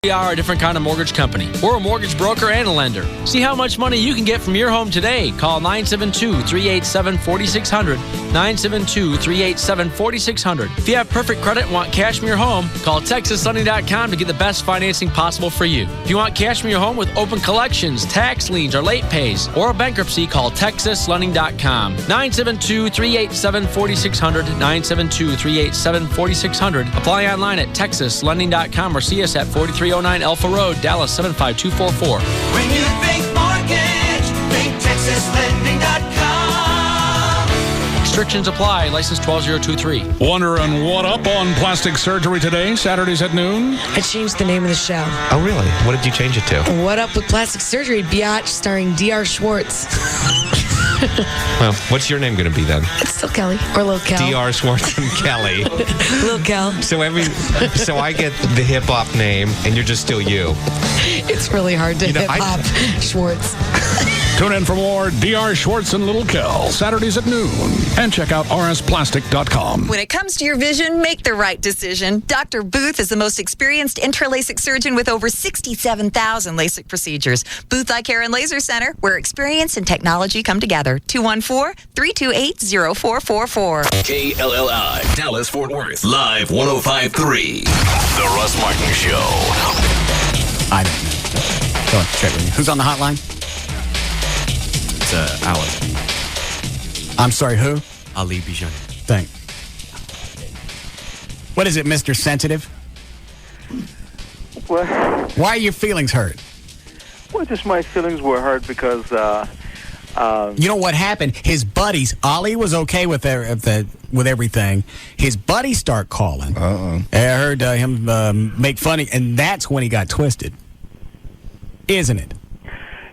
We are a different kind of mortgage company. We're a mortgage broker and a lender. See how much money you can get from your home today. Call 972-387-4600. 972-387-4600. If you have perfect credit and want cash from your home, call TexasLending.com to get the best financing possible for you. If you want cash from your home with open collections, tax liens, or late pays, or a bankruptcy, call TexasLending.com. 972-387-4600. 972-387-4600. Apply online at TexasLending.com or see us at 4309 Alpha Road, Dallas 75244. When you think mortgage, think TexasLending.com. Restrictions apply. License 12023. Wondering what up on plastic surgery today? Saturdays at noon? I changed the name of the show. Oh, really? What did you change it to? What Up with Plastic Surgery, Biatch, starring D.R. Schwartz. Well, what's your name going to be then? It's still Kelly. Or Lil Kel. D.R. Schwartz and Kelly. Lil Kel. So I get the hip-hop name, and you're just still you. It's really hard to hip-hop Schwartz. Tune in for more D.R. Schwartz and Little Kel, Saturdays at noon. And check out rsplastic.com. When it comes to your vision, make the right decision. Dr. Booth is the most experienced intra-LASIK surgeon with over 67,000 LASIK procedures. Booth Eye Care and Laser Center, where experience and technology come together. 214-328-0444. KLLI, Dallas-Fort Worth, live 105.3. The Russ Martin Show. I don't know. Go on, check with me. Who's on the hotline? It's Alice. I'm sorry, who? Ali Bijan. Thank. What is it, Mr. Sensitive? Well, why are your feelings hurt? Well, just my feelings were hurt because... you know what happened? His buddies, Ali was okay with everything. His buddies start calling. Uh-oh. I heard him make fun, and that's when he got twisted. Isn't it?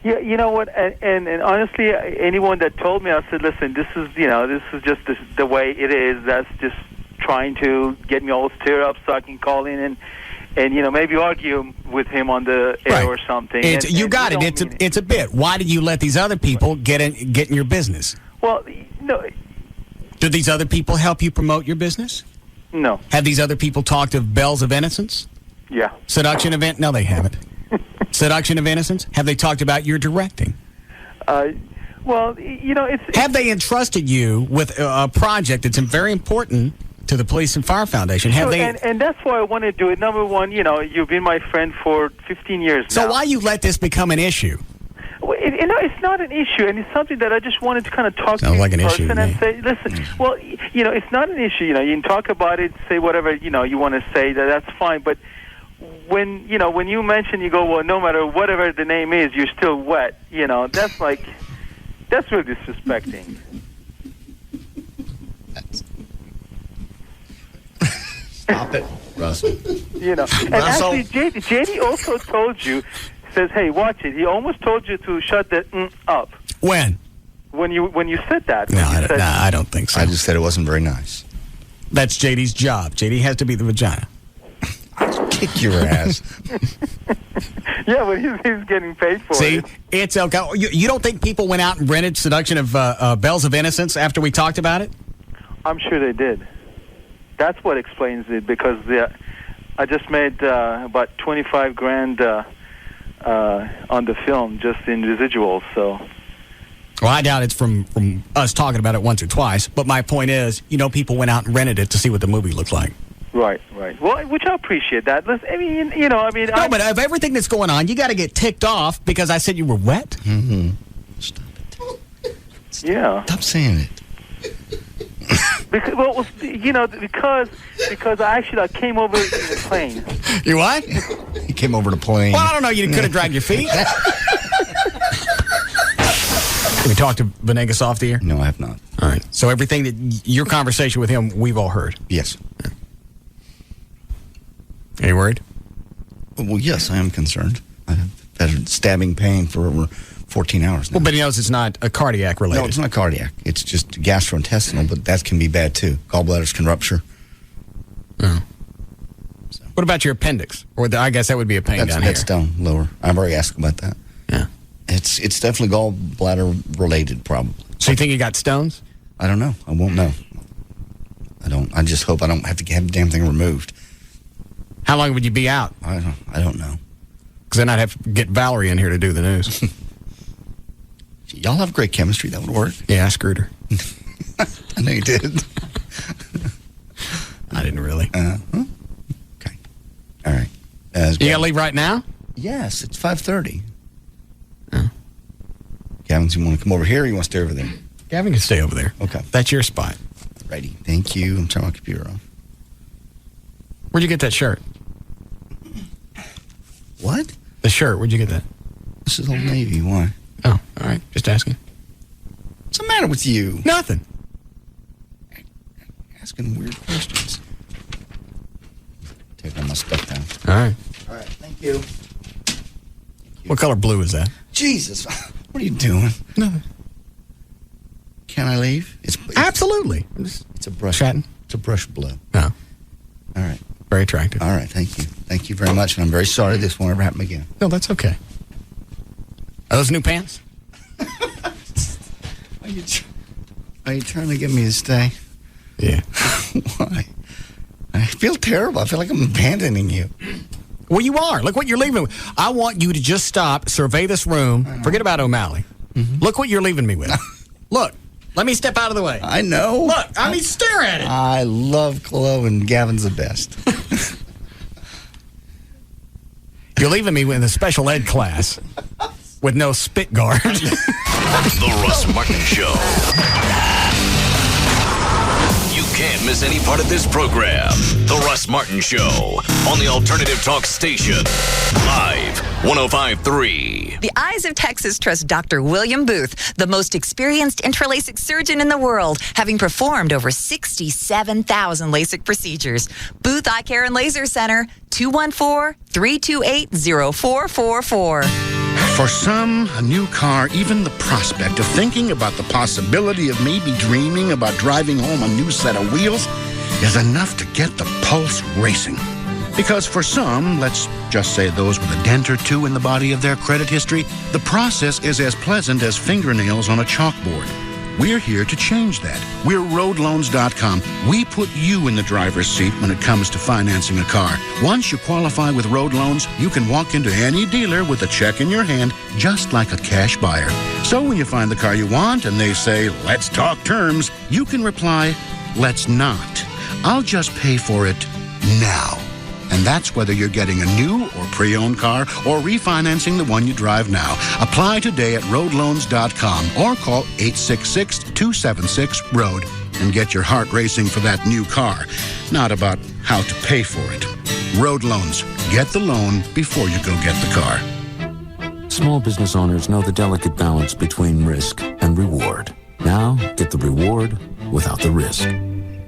Yeah, you know what? And honestly, anyone that told me, I said, listen, this is just the way it is. That's just trying to get me all stirred up so I can call in and maybe argue with him on the air or something. You got it. It's a bit. Why did you let these other people get in your business? Well, no. Do these other people help you promote your business? No. Have these other people talked of Bells of Innocence? Yeah. Seduction event? No, they haven't. Seduction of Innocence? Have they talked about your directing? Well, it's... Have they entrusted you with a project that's very important to the Police and Fire Foundation? Have they? And that's why I want to do it. Number one, you've been my friend for 15 years now. So why you let this become an issue? Well, it's not an issue, and it's something that I just wanted to kind of talk to you like in an person issue, and say, listen, well, it's not an issue. You can talk about it, say whatever, you want to say, that's fine, but when you mention, you go, well, no matter whatever the name is, you're still wet, that's really disrespecting. Stop it, Russell. And actually, JD also told you, says, hey, watch it. He almost told you to shut that up. When? When you said that. No, I don't think so. I just said it wasn't very nice. That's JD's job. JD has to be the vagina. I'll kick your ass. Yeah, but he's getting paid for it. See, it's okay. You don't think people went out and rented Seduction of Bells of Innocence after we talked about it? I'm sure they did. That's what explains it, because I just made about $25,000 on the film, just in residuals. So. Well, I doubt it's from us talking about it once or twice. But my point is, people went out and rented it to see what the movie looked like. Right. Well, which I appreciate that. Listen, No, but of everything that's going on, you got to get ticked off because I said you were wet. Mm-hmm. Stop it. Stop saying it. Because I came over in the plane. You what? He came over the plane. Well, I don't know. You could have dragged your feet. Have you talked to Venegas off the air? No, I have not. All right. So everything your conversation with him, we've all heard. Yes. Are you worried? Well, yes, I am concerned. I have had stabbing pain for over 14 hours now. Well, but he knows it's not a cardiac related. No, it's not cardiac. It's just gastrointestinal, but that can be bad too. Gallbladders can rupture. Oh. So. What about your appendix? Or I guess that would be a pain down here. That's down lower. I've already asked about that. Yeah. It's definitely gallbladder related, probably. So you think you got stones? I don't know. I won't know. I just hope I don't have to have the damn thing removed. How long would you be out? I don't know. Because then I'd have to get Valerie in here to do the news. Y'all have great chemistry. That would work. Yeah, I screwed her. I know you did. I didn't really. Okay. All right. You got to leave right now? Yes, it's 5:30. Oh. Gavin, you want to come over here or you want to stay over there? Gavin can stay over there. Okay. That's your spot. Righty. Thank you. I'm turning my computer off. Where'd you get that shirt? What? The shirt. Where'd you get that? This is Old Navy. Why? Oh, all right. Just asking. What's the matter with you? Nothing. Asking weird questions. Take all my stuff down. All right. All right. Thank you. What color blue is that? Jesus. What are you doing? Nothing. Can I leave? It's Absolutely. It's a brush. Chatting. It's a brush blue. Oh. All right. Very attractive. All right. Thank you. Thank you very much. And I'm very sorry this won't ever happen again. No, that's okay. Are those new pants? Are you trying to get me to stay? Yeah. Why? I feel terrible. I feel like I'm abandoning you. Well, you are. Look what you're leaving with. I want you to just stop, survey this room, forget about O'Malley. Mm-hmm. Look what you're leaving me with. Look, let me step out of the way. I know. Look, I mean, stare at it. I love Chloe and Gavin's the best. You're leaving me in a special ed class with no spit guard. The Russ Martin Show. You can't miss any part of this program. The Russ Martin Show on the Alternative Talk Station. Live 105.3. The Eyes of Texas trust Dr. William Booth, the most experienced intralacic surgeon in the world, having performed over 67,000 LASIK procedures. Booth Eye Care and Laser Center, 214-328-0444. For some, a new car, even the prospect of thinking about the possibility of maybe dreaming about driving home a new set of wheels is enough to get the pulse racing. Because for some, let's just say those with a dent or two in the body of their credit history, the process is as pleasant as fingernails on a chalkboard. We're here to change that. We're roadloans.com. We put you in the driver's seat when it comes to financing a car. Once you qualify with Road Loans, you can walk into any dealer with a check in your hand, just like a cash buyer. So when you find the car you want and they say, let's talk terms, you can reply, let's not. I'll just pay for it now. And that's whether you're getting a new or pre-owned car or refinancing the one you drive now. Apply today at roadloans.com or call 866-276-ROAD and get your heart racing for that new car. Not about how to pay for it. Road Loans. Get the loan before you go get the car. Small business owners know the delicate balance between risk and reward. Now, get the reward without the risk.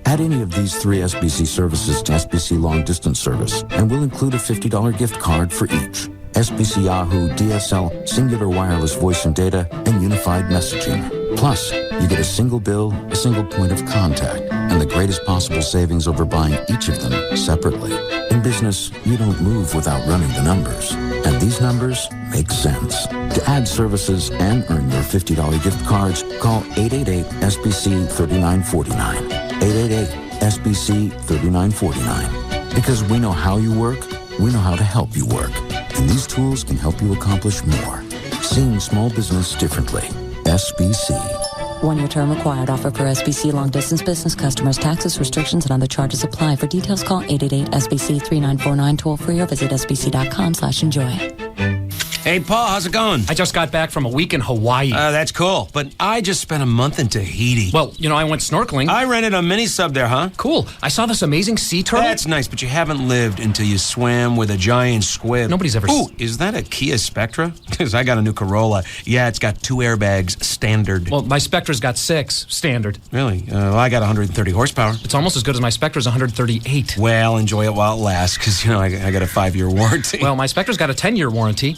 Add any of these 3 SBC services to SBC Long Distance Service, and we'll include a $50 gift card for each. SBC Yahoo, DSL, Singular Wireless Voice and Data, and Unified Messaging. Plus, you get a single bill, a single point of contact, and the greatest possible savings over buying each of them separately. In business, you don't move without running the numbers, and these numbers make sense. To add services and earn your $50 gift cards, call 888-SBC-3949. 888-SBC-3949. Because we know how you work, we know how to help you work. And these tools can help you accomplish more. Seeing small business differently. SBC. 1-year term required. Offer for SBC long distance business customers. Taxes, restrictions, and other charges apply. For details, call 888-SBC-3949 toll free or visit sbc.com/enjoy. Hey, Paul, how's it going? I just got back from a week in Hawaii. That's cool, but I just spent a month in Tahiti. Well, I went snorkeling. I rented a mini sub there, huh? Cool. I saw this amazing sea turtle. That's nice, but you haven't lived until you swam with a giant squid. Nobody's ever... Ooh, is that a Kia Spectra? Because I got a new Corolla. Yeah, it's got 2 airbags, standard. Well, my Spectra's got 6, standard. Really? Well, I got 130 horsepower. It's almost as good as my Spectra's 138. Well, enjoy it while it lasts, because, I got a 5-year warranty. Well, my Spectra's got a 10-year warranty.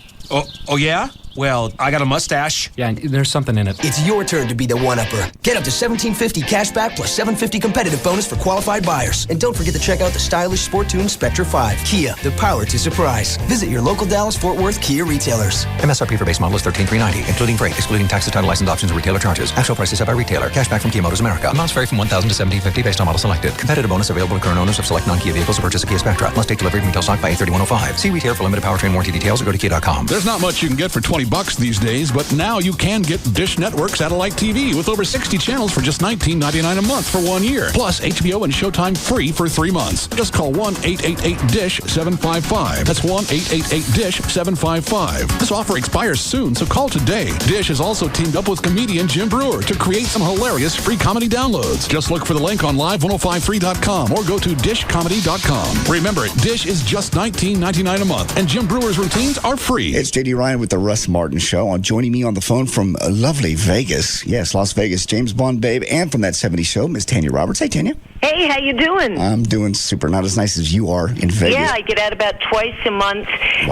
Oh, yeah? Well, I got a mustache. Yeah, there's something in it. It's your turn to be the one-upper. Get up to $1,750 cash back plus $750 competitive bonus for qualified buyers. And don't forget to check out the stylish Sport-Tuned Spectra 5. Kia, the power to surprise. Visit your local Dallas-Fort Worth Kia retailers. MSRP for base model is $13,390, including freight, excluding taxes, title, license options, and retailer charges. Actual prices set by retailer. Cash back from Kia Motors America. Amounts vary from $1,000 to $1,750 based on model selected. Competitive bonus available to current owners of select non-Kia vehicles who purchase a Kia Spectra. Must take delivery from retail stock by 8/31/05. See retailer for limited powertrain warranty details or go to kia.com. There's not much you can get for $20 these days, but now you can get Dish Network satellite TV with over 60 channels for just $19.99 a month for 1 year. Plus HBO and Showtime free for 3 months. Just call 1-888-DISH-755. That's 1-888-DISH-755. This offer expires soon, so call today. Dish has also teamed up with comedian Jim Brewer to create some hilarious free comedy downloads. Just look for the link on live1053.com or go to dishcomedy.com. Remember, Dish is just $19.99 a month, and Jim Brewer's routines are free. It's J.D. Ryan with the Russ Martin Show. Joining me on the phone from lovely Vegas. Yes, Las Vegas, James Bond babe, and from that 70s show, Miss Tanya Roberts. Hey, Tanya. Hey, how you doing? I'm doing super. Not as nice as you are in Vegas. Yeah, I get out about twice a month,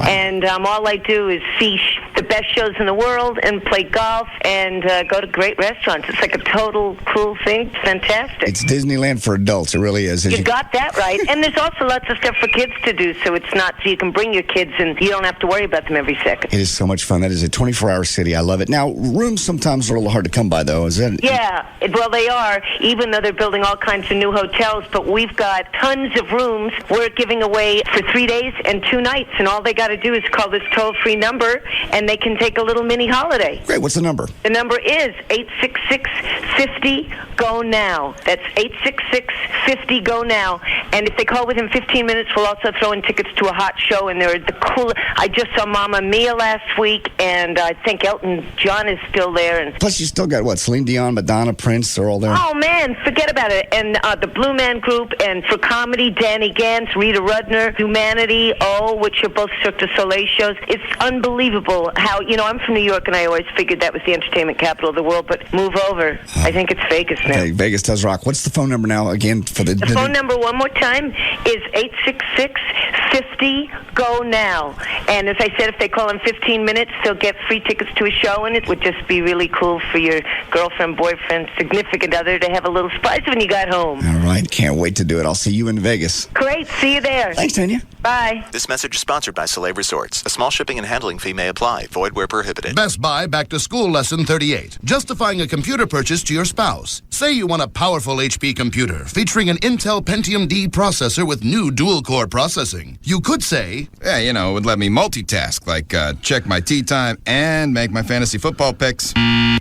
and all I do is see the best shows in the world and play golf and go to great restaurants. It's like a total cool thing. It's fantastic. It's Disneyland for adults. It really is. You got that right. And there's also lots of stuff for kids to do, so it's not, so you can bring your kids and you don't have to worry about them every second. It is so much fun. That is a 24-hour city. I love it. Now, rooms sometimes are a little hard to come by, though. Is that? Yeah, well, they are, even though they're building all kinds of new hotels, but we've got tons of rooms we're giving away for 3 days and 2 nights, and all they got to do is call this toll-free number, and they can take a little mini holiday. Great. What's the number? The number is 866-50-GO-NOW. That's 866-50-GO-NOW. And if they call within 15 minutes, we'll also throw in tickets to a hot show, and they're the coolest. I just saw Mamma Mia last week, and I think Elton John is still there. And plus, you still got, what, Celine Dion, Madonna, Prince, are all there? Oh, man, forget about it. And the Blue Man Group, and for comedy, Danny Gantz, Rita Rudner, Humanity, which are both Cirque du Soleil shows. It's unbelievable how, I'm from New York, and I always figured that was the entertainment capital of the world, but move over. I think it's Vegas now. Okay, Vegas does rock. What's the phone number now, again, for the phone number, one more time, is 866-50-GO-NOW. And as I said, if they call in 15 minutes, they'll get free tickets to a show, and it would just be really cool for your girlfriend, boyfriend, significant other to have a little surprise when you got home. All right, can't wait to do it. I'll see you in Vegas. Great, see you there. Thanks, Tanya. Bye. This message is sponsored by Soleil Resorts. A small shipping and handling fee may apply. Void where prohibited. Best Buy Back to School Lesson 38. Justifying a computer purchase to your spouse. Say you want a powerful HP computer featuring an Intel Pentium D processor with new dual-core processing. You could say, yeah, it would let me multitask, like check my tea time and make my fantasy football picks.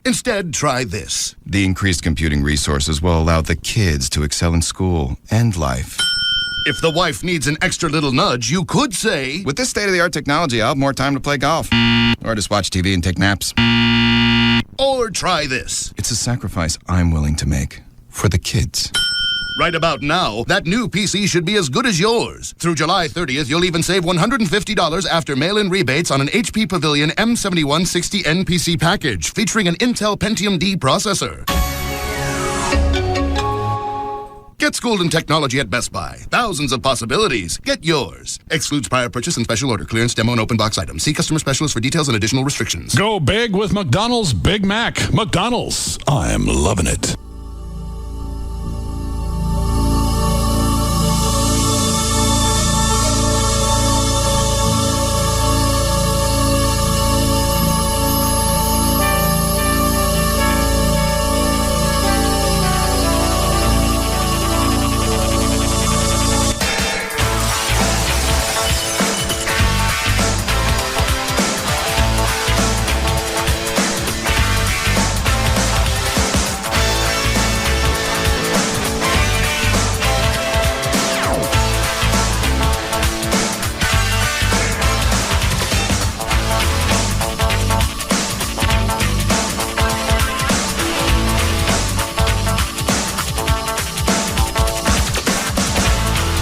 Instead, try this. The increased computing resources will allow the kids to excel in school and life. If the wife needs an extra little nudge, you could say, with this state-of-the-art technology, I'll have more time to play golf. Or just watch TV and take naps. Or try this. It's a sacrifice I'm willing to make for the kids. Right about now, that new PC should be as good as yours. Through July 30th, you'll even save $150 after mail-in rebates on an HP Pavilion M7160N PC package featuring an Intel Pentium D processor. Get schooled in technology at Best Buy. Thousands of possibilities. Get yours. Excludes prior purchase and special order clearance, demo, and open box items. See customer specialist for details and additional restrictions. Go big with McDonald's Big Mac. McDonald's. I'm loving it.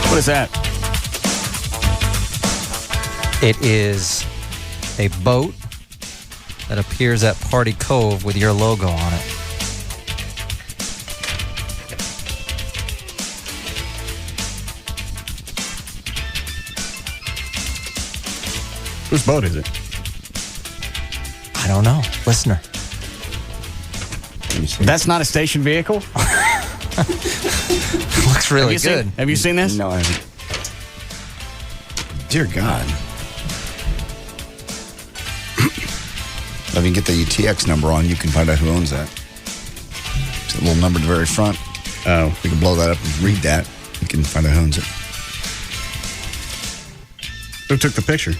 What is that? It is a boat that appears at Party Cove with your logo on it. Whose boat is it? I don't know. Listener. That's not a station vehicle? Looks really good. Have you seen this? No, I haven't. Dear God. If you get the UTX number on, you can find out who owns that. It's a little number at the very front. Oh. You can blow that up and read that. You can find out who owns it. Who took the picture?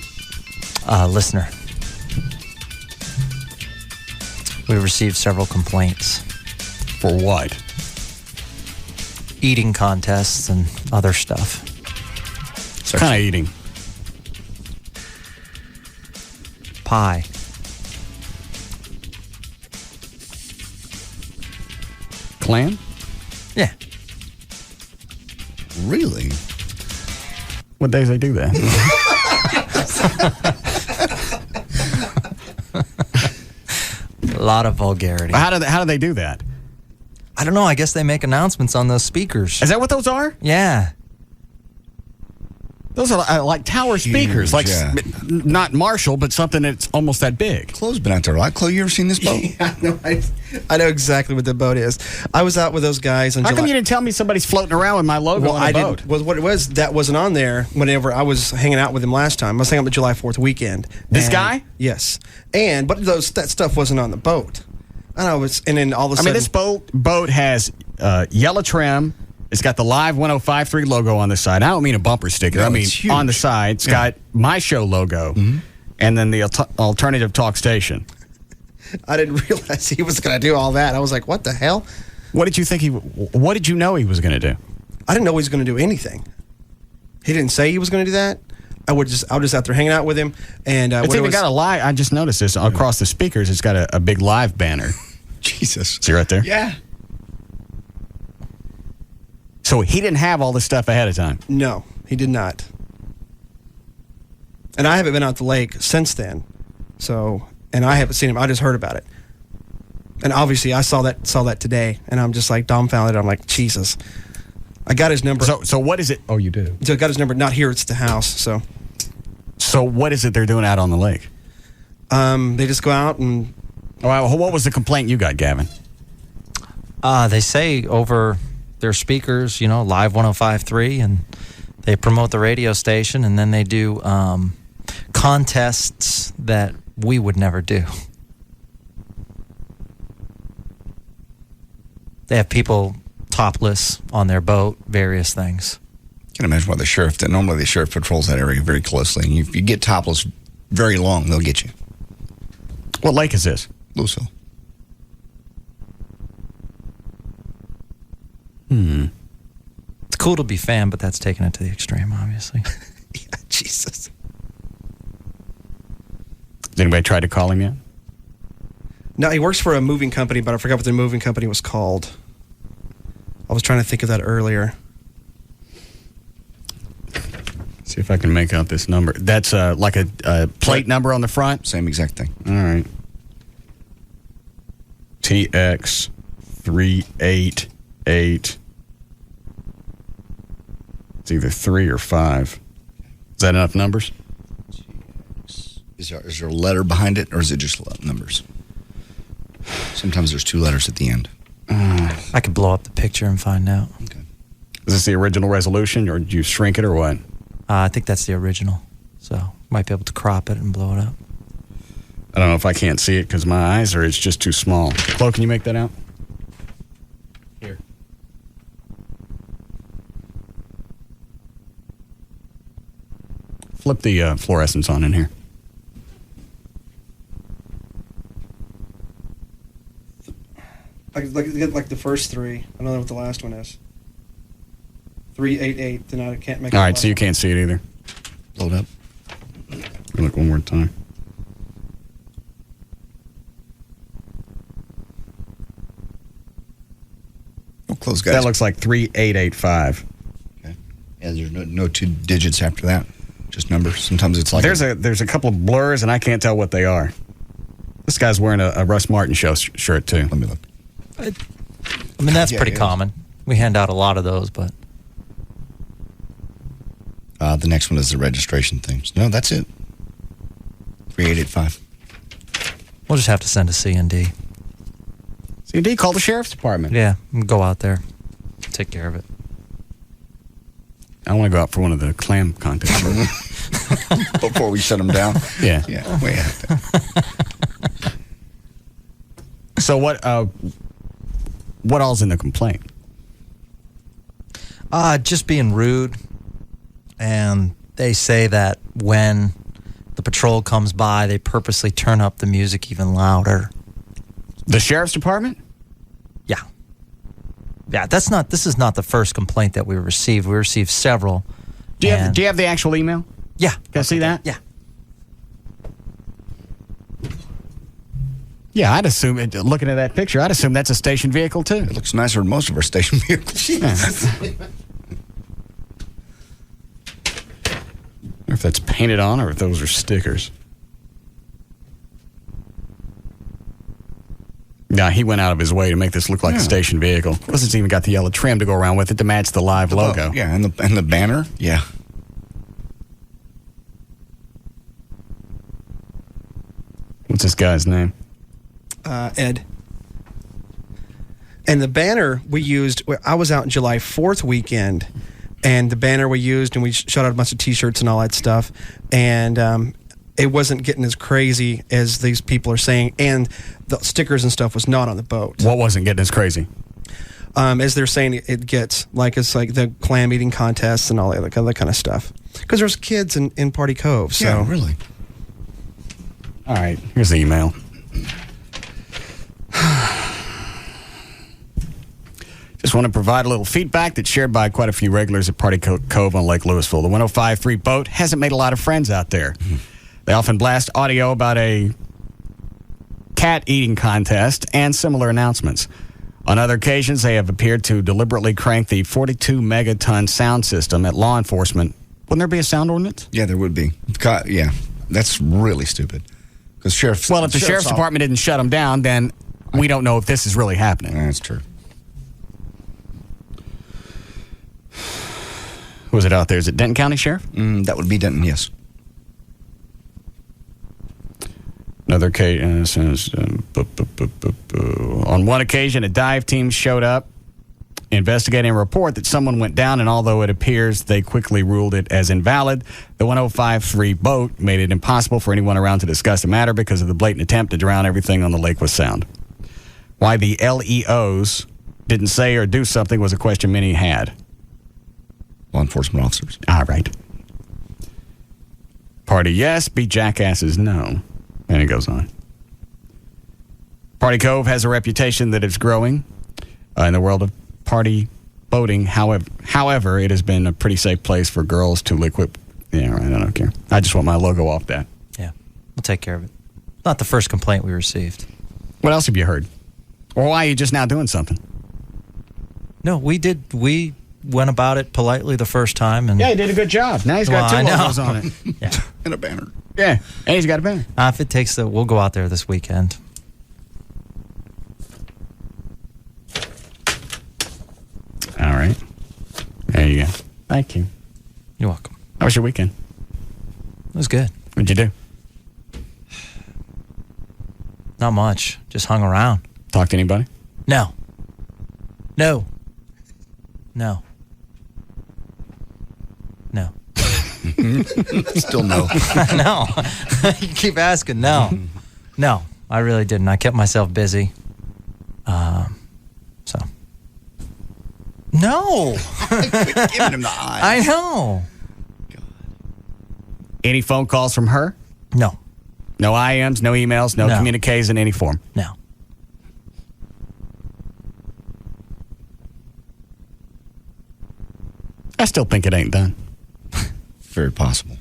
Listener. We received several complaints. For what? Eating contests and other stuff. What kind of eating? Pie. Clam? Yeah. Really? What days they do that? A lot of vulgarity. How do they do that? I don't know. I guess they make announcements on those speakers. Is that what those are? Yeah. Those are like tower speakers, like not Marshall, but something that's almost that big. Chloe's been out there a lot. Chloe, you ever seen this boat? I know exactly what the boat is. I was out with those guys. How come you didn't tell me somebody's floating around with my logo on a boat? Didn't. Was what it was that wasn't on there whenever I was hanging out with him last time. I was hanging out with July 4th weekend. This guy? Yes. But that stuff wasn't on the boat. And then all of a sudden, this boat has yellow trim. It's got the Live 105.3 logo on the side. I don't mean a bumper sticker. I mean on the side. It's got my show logo, and then the alternative talk station. I didn't realize he was going to do all that. I was like, what the hell? What did you think what did you know he was going to do? I didn't know he was going to do anything. He didn't say he was going to do that. I was just out there hanging out with him. And it's even got a live. I just noticed this across the speakers. It's got a big live banner. Jesus. See right there? Yeah. So he didn't have all this stuff ahead of time? No, he did not. And I haven't been out the lake since then. And I haven't seen him. I just heard about it. And obviously I saw that today, and I'm just like dumbfounded. I'm like, Jesus. I got his number. So what is it? Oh, you do? So I got his number. Not here, it's at the house. So what is it they're doing out on the lake? They just go out and... What was the complaint you got, Gavin? They say over their speakers, Live 105.3, and they promote the radio station, and then they do contests that we would never do. They have people topless on their boat, various things. I can imagine why normally the sheriff patrols that area very closely. And if you get topless very long, they'll get you. What lake is this? Lucille. It's cool to be fan, but that's taking it to the extreme, obviously. Yeah, Jesus. Has anybody tried to call him yet? No, he works for a moving company, but I forgot what the moving company was called. I was trying to think of that earlier. See if I can make out this number. That's like a plate number on the front? Same exact thing. All right. TX 388. It's either 3 or 5. Is that enough numbers? Is there a letter behind it, or is it just numbers? Sometimes there's 2 letters at the end. I could blow up the picture and find out. Okay. Is this the original resolution, or did you shrink it, or what? I think that's the original, so might be able to crop it and blow it up. I don't know if I can't see it because my eyes, or it's just too small. Chloe, can you make that out? Here. Flip the fluorescence on in here. Like the first 3. I don't know what the last one is. 388. Then I can't make it. All right, so you can't see it either. Load up. Look one more time. Well, close, guys. That looks like 3885. Okay. Yeah, there's no 2 digits after that. Just numbers. Sometimes it's like there's a couple of blurs, and I can't tell what they are. This guy's wearing a Russ Martin Show shirt too. Let me look. I mean, that's pretty common. We hand out a lot of those, but... The next one is the registration thing. No, that's it. 3885. We'll just have to send a C&D. C&D, call the sheriff's department. Yeah, go out there. Take care of it. I want to go out for one of the clam contests. Before we shut them down? Yeah. Yeah, we have to. So what all's in the complaint? Just being rude. And they say that when the patrol comes by, they purposely turn up the music even louder. The sheriff's department? Yeah. Yeah, this is not the first complaint that we received. We received several. Do you have the actual email? Yeah. Can I see that? Yeah. Yeah, I'd assume, looking at that picture, I'd assume that's a station vehicle, too. It looks nicer than most of our station vehicles. Or if that's painted on or if those are stickers. Yeah, he went out of his way to make this look like a station vehicle. Plus, it's even got the yellow trim to go around with it to match the live logo. Yeah, and the banner. Yeah. What's this guy's name? Ed. And the banner we used, I was out in July 4th weekend, and the banner we used, and we shot out a bunch of T-shirts and all that stuff, and it wasn't getting as crazy as these people are saying, and the stickers and stuff was not on the boat. What wasn't getting as crazy? As they're saying it gets, like it's like the clam eating contests and all that kind of stuff. Because there's kids in Party Cove, so. Yeah, really. All right, here's the email. Just want to provide a little feedback that's shared by quite a few regulars at Party Cove on Lake Louisville. The 105.3 boat hasn't made a lot of friends out there. They often blast audio about a cat eating contest and similar announcements. On other occasions, they have appeared to deliberately crank the 42 megaton sound system at law enforcement. Wouldn't there be a sound ordinance? Yeah, there would be. Yeah, that's really stupid. Because if the sheriff's department didn't shut them down, then we don't know if this is really happening. That's true. Who is it out there? Is it Denton County Sheriff? That would be Denton, yes. Another case. On one occasion, a dive team showed up investigating a report that someone went down, and although it appears they quickly ruled it as invalid, the 105.3 boat made it impossible for anyone around to discuss the matter because of the blatant attempt to drown everything on the lake with sound. Why the LEOs didn't say or do something was a question many had. Law enforcement officers. All right. Party yes, be jackasses no. And it goes on. Party Cove has a reputation that it's growing in the world of party boating. However, it has been a pretty safe place for girls to equip. Yeah, I don't care. I just want my logo off that. Yeah, we'll take care of it. Not the first complaint we received. What else have you heard? Or why are you just now doing something? No, we did. We went about it politely the first time. And yeah, he did a good job. Now he's got two logos on it. Yeah. And a banner. Yeah, and he's got a banner. If it takes we'll go out there this weekend. All right. There you go. Thank you. You're welcome. How was your weekend? It was good. What'd you do? Not much. Just hung around. Talk to anybody? No. No. No. No. Still no. No. You keep asking. No. No, I really didn't. I kept myself busy. So. No. Quit giving him the eyes. I know. God. Any phone calls from her? No. No IMs, no emails, no communiques in any form? No. I still think it ain't done. Very possible.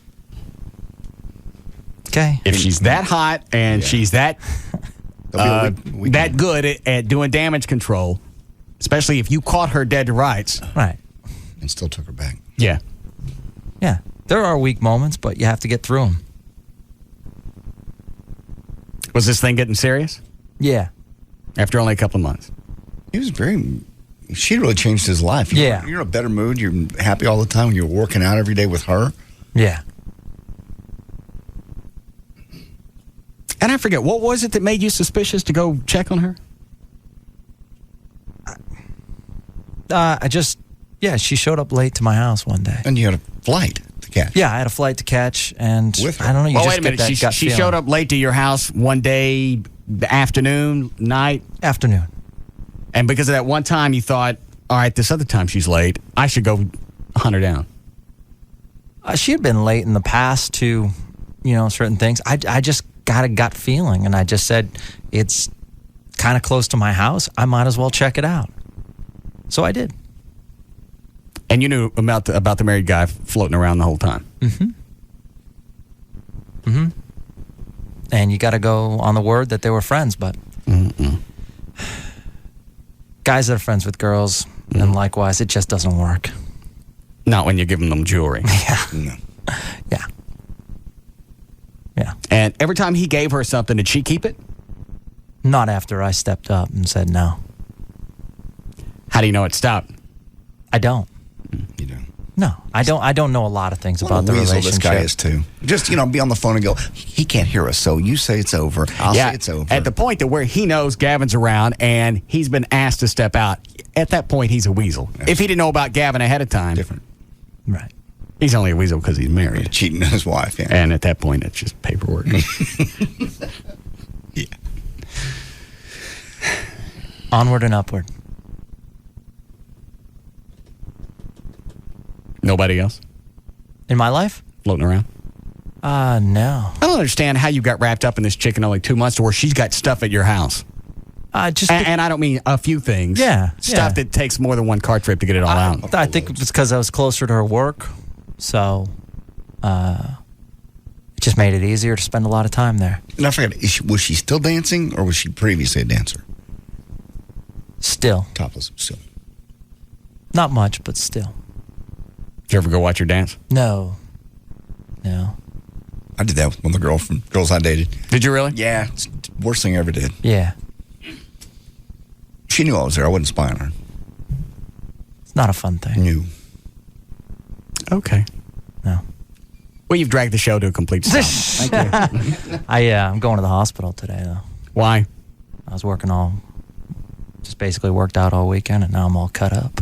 Okay. If she's that hot and she's that that good at doing damage control, especially if you caught her dead to rights. Right. And still took her back. Yeah. Yeah. There are weak moments, but you have to get through them. Was this thing getting serious? Yeah. After only a couple of months. He was she really changed his life. You're in a better mood. You're happy all the time when you're working out every day with her. Yeah. And I forget, what was it that made you suspicious to go check on her? She showed up late to my house one day. And you had a flight to catch. Yeah, I had a flight to catch, and With her. I don't know. You Well, just wait a minute. get that gut She feeling. showed up late to your house one day, afternoon, night? Afternoon. And because of that one time, you thought, all right, this other time she's late, I should go hunt her down. She had been late in the past to, certain things. I just got a gut feeling, and I just said, it's kind of close to my house. I might as well check it out. So I did. And you knew about the married guy floating around the whole time. Mm-hmm. Mm-hmm. And you got to go on the word that they were friends, but guys that are friends with girls, and likewise, it just doesn't work. Not when you're giving them jewelry. Yeah. No. Yeah. Yeah. And every time he gave her something, did she keep it? Not after I stepped up and said no. How do you know it stopped? I don't. You don't. No, I don't know a lot of things about the weasel relationship. this guy is too. Just be on the phone and go. He can't hear us, so you say it's over. I'll say it's over. At the point to where he knows Gavin's around and he's been asked to step out, at that point he's a weasel. Yes. If he didn't know about Gavin ahead of time, different. Right. He's only a weasel because he's married, cheating on his wife. Yeah. And at that point, it's just paperwork. Yeah. Onward and upward. Nobody else in my life floating around? No. I don't understand how you got wrapped up in this chick in only 2 months to where she's got stuff at your house. And I don't mean a few things. Yeah. Stuff that takes more than one car trip to get it all out. I think it's because I was closer to her work, so it just made it easier to spend a lot of time there. And I forget, was she still dancing or was she previously a dancer? Still. Topless, still. Not much, but still. Did you ever go watch her dance? No. I did that with one of the girls I dated. Did you really? Yeah. It's the worst thing I ever did. Yeah. She knew I was there. I wasn't spying on her. It's not a fun thing. Knew. Okay. No. Well, you've dragged the show to a complete stop. Thank you. I'm going to the hospital today, though. Why? I was just basically worked out all weekend, and now I'm all cut up.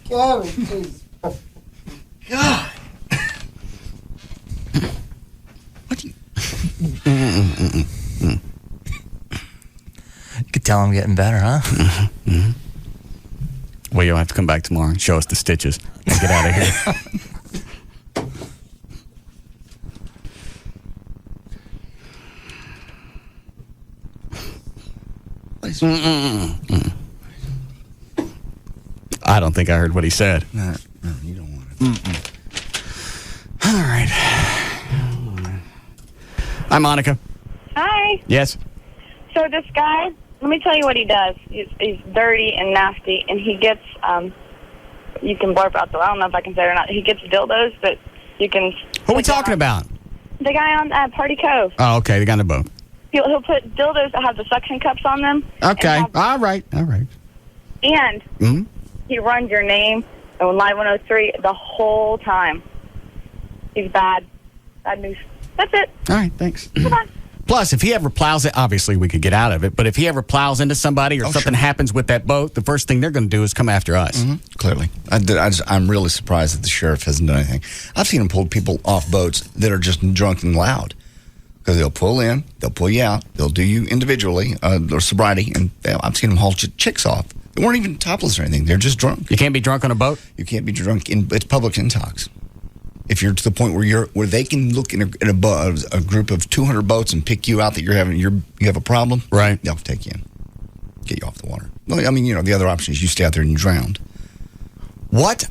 God, Jesus. God. What do you... You could tell I'm getting better, huh? Mm-hmm. Well, you'll have to come back tomorrow and show us the stitches and get out of here. I don't think I heard what he said. No, you don't want it. All right. Hi, Monica. Hi. Yes. So this guy, let me tell you what he does. He's dirty and nasty, and he gets, you can blurb out, though. I don't know if I can say it or not. He gets dildos that you can... Who are we talking about? The guy on Party Cove. Oh, okay. The guy on the boat. He'll put dildos that have the suction cups on them. Okay. All right. And he runs your name on Live 103 the whole time. He's bad. Bad news. That's it. All right. Thanks. Bye-bye. Plus, if he ever plows it, obviously we could get out of it, but if he ever plows into somebody or something happens with that boat, the first thing they're going to do is come after us. Mm-hmm. Clearly. I'm really surprised that the sheriff hasn't done anything. I've seen him pull people off boats that are just drunk and loud. Because they'll pull in, they'll pull you out, they'll do you individually, or sobriety, and I've seen them haul chicks off. They weren't even topless or anything. They're just drunk. You can't be drunk on a boat? You can't be drunk. It's public intox. If you're to the point where they can look in a group of 200 boats and pick you out that you have a problem, right? They'll take you in, get you off the water. Well, I mean, the other option is you stay out there and you drown. What's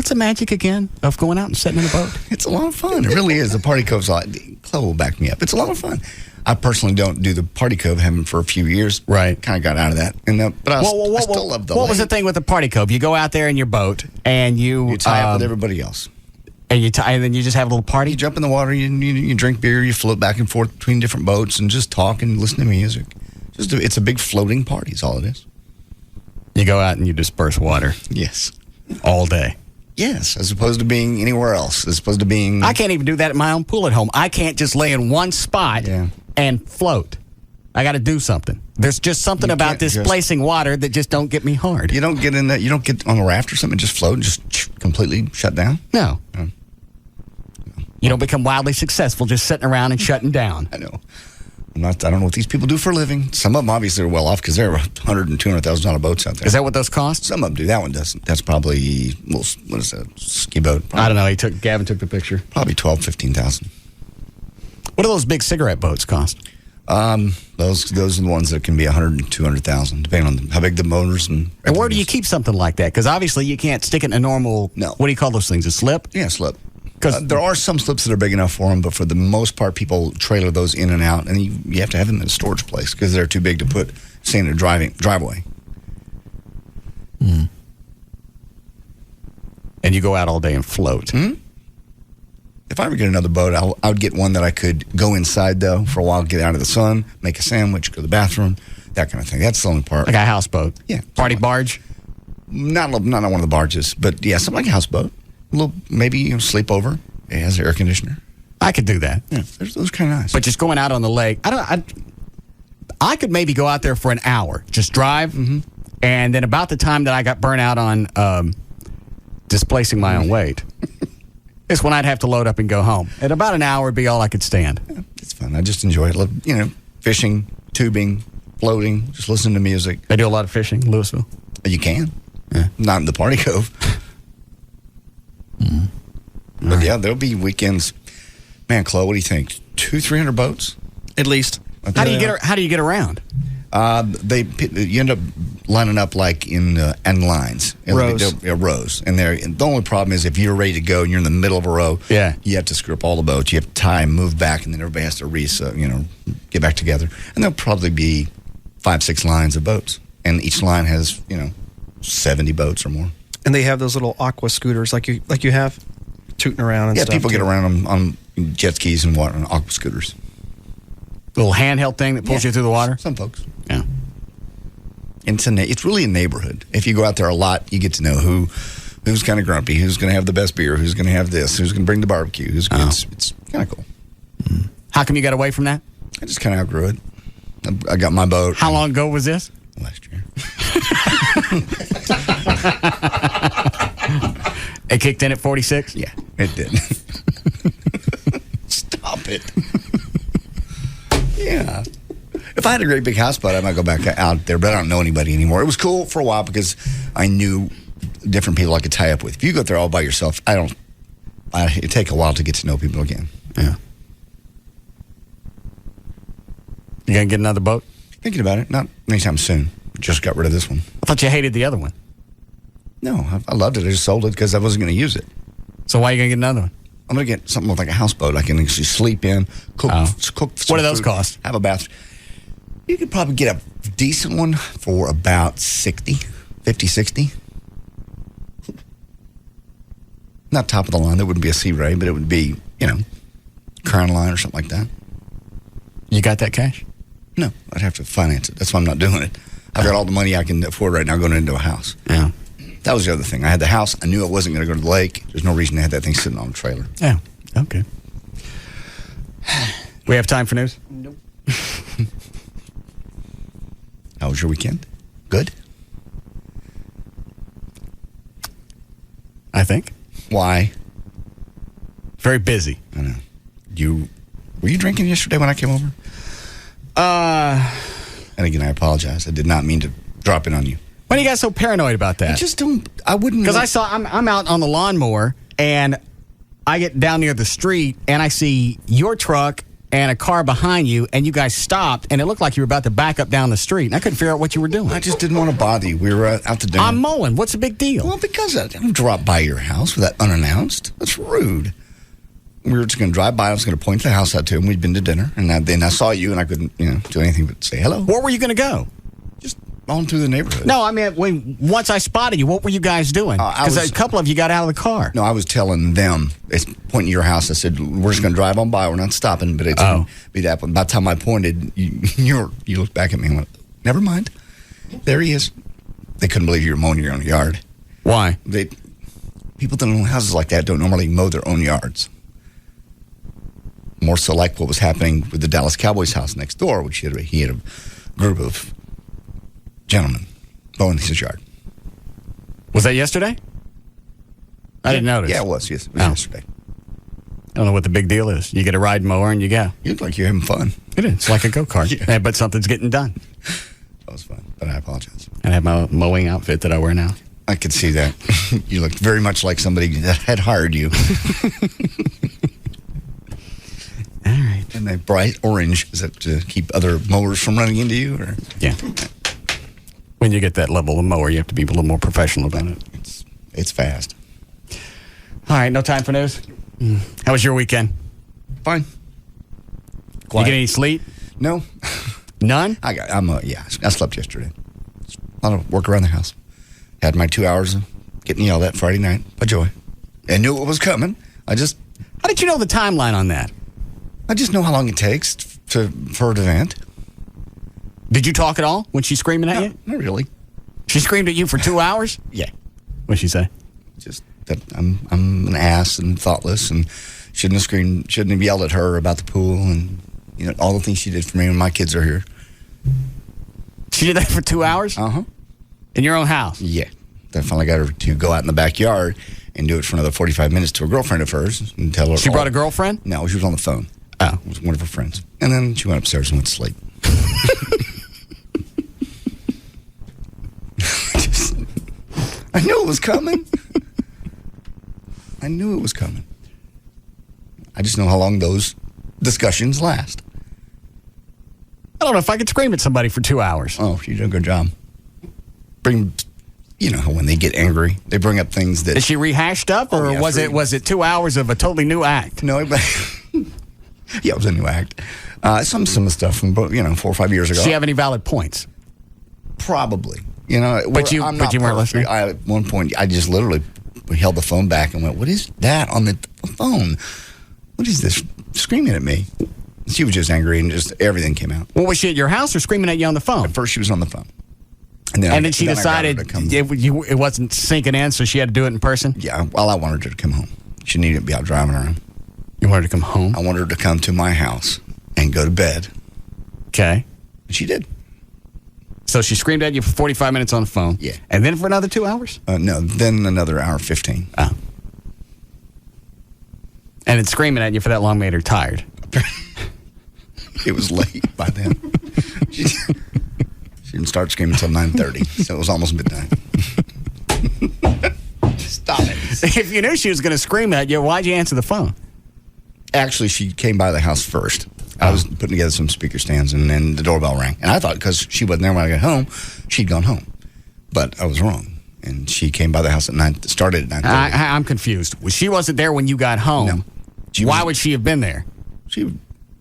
the magic again of going out and sitting in a boat? It's a lot of fun. It really is. The Party Cove's a lot. Chloe will back me up. It's a lot of fun. I personally don't do the Party Cove. Haven't for a few years. Right. Kind of got out of that. But I still love the What was the thing with the Party Cove? You go out there in your boat and you tie up with everybody else. And then you just have a little party? You jump in the water, you drink beer, you float back and forth between different boats and just talk and listen to music. It's a big floating party is all it is. You go out and you disperse water. Yes. All day. Yes, as opposed to being anywhere else. As opposed to being... I can't even do that at my own pool at home. I can't just lay in one spot and float. I got to do something. There's just something about displacing water that just don't get me hard. You don't get in that. You don't get on a raft or something and just float and just completely shut down? No. You don't become wildly successful just sitting around and shutting down. I know. I don't know what these people do for a living. Some of them obviously are well off because there are $100,000 and $200,000 boats out there. Is that what those cost? Some of them do. That one doesn't. That's probably, what is that, ski boat? Probably. I don't know. Gavin took the picture. Probably $12,000, $15,000. What do those big cigarette boats cost? Those are the ones that can be $100,000 and $200,000, depending on how big the motors and where do you keep something like that? Because obviously you can't stick it in a normal. No. What do you call those things? A slip? Yeah, slip. Because there are some slips that are big enough for them, but for the most part, people trailer those in and out, and you have to have them in a storage place because they're too big to put, say, in a driveway. And you go out all day and float. If I ever get another boat, I would get one that I could go inside, though, for a while, get out of the sun, make a sandwich, go to the bathroom, that kind of thing. That's the only part. Like a houseboat? Yeah. Party barge? Not one of the barges, but yeah, something like a houseboat. A little, maybe sleep over. It has air conditioner. I could do that. Yeah, those kind of nice. But just going out on the lake, I could maybe go out there for an hour, just drive, and then about the time that I got burnt out on displacing my own weight, is when I'd have to load up and go home. At about an hour would be all I could stand. Yeah, it's fun. I just enjoy it. Fishing, tubing, floating, just listening to music. They do a lot of fishing in Louisville. You can. Yeah. Not in the Party Cove. But yeah, there'll be weekends. Man, Chloe, what do you think? 200-300 boats at least. How do you get around? You end up lining up like in lines, rows, and the only problem is if you're ready to go and you're in the middle of a row, you have to screw up all the boats. You have to tie and move back, and then everybody has to get back together. And there'll probably be 5-6 lines of boats, and each line has 70 boats or more. And they have those little aqua scooters like you have, tooting around and stuff. Yeah, people get around on jet skis and on aqua scooters. Little handheld thing that pulls you through the water? Some folks. Yeah. It's really a neighborhood. If you go out there a lot, you get to know who's kind of grumpy, who's going to have the best beer, who's going to have this, who's going to bring the barbecue. It's kind of cool. How come you got away from that? I just kind of outgrew it. I got my boat. How long ago was this? Last year. It kicked in at 46? Yeah, it did. Stop it. Yeah. If I had a great big houseboat, I might go back out there, but I don't know anybody anymore. It was cool for a while because I knew different people I could tie up with. If you go out there all by yourself, it take a while to get to know people again. Yeah. You gonna get another boat? Thinking about it. Not anytime soon. Just got rid of this one. I thought you hated the other one. No, I loved it. I just sold it because I wasn't going to use it. So why are you going to get another one? I'm going to get something like a houseboat I can actually sleep in, cook. What do those cost? Have a bath. You could probably get a decent one for about 50, 60. Not top of the line. That wouldn't be a Sea Ray, but it would be, Crown Line or something like that. You got that cash? No, I'd have to finance it. That's why I'm not doing it. I've got all the money I can afford right now going into a house. Yeah. That was the other thing. I had the house. I knew I wasn't going to go to the lake. There's no reason to have that thing sitting on a trailer. Yeah. Okay. We have time for news? Nope. How was your weekend? Good? I think. Why? Very busy. I know. Were you drinking yesterday when I came over? And again, I apologize. I did not mean to drop in on you. Why do you guys so paranoid about that? I just don't. I wouldn't. Because I'm out on the lawnmower and I get down near the street and I see your truck and a car behind you, and you guys stopped, and it looked like you were about to back up down the street, and I couldn't figure out what you were doing. I just didn't want to bother you. We were out to dinner. I'm mowing. What's the big deal? Well, because I didn't drop by your house without unannounced. That's rude. We were just going to drive by. I was going to point the house out to him. We'd been to dinner, and then I saw you, and I couldn't, do anything but say hello. Where were you going to go? Just on through the neighborhood. No, I mean, once I spotted you, what were you guys doing? Because a couple of you got out of the car. No, I was telling them, pointing to your house, I said, we're just going to drive on by. We're not stopping, but it's going to be that one. By the time I pointed, you looked back at me and went, never mind. There he is. They couldn't believe you were mowing your own yard. Why? People People that own houses like that don't normally mow their own yards. More so like what was happening with the Dallas Cowboys house next door, which he had a group of gentlemen mowing his yard. Was that yesterday? I didn't notice. Yeah, it was. Yes, it was yesterday. I don't know what the big deal is. You get a ride mower and you go. You look like you're having fun. It is. It's like a go-kart. Yeah, but something's getting done. That was fun, but I apologize. And I have my mowing outfit that I wear now. I could see that. You look very much like somebody that had hired you. All right. And that bright orange, is that to keep other mowers from running into you? Or? Yeah. When you get that level of mower, you have to be a little more professional about it. It's fast. All right, no time for news? How was your weekend? Fine. You get any sleep? No. None? I slept yesterday. A lot of work around the house. Had my 2 hours of getting yelled at Friday night by Joy. I knew it was coming. How did you know the timeline on that? I just know how long it takes for her to vent. Did you talk at all when she's screaming at you? Not really. She screamed at you for 2 hours? Yeah. What'd she say? Just that I'm an ass and thoughtless and shouldn't have yelled at her about the pool and all the things she did for me when my kids are here. She did that for 2 hours? Uh-huh. In your own house? Yeah. Then I finally got her to go out in the backyard and do it for another 45 minutes to a girlfriend of hers and tell her. She brought a girlfriend? No, she was on the phone. Oh. It was one of her friends. And then she went upstairs and went to sleep. I knew it was coming. I knew it was coming. I just know how long those discussions last. I don't know if I could scream at somebody for 2 hours. Oh, you did a good job. You know how when they get angry, they bring up things that... Is she rehashed up, or was it 2 hours of a totally new act? No, yeah, it was a new act. Some stuff from 4 or 5 years ago. Does she have any valid points? Probably. But you weren't listening? At one point, I just literally held the phone back and went, what is that on the phone? What is this screaming at me? She was just angry and just everything came out. Well, was she at your house or screaming at you on the phone? At first, she was on the phone. And then she decided it wasn't sinking in, so she had to do it in person? Yeah, well, I wanted her to come home. She needed to be out driving around. You wanted her to come home? I wanted her to come to my house and go to bed. Okay. And she did. So she screamed at you for 45 minutes on the phone? Yeah. And then for another 2 hours? No, then another hour 15. Oh. And then screaming at you for that long made her tired. It was late by then. She didn't start screaming until 9:30, so it was almost midnight. Stop it. If you knew she was going to scream at you, why'd you answer the phone? Actually, she came by the house first. I was putting together some speaker stands, and then the doorbell rang. And I thought because she wasn't there when I got home, she'd gone home. But I was wrong. And she came by the house at 9, started at 9:30. I'm confused. She wasn't there when you got home. No. Why would she have been there?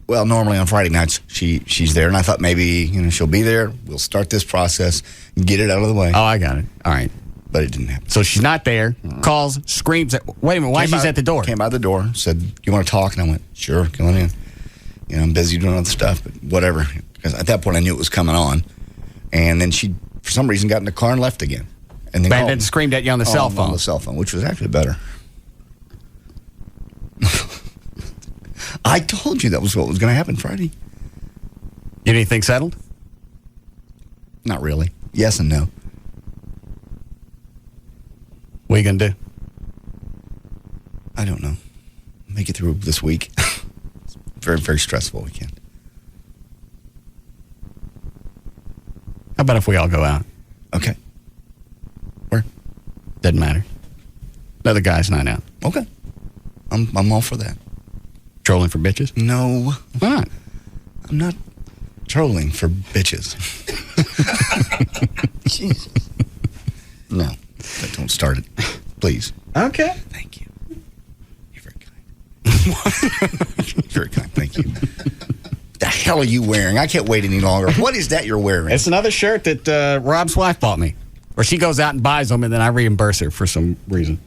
Well, normally on Friday nights, she's there. And I thought maybe, she'll be there. We'll start this process and get it out of the way. Oh, I got it. All right. But it didn't happen. So she's not there, calls, screams. Wait a minute, why she's at the door? Came by the door, said, you want to talk? And I went, sure, come on in. I'm busy doing other stuff, but whatever. Because at that point, I knew it was coming on. And then she, for some reason, got in the car and left again. And then screamed at you on the cell phone. On the cell phone, which was actually better. I told you that was what was going to happen Friday. Anything settled? Not really. Yes and no. What are you going to do? I don't know. Make it through this week. It's very, very stressful weekend. How about if we all go out? Okay. Where? Doesn't matter. Another guy's night out. Okay. I'm all for that. Trolling for bitches? No. Why not? I'm not trolling for bitches. Jesus. No. Don't start it. Please. Okay. Thank you. You're very kind. Very kind. Thank you. The hell are you wearing? I can't wait any longer. What is that you're wearing? It's another shirt that Rob's wife bought me. Or she goes out and buys them, and then I reimburse her for some reason.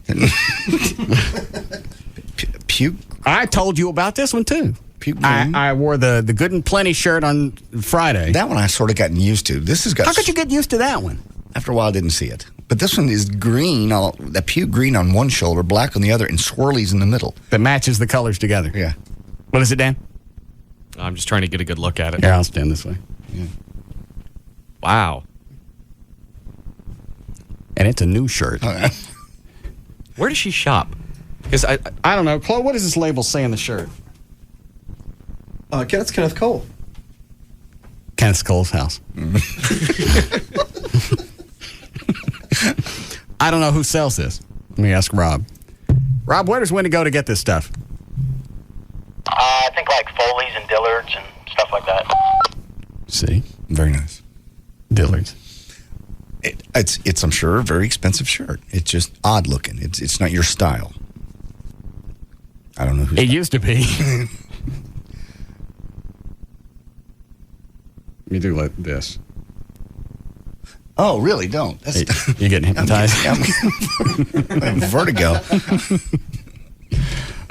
Puke? I told you about this one, too. Puke I wore the Good and Plenty shirt on Friday. That one I sort of gotten used to. This has got... How could you get used to that one? After a while, I didn't see it. But this one is green, that puke green on one shoulder, black on the other, and swirlies in the middle. That matches the colors together. Yeah. What is it, Dan? I'm just trying to get a good look at it. Here, I'll stand this way. Yeah. Wow. And it's a new shirt. Where does she shop? Because I don't know. Chloe, what does this label say on the shirt? It's Kenneth Cole. Kenneth Cole's house. I don't know who sells this. Let me ask Rob. Rob, where does Wendy go to get this stuff? I think like Foley's and Dillard's and stuff like that. See? Very nice. Dillard's. It's I'm sure, a very expensive shirt. It's just odd looking. It's not your style. I don't know who. It used to be. You do like this. Oh, really? Don't. Hey, you're getting hypnotized. I'm vertigo.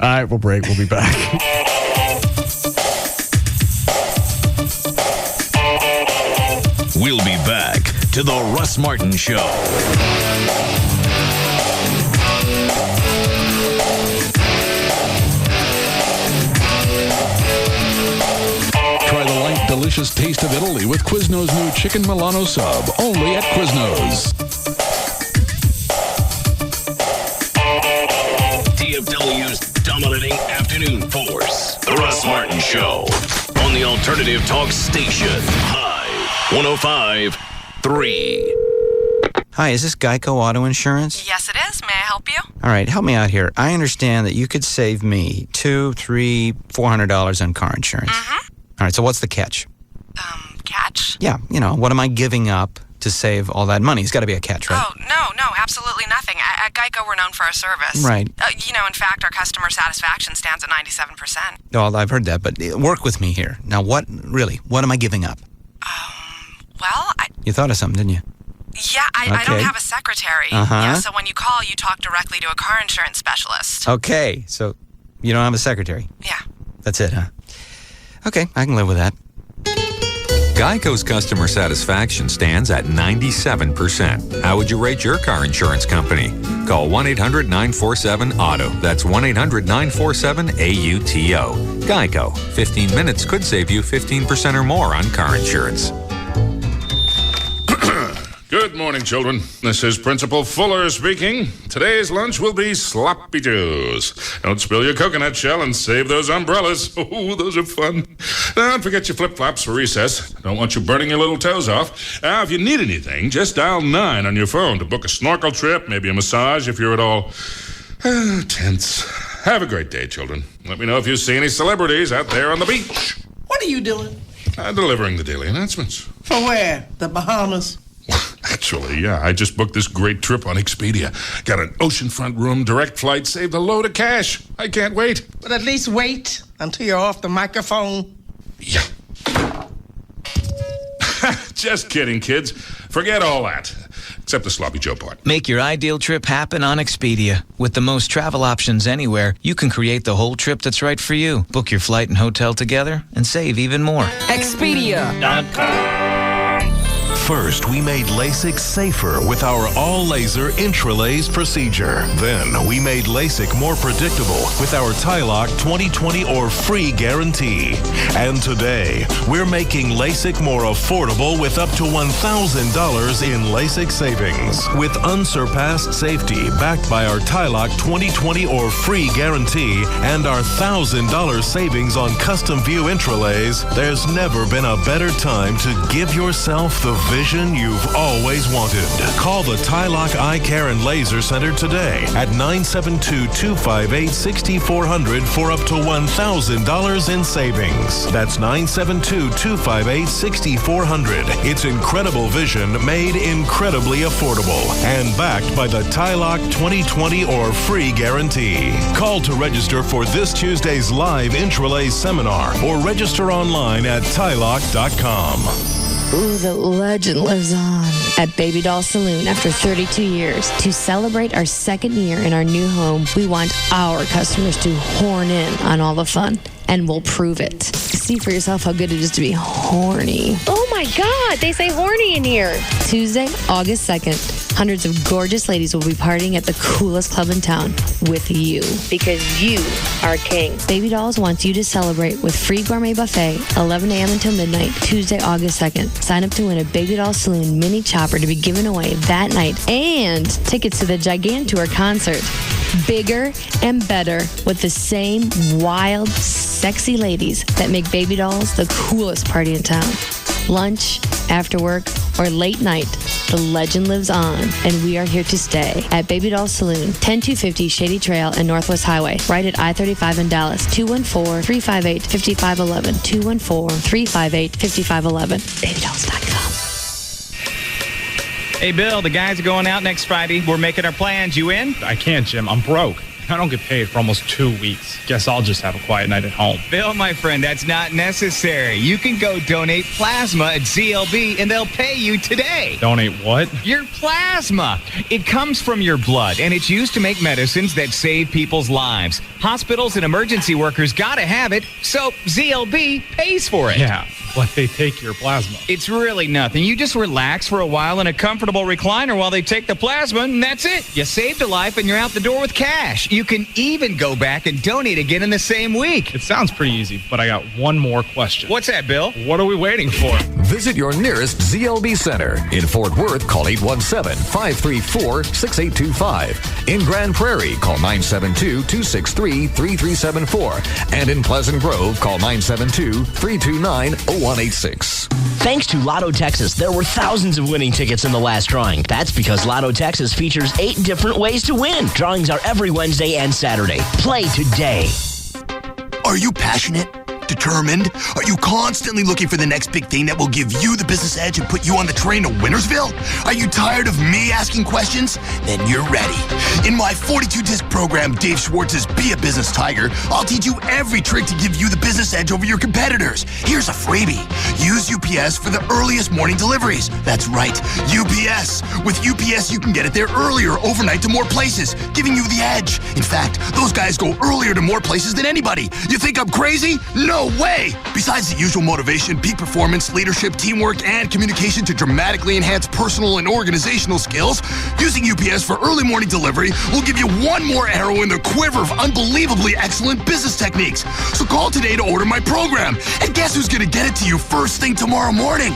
All right, we'll break. We'll be back. We'll be back to the Russ Martin Show. Try the light, delicious taste of Italy with Quizno's new Chicken Milano Sub, only at Quizno's. TFW's dominating afternoon force. The Russ Martin Show on the Alternative Talk Station. Hive 105.3. Hi, is this Geico Auto Insurance? Yes, it is. May I help you? All right, help me out here. I understand that you could save me $200, $300, $400 on car insurance. Mm-hmm. All right, so what's the catch? Catch? Yeah, what am I giving up to save all that money? It's got to be a catch, right? Oh, no, absolutely nothing. At Geico, we're known for our service. Right. In fact, our customer satisfaction stands at 97%. Well, I've heard that, but work with me here. Now, what am I giving up? Well, You thought of something, didn't you? Yeah, I don't Okay. have a secretary. Uh-huh. Yeah, so when you call, you talk directly to a car insurance specialist. Okay, so you don't have a secretary? Yeah. That's it, huh? Okay, I can live with that. Geico's customer satisfaction stands at 97%. How would you rate your car insurance company? Call 1-800-947-AUTO. That's 1-800-947-AUTO. Geico. 15 minutes could save you 15% or more on car insurance. Good morning, children. This is Principal Fuller speaking. Today's lunch will be sloppy joes. Don't spill your coconut shell and save those umbrellas. Oh, those are fun. Don't forget your flip-flops for recess. Don't want you burning your little toes off. Now, if you need anything, just dial 9 on your phone to book a snorkel trip, maybe a massage if you're at all tense. Have a great day, children. Let me know if you see any celebrities out there on the beach. What are you doing? Delivering the daily announcements. For where? The Bahamas? Actually, yeah, I just booked this great trip on Expedia. Got an oceanfront room, direct flight, saved a load of cash. I can't wait. But at least wait until you're off the microphone. Yeah. Just kidding, kids. Forget all that. Except the sloppy Joe part. Make your ideal trip happen on Expedia. With the most travel options anywhere, you can create the whole trip that's right for you. Book your flight and hotel together and save even more. Expedia.com. First, we made LASIK safer with our all-laser intralaser procedure. Then, we made LASIK more predictable with our Tylock 2020 or free guarantee. And today, we're making LASIK more affordable with up to $1,000 in LASIK savings. With unsurpassed safety backed by our Tylock 2020 or free guarantee and our $1,000 savings on custom view intralays, there's never been a better time to give yourself the vision you've always wanted. Call the Tylock Eye Care and Laser Center today at 972-258-6400 for up to $1,000 in savings. That's 972-258-6400. It's incredible vision made incredibly affordable and backed by the Tylock 2020 or free guarantee. Call to register for this Tuesday's live Intralay seminar or register online at Tylock.com. Ooh, the legend lives on at Baby Doll Saloon after 32 years. To celebrate our second year in our new home, we want our customers to horn in on all the fun, and we'll prove it. See for yourself how good it is to be horny. Oh my God, they say horny in here. Tuesday, August 2nd. Hundreds of gorgeous ladies will be partying at the coolest club in town with you. Because you are king. Baby Dolls wants you to celebrate with free gourmet buffet, 11 a.m. until midnight, Tuesday, August 2nd. Sign up to win a Baby Doll Saloon mini chopper to be given away that night and tickets to the Gigantour concert. Bigger and better with the same wild, sexy ladies that make Baby Dolls the coolest party in town. Lunch, after work, or late night, the legend lives on, and we are here to stay at Baby Doll Saloon, 10250 Shady Trail and Northwest Highway, right at I-35 in Dallas, 214-358-5511, 214-358-5511, babydolls.com. Hey, Bill, the guys are going out next Friday. We're making our plans. You in? I can't, Jim. I'm broke. I don't get paid for almost 2 weeks. Guess I'll just have a quiet night at home. Bill, my friend, that's not necessary. You can go donate plasma at ZLB, and they'll pay you today. Donate what? Your plasma. It comes from your blood, and it's used to make medicines that save people's lives. Hospitals and emergency workers gotta have it, so ZLB pays for it. Yeah, but they take your plasma. It's really nothing. You just relax for a while in a comfortable recliner while they take the plasma, and that's it. You saved a life, and you're out the door with cash. You can even go back and donate again in the same week. It sounds pretty easy, but I got one more question. What's that, Bill? What are we waiting for? Visit your nearest ZLB Center. In Fort Worth, call 817-534-6825. In Grand Prairie, call 972-263-3374. And in Pleasant Grove, call 972-329-0186. Thanks to Lotto Texas, there were thousands of winning tickets in the last drawing. That's because Lotto Texas features 8 different ways to win. Drawings are every Wednesday and Saturday. Play today. Are you passionate? Determined? Are you constantly looking for the next big thing that will give you the business edge and put you on the train to Wintersville? Are you tired of me asking questions? Then you're ready. In my 42-disc program, Dave Schwartz's Be a Business Tiger, I'll teach you every trick to give you the business edge over your competitors. Here's a freebie. Use UPS for the earliest morning deliveries. That's right, UPS. With UPS, you can get it there earlier overnight to more places, giving you the edge. In fact, those guys go earlier to more places than anybody. You think I'm crazy? No way! Besides the usual motivation, peak performance, leadership, teamwork, and communication to dramatically enhance personal and organizational skills, using UPS for early morning delivery will give you one more arrow in the quiver of unbelievably excellent business techniques. So call today to order my program. And guess who's going to get it to you first thing tomorrow morning?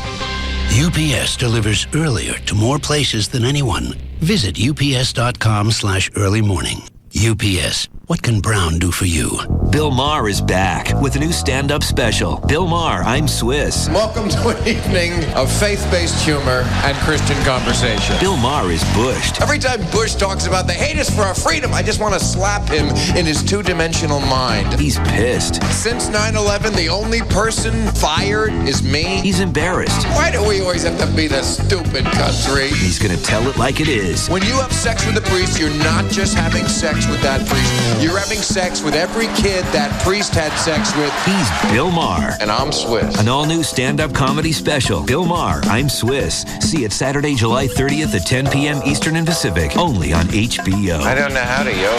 UPS delivers earlier to more places than anyone. Visit ups.com/early morning. UPS. What can Brown do for you? Bill Maher is back with a new stand-up special. Bill Maher, I'm Swiss. Welcome to an evening of faith-based humor and Christian conversation. Bill Maher is bushed. Every time Bush talks about they hate us for our freedom, I just want to slap him in his two-dimensional mind. He's pissed. Since 9/11, the only person fired is me. He's embarrassed. Why do we always have to be the stupid country? He's going to tell it like it is. When you have sex with a priest, you're not just having sex with that priest. You're having sex with every kid that priest had sex with. He's Bill Maher. And I'm Swiss. An all-new stand-up comedy special. Bill Maher, I'm Swiss. See it Saturday, July 30th at 10 p.m. Eastern and Pacific. Only on HBO. I don't know how to, yo.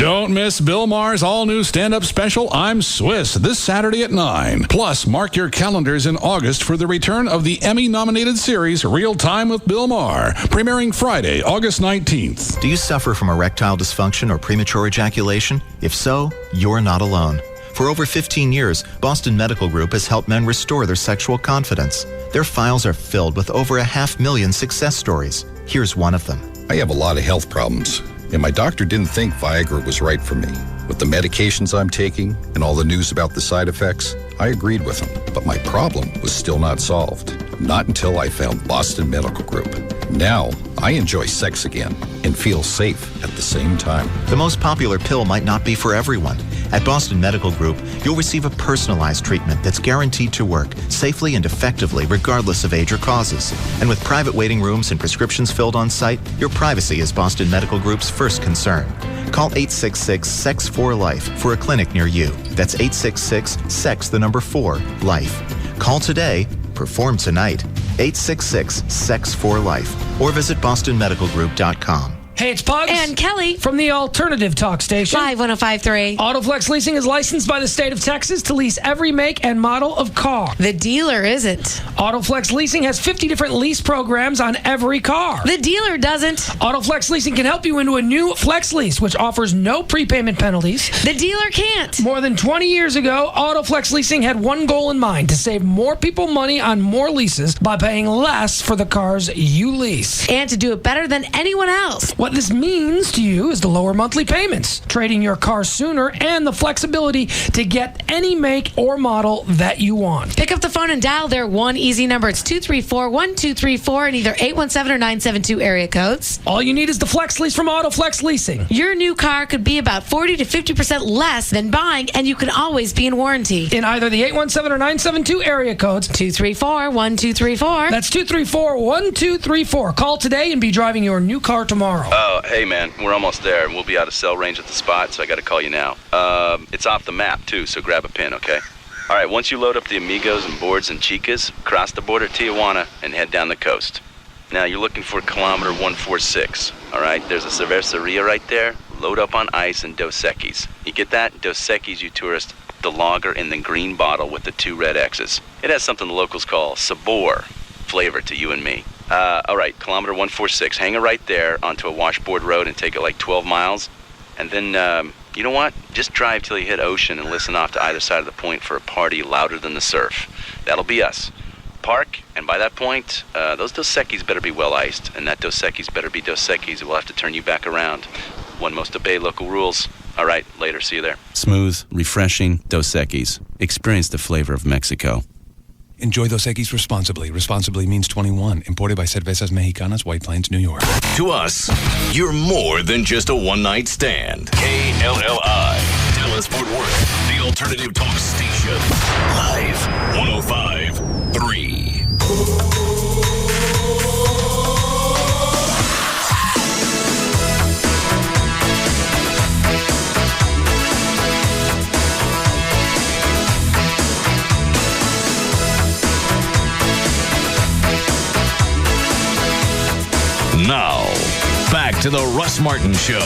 Don't miss Bill Maher's all-new stand-up special, I'm Swiss, this Saturday at 9. Plus, mark your calendars in August for the return of the Emmy-nominated series Real Time with Bill Maher, premiering Friday, August 19th. Do you suffer from erectile dysfunction or premature ejaculation? If so, you're not alone. For over 15 years, Boston Medical Group has helped men restore their sexual confidence. Their files are filled with over 500,000 success stories. Here's one of them. I have a lot of health problems, and my doctor didn't think Viagra was right for me. With the medications I'm taking and all the news about the side effects, I agreed with him. But my problem was still not solved. Not until I found Boston Medical Group. Now, I enjoy sex again and feel safe at the same time. The most popular pill might not be for everyone. At Boston Medical Group, you'll receive a personalized treatment that's guaranteed to work safely and effectively regardless of age or causes. And with private waiting rooms and prescriptions filled on site, your privacy is Boston Medical Group's first concern. Call 866-SEX4-LIFE for a clinic near you. That's 866-SEX4-LIFE. Call today, perform tonight. 866-SEX4-LIFE or visit bostonmedicalgroup.com. Hey, Hey, it's Pugs. And Kelly. From the Alternative Talk Station. Live 105.3. Autoflex Leasing is licensed by the state of Texas to lease every make and model of car. The dealer isn't. Autoflex Leasing has 50 different lease programs on every car. The dealer doesn't. Autoflex Leasing can help you into a new Flex lease, which offers no prepayment penalties. The dealer can't. More than 20 years ago, Autoflex Leasing had one goal in mind: to save more people money on more leases by paying less for the cars you lease. And to do it better than anyone else. What this means to you is the lower monthly payments, trading your car sooner, and the flexibility to get any make or model that you want. Pick up the phone and dial their one easy number. It's 234-1234 and either 817 or 972 area codes. All you need is the Flex lease from Autoflex Leasing. Your new car could be about 40 to 50% less than buying, and you can always be in warranty. In either the 817 or 972 area codes. 234-1234. That's 234-1234. Call today and be driving your new car tomorrow. Oh, hey, man, we're almost there. We'll be out of cell range at the spot, so I got to call you now. It's off the map, too, so grab a pin, okay? All right, once you load up the Amigos and Boards and Chicas, cross the border at Tijuana and head down the coast. Now, you're looking for kilometer 146, all right? There's a cerveceria right there. Load up on ice and Dos Equis. You get that? Dos Equis, you tourist. The lager in the green bottle with the 2 red X's. It has something the locals call sabor flavor to you and me. All right, kilometer 146. Hang it right there onto a washboard road and take it like 12 miles. And then, you know what? Just drive till you hit ocean and listen off to either side of the point for a party louder than the surf. That'll be us. Park, and by that point, those Dos Equis better be well iced, and that Dos Equis better be Dos Equis. We'll have to turn you back around. One must obey local rules. All right, later. See you there. Smooth, refreshing Dos Equis. Experience the flavor of Mexico. Enjoy Dos Equis responsibly. Responsibly means 21. Imported by Cervezas Mexicanas, White Plains, New York. To us, you're more than just a one-night stand. KLLI, Dallas, Fort Worth, the alternative talk station. Live 105.3. Now, back to the Russ Martin Show.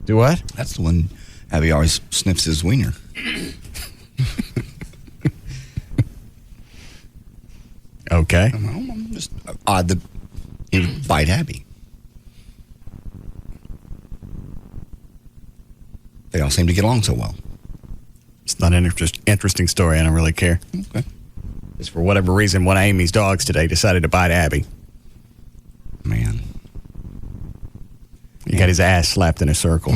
Do what? That's the one Abby always sniffs his wiener. Okay. Just odd that he would bite Abby. They all seem to get along so well. It's not an interesting story. I don't really care. Okay. Just for whatever reason, one of Amy's dogs today decided to bite Abby. Man. He got his ass slapped in a circle.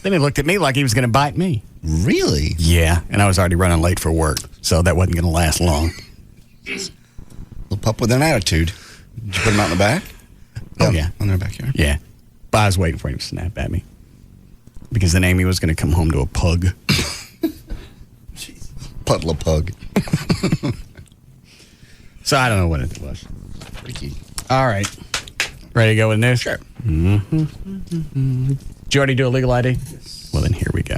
Then he looked at me like he was going to bite me. Really? Yeah, and I was already running late for work, so that wasn't going to last long. Little pup with an attitude. Did you put him out in the back? Oh, yeah. On their backyard? Yeah. But I was waiting for him to snap at me. Because then Amy was going to come home to a pug. Puddle of pug. So I don't know what it was. Freaky. All right. Ready to go with news? Sure. Mm-hmm. Did you already do a legal ID? Yes. Well, then here we go.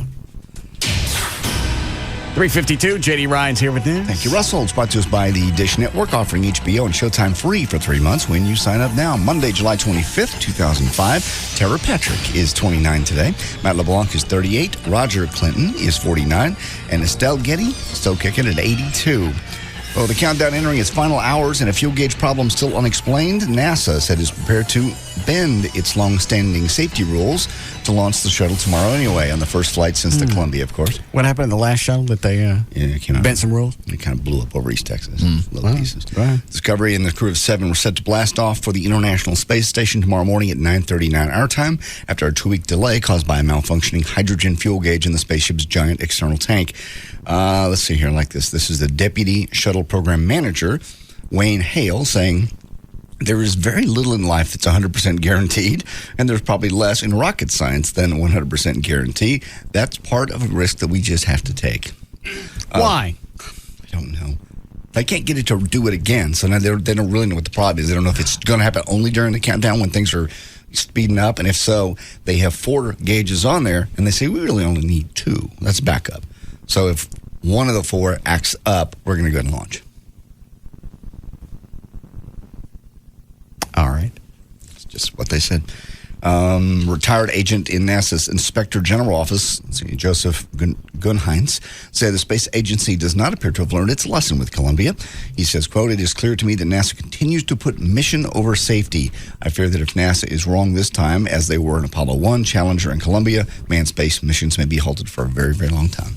352, JD Ryan's here with news. Thank you, Russell. It's brought to us by the Dish Network, offering HBO and Showtime free for 3 months when you sign up now. Monday, July 25th, 2005. Tara Patrick is 29 today. Matt LeBlanc is 38. Roger Clinton is 49. And Estelle Getty still kicking at 82. Well, the countdown entering its final hours and a fuel gauge problem still unexplained. NASA said it's prepared to bend its long-standing safety rules to launch the shuttle tomorrow anyway, on the first flight since the Columbia, of course. What happened in the last shuttle that they bent some rules? It kind of blew up over East Texas. Little pieces. Right. Discovery and the crew of 7 were set to blast off for the International Space Station tomorrow morning at 9:39 our time after a 2-week delay caused by a malfunctioning hydrogen fuel gauge in the spaceship's giant external tank. Let's see here, like this. This is the Deputy Shuttle Program Manager, Wayne Hale, saying, there is very little in life that's 100% guaranteed, and there's probably less in rocket science than 100% guarantee. That's part of a risk that we just have to take. Why? I don't know. They can't get it to do it again, so now they don't really know what the problem is. They don't know if it's going to happen only during the countdown when things are speeding up? And if so, they have 4 gauges on there, and they say, we really only need 2. That's backup. So if one of the 4 acts up, we're going to go ahead and launch. All right. That's just what they said. Retired agent in NASA's Inspector General Office, Joseph Gunheinz, said the space agency does not appear to have learned its lesson with Columbia. He says, quote, "It is clear to me that NASA continues to put mission over safety. I fear that if NASA is wrong this time, as they were in Apollo 1, Challenger, and Columbia, manned space missions may be halted for a very, very long time."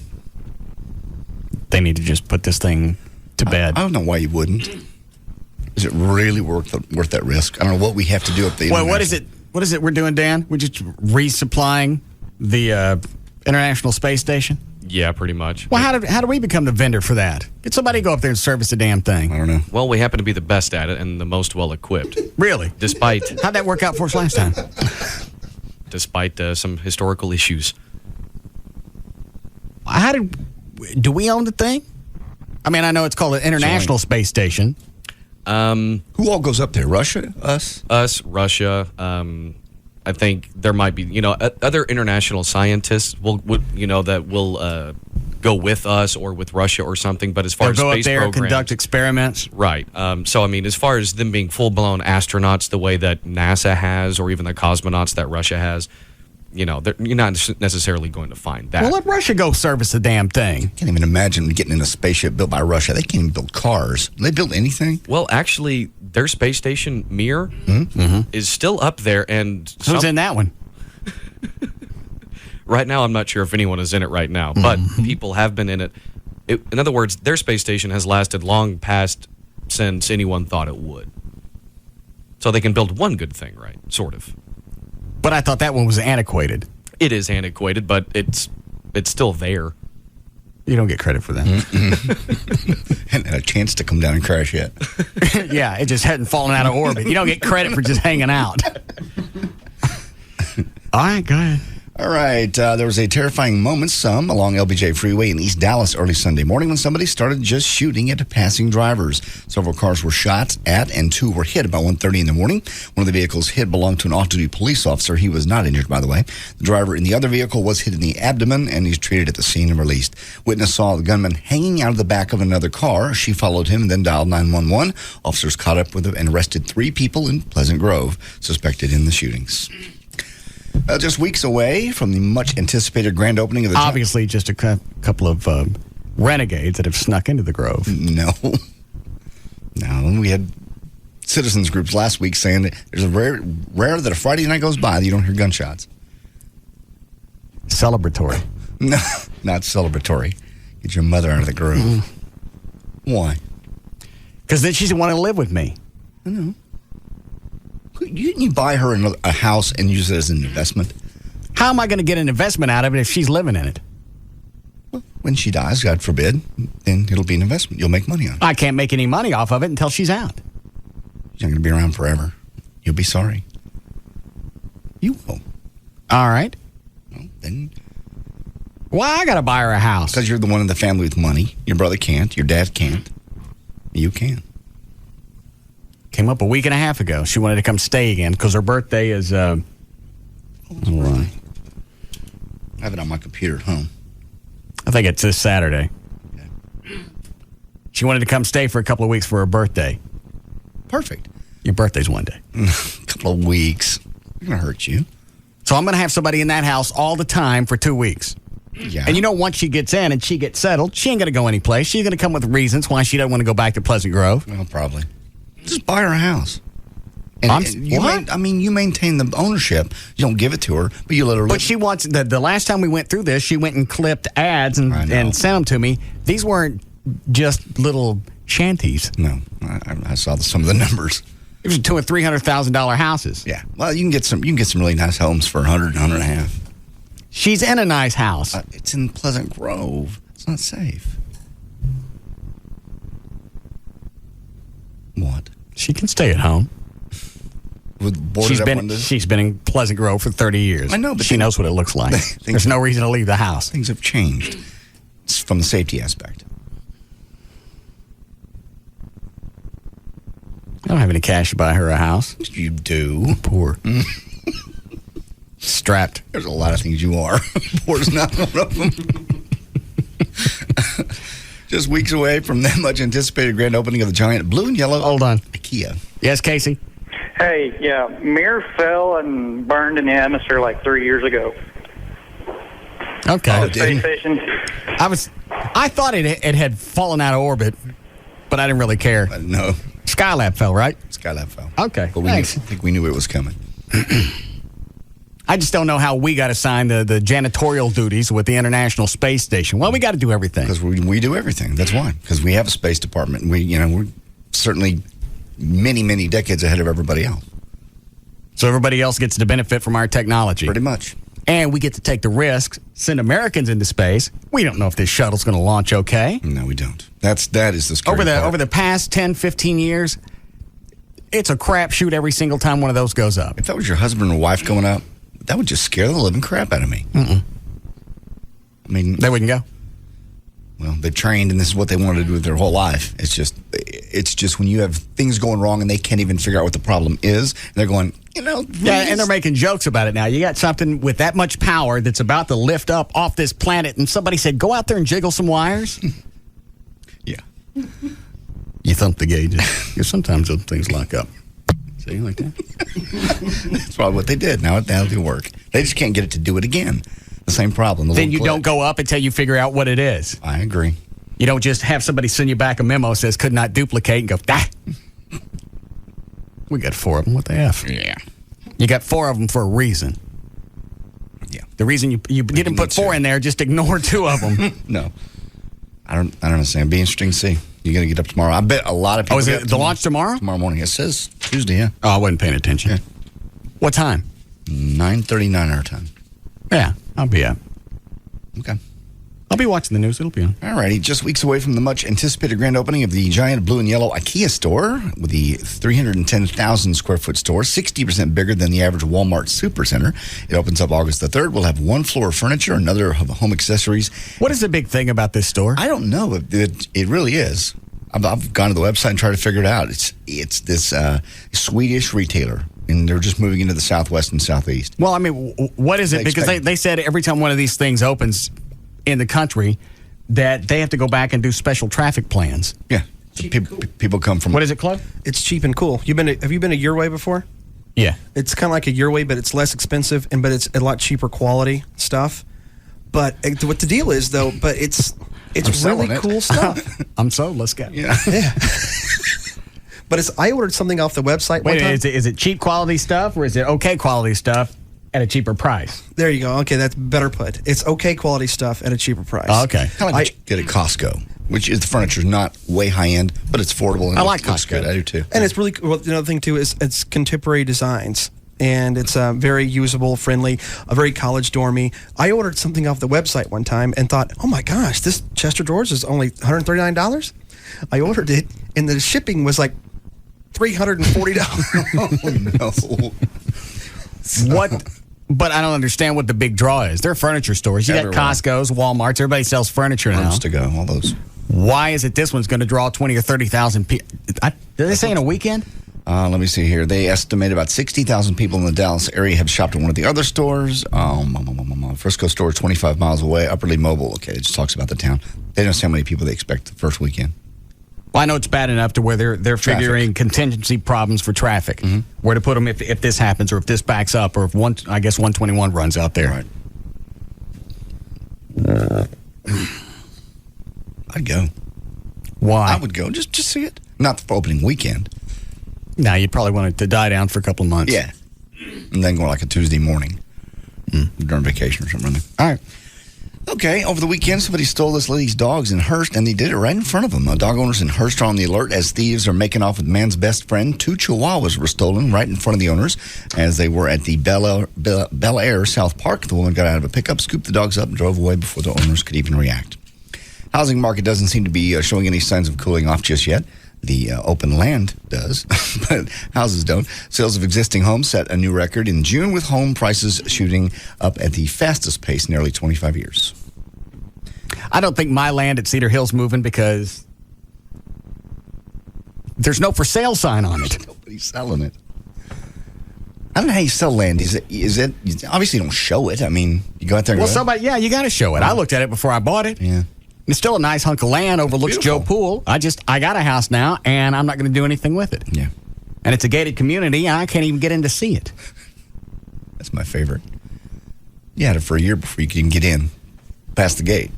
They need to just put this thing to bed. I don't know why you wouldn't. Is it really worth that risk? I don't know what we have to do up there. Well, what is it we're doing, Dan? We're just resupplying the International Space Station? Yeah, pretty much. Well, how do we become the vendor for that? Get somebody to go up there and service the damn thing. I don't know. Well, we happen to be the best at it and the most well-equipped. Really? Despite... How'd that work out for us last time? Despite some historical issues. Do we own the thing? I mean, I know it's called the International Space Station. Who all goes up there? Russia? Us? Us, Russia. I think there might be, other international scientists that will go with us or with Russia or something. But as far as go space up there and programs, conduct experiments, right? So I mean, as far as them being full-blown astronauts, the way that NASA has, or even the cosmonauts that Russia has, you're not necessarily going to find that. Well, let Russia go service the damn thing. Can't even imagine getting in a spaceship built by Russia. They can't even build cars. Do they build anything? Well, actually, their space station, Mir, is still up there. And who's in that one? Right now, I'm not sure if anyone is in it right now, but people have been in it. In other words, their space station has lasted long past since anyone thought it would. So they can build one good thing, right? Sort of. But I thought that one was antiquated. It is antiquated, but it's still there. You don't get credit for that. And a chance to come down and crash yet. Yeah, it just hadn't fallen out of orbit. You don't get credit for just hanging out. All right, go ahead. All right. There was a terrifying moment, along LBJ Freeway in East Dallas early Sunday morning when somebody started just shooting at passing drivers. Several cars were shot at and 2 were hit about 1:30 in the morning. One of the vehicles hit belonged to an off-duty police officer. He was not injured, by the way. The driver in the other vehicle was hit in the abdomen, and he's treated at the scene and released. Witness saw the gunman hanging out of the back of another car. She followed him and then dialed 911. Officers caught up with him and arrested 3 people in Pleasant Grove suspected in the shootings. Just weeks away from the much-anticipated grand opening of the... Obviously, just a couple of renegades that have snuck into the Grove. No. We had citizens groups last week saying that there's rare that a Friday night goes by that you don't hear gunshots. Celebratory. No, not celebratory. Get your mother out of the Grove. Why? Because then she's the one to live with me. I know. You buy her a house and use it as an investment? How am I going to get an investment out of it if she's living in it? Well, when she dies, God forbid, then it'll be an investment. You'll make money on it. I can't make any money off of it until she's out. She's not going to be around forever. You'll be sorry. You will. All right. Well, then... Why I got to buy her a house? Because you're the one in the family with money. Your brother can't. Your dad can't. You can. Came up a week and a half ago. She wanted to come stay again because her birthday is... Right. I have it on my computer at home. I think it's this Saturday. Okay. She wanted to come stay for a couple of weeks for her birthday. Perfect. Your birthday's one day. A couple of weeks. It's going to hurt you. So I'm going to have somebody in that house all the time for 2 weeks. Yeah. And once she gets in and she gets settled, she ain't going to go anyplace. She's going to come with reasons why she doesn't want to go back to Pleasant Grove. Well, probably. Just buy her a house. And you maintain the ownership. You don't give it to her, but you let her live. But she wants... The last time we went through this, she went and clipped ads and sent them to me. These weren't just little shanties. No. I saw some of the numbers. It was $200,000 and $300,000 houses. Yeah. Well, you can get some really nice homes for $100,000, $150,000. She's in a nice house. It's in Pleasant Grove. It's not safe. What? She can stay at home. With boarded up windows? She's been in Pleasant Grove for 30 years. I know, but she knows what it looks like. There's no reason to leave the house. Things have changed. It's from the safety aspect. I don't have any cash to buy her a house. You do. Poor. Strapped. There's a lot of things you are. Board's not one of them. Just weeks away from that much anticipated grand opening of the giant blue and yellow. Hold on. IKEA. Yes, Casey? Hey, yeah, Mir fell and burned in the atmosphere like 3 years ago. Okay. The space station. I thought it had fallen out of orbit, but I didn't really care. No. Skylab fell, right? Skylab fell. Okay. But I think we knew it was coming. I just don't know how we got assigned the janitorial duties with the International Space Station. Well, we got to do everything. Because we do everything. That's why. Because we have a space department. We're certainly many, many decades ahead of everybody else. So everybody else gets to benefit from our technology. Pretty much. And we get to take the risks, send Americans into space. We don't know if this shuttle's going to launch okay. No, we don't. That is the scary part. Over the past 10, 15 years, it's a crapshoot every single time one of those goes up. If that was your husband or wife going up, that would just scare the living crap out of me. I mean, they wouldn't go. Well, they've trained, and this is what they wanted to do with their whole life. It's just when you have things going wrong and they can't even figure out what the problem is, and they're going, Yeah, and they're making jokes about it now. You got something with that much power that's about to lift up off this planet, and somebody said, go out there and jiggle some wires. Yeah. You thump the gauges. Because sometimes those things lock up. See, like that? That's probably what they did. Now they work. They just can't get it to do it again. The same problem. Then you don't go up until you figure out what it is. I agree. You don't just have somebody send you back a memo that says could not duplicate and go, we got 4 of them. What the F? Yeah. You got 4 of them for a reason. Yeah. The reason you didn't put 4 in there, just ignore 2 of them. No. I don't understand. It'd be interesting to see. You're going to get up tomorrow. I bet a lot of people. Oh, is it the launch tomorrow? Tomorrow morning. It says Tuesday, yeah. Oh, I wasn't paying attention. Yeah. What time? 9:39 our time. Yeah, I'll be up. Okay. I'll be watching the news. It'll be on. All righty. Just weeks away from the much anticipated grand opening of the giant blue and yellow IKEA store, with the 310,000 square foot store, 60% bigger than the average Walmart supercenter. It opens up August the 3rd. We'll have one floor of furniture, another of home accessories. What is the big thing about this store? I don't know. It really is. I've gone to the website and tried to figure it out. It's this Swedish retailer, and they're just moving into the Southwest and Southeast. Well, I mean, what is it? Because they said every time one of these things opens in the country that they have to go back and do special traffic plans. Yeah. People come from... What is it, Claude? It's cheap and cool. Have you been to Your Way before? Yeah. It's kind of like a Your Way, but it's less expensive, but it's a lot cheaper quality stuff. But what the deal is, though, but it's really cool stuff. I'm sold. Let's go. Yeah. But I ordered something off the website one time. Wait, is it cheap quality stuff or is it okay quality stuff at a cheaper price? There you go. Okay, that's better put. It's okay quality stuff at a cheaper price. Oh, okay. Kind of like what you get at Costco, which is the furniture's not way high end, but it's affordable. And I like looks Costco. Good. I do too. And it's really well. Another thing too is it's contemporary designs. And it's very usable, friendly, a very college dormy. I ordered something off the website one time and thought, oh my gosh, this chest of drawers is only $139. I ordered it, and the shipping was like $340. Oh, no. What? But I don't understand what the big draw is. They're furniture stores. You got Costco's, Walmart's. Everybody sells furniture now. Rooms to go, all those. Why is it this one's going to draw 20 or 30,000 people? Did they say in a weekend? Let me see here. They estimate about 60,000 people in the Dallas area have shopped at one of the other stores. Frisco store is 25 miles away. Upperly Mobile. Okay, it just talks about the town. They don't say how many people they expect the first weekend. Well, I know it's bad enough to where they're figuring contingency problems for traffic. Mm-hmm. Where to put them if this happens or if this backs up or if 121 runs out there. Right. I'd go. Why? I would go. Just see it. Not for opening weekend. No, you'd probably want it to die down for a couple of months. Yeah. And then go like a Tuesday morning during vacation or something. All right. Okay, over the weekend, somebody stole this lady's dogs in Hearst, and they did it right in front of them. Dog owners in Hearst are on the alert as thieves are making off with man's best friend. 2 chihuahuas were stolen right in front of the owners as they were at the Bel Air South Park. The woman got out of a pickup, scooped the dogs up, and drove away before the owners could even react. Housing market doesn't seem to be showing any signs of cooling off just yet. The open land does, but houses don't. Sales of existing homes set a new record in June, with home prices shooting up at the fastest pace in nearly 25 years. I don't think my land at Cedar Hill's moving because there's no for sale sign on it. Nobody's selling it. I don't know how you sell land. Is it obviously you don't show it. I mean, you go out there and you got to show it. I looked at it before I bought it. Yeah. It's still a nice hunk of land, overlooks Joe Pool. I got a house now, and I'm not going to do anything with it. Yeah. And it's a gated community, and I can't even get in to see it. That's my favorite. You had it for a year before you can get in past the gate.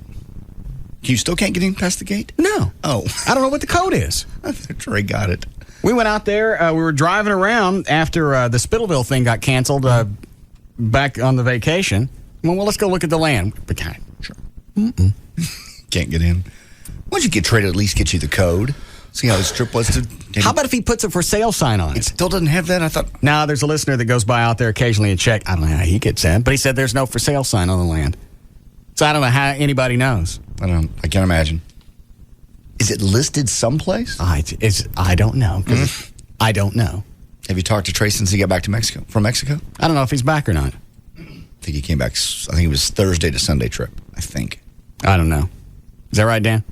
You still can't get in past the gate? No. Oh. I don't know what the code is. I thought Trey got it. We went out there. We were driving around after the Spittleville thing got canceled back on the vacation. Well, let's go look at the land. Sure. Can't get in. Why don't you get Trey to at least get you the code? See how his trip was to... How about if he puts a for sale sign on it? It still doesn't have that? I thought... No, there's a listener that goes by out there occasionally and check. I don't know how he gets in, but he said there's no for sale sign on the land. So I don't know how anybody knows. I can't imagine. Is it listed someplace? I don't know. I don't know. Have you talked to Trey since he got back to Mexico? From Mexico? I don't know if he's back or not. I think he came back... I think it was Thursday to Sunday trip. I think. I don't know. Is that right, Dan?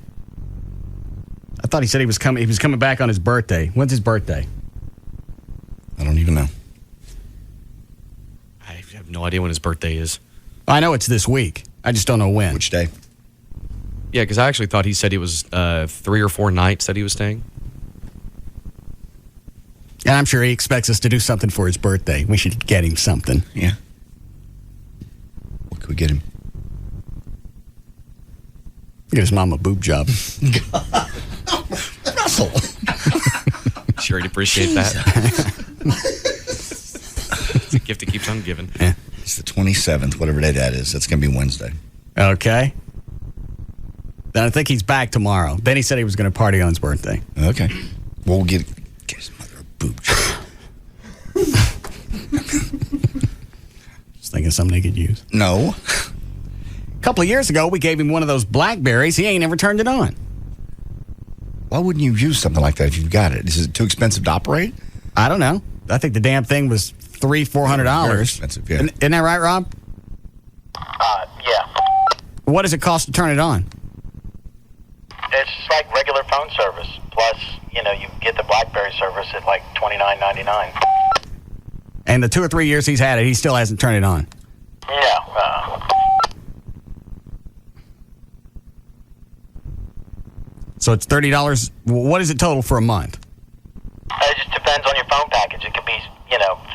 I thought he said he was coming back on his birthday. When's his birthday? I don't even know. I have no idea when his birthday is. I know it's this week. I just don't know when. Which day? Yeah, because I actually thought he said it was 3 or 4 nights that he was staying. And I'm sure he expects us to do something for his birthday. We should get him something. Yeah. What could we get him? Get his mom a boob job. Russell. Sure, he'd appreciate that. It's a gift that keeps on giving. Yeah. It's the 27th, whatever day that is. That's going to be Wednesday. Okay. Then I think he's back tomorrow. Then he said he was going to party on his birthday. Okay. Well, we'll get his mother a boob job. Just thinking of something he could use. No. A couple of years ago, we gave him one of those BlackBerries. He ain't never turned it on. Why wouldn't you use something like that if you've got it? Is it too expensive to operate? I don't know. I think the damn thing was $300-400. Very expensive, yeah. Isn't that right, Rob? Yeah. What does it cost to turn it on? It's like regular phone service. Plus, you get the BlackBerry service at like $29.99. And the 2 or 3 years he's had it, he still hasn't turned it on. No. So it's $30. What is it total for a month? It just depends on your phone package. It could be,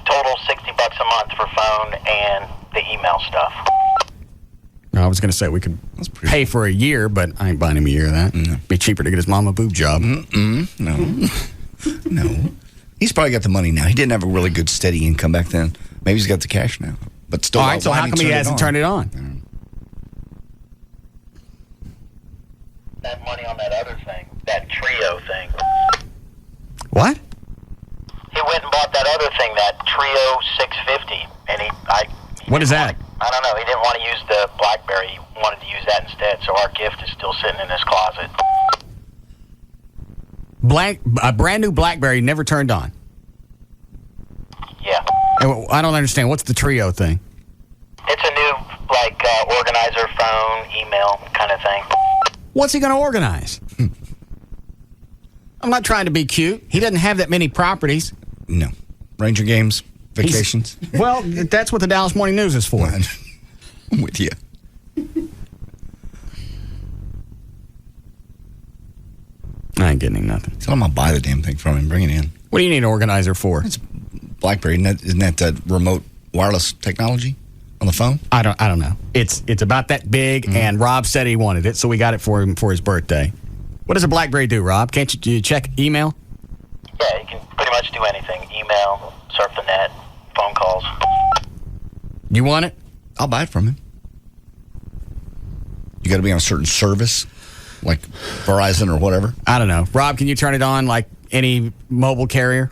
total $60 a month for phone and the email stuff. I was going to say we could pay for a year, but I ain't buying him a year of that. It'd be cheaper to get his mom a boob job. No. No. He's probably got the money now. He didn't have a really good steady income back then. Maybe he's got the cash now. But still, all right, so how come he hasn't turned it on? That money on that other thing, that Trio thing. What? He went and bought that other thing, that Trio 650, and what is that? I don't know. He didn't want to use the BlackBerry. He wanted to use that instead. So our gift is still sitting in his closet. A brand new BlackBerry never turned on. Yeah. I don't understand. What's the Trio thing? It's a new organizer, phone, email kind of thing. What's he going to organize? I'm not trying to be cute. He doesn't have that many properties. No. Ranger games, vacations. Well, that's what the Dallas Morning News is for. I'm with you. I ain't getting him nothing. Tell him I'll buy the damn thing from him. Bring it in. What do you need an organizer for? It's BlackBerry. Isn't that remote wireless technology on the phone? I don't know. It's about that big, and Rob said he wanted it, so we got it for him for his birthday. What does a BlackBerry do, Rob? Can't you check email? Yeah, you can pretty much do anything. Email, surf the net, phone calls. You want it? I'll buy it from him. You got to be on a certain service, like Verizon or whatever. I don't know. Rob, can you turn it on like any mobile carrier?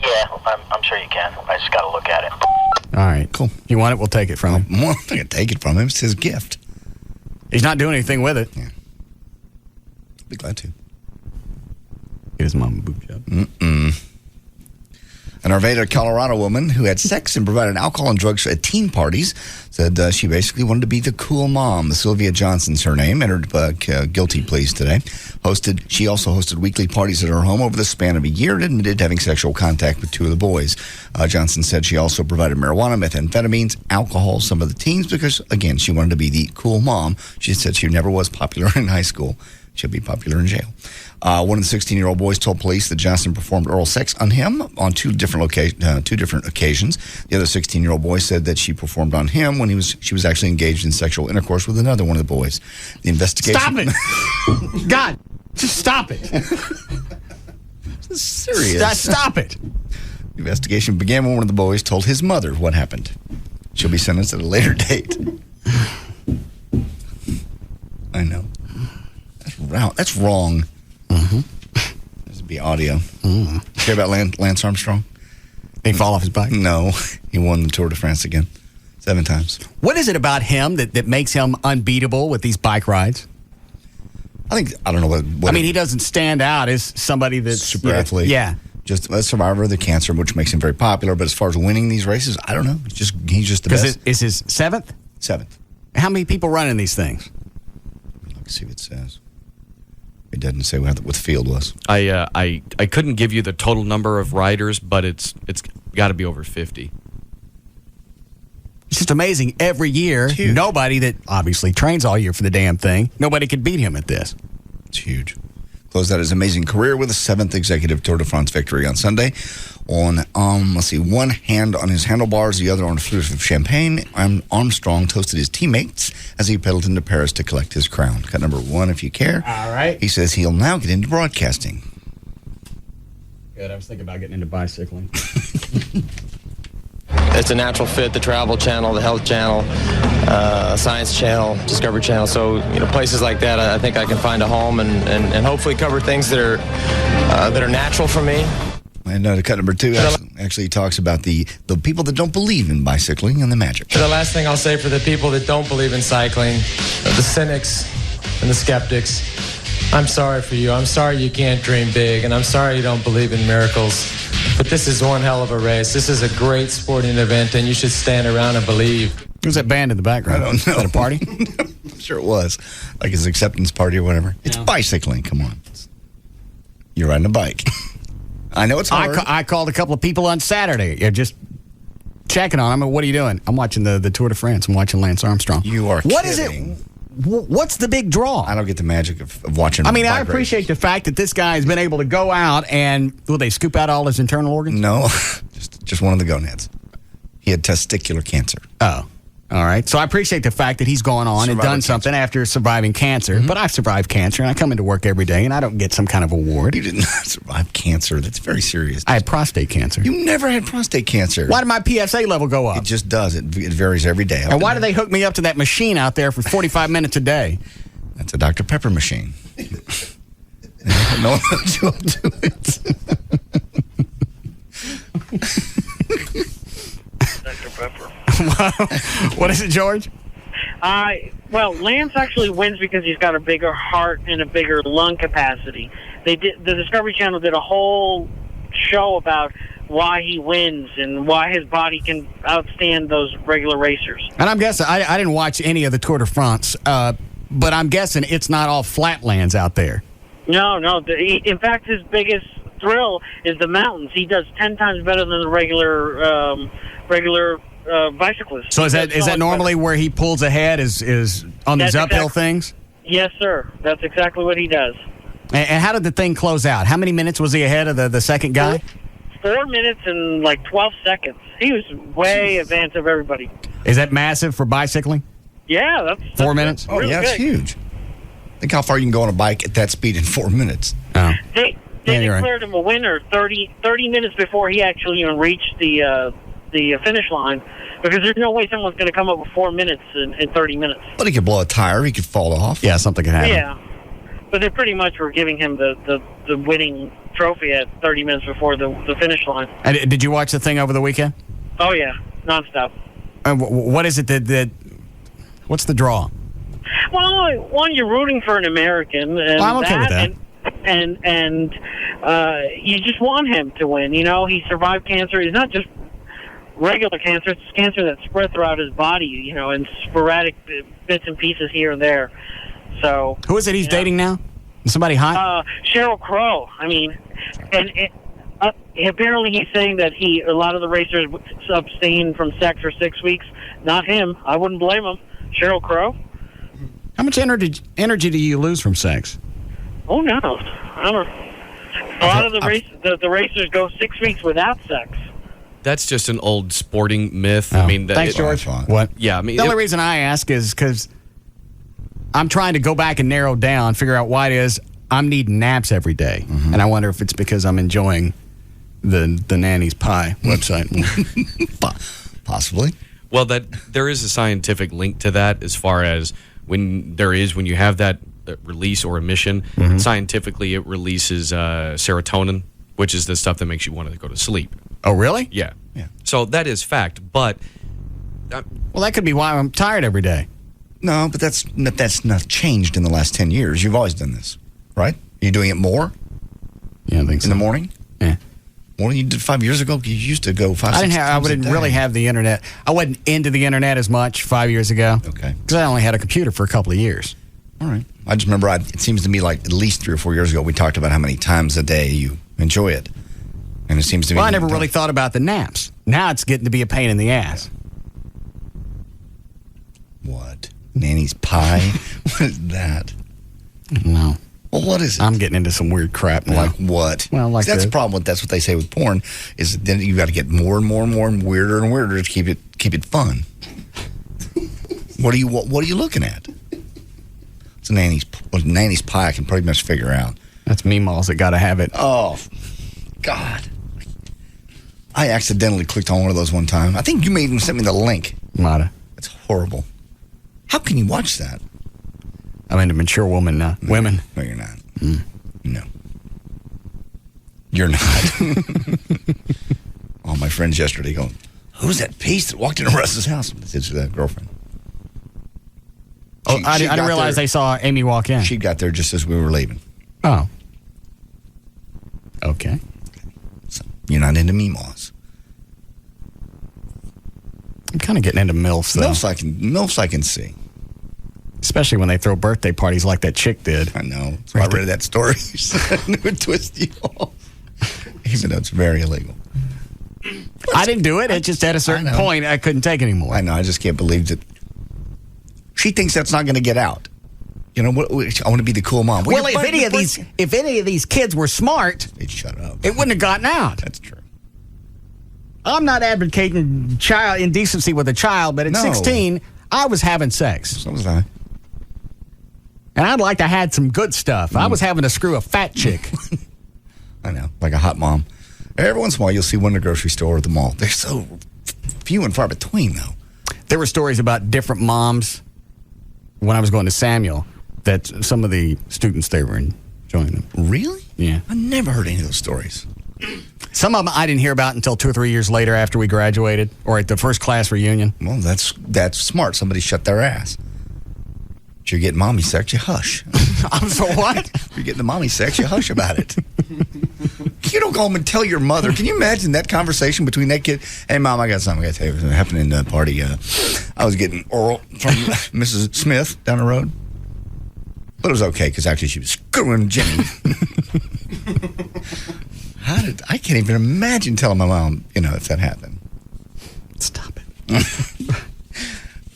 Yeah, I'm sure you can. I just got to look at it. All right. Cool. You want it? We'll take it from him. I'm not going to take it from him. It's his gift. He's not doing anything with it. Yeah. Be glad to. Get his mom a boob job. An Arvada, Colorado woman who had sex and provided alcohol and drugs at teen parties said she basically wanted to be the cool mom. Sylvia Johnson's her name. Entered guilty pleas today. She also hosted weekly parties at her home over the span of a year and admitted to having sexual contact with 2 of the boys. Johnson said she also provided marijuana, methamphetamines, alcohol, some of the teens because, again, she wanted to be the cool mom. She said she never was popular in high school. She'll be popular in jail. One of the 16-year-old boys told police that Johnson performed oral sex on him on two different occasions. The other 16-year-old boy said that she performed on him when she was actually engaged in sexual intercourse with another one of the boys. The investigation... Stop it! God, just stop it. This is serious. Stop it. The investigation began when one of the boys told his mother what happened. She'll be sentenced at a later date. I know. That's wrong. Mm-hmm. This would be audio. Care about Lance Armstrong? Did he fall off his bike? No. He won the Tour de France again. 7 times. What is it about him that makes him unbeatable with these bike rides? I don't know what I mean, he doesn't stand out as somebody that's... Super athlete. Yeah. Just a survivor of the cancer, which makes him very popular. But as far as winning these races, I don't know. He's just the best. Is his 7th? 7th. How many people run in these things? Let's see what it says. It doesn't say what the field was. I couldn't give you the total number of riders, but it's got to be over 50. It's just amazing. Every year, nobody that obviously trains all year for the damn thing, nobody could beat him at this. It's huge. Closed out his amazing career with a 7th consecutive Tour de France victory on Sunday. On, one hand on his handlebars, the other on a flute of champagne. Armstrong toasted his teammates as he pedaled into Paris to collect his crown. Cut number 1, if you care. All right. He says he'll now get into broadcasting. Good. I was thinking about getting into bicycling. It's a natural fit, the Travel Channel, the Health Channel, Science Channel, Discovery Channel. So, places like that, I think I can find a home and hopefully cover things that are natural for me. And to cut number 2 actually talks about the people that don't believe in bicycling and the magic. The last thing I'll say for the people that don't believe in cycling, the cynics and the skeptics, I'm sorry for you. I'm sorry you can't dream big, and I'm sorry you don't believe in miracles. But this is one hell of a race. This is a great sporting event, and you should stand around and believe. Who's that band in the background? I don't know. Is that a party? I'm sure it was. Like his acceptance party or whatever. It's bicycling. Come on. You're riding a bike. I know it's hard. I called a couple of people on Saturday. Just checking on them. What are you doing? I'm watching the Tour de France. I'm watching Lance Armstrong. You are What kidding. is it? What's the big draw? I don't get the magic of watching. I mean, I appreciate the fact that this guy has been able to go out and will they scoop out all his internal organs? No, just one of the gonads. He had testicular cancer. Oh, all right. So I appreciate the fact that he's gone on and done something after surviving cancer. Mm-hmm. But I've survived cancer, and I come into work every day, and I don't get some kind of award. You didn't survive cancer. That's very serious. I had prostate cancer. You never had prostate cancer. Why did my PSA level go up? It just does. It varies every day. And why do they hook me up to that machine out there for 45 minutes a day? That's a Dr. Pepper machine. No one hooks you up to it. Dr. Pepper. What is it, George? Well, Lance actually wins because he's got a bigger heart and a bigger lung capacity. The Discovery Channel did a whole show about why he wins and why his body can outstand those regular racers. And I'm guessing, I didn't watch any of the Tour de France, but I'm guessing it's not all flatlands out there. No. In fact, his biggest thrill is the mountains. He does 10 times better than the regular bicyclist. So is that normally where he pulls ahead is on these uphill things? Yes, sir. That's exactly what he does. And how did the thing close out? How many minutes was he ahead of the second guy? 4 minutes and 12 seconds. He was way advanced of everybody. Is that massive for bicycling? Yeah, that's 4 minutes? Oh, yeah, it's huge. Think how far you can go on a bike at that speed in 4 minutes. Oh. They declared him a winner 30 minutes before he actually even reached the finish line, because there's no way someone's going to come up with 4 minutes in 30 minutes. But he could blow a tire. He could fall off. Yeah, something could happen. Yeah. But they pretty much were giving him the winning trophy at 30 minutes before the finish line. And did you watch the thing over the weekend? Oh, yeah. Nonstop. What is it that what's the draw? Well, one, you're rooting for an American. And I'm okay with that. And you just want him to win. You know, he survived cancer. It's not just regular cancer. It's cancer that spread throughout his body, you know, in sporadic bits and pieces here and there. So who is it he's dating now? Somebody hot? Sheryl Crow. I mean, and apparently he's saying that a lot of the racers abstain from sex for 6 weeks. Not him. I wouldn't blame him. Sheryl Crow. How much energy do you lose from sex? Oh no, I don't. A lot of the racers go 6 weeks without sex. That's just an old sporting myth. Oh. I mean, Thanks, George. What? Yeah, I mean, the only reason I ask is because I'm trying to go back and narrow down, figure out why it is I'm needing naps every day, and I wonder if it's because I'm enjoying the Nanny's Pie website. Possibly. Well, there is a scientific link to that as far as when you have that release or emission, scientifically it releases serotonin, which is the stuff that makes you want to go to sleep. Oh, really? Yeah. So that is fact, but well, that could be why I'm tired every day. No, but that's not changed in the last 10 years. You've always done this, right? You're doing it more? Yeah, I think so. In the morning? Yeah. More than you did 5 years ago? You used to go 5, 6 times I wouldn't really have the internet. I wasn't into the internet as much 5 years ago. Okay. Because I only had a computer for a couple of years. All right. I just remember, it seems to me like at least 3 or 4 years ago, we talked about how many times a day you enjoy it. And it seems to me... Well, I never really thought about the naps. Now it's getting to be a pain in the ass. What? Nanny's Pie? What is that? No. Well, what is it? I'm getting into some weird crap now. Like what? Well, like that's the problem. That's what they say with porn. Is then you got to get more and more and more and weirder to keep it fun. What are you looking at? It's Nanny's Pie. I can pretty much figure out. That's Meemaws that got to have it. Oh, God! I accidentally clicked on one of those one time. I think you made him send me the link. Mighta. It's horrible. How can you watch that? I'm into mature women now. Women. No, you're not. No. You're not. All my friends yesterday going, who's that piece that walked into Russ's house? It's that girlfriend. I didn't realize they saw Amy walk in. She got there just as we were leaving. Oh. Okay. So, you're not into Meemaws. I'm kind of getting into MILFs, though. MILFs I can see. Especially when they throw birthday parties like that chick did. I know. So I read that story. It would twist you off. Even though it's very illegal. I didn't do it. It just at a certain point, I couldn't take it anymore. I know. I just can't believe that. She thinks that's not going to get out. You know, I want to be the cool mom. Well, if any of these kids were smart, they'd shut up. It wouldn't have gotten out. That's true. I'm not advocating child indecency with a child, but at 16, I was having sex. So was I. And I'd like to have some good stuff. I was having to screw a fat chick. I know, like a hot mom. Every once in a while, you'll see one in the grocery store or the mall. They're so few and far between, though. There were stories about different moms when I was going to Samuel that some of the students, they were enjoying them. Really? Yeah. I never heard any of those stories. Some of them I didn't hear about until 2 or 3 years later after we graduated or at the first class reunion. Well, that's smart. Somebody shut their ass. If you're getting mommy sex, you hush. I'm so what? If you're getting the mommy sex, you hush about it. You don't go home and tell your mother. Can you imagine that conversation between that kid? Hey, Mom, I got something I got to tell you. It happened in the party. I was getting oral from Mrs. Smith down the road. But it was okay because actually she was screwing Jimmy. I can't even imagine telling my mom, if that happened. Stop it.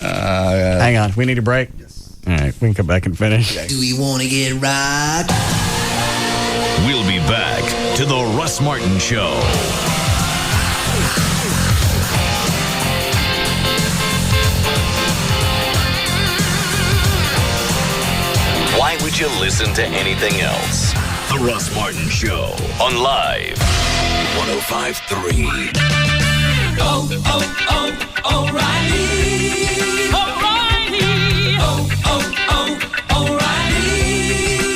Hang on. We need a break. Yes. All right. We can come back and finish. Do we want to get right? We'll be back to the Russ Martin Show. Why would you listen to anything else? The Russ Martin Show on Live 105.3. O'Reilly.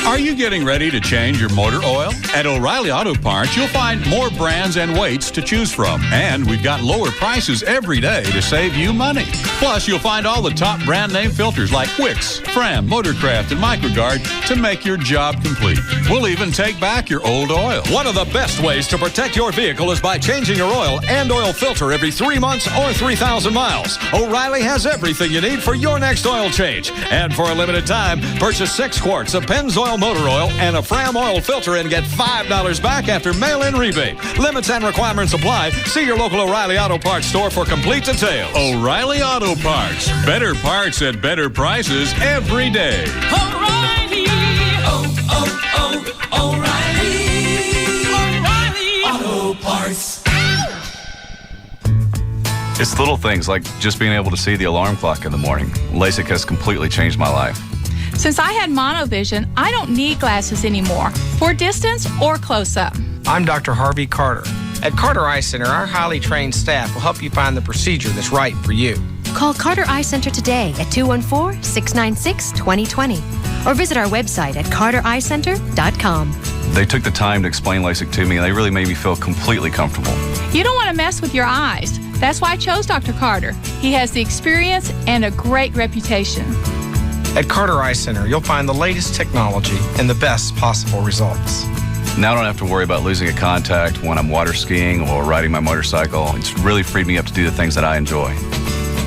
Are you getting ready to change your motor oil? At O'Reilly Auto Parts, you'll find more brands and weights to choose from. And we've got lower prices every day to save you money. Plus, you'll find all the top brand name filters like Wix, Fram, Motorcraft, and MicroGuard to make your job complete. We'll even take back your old oil. One of the best ways to protect your vehicle is by changing your oil and oil filter every 3 months or 3,000 miles. O'Reilly has everything you need for your next oil change. And for a limited time, purchase 6 quarts of Pennzoil motor oil and a Fram oil filter and get $5 back after mail-in rebate. Limits and requirements apply. See your local O'Reilly Auto Parts store for complete details. O'Reilly Auto Parts. Better parts at better prices every day. O'Reilly. O'Reilly Auto Parts. It's little things like just being able to see the alarm clock in the morning. LASIK has completely changed my life. Since I had monovision, I don't need glasses anymore for distance or close-up. I'm Dr. Harvey Carter. At Carter Eye Center, our highly trained staff will help you find the procedure that's right for you. Call Carter Eye Center today at 214-696-2020 or visit our website at cartereyecenter.com. They took the time to explain LASIK to me, and they really made me feel completely comfortable. You don't want to mess with your eyes. That's why I chose Dr. Carter. He has the experience and a great reputation. At Carter Eye Center, you'll find the latest technology and the best possible results. Now I don't have to worry about losing a contact when I'm water skiing or riding my motorcycle. It's really freed me up to do the things that I enjoy.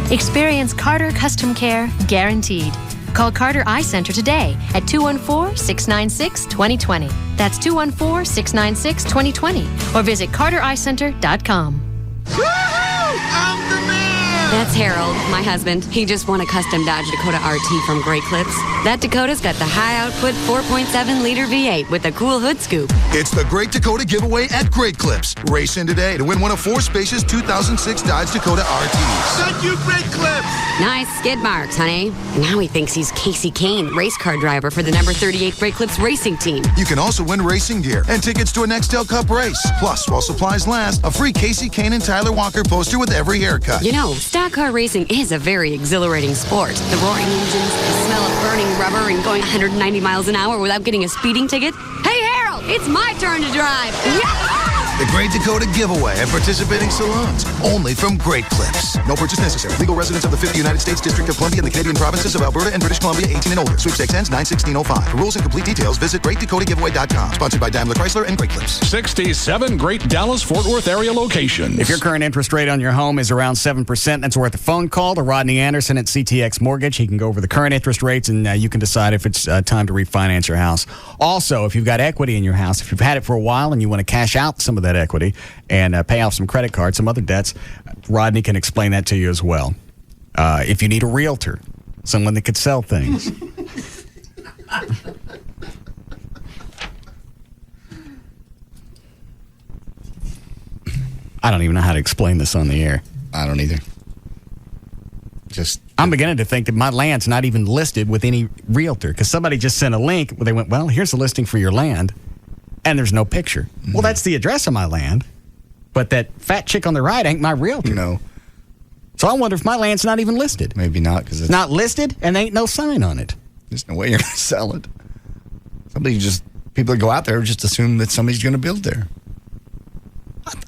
Experience Carter Custom Care guaranteed. Call Carter Eye Center today at 214-696-2020. That's 214-696-2020 or visit cartereyecenter.com. I'm the man! That's Harold, my husband. He just won a custom Dodge Dakota RT from Great Clips. That Dakota's got the high-output 4.7-liter V8 with a cool hood scoop. It's the Great Dakota giveaway at Great Clips. Race in today to win one of 4 spacious 2006 Dodge Dakota RTs. Thank you, Great Clips! Nice skid marks, honey. Now he thinks he's Casey Kane, race car driver for the number 38 Great Clips racing team. You can also win racing gear and tickets to a Nextel Cup race. Plus, while supplies last, a free Casey Kane and Tyler Walker poster with every haircut. You know, stock car racing is a very exhilarating sport. The roaring engines, the smell of burning rubber, and going 190 miles an hour without getting a speeding ticket. Hey, Harold, it's my turn to drive. Yeah! The Great Dakota giveaway at participating salons. Only from Great Clips. No purchase necessary. Legal residents of the 50 United States District of Columbia and the Canadian provinces of Alberta and British Columbia, 18 and older. Sweepstakes ends 9/16/05. For rules and complete details, visit GreatDakotaGiveaway.com. Sponsored by Daimler Chrysler and Great Clips. 67 great Dallas-Fort Worth area locations. If your current interest rate on your home is around 7%, that's worth a phone call to Rodney Anderson at CTX Mortgage. He can go over the current interest rates, and you can decide if it's time to refinance your house. Also, if you've got equity in your house, if you've had it for a while and you want to cash out some of that equity and pay off some credit cards, some other debts, Rodney can explain that to you as well. If you need a realtor, someone that could sell things. I don't even know how to explain this on the air. I don't either. I'm beginning to think that my land's not even listed with any realtor because somebody just sent a link where they went, well, here's a listing for your land, and there's no picture. Well, that's the address of my land, but that fat chick on the right ain't my realtor. No. So I wonder if my land's not even listed. Maybe not because it's not listed and there ain't no sign on it. There's no way you're going to sell it. People that go out there just assume that somebody's going to build there.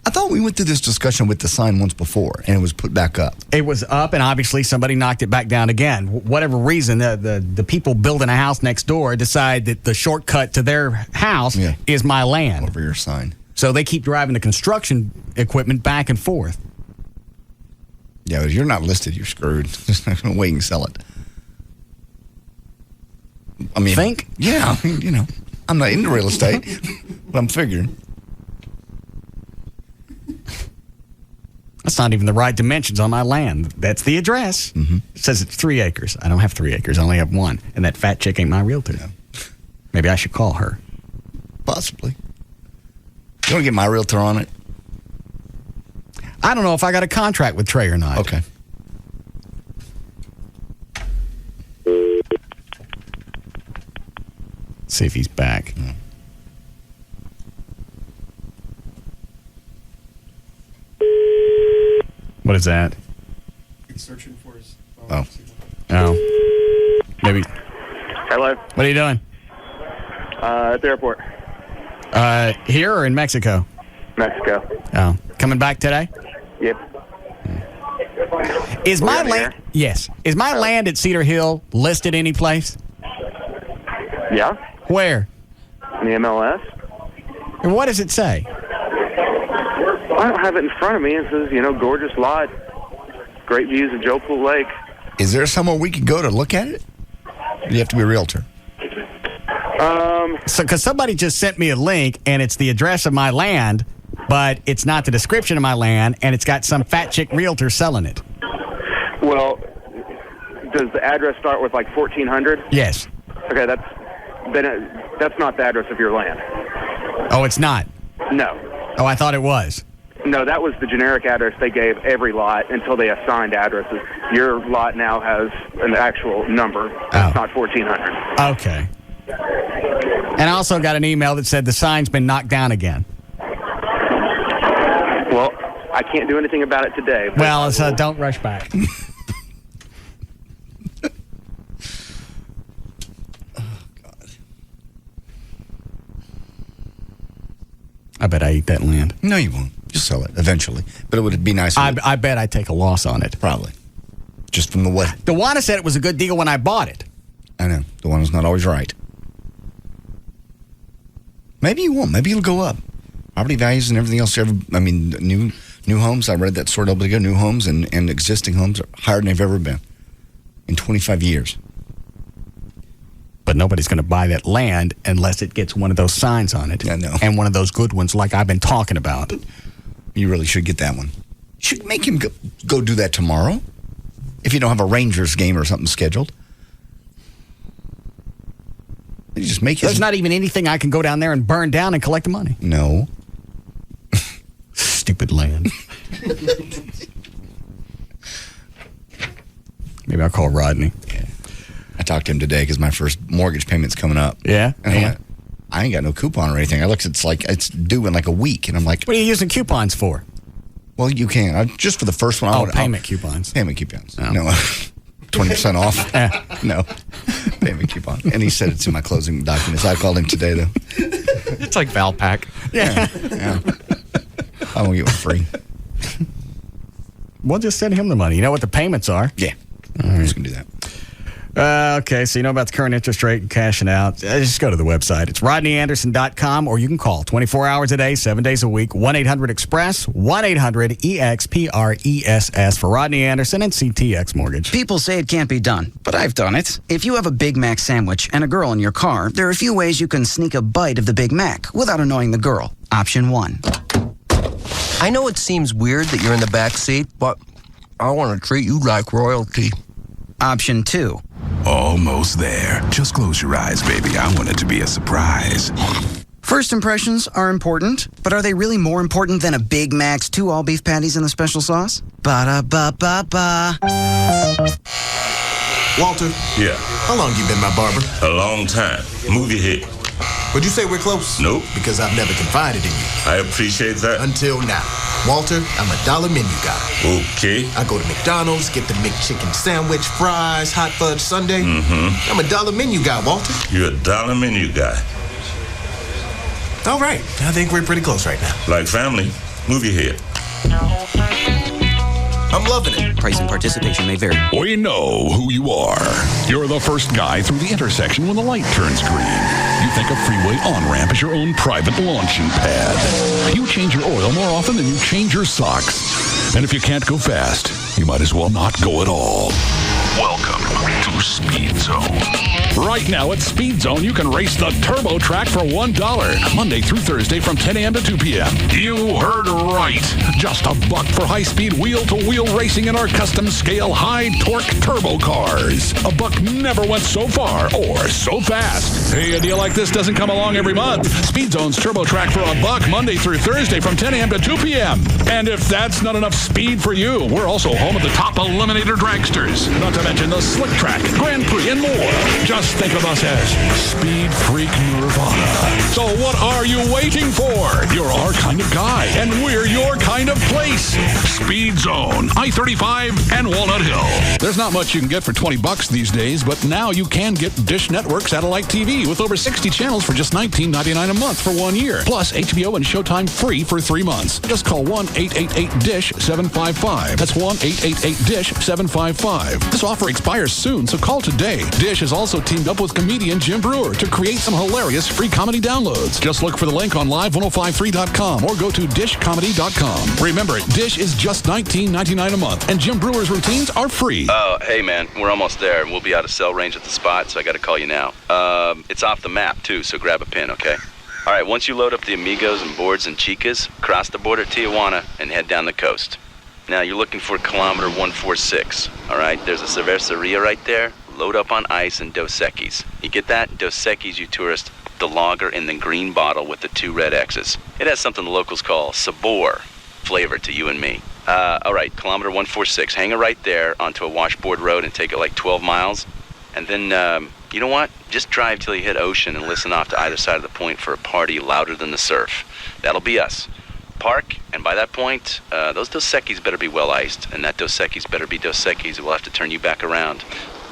I thought we went through this discussion with the sign once before, and it was put back up. It was up, and obviously somebody knocked it back down again. Whatever reason, the people building a house next door decide that the shortcut to their house is my land. Over your sign. So they keep driving the construction equipment back and forth. Yeah, but if you're not listed, you're screwed. Just not going to wait and sell it. I mean, think? Yeah, I mean, I'm not into real estate, but I'm figuring. That's not even the right dimensions on my land. That's the address. Mm-hmm. It says it's 3 acres. I don't have 3 acres. I only have 1. And that fat chick ain't my realtor. Yeah. Maybe I should call her. Possibly. You want to get my realtor on it? I don't know if I got a contract with Trey or not. Okay. See if he's back. Yeah. What is that? He's searching for his phone. Oh. Maybe. Hello. What are you doing? At the airport. Here or in Mexico? Mexico. Oh, coming back today? Yep. Is my land? Yes. Is my land at Cedar Hill listed any place? Yeah. Where? In the MLS. And what does it say? I don't have it in front of me. It says, gorgeous lot, great views of Joe Pool Lake. Is there somewhere we could go to look at it? Or do you have to be a realtor? Because somebody just sent me a link, and it's the address of my land, but it's not the description of my land, and it's got some fat chick realtor selling it. Well, does the address start with like 1400? Yes. Okay, that's not the address of your land. Oh, it's not? No. Oh, I thought it was. No, that was the generic address they gave every lot until they assigned addresses. Your lot now has an actual number. It's not 1400. Okay. And I also got an email that said the sign's been knocked down again. Well, I can't do anything about it today. Well, so don't rush back. I bet I eat that land. No, you won't. Just sell it eventually. But it would be nice. I bet I'd take a loss on it. Probably. Just from the way. Dewana said it was a good deal when I bought it. I know. Dewana's not always right. Maybe you won't. Maybe it'll go up. Property values and everything else. New homes. I read that sort of ago. New homes and existing homes are higher than they've ever been in 25 years. But nobody's going to buy that land unless it gets one of those signs on it. I know. And one of those good ones like I've been talking about. You really should get that one. You should make him go do that tomorrow. If you don't have a Rangers game or something scheduled. You just make There's not even anything I can go down there and burn down and collect the money. No. Stupid land. Maybe I'll call Rodney. Yeah. I talked to him today because my first mortgage payment's coming up. Yeah? And I went, I ain't got no coupon or anything. I looked, it's due in like a week. And I'm like, what are you using coupons for? Well, you can. Just for the first one. Payment coupons. Payment coupons. Oh. No. 20% off? No. Payment coupon. And he said it's in my closing documents. I called him today, though. It's like Valpak. Yeah. I won't get one free. We'll just send him the money. You know what the payments are? Yeah. I'm just going to do that. Okay, so you know about the current interest rate and cashing out. Just go to the website. It's RodneyAnderson.com, or you can call 24 hours a day, 7 days a week, 1-800-EXPRESS, 1-800-EXPRESS for Rodney Anderson and CTX Mortgage. People say it can't be done, but I've done it. If you have a Big Mac sandwich and a girl in your car, there are a few ways you can sneak a bite of the Big Mac without annoying the girl. Option 1. I know it seems weird that you're in the back seat, but I want to treat you like royalty. Option 2. Almost there. Just close your eyes, baby. I want it to be a surprise. First impressions are important, but are they really more important than a Big Mac's 2 all-beef patties and a special sauce? Ba-da-ba-ba-ba. Walter? Yeah. How long you been my barber? A long time. Move your head. Would you say we're close? Nope. Because I've never confided in you. I appreciate that. Until now. Walter, I'm a dollar menu guy. Okay. I go to McDonald's, get the McChicken sandwich, fries, hot fudge sundae. Mm-hmm. I'm a dollar menu guy, Walter. You're a dollar menu guy. All right. I think we're pretty close right now. Like family. Move your head. I'm loving it. Price and participation may vary. We know who you are. You're the first guy through the intersection when the light turns green. You think a freeway on-ramp is your own private launching pad. You change your oil more often than you change your socks. And if you can't go fast, you might as well not go at all. Welcome to Speed Zone. Right now at Speed Zone, you can race the Turbo Track for $1, Monday through Thursday from 10 a.m. to 2 p.m. You heard right. Just $1 for high-speed wheel-to-wheel racing in our custom-scale high-torque turbo cars. $1 never went so far or so fast. Hey, a deal like this doesn't come along every month. Speed Zone's Turbo Track for $1, Monday through Thursday from 10 a.m. to 2 p.m. And if that's not enough speed for you, we're also home of the top Eliminator dragsters. Not to mention the Slick Track, Grand Prix, and more. Just think of us as Speed Freak Nirvana. So what are you waiting for? You're our kind of guy, and we're your kind of place. Speed Zone, I-35 and Walnut Hill. There's not much you can get for $20 these days, but now you can get Dish Network satellite TV with over 60 channels for just $19.99 a month for 1 year. Plus HBO and Showtime free for 3 months. Just call 1-888-DISH-755. That's 1-888-DISH-755. This offer expires soon, so call today. Dish has also teamed up with comedian Jim Brewer to create some hilarious free comedy downloads. Just look for the link on live1053.com or go to dishcomedy.com. Remember, Dish is just $19.99 a month, and Jim Brewer's routines are free. Oh, hey, man, we're almost there. We'll be out of cell range at the spot, so I got to call you now. It's off the map, too, so grab a pin, okay? All right, once you load up the Amigos and Boards and Chicas, cross the border at Tijuana and head down the coast. Now, you're looking for kilometer 146, all right? There's a cerveceria right there. Load up on ice and Dos Equis. You get that? Dos Equis, you tourist. The lager in the green bottle with the 2 red X's. It has something the locals call sabor, flavor to you and me. All right, kilometer 146. Hang it right there onto a washboard road and take it like 12 miles. And then, you know what? Just drive till you hit ocean and listen off to either side of the point for a party louder than the surf. That'll be us. Park, and by that point, those Dos Equis better be well iced, and that Dos Equis better be Dos Equis. We'll have to turn you back around.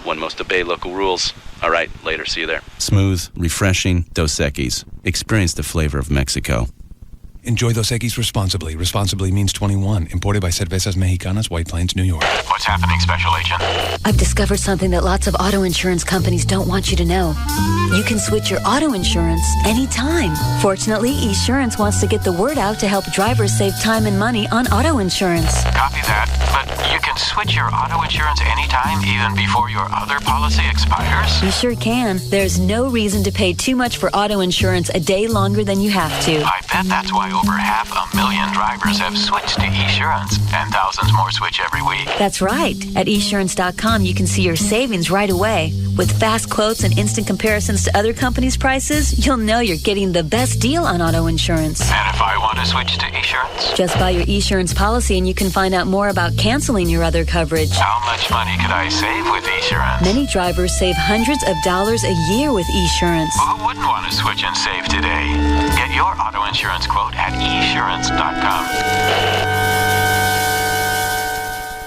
One must obey local rules. All right, later. See you there. Smooth, refreshing Dos Equis. Experience the flavor of Mexico. Enjoy Dos Equis responsibly. Responsibly means 21. Imported by Cervezas Mexicanas, White Plains, New York. What's happening, Special Agent? I've discovered something that lots of auto insurance companies don't want you to know. You can switch your auto insurance anytime. Fortunately, Esurance wants to get the word out to help drivers save time and money on auto insurance. Copy that. But you can switch your auto insurance anytime, even before your other policy expires? You sure can. There's no reason to pay too much for auto insurance a day longer than you have to. I bet that's why over 500,000 drivers have switched to Esurance, and thousands more switch every week. That's right. At esurance.com, you can see your savings right away. With fast quotes and instant comparisons to other companies' prices, you'll know you're getting the best deal on auto insurance. And if I want to switch to Esurance? Just buy your Esurance policy and you can find out more about canceling your other coverage. How much money could I save with Esurance? Many drivers save hundreds of dollars a year with Esurance. Who wouldn't want to switch and save today? Get your auto insurance quote at esurance.com.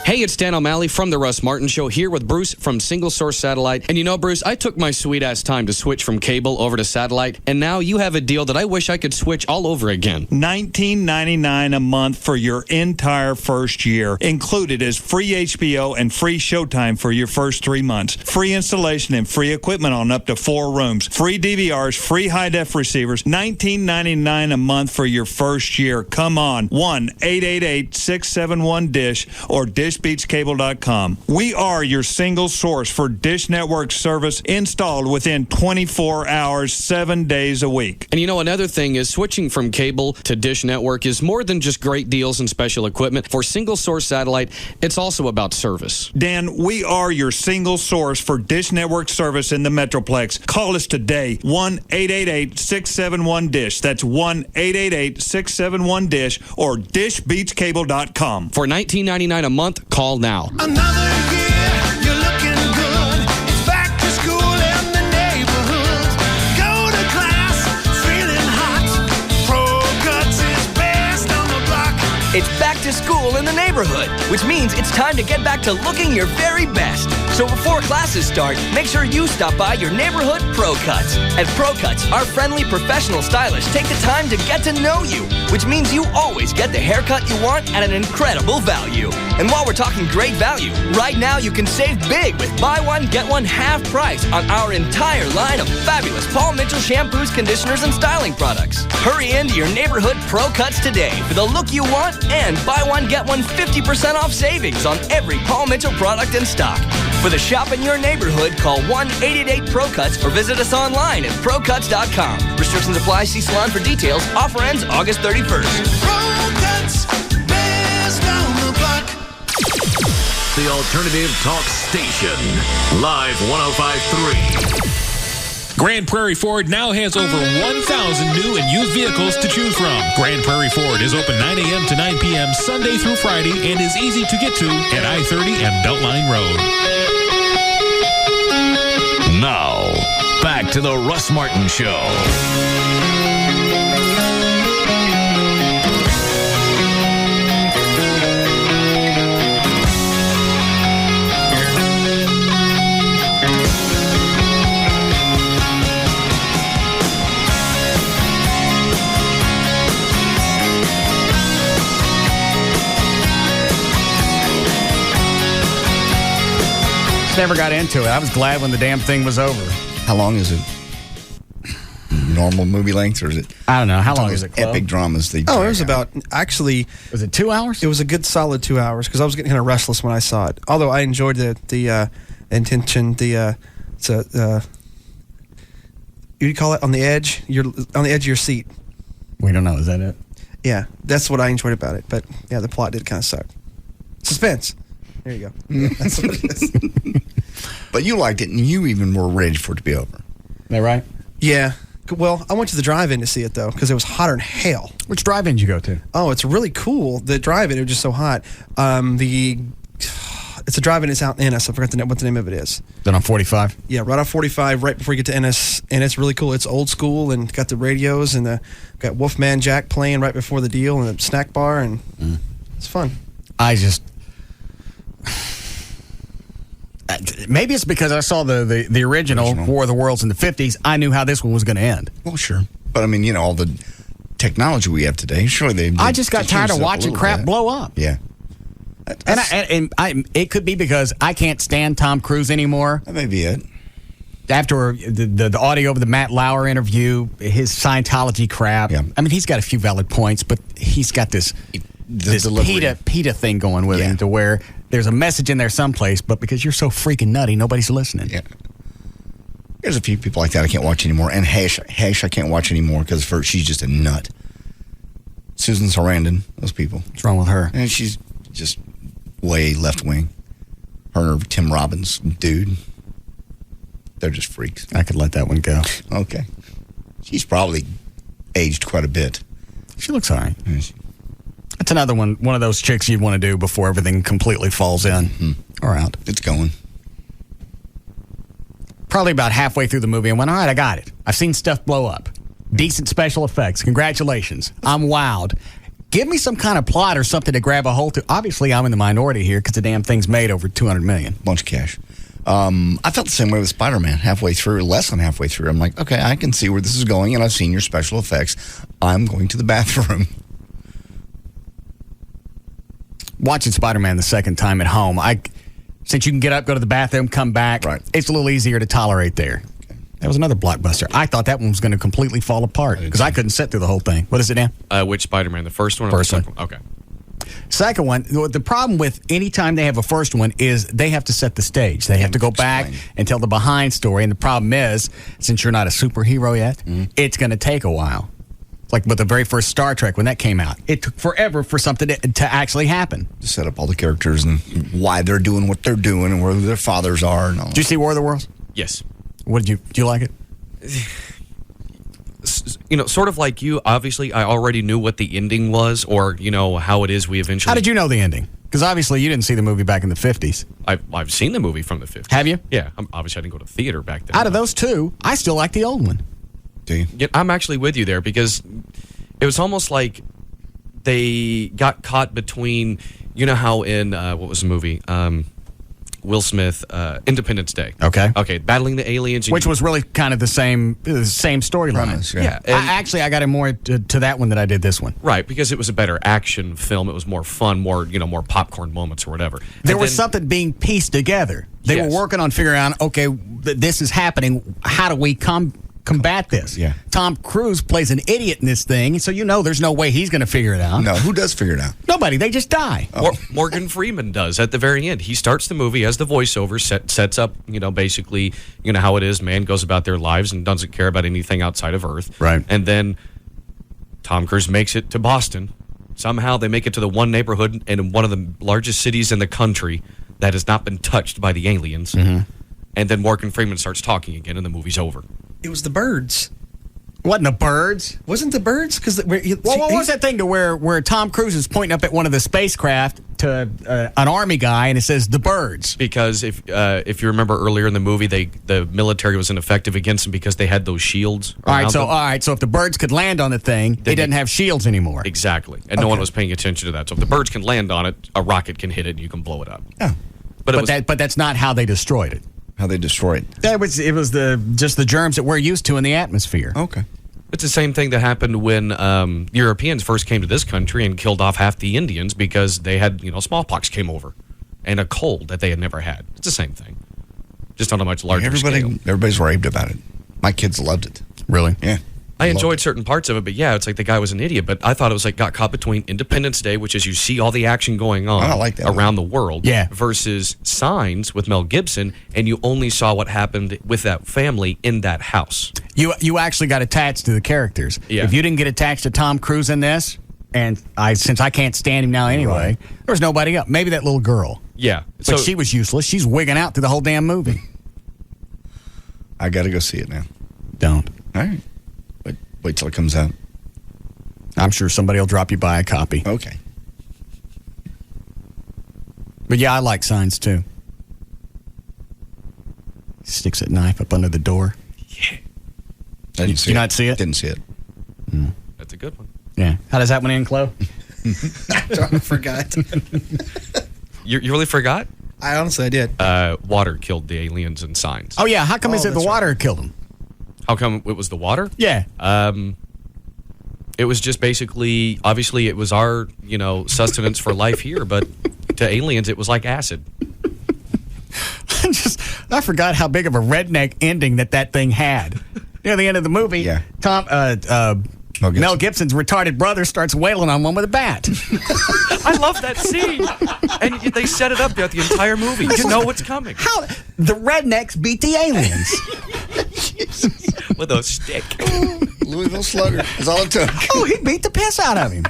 Hey, it's Dan O'Malley from the Russ Martin Show here with Bruce from Single Source Satellite. And you know, Bruce, I took my sweet-ass time to switch from cable over to satellite, and now you have a deal that I wish I could switch all over again. $19.99 a month for your entire first year. Included is free HBO and free Showtime for your first 3 months. Free installation and free equipment on up to 4 rooms. Free DVRs, free high-def receivers. $19.99 a month for your first year. Come on. 1-888-671-DISH or DishBeachCable.com. We are your single source for Dish Network service installed within 24 hours, 7 days a week. And you know, another thing is switching from cable to Dish Network is more than just great deals and special equipment. For Single Source Satellite, it's also about service. Dan, we are your single source for Dish Network service in the Metroplex. Call us today, 1-888-671-DISH. That's 1-888-671-DISH or DishBeachCable.com. For $19.99 a month, call now. Another year, you're looking good. It's back to school in the neighborhood. Go to class, feeling hot. Pro Cuts is best on the block. It's back to school in the neighborhood, which means it's time to get back to looking your very best. So before classes start, make sure you stop by your neighborhood Pro Cuts. At Pro Cuts, our friendly professional stylists take the time to get to know you, which means you always get the haircut you want at an incredible value. And while we're talking great value, right now you can save big with buy one, get one half price on our entire line of fabulous Paul Mitchell shampoos, conditioners, and styling products. Hurry into your neighborhood Pro Cuts today for the look you want and buy one, get one 50% off savings on every Paul Mitchell product in stock. For the shop in your neighborhood, call 1-888-PRO-CUTS or visit us online at ProCuts.com. Restrictions apply. See Salon for details. Offer ends August 31st. Pro Cuts, best on the block. The alternative talk station. Live 105.3. Grand Prairie Ford now has over 1,000 new and used vehicles to choose from. Grand Prairie Ford is open 9 a.m. to 9 p.m. Sunday through Friday and is easy to get to at I-30 and Beltline Road. to the Russ Martin Show. Never got into it. I was glad when the damn thing was over. How long is it? Normal movie length, or is it? I don't know. How long is it? Epic dramas. It was about, actually. Was it 2 hours? It was a good solid 2 hours because I was getting kind of restless when I saw it. Although I enjoyed the intention, you call it on the edge? You're on the edge of your seat. We don't know. Is that it? Yeah, that's what I enjoyed about it. But yeah, the plot did kind of suck. Suspense. There you go. Yeah, that's what it is. But you liked it, and you even were ready for it to be over. Is that right? Yeah. Well, I went to the drive-in to see it, though, because it was hotter than hell. Which drive-in did you go to? Oh, it's really cool. The drive-in, it was just so hot. It's a drive-in. It's out in Ennis. I forgot what the name of it is. Then on 45? Yeah, right off 45, right before you get to Ennis. And it's really cool. It's old school and got the radios and got Wolfman Jack playing right before the deal and a snack bar, and it's fun. Maybe it's because I saw the original War of the Worlds in the 50s. I knew how this one was going to end. Well, sure. But, I mean, all the technology we have today, surely I just got tired of watching crap blow up. Yeah. And it could be because I can't stand Tom Cruise anymore. That may be it. After the audio of the Matt Lauer interview, his Scientology crap. Yeah. I mean, he's got a few valid points, but he's got this PETA thing going with him to where there's a message in there someplace, but because you're so freaking nutty, nobody's listening. Yeah. There's a few people like that I can't watch anymore. And Hash I can't watch anymore because she's just a nut. Susan Sarandon, those people. What's wrong with her? And she's just way left wing. Her and Tim Robbins, dude. They're just freaks. I could let that one go. Okay. She's probably aged quite a bit. She looks all right. That's another one of those chicks you'd want to do before everything completely falls in or out. It's going. Probably about halfway through the movie, I went, all right, I got it. I've seen stuff blow up. Decent special effects. Congratulations. I'm wowed. Give me some kind of plot or something to grab a hold to. Obviously, I'm in the minority here because the damn thing's made over $200 million. Bunch of cash. I felt the same way with Spider-Man halfway through, less than halfway through. I'm like, okay, I can see where this is going, and I've seen your special effects. I'm going to the bathroom. Watching Spider-Man the second time at home, since you can get up, go to the bathroom, come back, it's a little easier to tolerate there. Okay. That was another blockbuster. I thought that one was going to completely fall apart because I couldn't sit through the whole thing. What is it, Dan? Which Spider-Man? The first one or first the second one? Okay. Second one, the problem with any time they have a first one is they have to set the stage. They have to go back and tell the behind story. And the problem is, since you're not a superhero yet, it's going to take a while. Like with the very first Star Trek, when that came out, it took forever for something to actually happen. To set up all the characters and why they're doing what they're doing and where their fathers are. And all. Did you see War of the Worlds? Yes. Do you like it? Sort of like you. Obviously, I already knew what the ending was, or how it is. We eventually. How did you know the ending? Because obviously you didn't see the movie back in the 50s. I've seen the movie from the 50s. Have you? Yeah. Obviously, I didn't go to theater back then. Out of those two, I still like the old one. Do you? Yeah, I'm actually with you there because it was almost like they got caught between. You know how in what was the movie? Will Smith, Independence Day. Okay, battling the aliens. Which was really kind of the same storyline. Yeah. I got it more to that one than I did this one. Right, because it was a better action film. It was more fun, more popcorn moments or whatever. There was something being pieced together. They were working on figuring out, okay, this is happening. How do we combat this? Yeah. Tom Cruise plays an idiot in this thing, so there's no way he's going to figure it out. No, who does figure it out? Nobody. They just die. Morgan Freeman does at the very end. He starts the movie as the voiceover, sets up, basically, how it is. Man goes about their lives and doesn't care about anything outside of Earth. Right. And then Tom Cruise makes it to Boston. Somehow they make it to the one neighborhood in one of the largest cities in the country that has not been touched by the aliens. Mm-hmm. And then Morgan Freeman starts talking again, and the movie's over. It was the birds. Wasn't the birds? Wasn't the birds? Because what was that thing to where Tom Cruise is pointing up at one of the spacecraft to an army guy and it says the birds? Because if you remember earlier in the movie, the military was ineffective against them because they had those shields. All right, so if the birds could land on the thing, they didn't have shields anymore. Exactly, and no one was paying attention to that. So if the birds can land on it, a rocket can hit it and you can blow it up. Yeah, but that's not how they destroyed it. How they destroyed it was just the germs that we're used to in the atmosphere. Okay. It's the same thing that happened when Europeans first came to this country and killed off half the Indians because they had, smallpox came over and a cold that they had never had. It's the same thing, just on a much larger scale. Everybody's raved about it. My kids loved it. Really? Yeah. I enjoyed certain parts of it, but yeah, it's like the guy was an idiot. But I thought it was like got caught between Independence Day, which is you see all the action going on around the world, versus Signs with Mel Gibson, and you only saw what happened with that family in that house. You actually got attached to the characters. Yeah. If you didn't get attached to Tom Cruise in this, and since I can't stand him now anyway, there was nobody else. Maybe that little girl. Yeah. But she was useless. She's wigging out through the whole damn movie. I got to go see it now. Don't. All right. Wait till it comes out. I'm sure somebody will drop you by a copy. Okay. But yeah, I like Signs too. Sticks that knife up under the door. Yeah. I didn't see you not see it? Didn't see it. That's a good one. Yeah. How does that one end, Chloe? I forgot. You really forgot? I honestly did. Water killed the aliens in Signs. Oh yeah. How come is it the water killed them? How come it was the water? Yeah. It was just basically, obviously, it was our, sustenance for life here, but to aliens, it was like acid. I forgot how big of a redneck ending that thing had. Near the end of the movie, Mel Gibson's retarded brother starts wailing on one with a bat. I love that scene. And they set it up throughout the entire movie. You know what's coming. How the rednecks beat the aliens. With a stick. Louisville Slugger. That's all it took. Oh, he beat the piss out of him.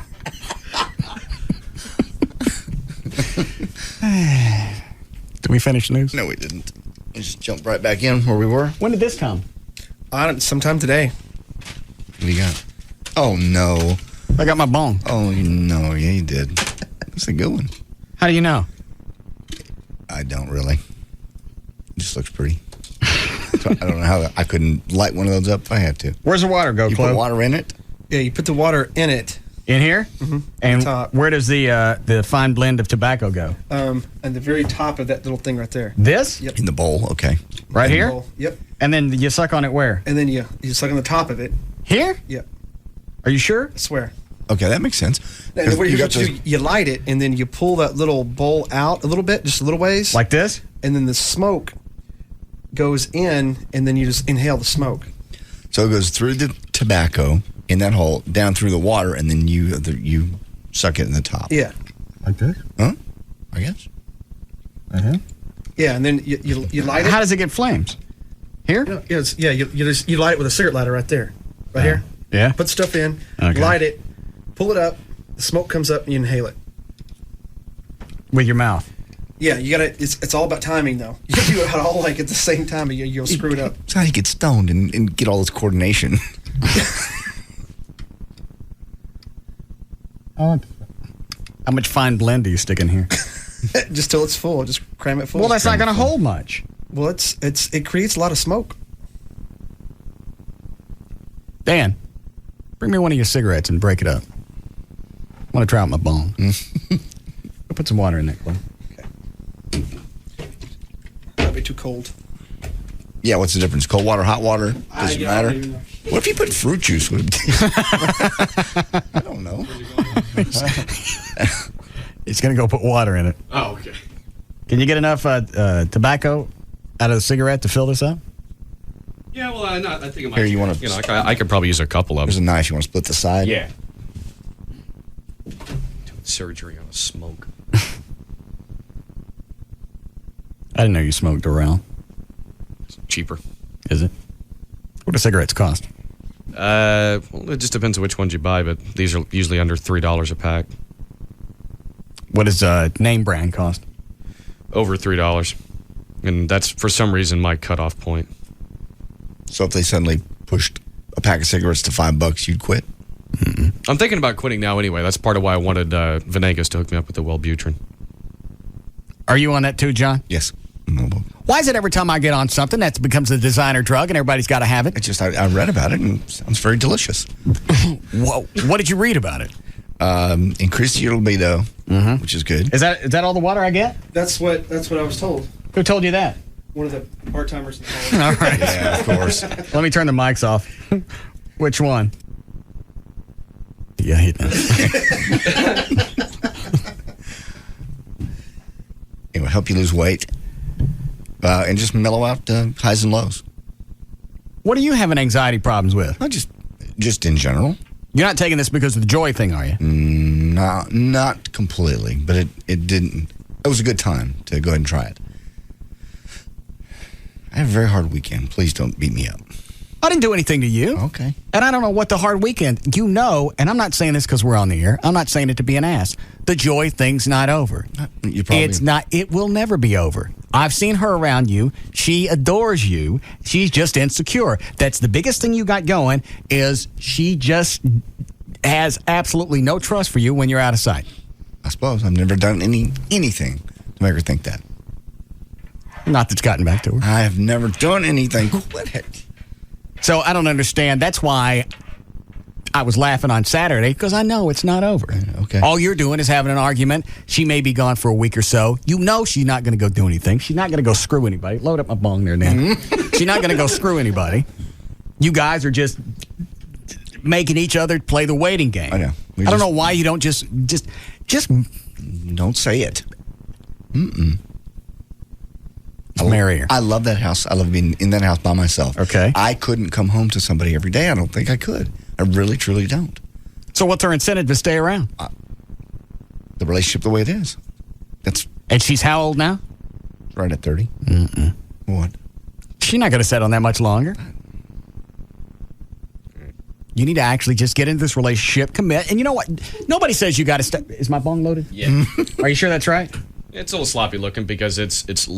Did we finish news? No, we didn't. We just jumped right back in where we were. When did this come? Sometime today. What do you got? Oh, no. I got my bone. Oh, no. Yeah, you did. That's a good one. How do you know? I don't really. It just looks pretty. So I don't know how I couldn't light one of those up if I had to. Where's the water go, You Chloe? put water in it? Yeah, you put the water in it. In here? Mm-hmm. And where does the fine blend of tobacco go? At the very top of that little thing right there. This? Yep. In the bowl, okay. Right here? Bowl. Yep. And then you suck on it where? And then you suck on the top of it. Here? Yep. Are you sure? I swear. Okay, that makes sense. And what you light it, and then you pull that little bowl out a little bit, just a little ways. Like this? And then the smoke goes in, and then you just inhale the smoke. So it goes through the tobacco in that hole, down through the water, and then you suck it in the top. Yeah. Like this? Huh? I guess. Uh-huh. Yeah, and then you light it. How does it get flames? Here? You light it with a cigarette lighter right there. Right here. Yeah. Put stuff in, Okay. light it, pull it up, the smoke comes up, and you inhale it. With your mouth? Yeah, you gotta. It's all about timing, though. You do it all like at the same time, and you'll screw it up. That's how you get stoned and get all this coordination. How much fine blend do you stick in here? Just till it's full. Just cram it full. Well, that's not going to hold much. Well, it creates a lot of smoke. Dan, bring me one of your cigarettes and break it up. I want to try out my bone. I'll put some water in there, Chloe. Might be too cold. Yeah, what's the difference? Cold water, hot water? Doesn't matter. What if you put fruit juice with it? I don't know. He's going to go put water in it. Oh, okay. Can you get enough tobacco out of the cigarette to fill this up? Yeah, well, I think it might. Here, you want to? I could probably use a couple of them. There's a knife. You want to split the side? Yeah. Doing surgery on a smoke. I didn't know you smoked around. It's cheaper. Is it? What do cigarettes cost? Well, it just depends on which ones you buy, but these are usually under $3 a pack. What does name brand cost? Over $3. And that's, for some reason, my cutoff point. So if they suddenly pushed a pack of cigarettes to $5, you'd quit? I'm thinking about quitting now anyway. That's part of why I wanted Venegas to hook me up with the Wellbutrin. Are you on that too, John? Yes. Why is it every time I get on something that becomes a designer drug and everybody's got to have it? It's just I read about it and it sounds very delicious. Whoa. What did you read about it? Increase your libido, which is good. Is that all the water I get? That's what I was told. Who told you that? One of the part-timers in the hall. All right. Yeah, of course. Let me turn the mics off. Which one? Yeah, hit that. It will help you lose weight and just mellow out highs and lows. What are you having anxiety problems with? Just in general. You're not taking this because of the joy thing, are you? Not completely, but it didn't. It was a good time to go ahead and try it. I had a very hard weekend. Please don't beat me up. I didn't do anything to you. Okay. And I don't know what the hard weekend, and I'm not saying this because we're on the air. I'm not saying it to be an ass. The joy thing's not over. It's not. It will never be over. I've seen her around you. She adores you. She's just insecure. That's the biggest thing you got going is she just has absolutely no trust for you when you're out of sight. I suppose. I've never done anything to make her think that. Not that's gotten back to her. I have never done anything. Quit it. So I don't understand. That's why I was laughing on Saturday, because I know it's not over. Okay. All you're doing is having an argument. She may be gone for a week or so. You know she's not going to go do anything. She's not going to go screw anybody. Load up my bong there, Dan. She's not going to go screw anybody. You guys are just making each other play the waiting game. I know. I don't know why you don't just don't say it. Marry her. I love that house. I love being in that house by myself. Okay. I couldn't come home to somebody every day. I don't think I could. I really, truly don't. So what's her incentive to stay around? The relationship the way it is. And she's how old now? Right at 30. What? She's not going to settle on that much longer. You need to actually just get into this relationship, commit. And you know what? Nobody says you got to stay. Is my bong loaded? Yeah. Are you sure that's right? It's a little sloppy looking because it's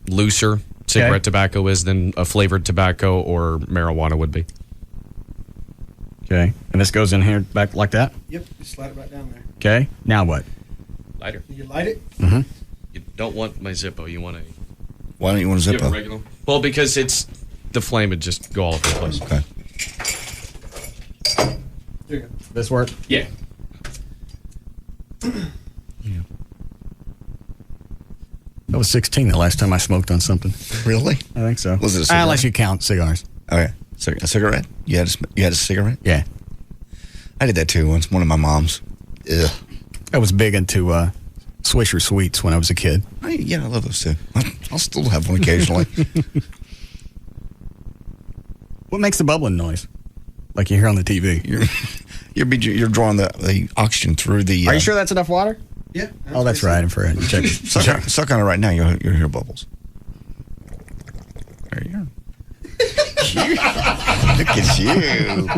looser cigarette tobacco is than a flavored tobacco or marijuana would be. Okay. And this goes in here back like that? Yep. You slide it right down there. Okay. Now what? Lighter. You light it? Mm-hmm. You don't want my Zippo. You want a... Why don't you want a You have Zippo? regular? Well, because the flame would just go all over the place. Okay. There you go. This work? Yeah. That was 16 the last time I smoked on something. Really? I think so. Was it a cigarette? Unless you count cigars. Okay. A cigarette? You had a cigarette? Yeah. I did that too once. One of my moms. Ugh. I was big into Swisher Sweets when I was a kid. I love those too. I'll still have one occasionally. What makes the bubbling noise? Like you hear on the TV. You're drawing the oxygen through the... Are you sure that's enough water? Yeah. Oh, that's right. I forgot. Check it. Suck on it right now. You'll hear bubbles. There you go. Look at you.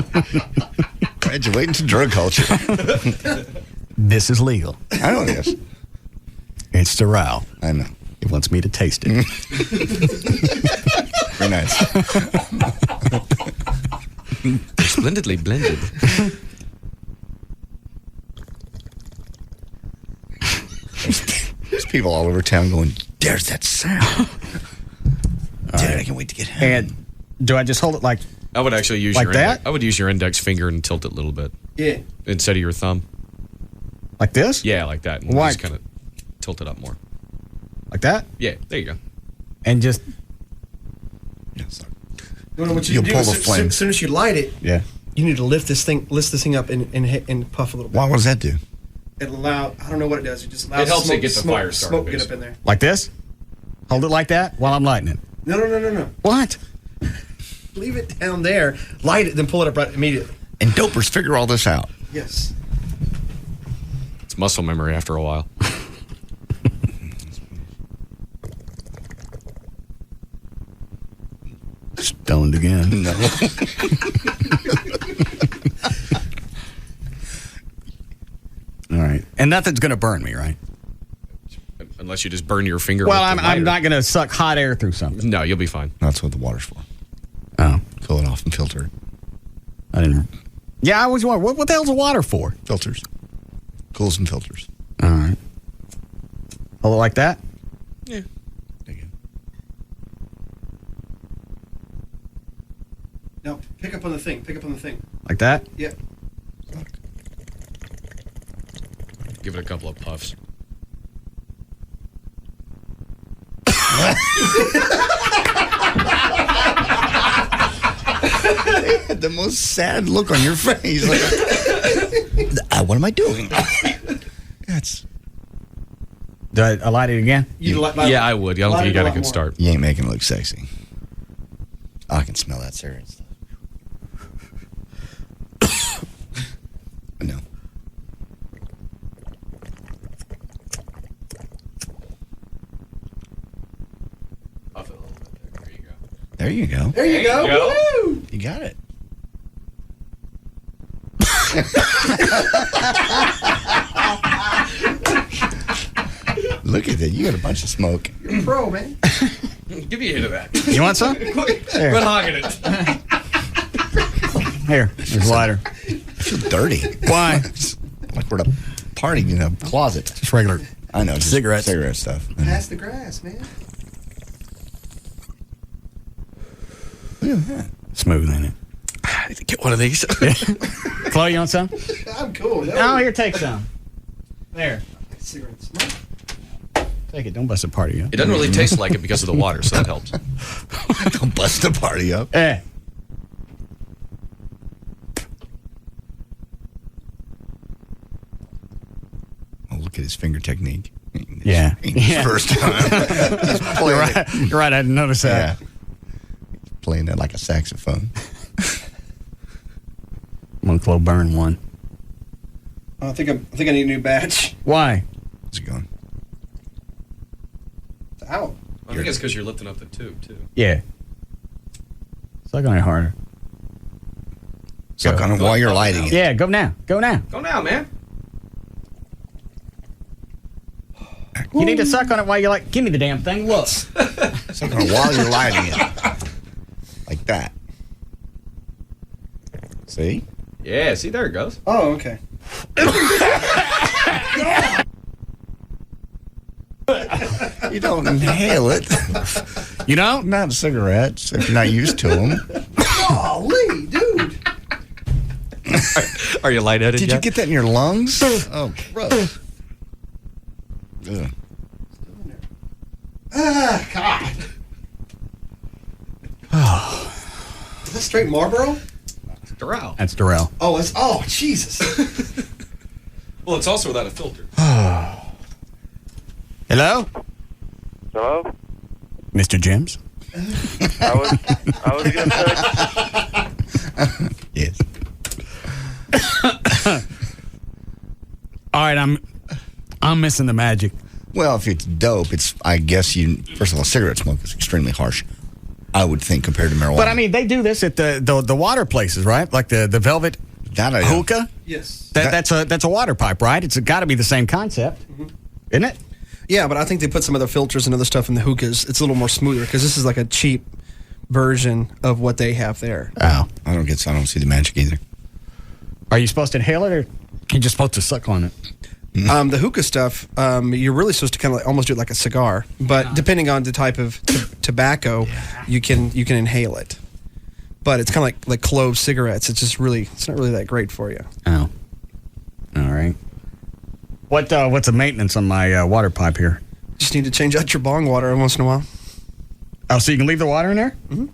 Graduating to drug culture. This is legal. I know it is. It's sterile. I know. It wants me to taste it. Very nice. Splendidly blended. There's people all over town going, there's that sound. Dude, I can't wait to get home. And do I just hold it like... I would actually use Like your that? I would use your index finger and tilt it a little bit. Yeah. Instead of your thumb. Like this? Yeah, like that. And Why? just kind of tilt it up more. Like that? Yeah, there you go. And just... No, what you You'll do pull is the flame. as soon as you light it, Yeah. you need to lift this thing up and puff a little bit. What does that do? It allow. I don't know what it does. It just allows It helps smoke, it get the fire started, Smoke get up in there. Like this? Hold it like that while I'm lighting it. No. What? Leave it down there. Light it, then pull it up right immediately. And dopers figure all this out. Yes. It's muscle memory after a while. Stoned again. No. All right. And nothing's going to burn me, right? Unless you just burn your finger. Well, with the I'm lighter. not going to suck hot air through something. No, you'll be fine. That's what the water's for. Oh. Fill it off and filter it. I didn't. Yeah, I always wonder, what the hell's the water for? Filters. Cools and filters. All right. Hold it like that? Yeah. No, pick up on the thing. Pick up on the thing. Like that? Yep. Give it a couple of puffs. The most sad look on your face. Like, what am I doing? That's. Do I light it again? Yeah, I would. I don't think you got a good start. You ain't making it look sexy. Oh, I can smell that cigarette stuff. No. Puff it a little bit there. There you go. There you go. Woo! You got it. Look at that. You got a bunch of smoke. You're a pro, man. Give me a hit of that. You want some? Quit Here. hogging it. Here, there's a lighter. I feel dirty. Why? Like we're at a party in a closet. Just regular. I know. Just Cigarette stuff. Pass the grass, man. Look at that. Smooth, ain't it? I need to get one of these. Chloe, you want some? I'm cool. Oh, here, take some. There. Cigarettes. Take it. Don't bust the party up. It doesn't really taste like it because of the water, so that helps. Don't bust the party up. Eh. Oh, look at his finger technique. Yeah. Ain't his first time. He's playing You're right. You're right. I didn't notice that. Yeah. Playing it like a saxophone. I'm gonna Chloe burn one. I think I need a new batch. Why? How's it going? It's out. I think it's because you're lifting up the tube, too. Yeah. Suck on it harder. Suck on it while you're lighting it. Yeah, go now. Go now. Go now, man. You need to suck on it while you're like, give me the damn thing. Look. Suck on it while you're lighting it. Like that. See? Yeah, see, there it goes. Oh, okay. You don't inhale it. You know? Not cigarettes if you're not used to them. Golly, dude. Are you lightheaded Did yet? you get that in your lungs? Oh, gross. Ugh. Ah, God. Is that straight Marlboro? Doral. That's Darrell. Oh, it's Jesus. Well, it's also without a filter. Hello? Hello? Mr. Jims? I was gonna say. Yes. All right, I'm missing the magic. Well, if it's dope, it's, I guess first of all, cigarette smoke is extremely harsh, I would think, compared to marijuana. But I mean, they do this at the water places, right? Like the Velvet hookah? Yes. That's a water pipe, right? It's got to be the same concept, isn't it? Yeah, but I think they put some other filters and other stuff in the hookahs. It's a little more smoother because this is like a cheap version of what they have there. Oh. I don't see the magic either. Are you supposed to inhale it, or you're just supposed to suck on it? The hookah stuff, you're really supposed to kind of onalmost do it like a cigar, but depending on the type of tobacco, you can inhale it. But it's kind of like clove cigarettes. It's not really that great for you. Oh, all right. What's the maintenance on my water pipe here? Just need to change out your bong water every once in a while. Oh, so you can leave the water in there? Mm-hmm.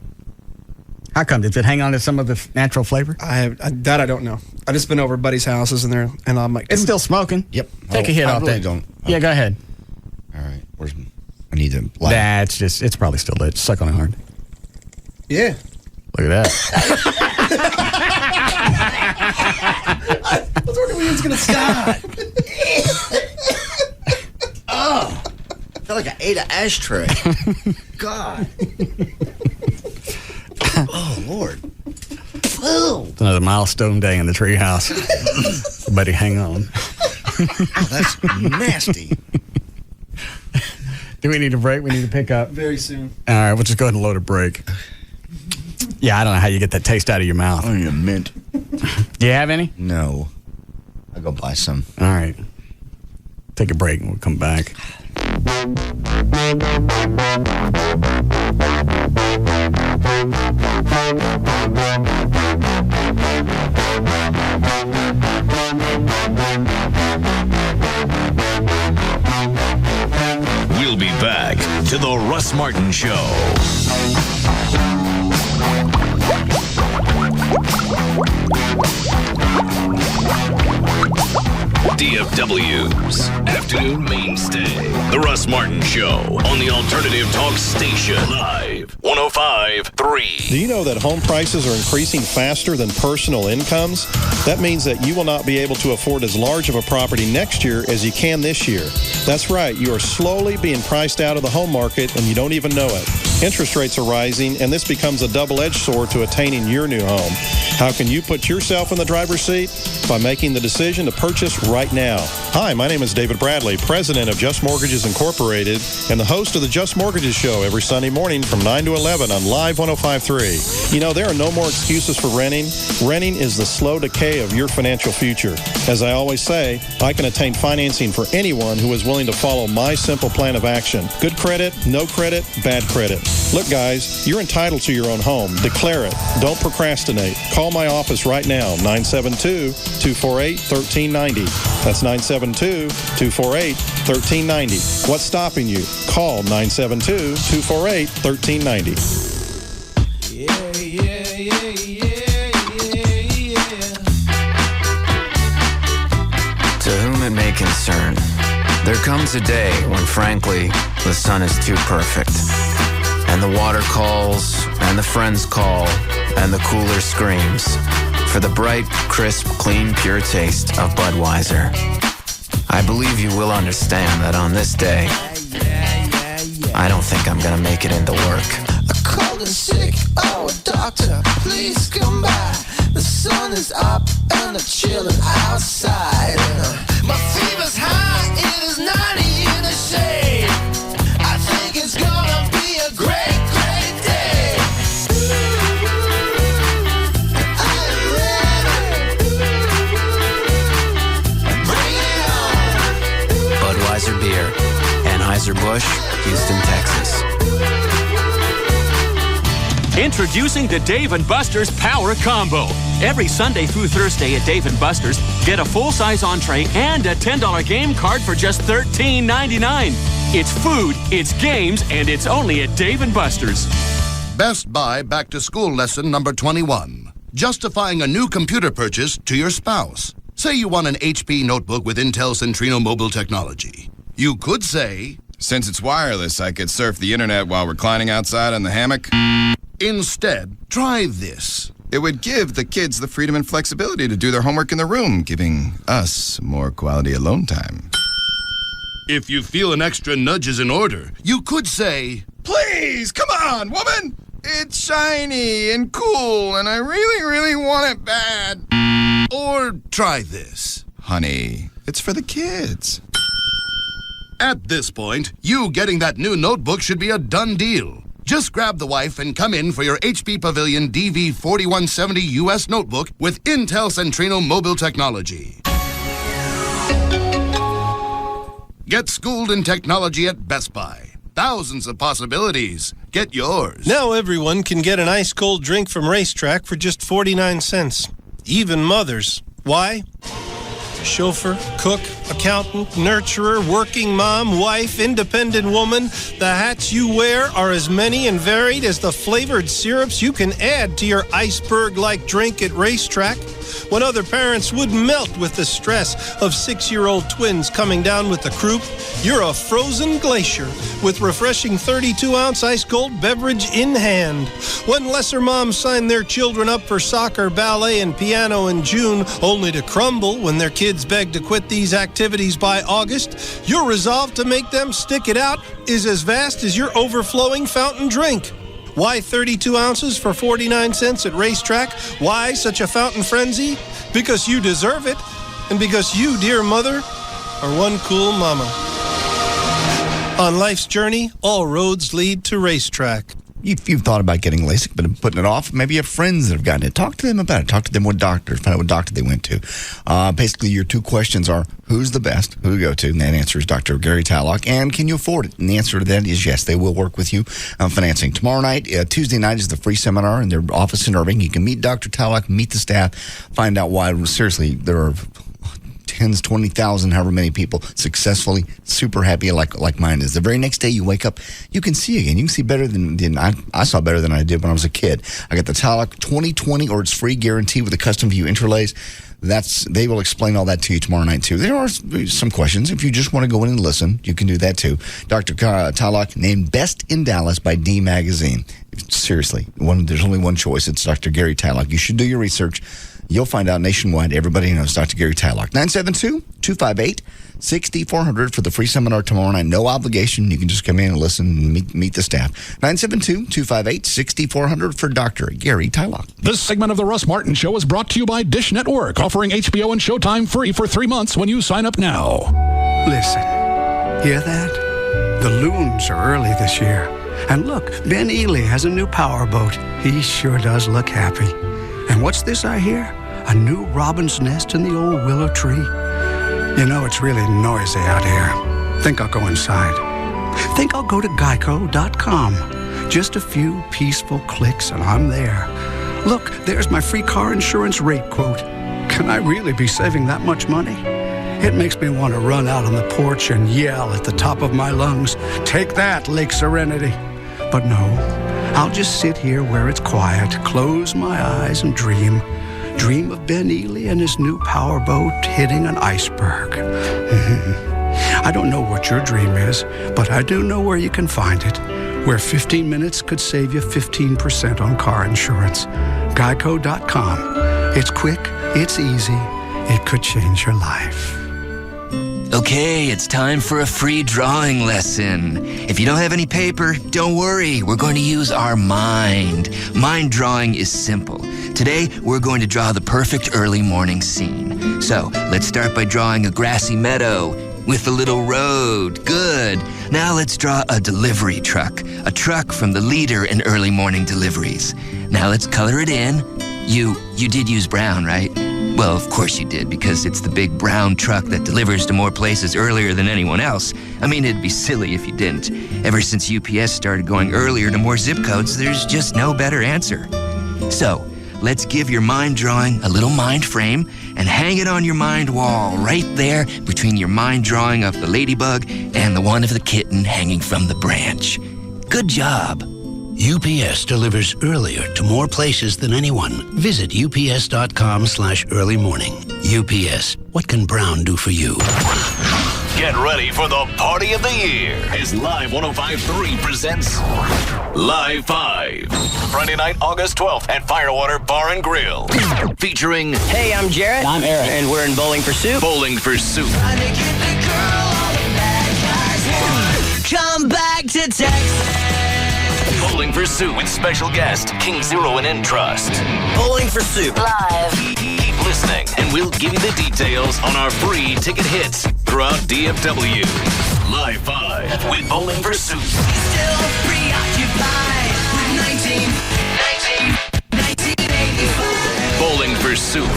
How come? Does it hang on to some of the natural flavor? I don't know. I just been over buddies' houses and I'm like, it's still smoking. Yep. Take a hit off really that. Don't. Yeah, go ahead. All right. I need to light. That's it's probably still lit. Suck on it hard. Yeah. Look at that. I was wondering when it was going to stop. Oh, I feel like I ate an ashtray. God. Oh, Lord. Oh. It's another milestone day in the treehouse. Buddy, hang on. Oh, that's nasty. Do we need a break? We need to pick up. Very soon. All right, we'll just go ahead and load a break. Yeah, I don't know how you get that taste out of your mouth. I don't even mint. Do you have any? No. I'll go buy some. All right. Take a break and we'll come back. We'll be back to the Russ Martin Show. DFW's afternoon mainstay. The Russ Martin Show on the Alternative Talk Station. Live 105.3. Do you know that home prices are increasing faster than personal incomes? That means that you will not be able to afford as large of a property next year as you can this year. That's right, you are slowly being priced out of the home market and you don't even know it. Interest rates are rising, and this becomes a double-edged sword to attaining your new home. How can you put yourself in the driver's seat? By making the decision to purchase right now. Hi, my name is David Bradley, president of Just Mortgages Incorporated, and the host of the Just Mortgages Show every Sunday morning from 9 to 11 on Live 105.3. You know, there are no more excuses for renting. Renting is the slow decay of your financial future. As I always say, I can attain financing for anyone who is willing to follow my simple plan of action. Good credit, no credit, bad credit. Look, guys, you're entitled to your own home. Declare it. Don't procrastinate. Call my office right now, 972-248-1390. That's 972-248-1390. What's stopping you? Call 972-248-1390. To whom it may concern, there comes a day when, frankly, the sun is too perfect. And the water calls, and the friends call, and the cooler screams for the bright, crisp, clean, pure taste of Budweiser. I believe you will understand that on this day, I don't think I'm gonna make it into work. Cold and sick, oh doctor, please come by. The sun is up and I'm chilling outside. My fever's high, it is 90 in the shade. I think it's gonna be a great, great day. I am ready. Bring it on. Budweiser beer, Anheuser-Busch, Houston, Texas. Introducing the Dave & Buster's Power Combo. Every Sunday through Thursday at Dave & Buster's, get a full-size entree and a $10 game card for just $13.99. It's food, it's games, and it's only at Dave & Buster's. Best Buy Back to School lesson number 21. Justifying a new computer purchase to your spouse. Say you want an HP notebook with Intel Centrino mobile technology. You could say, since it's wireless, I could surf the internet while reclining outside on the hammock. Instead, try this. It would give the kids the freedom and flexibility to do their homework in the room, giving us more quality alone time. If you feel an extra nudge is in order, you could say, please, come on, woman! It's shiny and cool, and I really, really want it bad. Or try this. Honey, it's for the kids. At this point, you getting that new notebook should be a done deal. Just grab the wife and come in for your HP Pavilion DV4170 US notebook with Intel Centrino mobile technology. Get schooled in technology at Best Buy. Thousands of possibilities. Get yours. Now everyone can get an ice-cold drink from Racetrack for just 49 cents. Even mothers. Why? Chauffeur, cook, accountant, nurturer, working mom, wife, independent woman. The hats you wear are as many and varied as the flavored syrups you can add to your iceberg-like drink at Racetrack. When other parents would melt with the stress of 6-year-old twins coming down with the croup, you're a frozen glacier with refreshing 32-ounce ice-cold beverage in hand. When lesser moms sign their children up for soccer, ballet, and piano in June, only to crumble when their kids beg to quit these activities by August, your resolve to make them stick it out is as vast as your overflowing fountain drink. Why 32 ounces for 49 cents at Racetrack? Why such a fountain frenzy? Because you deserve it, and because you, dear mother, are one cool mama. On life's journey, all roads lead to Racetrack. you've thought about getting LASIK, but putting it off, maybe you have friends that have gotten it. Talk to them about it. Talk to them what doctor, find out what doctor they went to. Basically, your two questions are, who's the best, who to go to, and that answer is Dr. Gary Tallock, and can you afford it? And the answer to that is yes, they will work with you on financing. Tomorrow night, Tuesday night, is the free seminar in their office in Irving. You can meet Dr. Tallock, meet the staff, find out why, seriously, there are tens, 20,000, however many people successfully, super happy like mine is. The very next day you wake up, you can see again. You can see better than I saw better than I did when I was a kid. I got the Tallock 20/20 or it's free guarantee with the custom view interlays. They will explain all that to you tomorrow night too. There are some questions. If you just want to go in and listen, you can do that too. Dr. Tallock named Best in Dallas by D Magazine. Seriously, there's only one choice. It's Dr. Gary Tallock. You should do your research. You'll find out nationwide. Everybody knows Dr. Gary Tallock. 972-258-6400 for the free seminar tomorrow night. No obligation. You can just come in and listen and meet the staff. 972-258-6400 for Dr. Gary Tallock. This segment of the Russ Martin Show is brought to you by Dish Network, offering HBO and Showtime free for 3 months when you sign up now. Listen, hear that? The loons are early this year. And look, Ben Ely has a new powerboat. He sure does look happy. And what's this I hear? A new robin's nest in the old willow tree. You know, it's really noisy out here. Think I'll go inside. Think I'll go to Geico.com. Just a few peaceful clicks and I'm there. Look, there's my free car insurance rate quote. Can I really be saving that much money? It makes me want to run out on the porch and yell at the top of my lungs, "Take that, Lake Serenity." But no, I'll just sit here where it's quiet, close my eyes and dream. Dream of Ben Ely and his new powerboat hitting an iceberg. I don't know what your dream is, but I do know where you can find it. Where 15 minutes could save you 15% on car insurance. Geico.com. It's quick, it's easy, it could change your life. Okay, it's time for a free drawing lesson. If you don't have any paper, don't worry. We're going to use our mind. Mind drawing is simple. Today, we're going to draw the perfect early morning scene. So, let's start by drawing a grassy meadow with a little road. Good. Now let's draw a delivery truck. A truck from the leader in early morning deliveries. Now let's color it in. You did use brown, right? Well, of course you did, because it's the big brown truck that delivers to more places earlier than anyone else. I mean, it'd be silly if you didn't. Ever since UPS started going earlier to more zip codes, there's just no better answer. So, let's give your mind drawing a little mind frame and hang it on your mind wall right there between your mind drawing of the ladybug and the one of the kitten hanging from the branch. Good job. UPS delivers earlier to more places than anyone. Visit ups.com/early morning. UPS, what can Brown do for you? Get ready for the party of the year as Live 105.3 presents Live 5. Friday night, August 12th at Firewater Bar and Grill. Featuring... Hey, I'm Jarrett. I'm Eric. And we're in Bowling for Soup. Bowling for Soup. Come back to Texas. Bowling for Soup with special guest King Zero and Entrust. Bowling for Soup. Live. Keep listening, and we'll give you the details on our free ticket hits throughout DFW. Live 5 with Bowling for Soup. Still preoccupied with 1985. Bowling for Soup.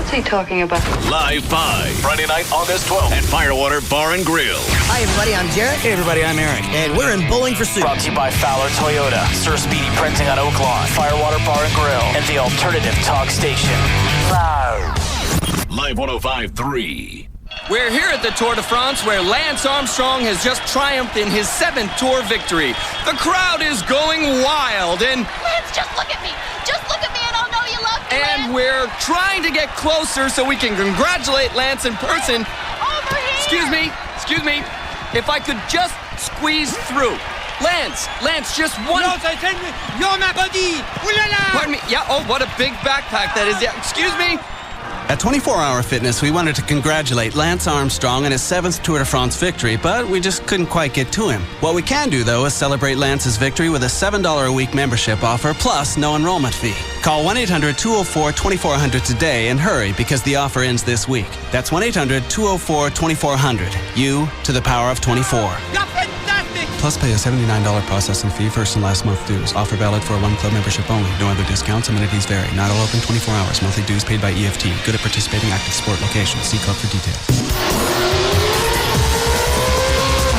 What's he talking about? Live 5, Friday night, August 12th at Firewater Bar and Grill. Hi, everybody. I'm Jarrett. Hey, everybody. I'm Eric. And we're in Bowling for Soup. Brought to you by Fowler Toyota, Sir Speedy Printing on Oak Lawn, Firewater Bar and Grill, and the Alternative Talk Station. Live 105.3. We're here at the Tour de France where Lance Armstrong has just triumphed in his 7th Tour victory. The crowd is going wild and... Lance, just look at me. Just look at me and I'll know you love me, And we're trying to get closer so we can congratulate Lance in person. Over here. Excuse me. If I could just squeeze through. Lance, just one... No, my body. Ooh la la. Pardon me. Yeah, oh, what a big backpack that is. Yeah, excuse me. At 24 Hour Fitness, we wanted to congratulate Lance Armstrong on his 7th Tour de France victory, but we just couldn't quite get to him. What we can do, though, is celebrate Lance's victory with a $7 a week membership offer plus no enrollment fee. Call 1-800-204-2400 today and hurry because the offer ends this week. That's 1-800-204-2400. You to the power of 24. You're fantastic. Plus pay a $79 processing fee, first and last month dues. Offer valid for one club membership only. No other discounts. Amenities vary. Not all open 24 hours. Monthly dues paid by EFT. Good at participating active sport locations. See club for details.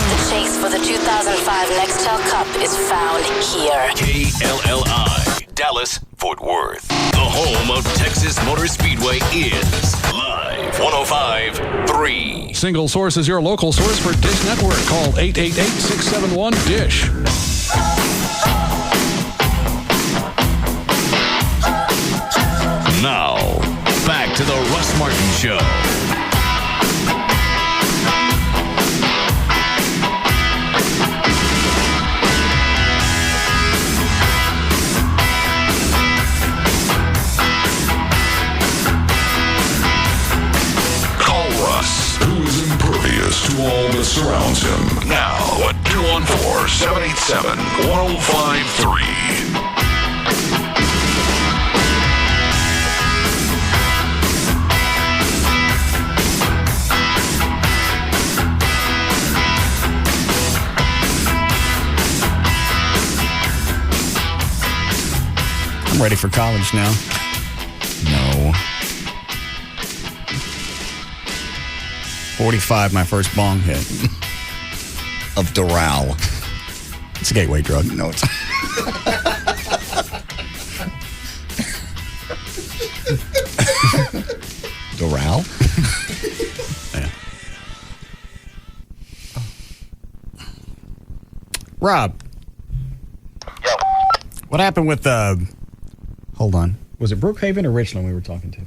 The chase for the 2005 Nextel Cup is found here. KLLI, Dallas, Fort Worth. The home of Texas Motor Speedway is Live 105.3. Single Source is your local source for Dish Network. Call 888-671-DISH. Now, back to the Russ Martin Show. To all that surrounds him. Now, at 214-787-1053. I'm ready for college now. No. 45, my first bong hit. Of Doral. It's a gateway drug. No, it's Doral? Yeah. Rob. Yo. What happened with, hold on. Was it Brookhaven or Richland we were talking to?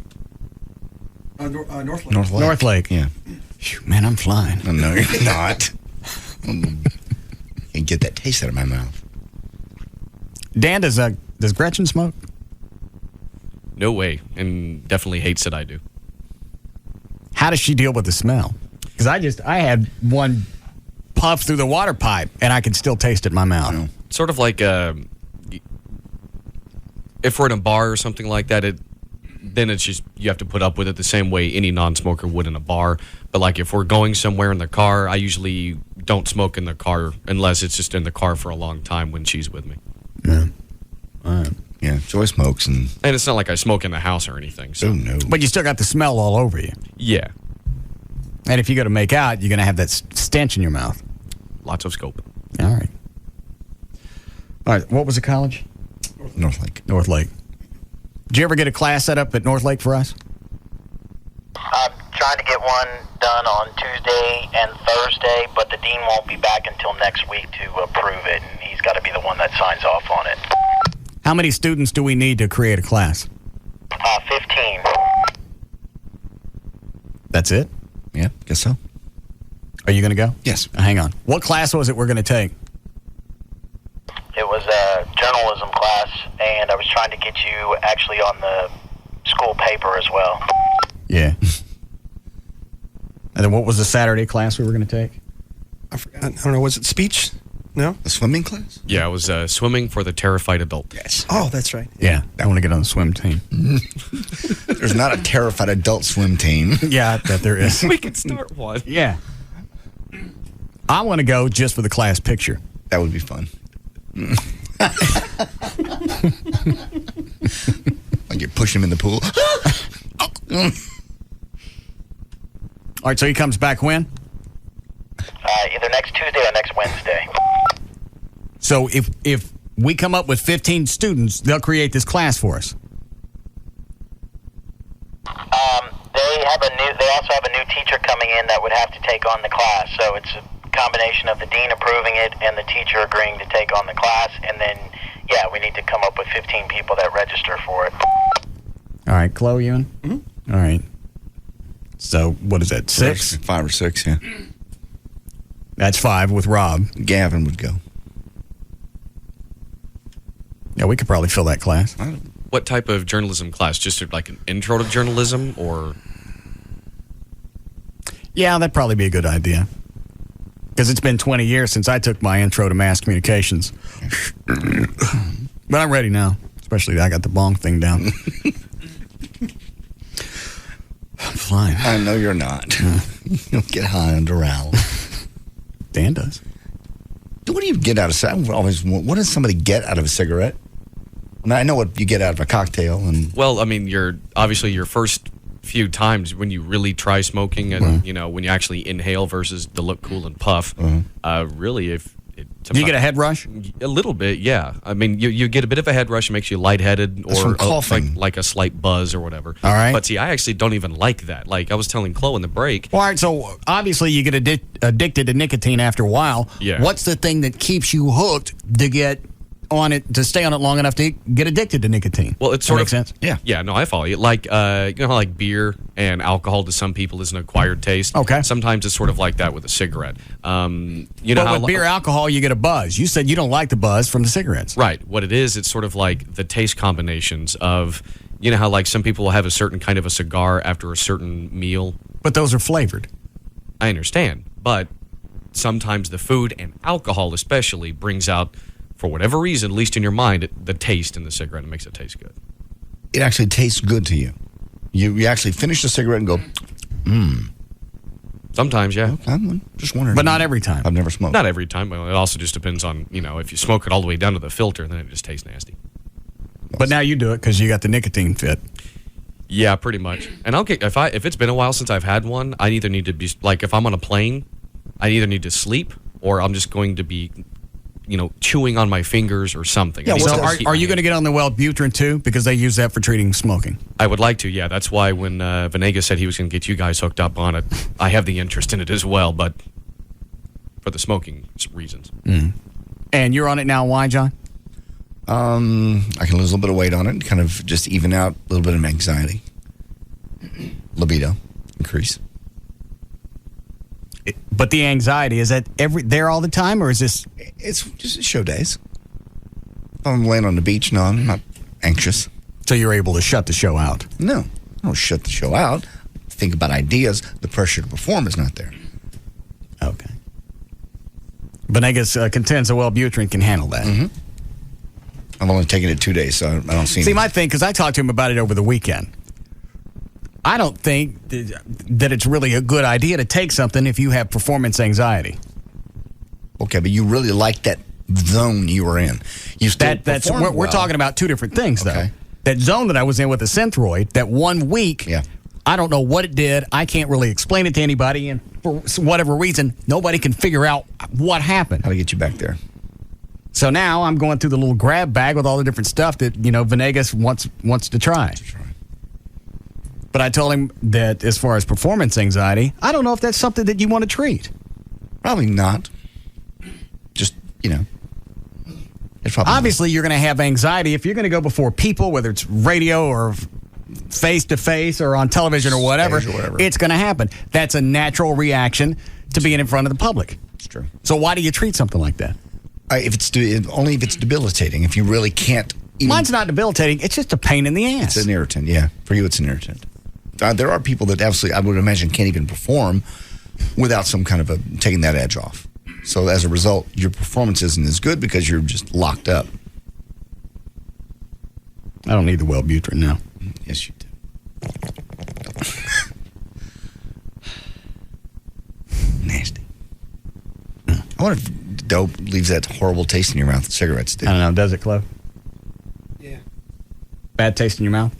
North Lake. North Lake. Yeah. Phew, man, I'm flying. Oh, no, you're not. And get that taste out of my mouth. Dan, does Gretchen smoke? No way, and definitely hates that I do. How does she deal with the smell? Because I had one puff through the water pipe, and I can still taste it in my mouth. Sort of like if we're in a bar or something like that, then it's just you have to put up with it the same way any non-smoker would in a bar. But like if we're going somewhere in the car, I usually don't smoke in the car unless it's just in the car for a long time when she's with me. Yeah. All right. Yeah, Joy smokes and it's not like I smoke in the house or anything. So. Oh, no. But you still got the smell all over you. Yeah. And if you go to make out, you're going to have that stench in your mouth. Lots of scope. All right. All right. What was the college? North Lake. North Lake. Did you ever get a class set up at North Lake for us? I'm trying to get one done on Tuesday and Thursday, but the dean won't be back until next week to approve it, and he's got to be the one that signs off on it. How many students do we need to create a class? 15. That's it? Yeah, guess so. Are you going to go? Yes. Hang on. What class was it we're going to take? It was a journalism class, and I was trying to get you actually on the school paper as well. Yeah. And then what was the Saturday class we were going to take? I forgot. I don't know. Was it speech? No? The swimming class? Yeah, it was swimming for the terrified adult. Yes. Oh, that's right. Yeah. I want to get on the swim team. There's not a terrified adult swim team. Yeah, I bet there is. We could start one. Yeah. I want to go just for the class picture. That would be fun. Like you're pushing him in the pool. All right, so he comes back when? Either next Tuesday or next Wednesday. So if we come up with 15 students, they'll create this class for us. They also have a new teacher coming in that would have to take on the class. So it's a combination of the dean approving it and the teacher agreeing to take on the class. And then, yeah, we need to come up with 15 people that register for it. All right, Chloe, you in? Mm-hmm. All right. So what is that, 6? 5 or 6, yeah. That's 5 with Rob. Gavin would go. Yeah, we could probably fill that class. What type of journalism class? Just like an intro to journalism or? Yeah, that'd probably be a good idea. Because it's been 20 years since I took my intro to mass communications. But I'm ready now. Especially that I got the bong thing down. I'm flying. I know you're not. You don't get high on Doral. Dan does. What do you get out of? What does somebody get out of a cigarette? I mean, I know what you get out of a cocktail, and well, I mean, your first few times when you really try smoking, and when you actually inhale versus the look cool and puff. Really, do you get a head rush? A little bit, yeah. I mean, you get a bit of a head rush. It makes you lightheaded or coughing, like a slight buzz or whatever. All right. But see, I actually don't even like that. Like I was telling Chloe in the break. All right. So obviously, you get addicted to nicotine after a while. Yeah. What's the thing that keeps you hooked to get on it, to stay on it long enough to get addicted to nicotine? Well, it's sort of makes sense. Yeah. Yeah, no, I follow you. Like, how like beer and alcohol to some people is an acquired taste. Okay. Sometimes it's sort of like that with a cigarette. But with beer, alcohol, you get a buzz. You said you don't like the buzz from the cigarettes. Right. What it is, it's sort of like the taste combinations of, how like some people will have a certain kind of a cigar after a certain meal. But those are flavored. I understand. But sometimes the food and alcohol especially brings out, for whatever reason, at least in your mind, the taste in the cigarette. It makes it taste good. it actually tastes good to you. You actually finish the cigarette and go, Sometimes, yeah. Okay, I'm just wondering. But not every time. I've never smoked. Not every time. Well, it also just depends on, if you smoke it all the way down to the filter, then it just tastes nasty. But now you do it because you got the nicotine fit. Yeah, pretty much. And if it's been a while since I've had one, I either need to be, like, if I'm on a plane, I either need to sleep or I'm just going to be, chewing on my fingers or something. Yeah, so are you going to get on the Wellbutrin too? Because they use that for treating smoking. I would like to, yeah. That's why when Venegas said he was going to get you guys hooked up on it, I have the interest in it as well, but for the smoking reasons. Mm. And you're on it now. Why, John? I can lose a little bit of weight on it and kind of just even out a little bit of anxiety. Libido increase. But the anxiety, is that there all the time, or is this? It's just show days. If I'm laying on the beach, no, I'm not anxious. So you're able to shut the show out? No, I don't shut the show out. Think about ideas. The pressure to perform is not there. Okay. Venegas contends that Wellbutrin can handle that. Mm-hmm. I've only taken it 2 days, so I don't see. See, my thing, because I talked to him about it over the weekend. I don't think that it's really a good idea to take something if you have performance anxiety. Okay, but you really like that zone you were in. You still we're talking about two different things, though. That zone that I was in with the Synthroid, that 1 week, I don't know what it did. I can't really explain it to anybody, and for whatever reason, nobody can figure out what happened. How to get you back there. So now I'm going through the little grab bag with all the different stuff that, Venegas wants to try. But I told him that as far as performance anxiety, I don't know if that's something that you want to treat. Probably not. Just, it's probably obviously you're going to have anxiety if you're going to go before people, whether it's radio or face-to-face or on television or whatever. It's going to happen. That's a natural reaction to being in front of the public. It's true. So why do you treat something like that? Only if it's debilitating. If you really can't. Mine's not debilitating. It's just a pain in the ass. It's an irritant, yeah. For you, it's an irritant. There are people that absolutely, I would imagine, can't even perform without some kind of taking that edge off. So as a result, your performance isn't as good because you're just locked up. I don't need the Wellbutrin now. Yes, you do. Nasty. I wonder if dope leaves that horrible taste in your mouth that cigarettes do. I don't know. Does it, Chloe? Yeah. Bad taste in your mouth?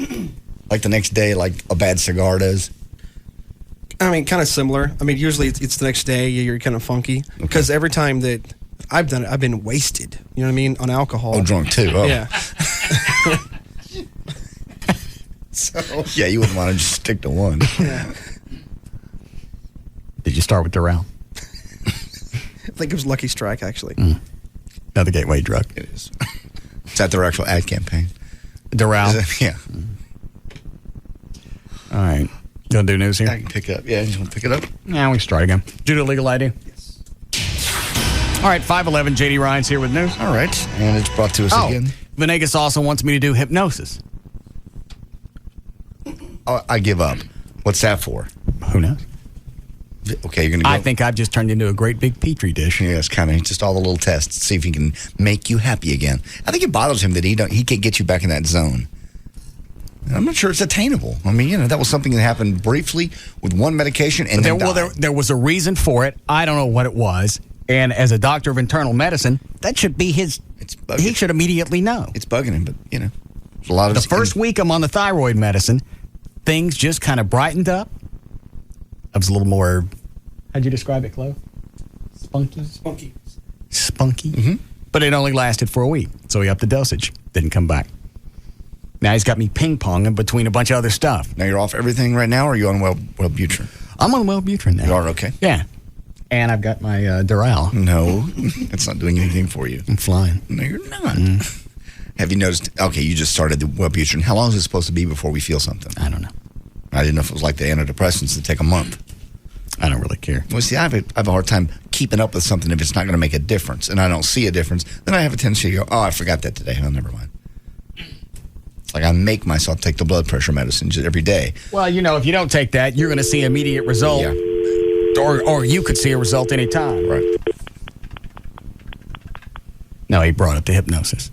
Like the next day, like a bad cigar does? I mean, kind of similar. I mean, usually it's the next day you're kind of funky. Because every time that I've done it, I've been wasted. You know what I mean? On alcohol. Oh, drunk too. Oh. Yeah. So yeah, you wouldn't want to just stick to one. Yeah. Did you start with Doral? I think it was Lucky Strike, actually. Another gateway drug. It is. Is that their actual ad campaign? Doral? Yeah. All right. You want to do news here? I can pick it up. Yeah, you want to pick it up? Yeah, we can start again. Did you do a legal ID? Yes. All right, 511, JD Ryan's here with news. All right. And it's brought to us again. Venegas also wants me to do hypnosis. Oh, I give up. What's that for? Who knows? Okay, you're going to go. I think I've just turned into a great big petri dish. Yeah, it's kind of just all the little tests. See if he can make you happy again. I think it bothers him that he can't get you back in that zone. I'm not sure it's attainable. I mean, that was something that happened briefly with one medication, and there was a reason for it. I don't know what it was. And as a doctor of internal medicine, that should be his. He should immediately know. It's bugging him, but there's a lot of the first week I'm on the thyroid medicine, things just kind of brightened up. I was a little more. How'd you describe it, Chloe? Spunky. Mm-hmm. But it only lasted for a week, so he upped the dosage. Didn't come back. Now he's got me ping-ponging between a bunch of other stuff. Now you're off everything right now, or are you on Wellbutrin? I'm on Wellbutrin now. You are, okay. Yeah. And I've got my Doral. No, it's not doing anything for you. I'm flying. No, you're not. Have you noticed? Okay, you just started the Wellbutrin. How long is it supposed to be before we feel something? I don't know. I didn't know if it was like the antidepressants that take a month. I don't really care. Well, see, I have a hard time keeping up with something if it's not going to make a difference, and I don't see a difference. Then I have a tendency to go, "Oh, I forgot that today. Oh, never mind." It's like I make myself take the blood pressure medicine every day. Well, if you don't take that, you're going to see immediate result. Yeah. Or you could see a result anytime. Right. No, he brought up the hypnosis.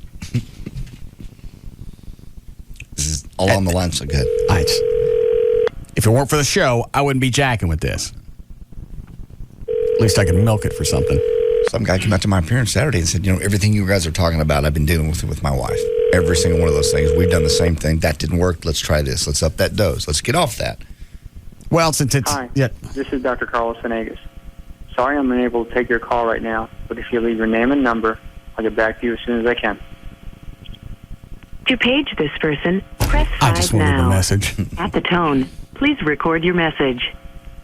This is along the lines of good. If it weren't for the show, I wouldn't be jacking with this. At least I could milk it for something. Some guy came out to my appearance Saturday and said, everything you guys are talking about, I've been dealing with my wife. Every single one of those things. We've done the same thing. That didn't work. Let's try this. Let's up that dose. Let's get off that. Well, since it's... Hi, yeah. This is Dr. Carlos Venegas. Sorry I'm unable to take your call right now, but if you leave your name and number, I'll get back to you as soon as I can. To page this person, press 5 I just wanted now. a message. At the tone, please record your message.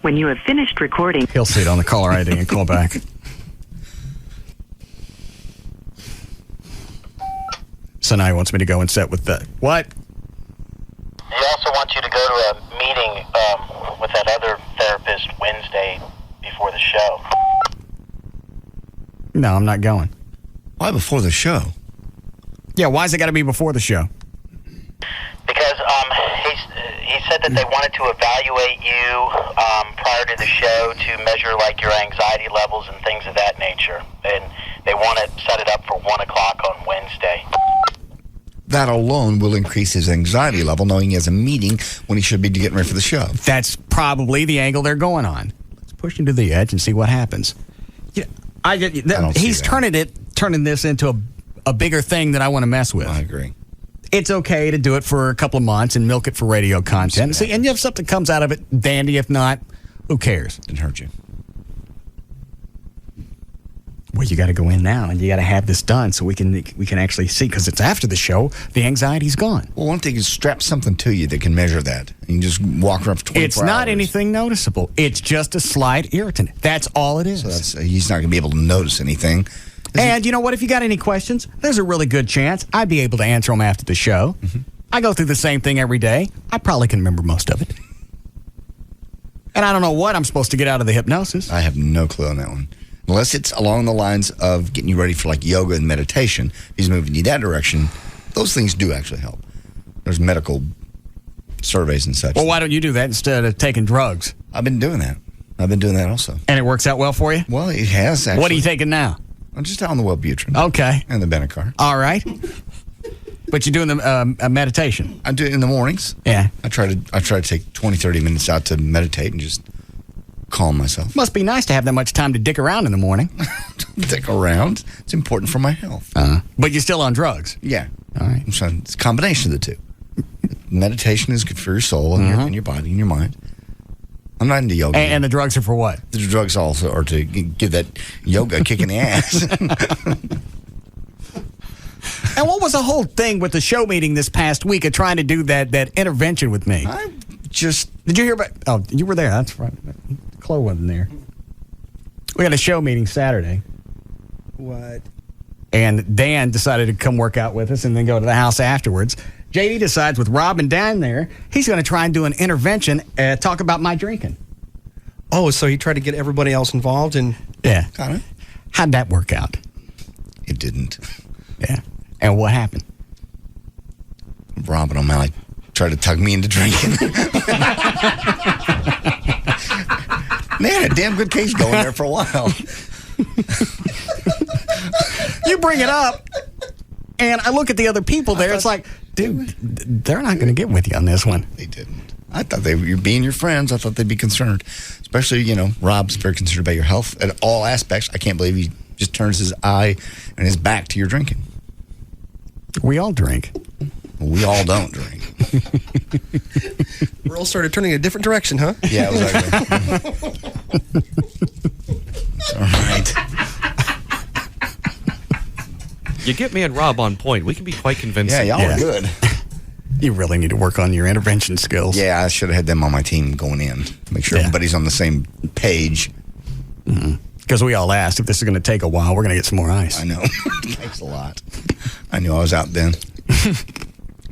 When you have finished recording... He'll see it on the caller ID and call back. So now he wants me to go and sit with the... What? He also wants you to go to a meeting with that other therapist Wednesday before the show. No, I'm not going. Why before the show? Yeah, why's it got to be before the show? Because he said that they wanted to evaluate you prior to the show to measure like your anxiety levels and things of that nature. And they want to set it up for 1 o'clock on Wednesday. That alone will increase his anxiety level, knowing he has a meeting when he should be getting ready for the show. That's probably the angle they're going on. Let's push him to the edge and see what happens. Yeah, he's turning this into a bigger thing that I want to mess with. I agree. It's okay to do it for a couple of months and milk it for radio content. See, and if something comes out of it, dandy. If not, who cares? Didn't hurt you. Well, you got to go in now, and you got to have this done so we can actually see, because it's after the show. The anxiety's gone. Well, one thing is strap something to you that can measure that. And you just walk around for 24 hours. It's not anything noticeable. It's just a slight irritant. That's all it is. So he's not going to be able to notice anything. And you know what? If you got any questions, there's a really good chance I'd be able to answer them after the show. Mm-hmm. I go through the same thing every day. I probably can remember most of it. And I don't know what I'm supposed to get out of the hypnosis. I have no clue on that one. Unless it's along the lines of getting you ready for like yoga and meditation. If he's moving you that direction, those things do actually help. There's medical surveys and such. Well, why don't you do that instead of taking drugs? I've been doing that. I've been doing that also. And it works out well for you? Well, it has actually. What are you taking now? I'm just on the Wellbutrin. Okay. And the Benacar. All right. But you're doing the meditation. I do it in the mornings. Yeah. I try to take 20, 30 minutes out to meditate and just calm myself. Must be nice to have that much time to dick around in the morning. Dick around? It's important for my health. But you're still on drugs? Yeah. All right. It's a combination of the two. Meditation is good for your soul and your body and your mind. I'm not into yoga. And the drugs are for what? The drugs also are to give that yoga a kick in the ass. And what was the whole thing with the show meeting this past week of trying to do that intervention with me? Did you hear about... Oh, you were there. That's right. Chloe wasn't there. We had a show meeting Saturday. What? And Dan decided to come work out with us and then go to the house afterwards. JD decides with Rob and Dan there, he's going to try and do an intervention, talk about my drinking. Oh, so he tried to get everybody else involved and... Yeah. Kind of. How'd that work out? It didn't. Yeah. And what happened? Rob and O'Malley tried to tug me into drinking. They had a damn good case going there for a while. You bring it up, and I look at the other people there. It's like, dude, they're not going to get with you on this one. They didn't. I thought you're being your friends. I thought they'd be concerned. Especially, Rob's very concerned about your health at all aspects. I can't believe he just turns his eye and his back to your drinking. We all drink. We all don't drink. We're all started turning a different direction, huh? Yeah, exactly. All right. You get me and Rob on point. We can be quite convincing. Yeah, y'all are good. You really need to work on your intervention skills. Yeah, I should have had them on my team going in. Make sure everybody's on the same page. Because we all asked if this is going to take a while, we're going to get some more ice. I know. Thanks a lot. I knew I was out then.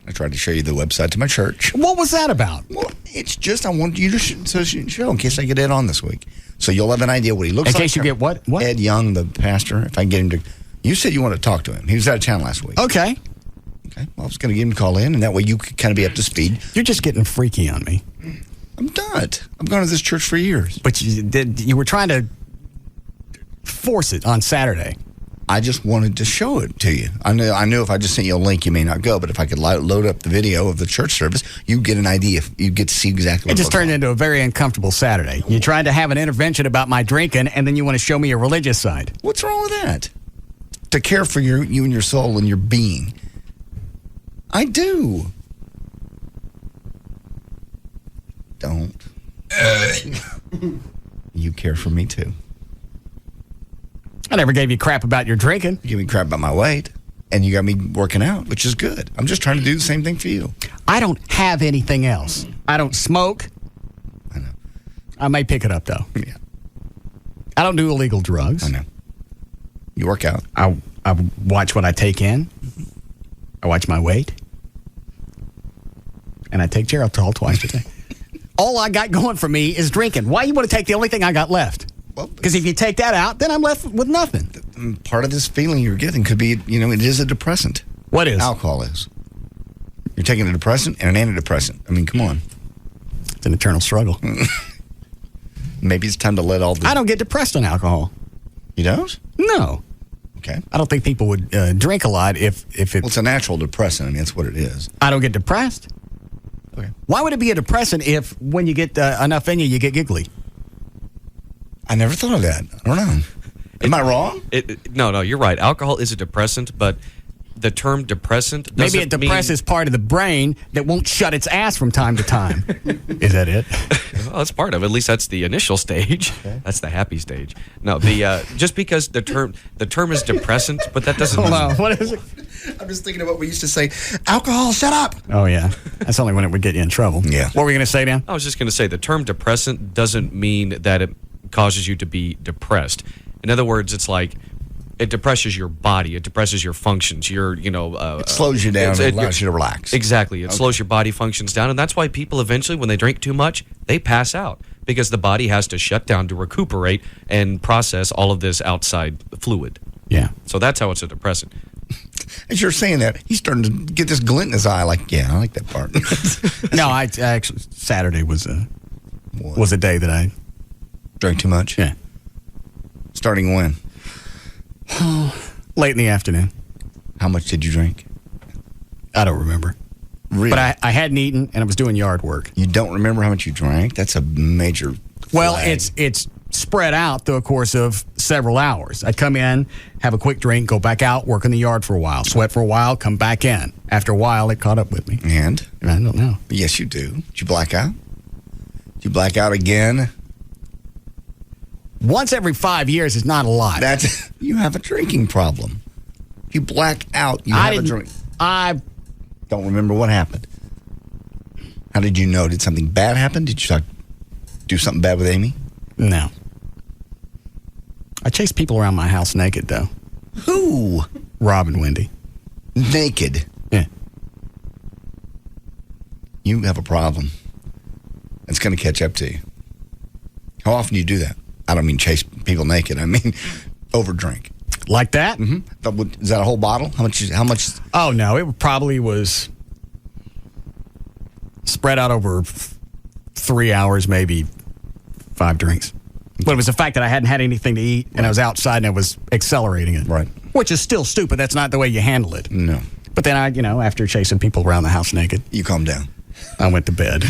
I tried to show you the website to my church. What was that about? Well, it's just I wanted you to show in case I get Ed on this week. So you'll have an idea what he looks like. In case you get what? Ed Young, the pastor. If I can get him to... You said you wanted to talk to him. He was out of town last week. Okay. Well, I was going to get him to call in, and that way you could kind of be up to speed. You're just getting freaky on me. I'm not. I've gone to this church for years. But you were trying to force it on Saturday. I just wanted to show it to you. I knew if I just sent you a link, you may not go. But if I could load up the video of the church service, you get an idea. You get to see exactly what it just turned into a very uncomfortable Saturday. You tried to have an intervention about my drinking, and then you want to show me your religious side. What's wrong with that? To care for you and your soul and your being. I do. Don't. You care for me too. I never gave you crap about your drinking. You gave me crap about my weight, and you got me working out, which is good. I'm just trying to do the same thing for you. I don't have anything else. I don't smoke. I know. I may pick it up, though. Yeah. I don't do illegal drugs. I know. You work out. I watch what I take in. I watch my weight. And I take Geritol twice a day. All I got going for me is drinking. Why you want to take the only thing I got left? Because if you take that out, then I'm left with nothing. Part of this feeling you're getting could be, it is a depressant. What is? Alcohol is. You're taking a depressant and an antidepressant. I mean, come on. It's an eternal struggle. Maybe it's time to let all the... I don't get depressed on alcohol. You don't? No. Okay. I don't think people would drink a lot if it... Well, it's a natural depressant. I mean, that's what it is. I don't get depressed. Okay. Why would it be a depressant if when you get enough in you get giggly? I never thought of that. I don't know. Am I wrong? No, you're right. Alcohol is a depressant, but the term depressant doesn't Maybe it depresses part of the brain that won't shut its ass from time to time. Is that it? Well, that's part of it. At least that's the initial stage. Okay. That's the happy stage. No, just because the term is depressant, but that doesn't... Hold on. What is it? I'm just thinking of what we used to say. Alcohol, shut up. Oh, yeah. That's only when it would get you in trouble. Yeah. What were you going to say, Dan? I was just going to say the term depressant doesn't mean that it causes you to be depressed. In other words, it's like it depresses your body. It depresses your functions. It slows you down and allows you to relax. Exactly. It slows your body functions down. And that's why people eventually, when they drink too much, they pass out. Because the body has to shut down to recuperate and process all of this outside fluid. Yeah. So that's how it's a depressant. As you're saying that, he's starting to get this glint in his eye. Like, yeah, I like that part. No, I actually, Saturday was a day that I drank too much. Yeah. Starting when? Late in the afternoon. How much did you drink? I don't remember. Really? But I hadn't eaten, and I was doing yard work. You don't remember how much you drank? That's a major Well, flag. it's spread out through a course of several hours. I'd come in, have a quick drink, go back out, work in the yard for a while, sweat for a while, come back in. After a while, it caught up with me. And? I don't know. Yes, you do. Did you black out? Did you black out again? Once every 5 years is not a lot. You have a drinking problem. You black out. You have a drink. I don't remember what happened. How did you know? Did something bad happen? Did you do something bad with Amy? No. I chase people around my house naked, though. Who? Rob and Wendy. Naked? Yeah. You have a problem. It's going to catch up to you. How often do you do that? I don't mean chase people naked. I mean overdrink. Like that? Mm-hmm. Is that a whole bottle? How much? Oh, no. It probably was spread out over 3 hours, maybe 5 drinks. But it was the fact that I hadn't had anything to eat, and I was outside, and I was accelerating it. Right. Which is still stupid. That's not the way you handle it. No. But then after chasing people around the house naked. You calmed down. I went to bed.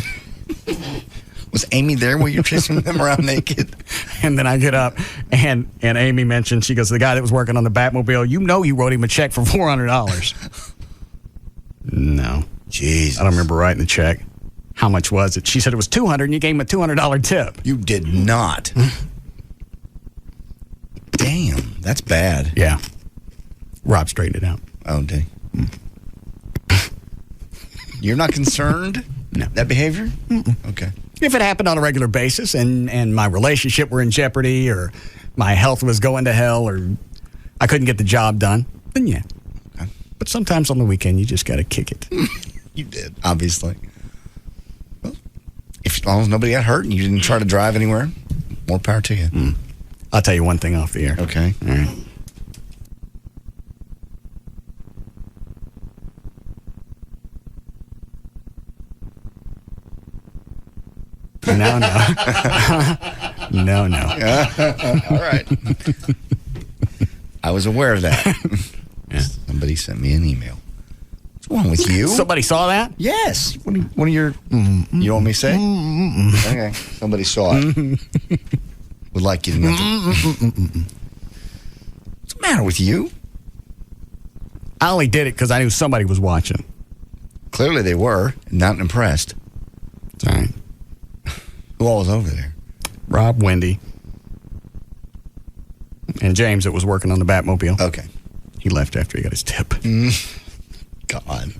Was Amy there while you're chasing them around naked? And then I get up, and Amy mentioned, she goes, the guy that was working on the Batmobile, you wrote him a check for $400. No. Jeez. I don't remember writing the check. How much was it? She said it was $200, and you gave him a $200 tip. You did not. Damn, that's bad. Yeah. Rob straightened it out. Oh, dang. You're not concerned? No. That behavior? Mm-mm. Okay. If it happened on a regular basis and my relationship were in jeopardy or my health was going to hell or I couldn't get the job done, then yeah. Okay. But sometimes on the weekend, you just got to kick it. You did, obviously. Well, as long as nobody got hurt and you didn't try to drive anywhere, more power to you. I'll tell you one thing off the air. Okay. All right. No. No. All right. I was aware of that. Yeah. Somebody sent me an email. What's wrong with you? Somebody saw that? Yes. One of your... You want me to say? Okay. Somebody saw it. Would like you to know. What's the matter with you? I only did it because I knew somebody was watching. Clearly they were. Not impressed. It's all right. Who all was over there? Rob, Wendy, and James that was working on the Batmobile. Okay. He left after he got his tip. God.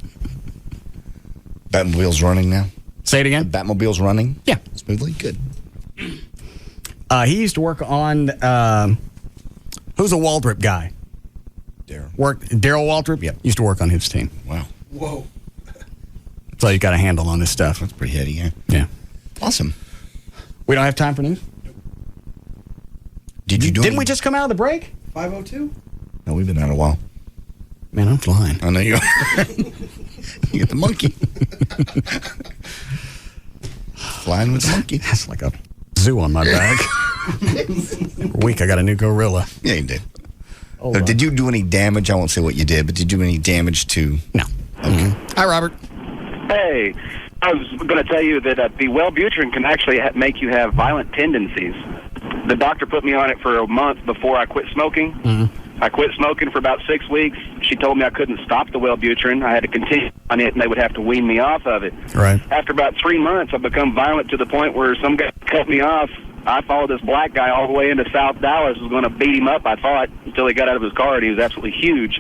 Batmobile's running now? Say it again? The Batmobile's running? Yeah. Smoothly? Good. He used to work on, who's a Waldrop guy? Daryl Waldrop? Yep. Used to work on his team. Wow. Whoa. So you got a handle on this stuff. That's pretty heady, yeah. Yeah. Awesome. We don't have time for news? Didn't we just come out of the break? 5:02? No, we've been out a while. Man, I'm flying. I know you are. You get the monkey. Flying with the monkey. That's like a zoo on my back. Every week I got a new gorilla. Yeah, you did. Oh, So did you do any damage? I won't say what you did, but did you do any damage to... No. Okay. Hi, Robert. Hey, I was going to tell you that the Wellbutrin can actually make you have violent tendencies. The doctor put me on it for a month before I quit smoking. I quit smoking for about 6 weeks. She told me I couldn't stop the Wellbutrin. I had to continue on it, and they would have to wean me off of it. Right. After about 3 months, I've become violent to the point where some guy cut me off. I followed this black guy all the way into South Dallas. Was going to beat him up, I thought, until he got out of his car, and he was absolutely huge.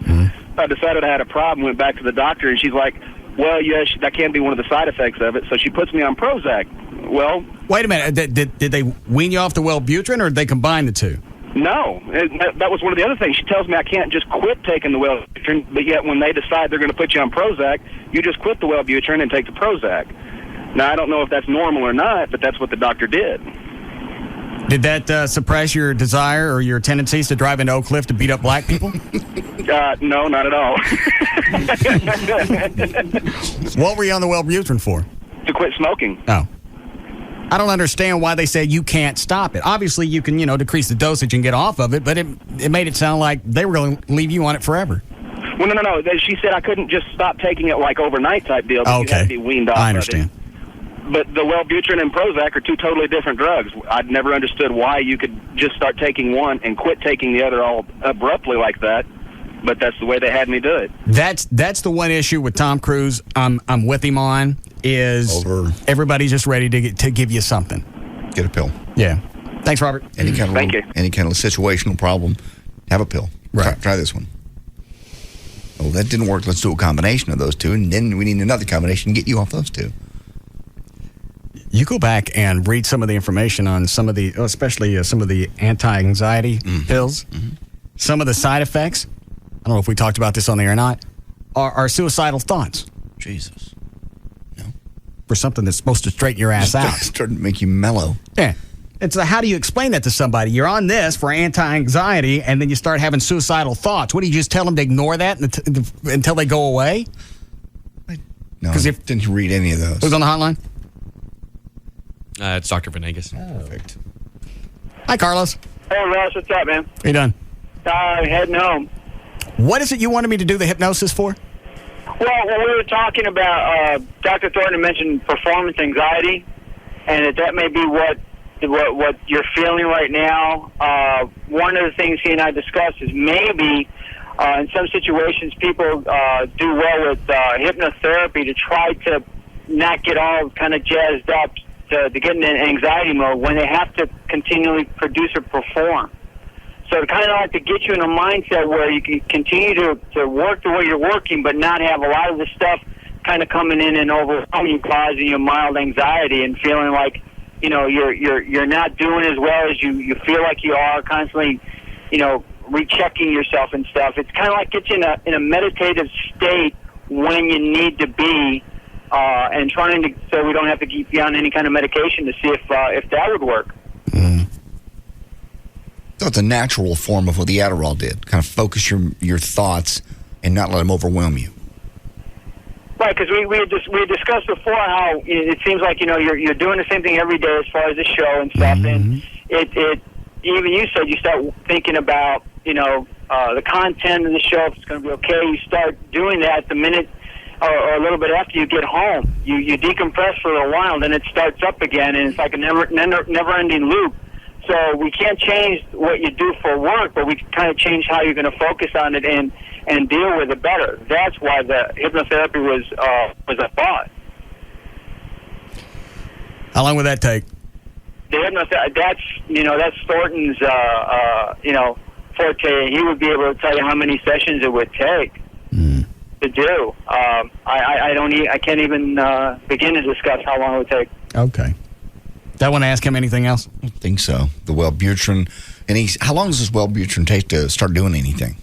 I decided I had a problem, went back to the doctor, and she's like, well, yeah, that can be one of the side effects of it, so she puts me on Prozac. Well... Wait a minute. Did they wean you off the Wellbutrin, or did they combine the two? No. That was one of the other things. She tells me I can't just quit taking the Wellbutrin, but yet when they decide they're going to put you on Prozac, you just quit the Wellbutrin and take the Prozac. Now, I don't know if that's normal or not, but that's what the doctor did. Did that suppress your desire or your tendencies to drive into Oak Cliff to beat up black people? No, not at all. What were you on the Wellbutrin for? To quit smoking. Oh. I don't understand why they say you can't stop it. Obviously, you can, decrease the dosage and get off of it, but it made it sound like they were going to leave you on it forever. Well, no. She said I couldn't just stop taking it like overnight type deal. But you had to be weaned off I understand. of it. But the Wellbutrin and Prozac are two totally different drugs. I'd never understood why you could just start taking one and quit taking the other all abruptly like that. But that's the way they had me do it. That's the one issue with Tom Cruise I'm with him on is everybody's just ready to give you something. Get a pill. Yeah. Thanks, Robert. Any kind of situational problem, have a pill. Right. Try this one. Oh, that didn't work. Let's do a combination of those two, and then we need another combination to get you off those two. You go back and read some of the information on some of the, especially some of the anti-anxiety pills. Some of the side effects, I don't know if we talked about this on the air or not, are suicidal thoughts. Jesus. No. For something that's supposed to straighten your ass out. Starting to make you mellow. Yeah. It's how do you explain that to somebody? You're on this for anti-anxiety, and then you start having suicidal thoughts. What do you just tell them to ignore that until they go away? No, didn't read any of those. Who's on the hotline? It's Dr. Venegas. Perfect. Hi, Carlos. Hey, Russ, what's up, man? How you done? Heading home. What is it you wanted me to do the hypnosis for? Well, when we were talking about, Dr. Thornton mentioned performance anxiety, and that may be what you're feeling right now. One of the things he and I discussed is maybe in some situations people do well with hypnotherapy to try to not get all kind of jazzed up to get in anxiety mode when they have to continually produce or perform. So to kind of like to get you in a mindset where you can continue to work the way you're working, but not have a lot of the stuff kind of coming in and overwhelming you, causing you mild anxiety and feeling like, you know, you're not doing as well as you feel like you are, constantly, you know, rechecking yourself and stuff. It's kind of like gets you in a meditative state when you need to be, and trying to, so we don't have to keep you on any kind of medication to see if that would work. So it's a natural form of what the Adderall did. Kind of focus your thoughts and not let them overwhelm you. Right, because we discussed before how it seems like, you know, you're doing the same thing every day as far as the show and stuff, and it even you said you start thinking about, you know, the content of the show, if it's going to be okay. You start doing that the minute or a little bit after you get home. You decompress for a while, then it starts up again, and it's like a never-ending loop. So we can't change what you do for work, but we can kind of change how you're going to focus on it and deal with it better. That's why the hypnotherapy was a thought. How long would that take? The hypnotherapy, that's Thornton's, forte. He would be able to tell you how many sessions it would take to do. I can't even begin to discuss how long it would take. Okay. Do I want to ask him anything else? I don't think so. The Wellbutrin, and how long does this Wellbutrin take to start doing anything?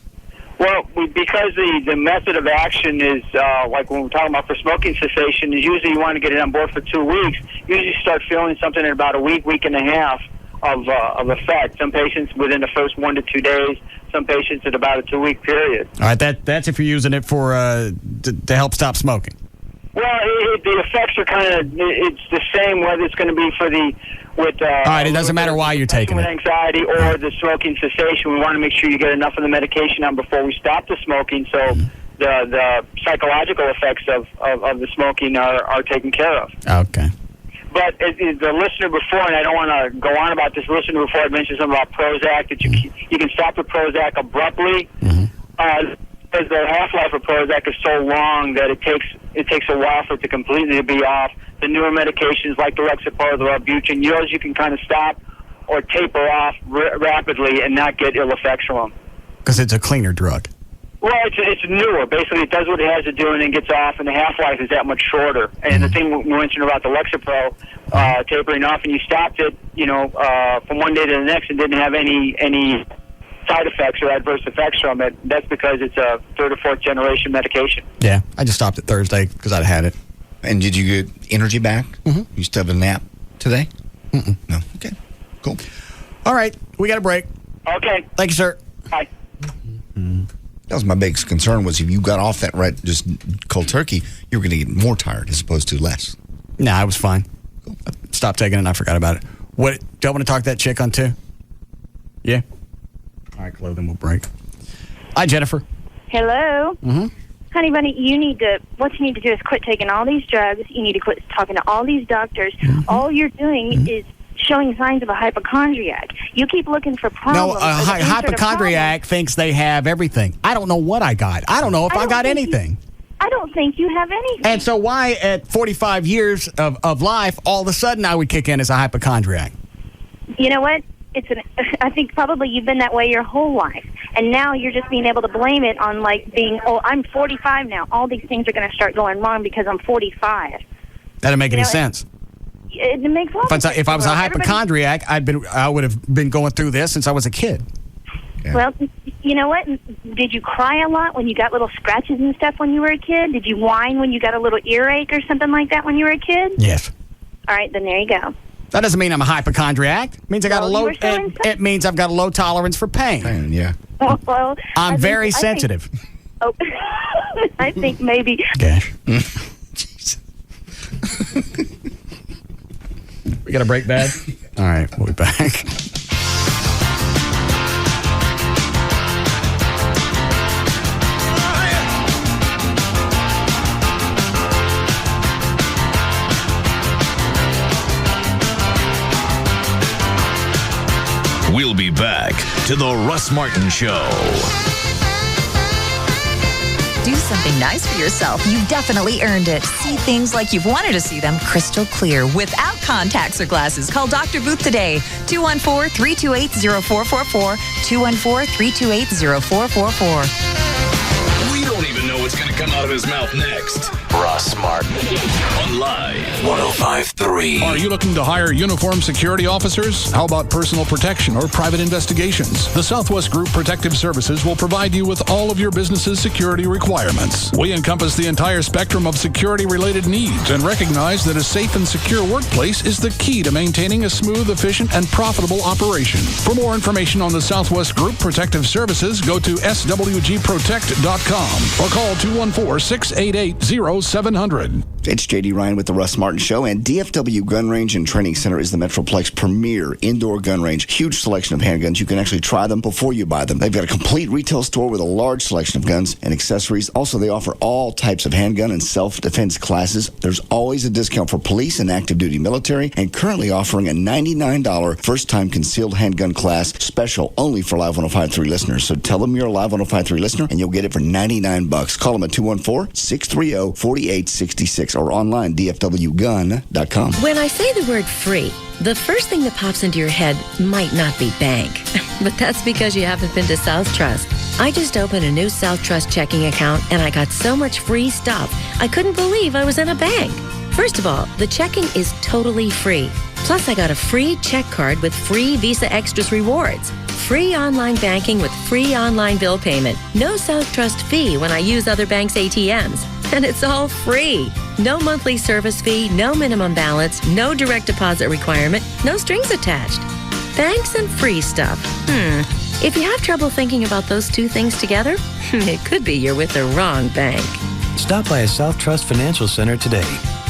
Well, because the method of action is, like when we're talking about for smoking cessation, is usually you want to get it on board for 2 weeks. You usually start feeling something in about a week and a half of effect. Some patients within the first 1 to 2 days, some patients at about a 2-week period. All right, that's if you're using it for to help stop smoking. Well, the effects are kind of, it's the same whether it's going to be for all right, it doesn't matter why you're taking it. Anxiety or the smoking cessation. We want to make sure you get enough of the medication on before we stop the smoking, so the psychological effects of the smoking are taken care of. Okay. But the listener before, and I don't want to go on about this, listener before had mentioned something about Prozac, that you can stop the Prozac abruptly. Because the half-life of Prozac is so long that it takes a while for it to completely be off. The newer medications like the Lexapro, the Wellbutrin, you can kind of stop or taper off rapidly and not get ill effects from them. Because it's a cleaner drug. Well, it's newer. Basically, it does what it has to do and then gets off, and the half-life is that much shorter. And the thing we mentioned about the Lexapro tapering off, and you stopped it, from one day to the next and didn't have any side effects or adverse effects from it. That's because it's a 3rd or 4th generation medication. Yeah, I just stopped it Thursday because I'd had it. And did you get energy back? You still have a nap today? No. Okay. Cool. All right, we got a break. Okay. Thank you, sir. Bye. That was my biggest concern, was if you got off that right just cold turkey, you were going to get more tired as opposed to less. Nah, I was fine. Cool. I stopped taking it and I forgot about it. Do you want to talk that chick on too? Yeah? All right, Chloe, then we'll break. Hi, Jennifer. Hello. Honey bunny, what you need to do is quit taking all these drugs. You need to quit talking to all these doctors. All you're doing is showing signs of a hypochondriac. You keep looking for problems. No, a hypochondriac thinks they have everything. I don't know what I got. I don't know if I got anything. I don't think you have anything. And so why at 45 years of life, all of a sudden I would kick in as a hypochondriac? You know what? I think probably you've been that way your whole life. And now you're just being able to blame it on I'm 45 now. All these things are going to start going wrong because I'm 45. That doesn't make any sense. It makes a lot of sense. If I was a hypochondriac, I would have been going through this since I was a kid. Yeah. Well, you know what? Did you cry a lot when you got little scratches and stuff when you were a kid? Did you whine when you got a little earache or something like that when you were a kid? Yes. All right, then there you go. That doesn't mean I'm a hypochondriac. It means it means I've got a low tolerance for pain. Yeah. Well, I'm very sensitive. I think maybe. Gosh. We got a break, Bad? All right, we'll be back. We'll be back to the Russ Martin Show. Do something nice for yourself. You've definitely earned it. See things like you've wanted to see them crystal clear without contacts or glasses. Call Dr. Booth today. 214-328-0444. 214-328-0444. We don't even know what's going to come out of his mouth next. Russ Martin on Live 105.3. Are you looking to hire uniformed security officers? How about personal protection or private investigations? The Southwest Group Protective Services will provide you with all of your business's security requirements. We encompass the entire spectrum of security-related needs and recognize that a safe and secure workplace is the key to maintaining a smooth, efficient, and profitable operation. For more information on the Southwest Group Protective Services, go to swgprotect.com or call 214-688-0700. It's J.D. Ryan with the Russ Martin Show, and DFW Gun Range and Training Center is the Metroplex premier indoor gun range. Huge selection of handguns. You can actually try them before you buy them. They've got a complete retail store with a large selection of guns and accessories. Also, they offer all types of handgun and self-defense classes. There's always a discount for police and active duty military, and currently offering a $99 first-time concealed handgun class special only for Live 105.3 listeners. So tell them you're a Live 105.3 listener, and you'll get it for $99. Call them at 214-630-4866 or online dfwgun.com. When I say the word free, the first thing that pops into your head might not be bank, but that's because you haven't been to South Trust. I just opened a new South Trust checking account and I got so much free stuff, I couldn't believe I was in a bank. First of all, the checking is totally free. Plus, I got a free check card with free Visa Extras rewards. Free online banking with free online bill payment. No South Trust fee when I use other banks' ATMs. And it's all free. No monthly service fee, no minimum balance, no direct deposit requirement, no strings attached. Banks and free stuff. If you have trouble thinking about those two things together, it could be you're with the wrong bank. Stop by a South Trust Financial Center today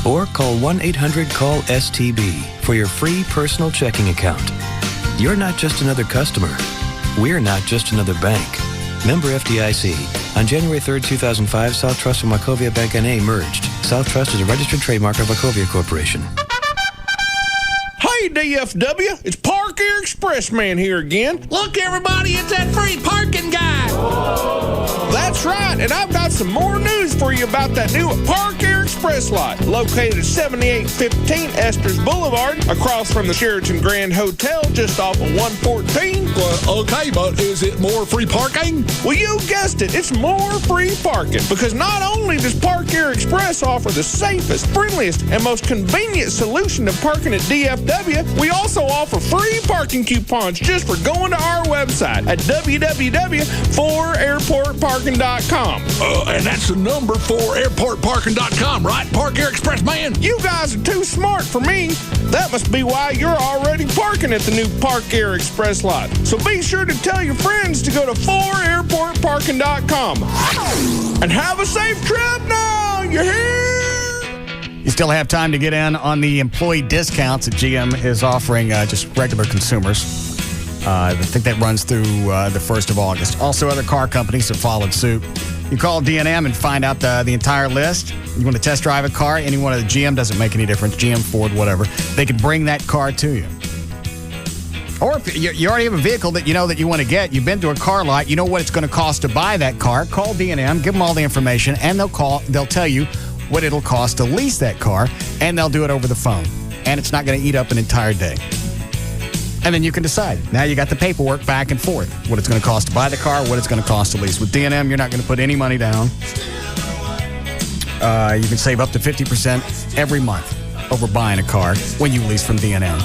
or call 1-800-CALL-STB for your free personal checking account. You're not just another customer. We're not just another bank. Member FDIC. On January 3rd, 2005, South Trust and Wachovia Bank N.A. merged. South Trust is a registered trademark of Wachovia Corporation. Hey, DFW, it's Park Air Express Man here again. Look, everybody, it's that free parking guy. That's right, and I've got some more news for you about that new Park Air Express lot, located at 7815 Esters Boulevard, across from the Sheraton Grand Hotel, just off of 114. Well, okay, but is it more free parking? Well, you guessed it, it's more free parking, because not only does Park Air Express offer the safest, friendliest, and most convenient solution to parking at DFW, we also offer free parking coupons just for going to our website at www.4airportparking.com. And that's the number 4airportparking.com, right, Park Air Express Man? You guys are too smart for me. That must be why you're already parking at the new Park Air Express lot. So be sure to tell your friends to go to 4airportparking.com. And have a safe trip now. You're here. You still have time to get in on the employee discounts that GM is offering just regular consumers. I think that runs through the 1st of August. Also, other car companies have followed suit. You call D&M and find out the entire list. You want to test drive a car, any one of the GM, doesn't make any difference. GM, Ford, whatever. They can bring that car to you. Or if you already have a vehicle that you know that you want to get, you've been to a car lot, you know what it's going to cost to buy that car, call D&M, give them all the information, and they'll tell you what it'll cost to lease that car, and they'll do it over the phone. And it's not going to eat up an entire day. And then you can decide. Now you got the paperwork back and forth. What it's going to cost to buy the car, what it's going to cost to lease. With D&M, you're not going to put any money down. You can save up to 50% every month over buying a car when you lease from D&M.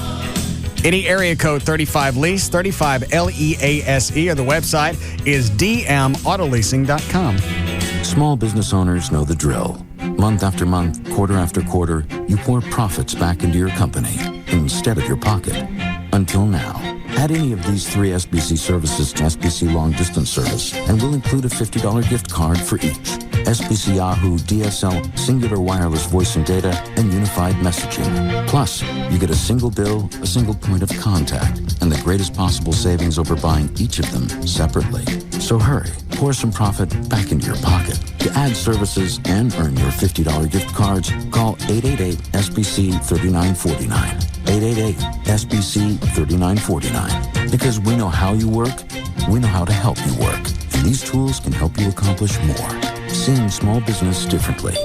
Any area code 35 lease, 35 LEASE, or the website is dmautoleasing.com. Small business owners know the drill. Month after month, quarter after quarter, you pour profits back into your company instead of your pocket. Until now. Add any of these 3 SBC services to SBC Long Distance Service, and we'll include a $50 gift card for each. SBC Yahoo, DSL, Singular Wireless Voice and Data, and Unified Messaging. Plus, you get a single bill, a single point of contact, and the greatest possible savings over buying each of them separately. So hurry, pour some profit back into your pocket. To add services and earn your $50 gift cards, call 888-SBC-3949. 888-SBC-3949. Because we know how you work, we know how to help you work. And these tools can help you accomplish more. Seeing small business differently.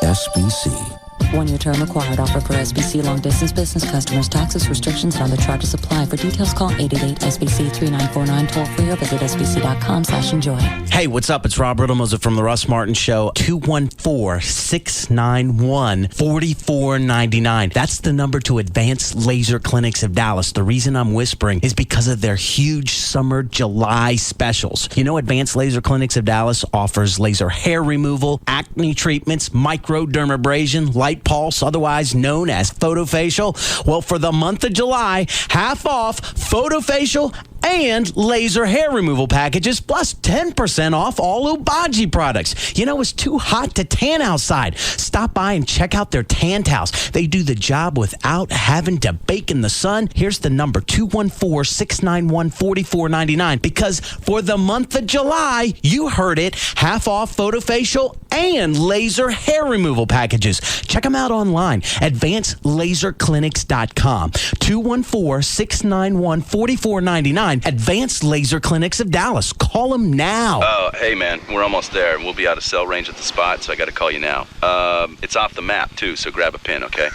SBC. One-year term required. Offer for SBC long-distance business customers. Taxes, restrictions, and other charges apply. For details, call 888-SBC-3949 toll-free or visit sbc.com/enjoy. Hey, what's up? It's Rob Riddlemoser from the Russ Martin Show. 214-691-4499. That's the number to Advanced Laser Clinics of Dallas. The reason I'm whispering is because of their huge summer July specials. You know, Advanced Laser Clinics of Dallas offers laser hair removal, acne treatments, microdermabrasion, light pulse, otherwise known as photofacial. Well, for the month of July, half off photofacial and laser hair removal packages, plus 10% off all Obagi products. You know, it's too hot to tan outside. Stop by and check out their tan towels. They do the job without having to bake in the sun. Here's the number, 214-691-4499. Because for the month of July, you heard it, half off photofacial and laser hair removal packages. Check them out online, advancedlaserclinics.com. 214-691-4499. Advanced Laser Clinics of Dallas. Call them now. Oh, hey, man, we're almost there. We'll be out of cell range at the spot, so I got to call you now. It's off the map, too, so grab a pin, okay?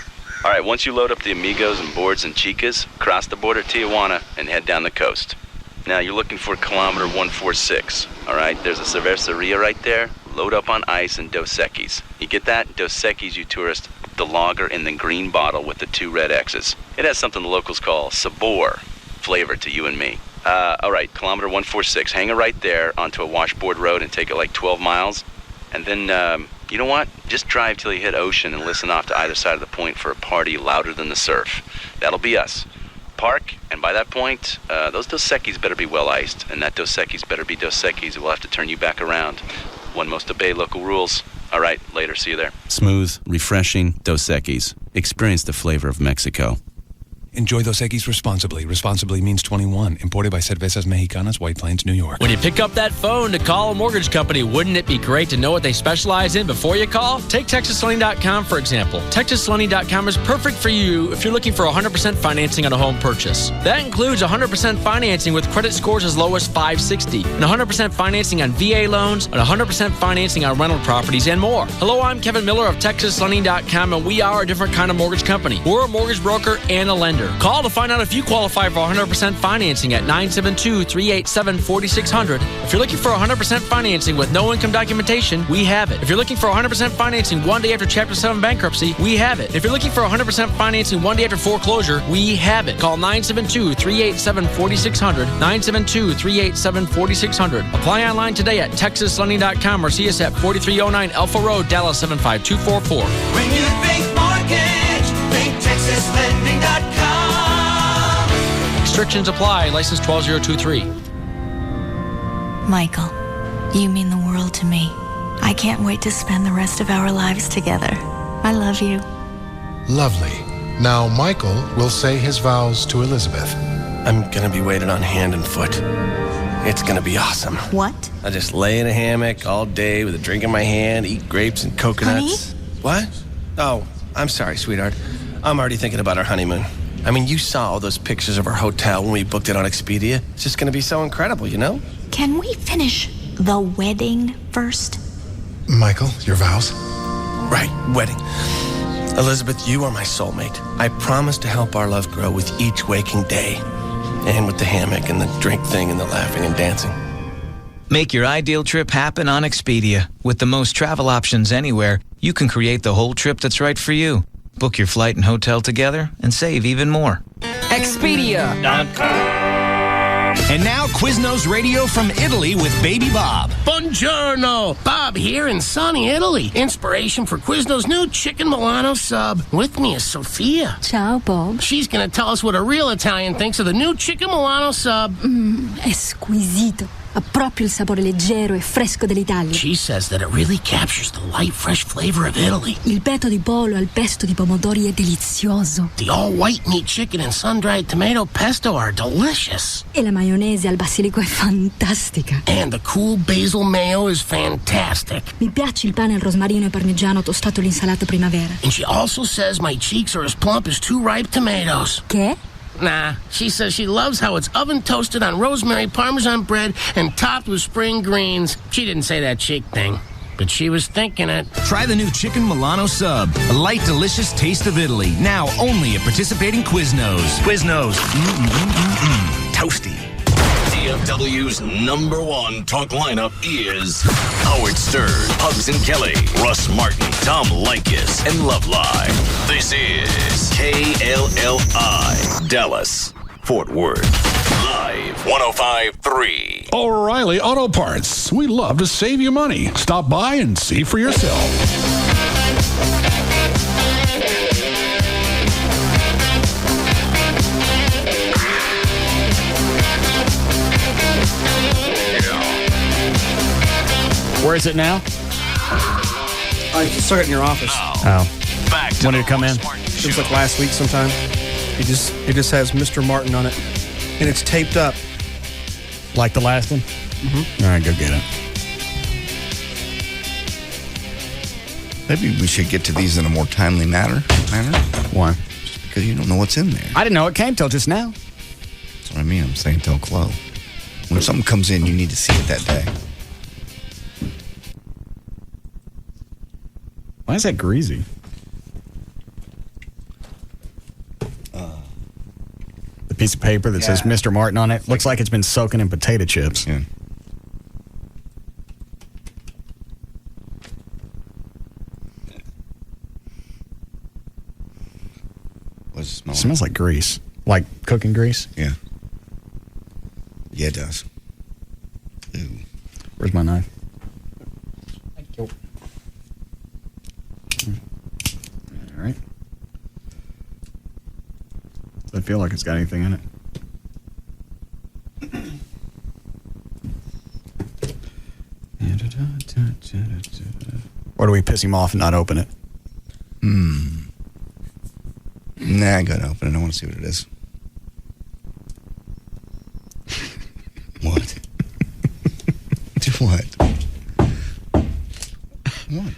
All right, once you load up the Amigos and Boards and Chicas, cross the border Tijuana and head down the coast. Now, you're looking for kilometer 146, all right? There's a cerveceria right there. Load up on ice and Dos Equis. You get that? Dos Equis, you tourist, the lager in the green bottle with the 2 red X's. It has something the locals call sabor, flavor to you and me. All right, kilometer 146. Hang it right there onto a washboard road and take it like 12 miles. And then, you know what? Just drive till you hit ocean and listen off to either side of the point for a party louder than the surf. That'll be us. Park, and by that point, those Dos Equis better be well iced, and that Dos Equis better be Dos Equis. We'll have to turn you back around. One must obey local rules. All right, later. See you there. Smooth, refreshing Dos Equis. Experience the flavor of Mexico. Enjoy Dos Equis responsibly. Responsibly means 21. Imported by Cervezas Mexicanas, White Plains, New York. When you pick up that phone to call a mortgage company, wouldn't it be great to know what they specialize in before you call? Take TexasLending.com, for example. TexasLending.com is perfect for you if you're looking for 100% financing on a home purchase. That includes 100% financing with credit scores as low as 560, and 100% financing on VA loans, and 100% financing on rental properties, and more. Hello, I'm Kevin Miller of TexasLending.com, and we are a different kind of mortgage company. We're a mortgage broker and a lender. Call to find out if you qualify for 100% financing at 972-387-4600. If you're looking for 100% financing with no income documentation, we have it. If you're looking for 100% financing one day after Chapter 7 bankruptcy, we have it. If you're looking for 100% financing one day after foreclosure, we have it. Call 972-387-4600, 972-387-4600. Apply online today at TexasLending.com or see us at 4309 Alpha Road, Dallas 75244. When you think mortgage, think TexasLending.com. Restrictions apply. License 12023. Michael, you mean the world to me. I can't wait to spend the rest of our lives together. I love you. Lovely. Now Michael will say his vows to Elizabeth. I'm gonna be waited on hand and foot. It's gonna be awesome. What? I just lay in a hammock all day with a drink in my hand, eat grapes and coconuts. Honey? What? Oh, I'm sorry, sweetheart. I'm already thinking about our honeymoon. I mean, you saw all those pictures of our hotel when we booked it on Expedia. It's just gonna be so incredible, you know? Can we finish the wedding first? Michael, your vows? Right, wedding. Elizabeth, you are my soulmate. I promise to help our love grow with each waking day. And with the hammock and the drink thing and the laughing and dancing. Make your ideal trip happen on Expedia. With the most travel options anywhere, you can create the whole trip that's right for you. Book your flight and hotel together and save even more. Expedia.com. And now Quiznos Radio from Italy with Baby Bob. Buongiorno. Bob here in sunny Italy. Inspiration for Quiznos' new chicken Milano sub. With me is Sophia. Ciao, Bob. She's going to tell us what a real Italian thinks of the new chicken Milano sub. Esquisito. Ha proprio il sapore leggero e fresco dell'Italia. She says that it really captures the light, fresh flavor of Italy. Il petto di pollo al pesto di pomodori è delizioso. The all-white meat chicken and sun-dried tomato pesto are delicious. E la maionese al basilico è fantastica. And the cool basil mayo is fantastic. Mi piace il pane al rosmarino e parmigiano tostato l'insalata primavera. And she also says my cheeks are as plump as 2 ripe tomatoes. Che? Nah, she says she loves how it's oven-toasted on rosemary Parmesan bread and topped with spring greens. She didn't say that cheek thing, but she was thinking it. Try the new Chicken Milano Sub, a light, delicious taste of Italy. Now only at participating Quiznos. Quiznos. Toasty. DFW's #1 talk lineup is Howard Stern, Hugs and Kelly, Russ Martin, Tom Likas, and Love Live. This is KLLI, Dallas, Fort Worth. Live 105.3. O'Reilly Auto Parts. We love to save you money. Stop by and see for yourself. Where is it now? I saw it in your office. Oh. When did it come in? It was like last week sometime. It just has Mr. Martin on it. And it's taped up. Like the last one? Mm-hmm. All right, go get it. Maybe we should get to these in a more timely manner. Why? Just because you don't know what's in there. I didn't know it came till just now. That's what I mean. I'm saying till Chloe. When something comes in, you need to see it that day. Why is that greasy? The piece of paper that says Mr. Martin on it looks like it's been soaking in potato chips. Yeah. What does it smell It smells like grease. Like cooking grease? Yeah. Yeah, it does. Ew. Where's my knife? Thank you. All right. Does it feel like it's got anything in it? Or do we piss him off and not open it? Nah, I gotta open it. I want to see what it is. What? What? What?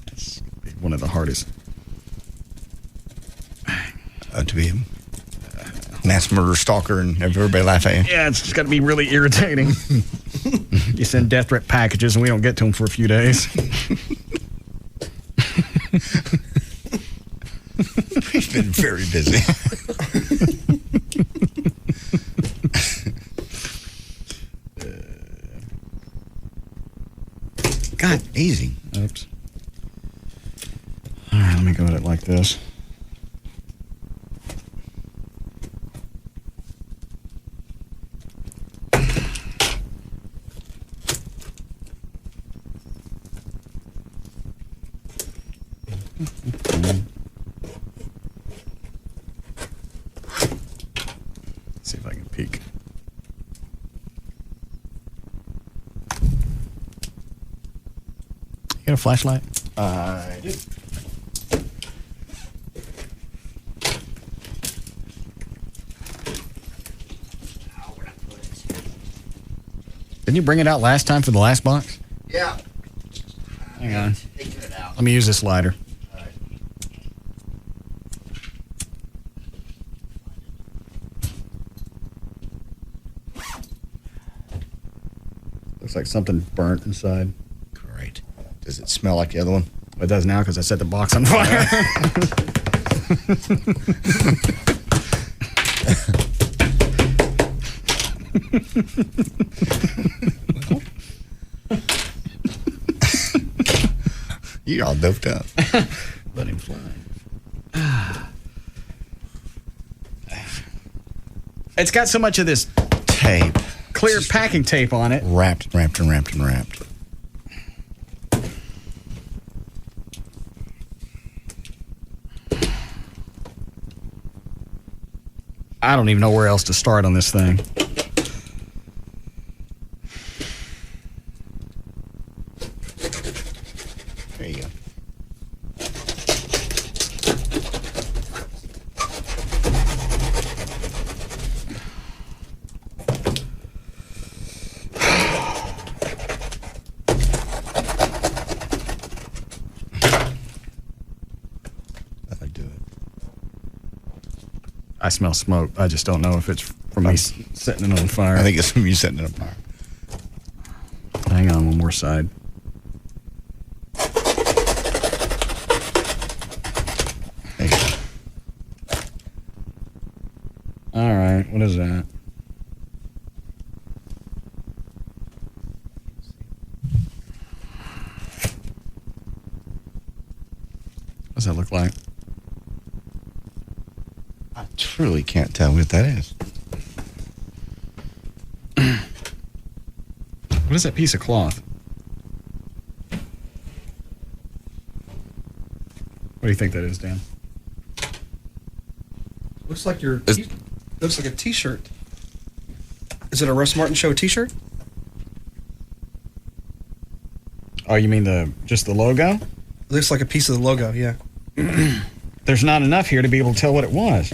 That's one of the hardest. To be a mass murder stalker and have everybody laugh at you. Yeah, it's just got to be really irritating. You send death threat packages and we don't get to them for a few days. We've been very busy. God, easy. Oops. All right, let me go at it like this. See if I can peek. You got a flashlight? I did. Didn't you bring it out last time for the last box? Yeah. Hang on. Taking it out. Let me use this lighter. Looks like something burnt inside. Great. Does it smell like the other one? It does now because I set the box on fire. You're all doped up. Let him fly. It's got so much of this Tape. clear packing tape on it. Wrapped. I don't even know where else to start on this thing. I smell smoke. I just don't know if it's from me setting it on fire. I think it's from you setting it on fire. Hang on, one more side. There you go. All right, what is that? What does that look like? I truly can't tell what that is. What is that piece of cloth? What do you think that is, Dan? Looks like looks like a T-shirt. Is it a Russ Martin Show T-shirt? Oh, you mean just the logo? Looks like a piece of the logo, yeah. There's not enough here to be able to tell what it was.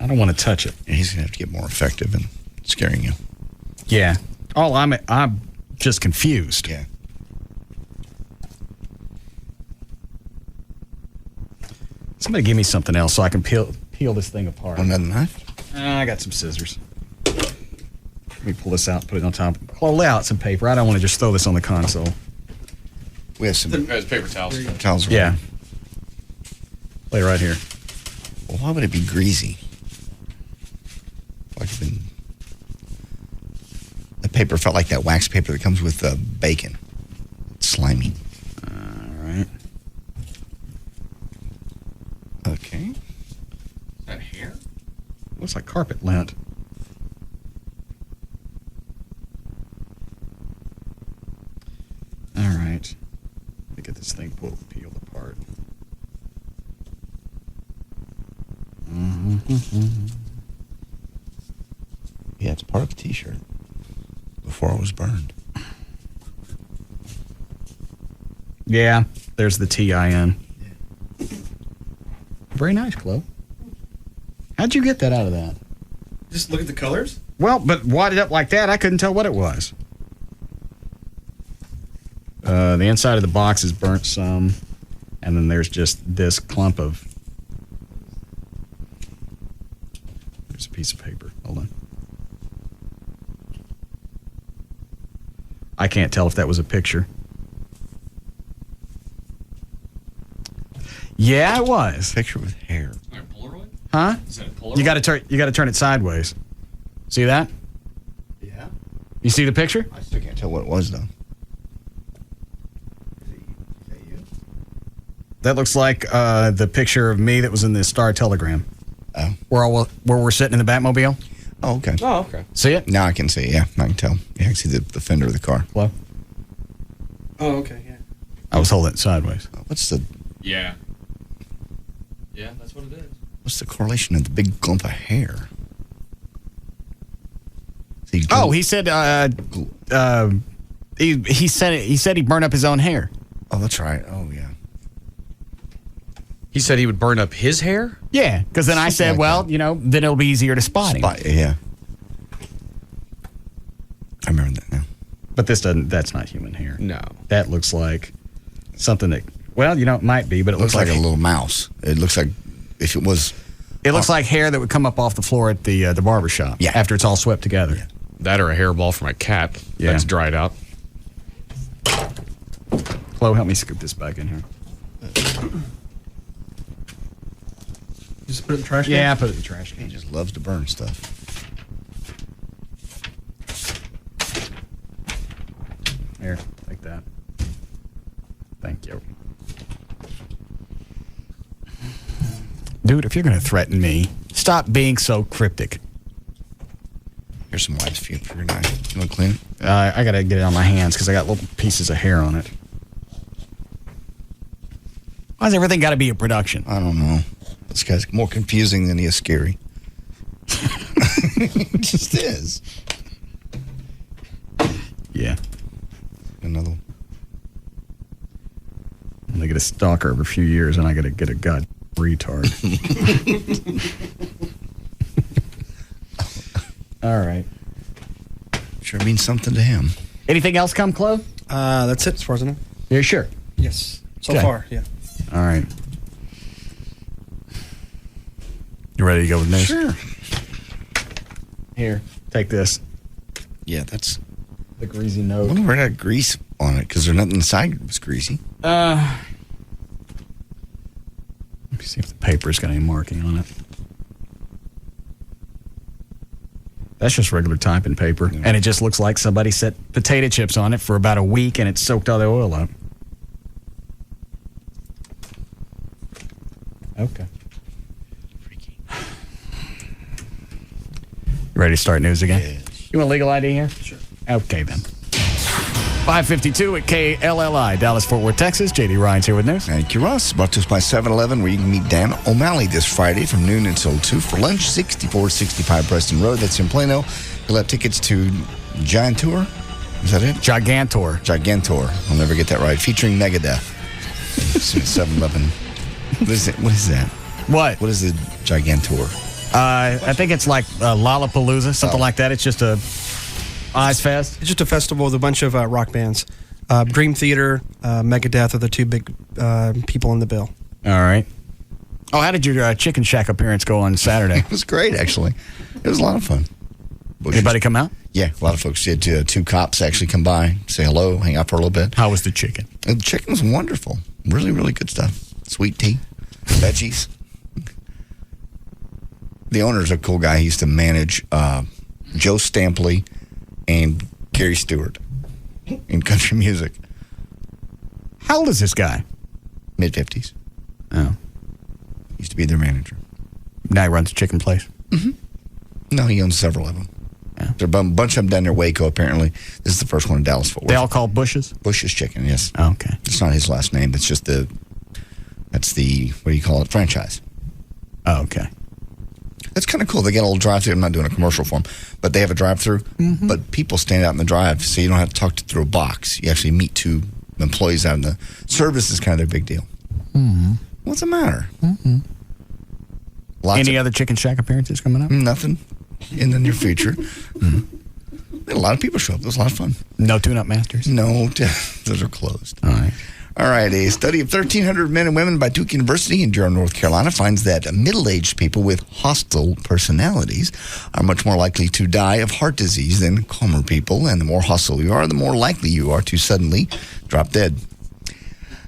I don't want to touch it. Yeah, he's going to have to get more effective in scaring you. Yeah. Oh, I'm just confused. Yeah. Somebody give me something else so I can peel this thing apart. Another knife? I got some scissors. Let me pull this out, put it on top. Lay out some paper. I don't want to just throw this on the console. We have some paper towels. Towels. Yeah. Lay it right here. Well, why would it be greasy? Like the paper felt like that wax paper that comes with bacon. It's slimy. All right. Okay. Is that hair? Looks like carpet lint. All right. Let me get this thing peeled apart. Yeah, it's part of a T-shirt. Before it was burned. Yeah, there's the TIN. Very nice, Chloe. How'd you get that out of that? Just look at the colors. Well, but wadded up like that, I couldn't tell what it was. The inside of the box is burnt some, and then there's just this clump of... There's a piece of paper. Hold on. I can't tell if that was a picture. Yeah, it was. Picture with hair. Is that a Polaroid? Huh? Is that a Polaroid? You got to turn it sideways. See that? Yeah. You see the picture? I still can't tell what it was, though. That looks like the picture of me that was in the Star Telegram. Oh. Where we're sitting in the Batmobile. Oh, okay. Oh, okay. See it? Now I can see, yeah. I can tell. Yeah, I can see the fender of the car. Hello? Oh, okay, yeah. I was holding it sideways. What's the Yeah. Yeah, that's what it is. what's the correlation of the big clump of hair? See, Oh, he said he said he burned up his own hair. Oh, that's right. Oh, yeah. He said he would burn up his hair? Yeah, because then I said, like well, that. then it'll be easier to spot him. Yeah. I remember that now. But that's not human hair. No. That looks like something that, well, it might be, but it Looks like a little mouse. It looks like if it was... It looks like hair that would come up off the floor at the barber shop. Yeah. After it's all swept together. Yeah. That or a hairball from a cat that's dried out. Chloe, help me scoop this back in here. Just put it in the trash can? Yeah, I put it in the trash He can. just loves to burn stuff. Here, take that. Thank you. Dude, if you're going to threaten me, stop being so cryptic. Here's some wipes for your knife. You want to clean it? I got to get it on my hands because I got little pieces of hair on it. Why's everything got to be a production? I don't know. This guy's more confusing than he is scary. It just is. Yeah. Another one. I'm going to get a stalker every few years and I got to get a god retard. All right. Sure means something to him. Anything else come, Chloe? That's it as far as I know. You're sure? Yes. So Okay. far, yeah. All right. You ready to go with news? Sure. Here, take this. Yeah, that's the greasy I note. wonder where that grease on it, because there's nothing inside that was greasy. Let me see if the paper's got any marking on it. That's just regular typing paper. And it just looks like somebody set potato chips on it for about a week and it soaked all the oil up. Okay. You ready to start news again? Yes. You want legal ID here? Sure. Okay, then. 5:52 at KLLI, Dallas-Fort Worth, Texas. J.D. Ryan's here with news. Thank you, Russ. Brought to us by 7-Eleven, where you can meet Dan O'Malley this Friday from noon until 2 for lunch, 6465 Preston Road. That's in Plano. You'll have tickets to Giant Tour. Is that it? Gigantor. I'll never get that right. Featuring Megadeth. 7-Eleven. What is it? What is that? What? What is the Gigantor? I think it's like Lollapalooza, something like that. It's just a Ice Fest. It's just a festival with a bunch of rock bands. Dream Theater, Megadeth are the two big people in the bill. All right. Oh, how did your Chicken Shack appearance go on Saturday? It was great, actually. It was a lot of fun. Anybody come out? Yeah, a lot of folks did. Two cops actually come by, say hello, hang out for a little bit. How was the chicken? The chicken was wonderful. Really, really good stuff. Sweet tea, veggies. The owner's a cool guy. He used to manage Joe Stampley and Gary Stewart in country music. How old is this guy? Mid-50s. Oh. Used to be their manager. Now he runs a chicken place? Mm-hmm. No, he owns several of them. Yeah. There's a bunch of them down near Waco, apparently. This is the first one in Dallas-Fort Worth. They all called Bush's? Bush's Chicken, yes. Oh, okay. It's not his last name. It's just that's the, what do you call it, franchise. Oh, okay. That's kind of cool. They get a little drive-thru. I'm not doing a commercial for them, but they have a drive-thru. Mm-hmm. But people stand out in the drive, so you don't have to talk through a box. You actually meet two employees out in the service is kind of their big deal. Mm-hmm. What's the matter? Mm-hmm. Any other Chicken Shack appearances coming up? Nothing in the near future. Mm-hmm. A lot of people show up. It was a lot of fun. No tune-up masters? No, those are closed. All right. All right, a study of 1,300 men and women by Duke University in Durham, North Carolina finds that middle-aged people with hostile personalities are much more likely to die of heart disease than calmer people, and the more hostile you are, the more likely you are to suddenly drop dead.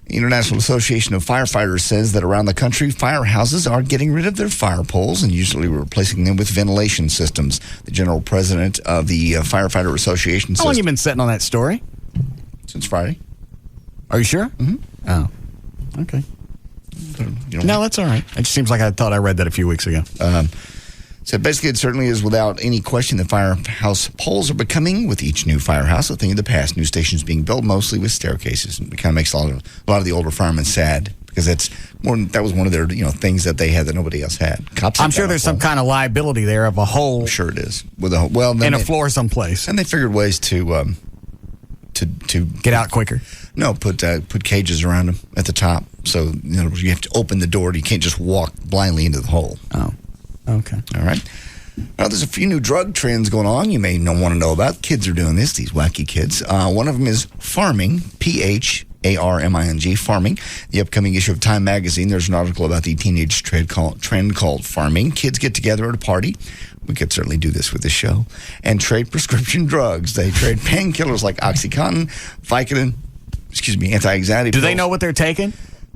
The International Association of Firefighters says that around the country, firehouses are getting rid of their fire poles and usually replacing them with ventilation systems. The general president of the Firefighter Association says... How long have you been sitting on that story? Since Friday. Are you sure? Mm-hmm. Oh, okay. No, that's all right. It just seems like I thought I read that a few weeks ago. So basically, it certainly is without any question that firehouse poles are becoming, with each new firehouse, a thing of the past. New stations being built mostly with staircases. And it kind of makes a lot of the older firemen sad, because that was one of their things that they had that nobody else had. I'm sure there's some kind of liability there of a hole. I'm sure it is with a in a floor someplace. And they figured ways to get out quicker. No, put cages around them at the top, so you have to open the door. You can't just walk blindly into the hole. Oh, okay. All right. Now, there's a few new drug trends going on you may want to know about. Kids are doing this, these wacky kids. One of them is farming, PHARMING, farming. The upcoming issue of Time magazine, there's an article about the teenage trend called farming. Kids get together at a party. We could certainly do this with this show. And trade prescription drugs. They trade painkillers like OxyContin, Vicodin, anti-anxiety pills. Do they know what they're taking?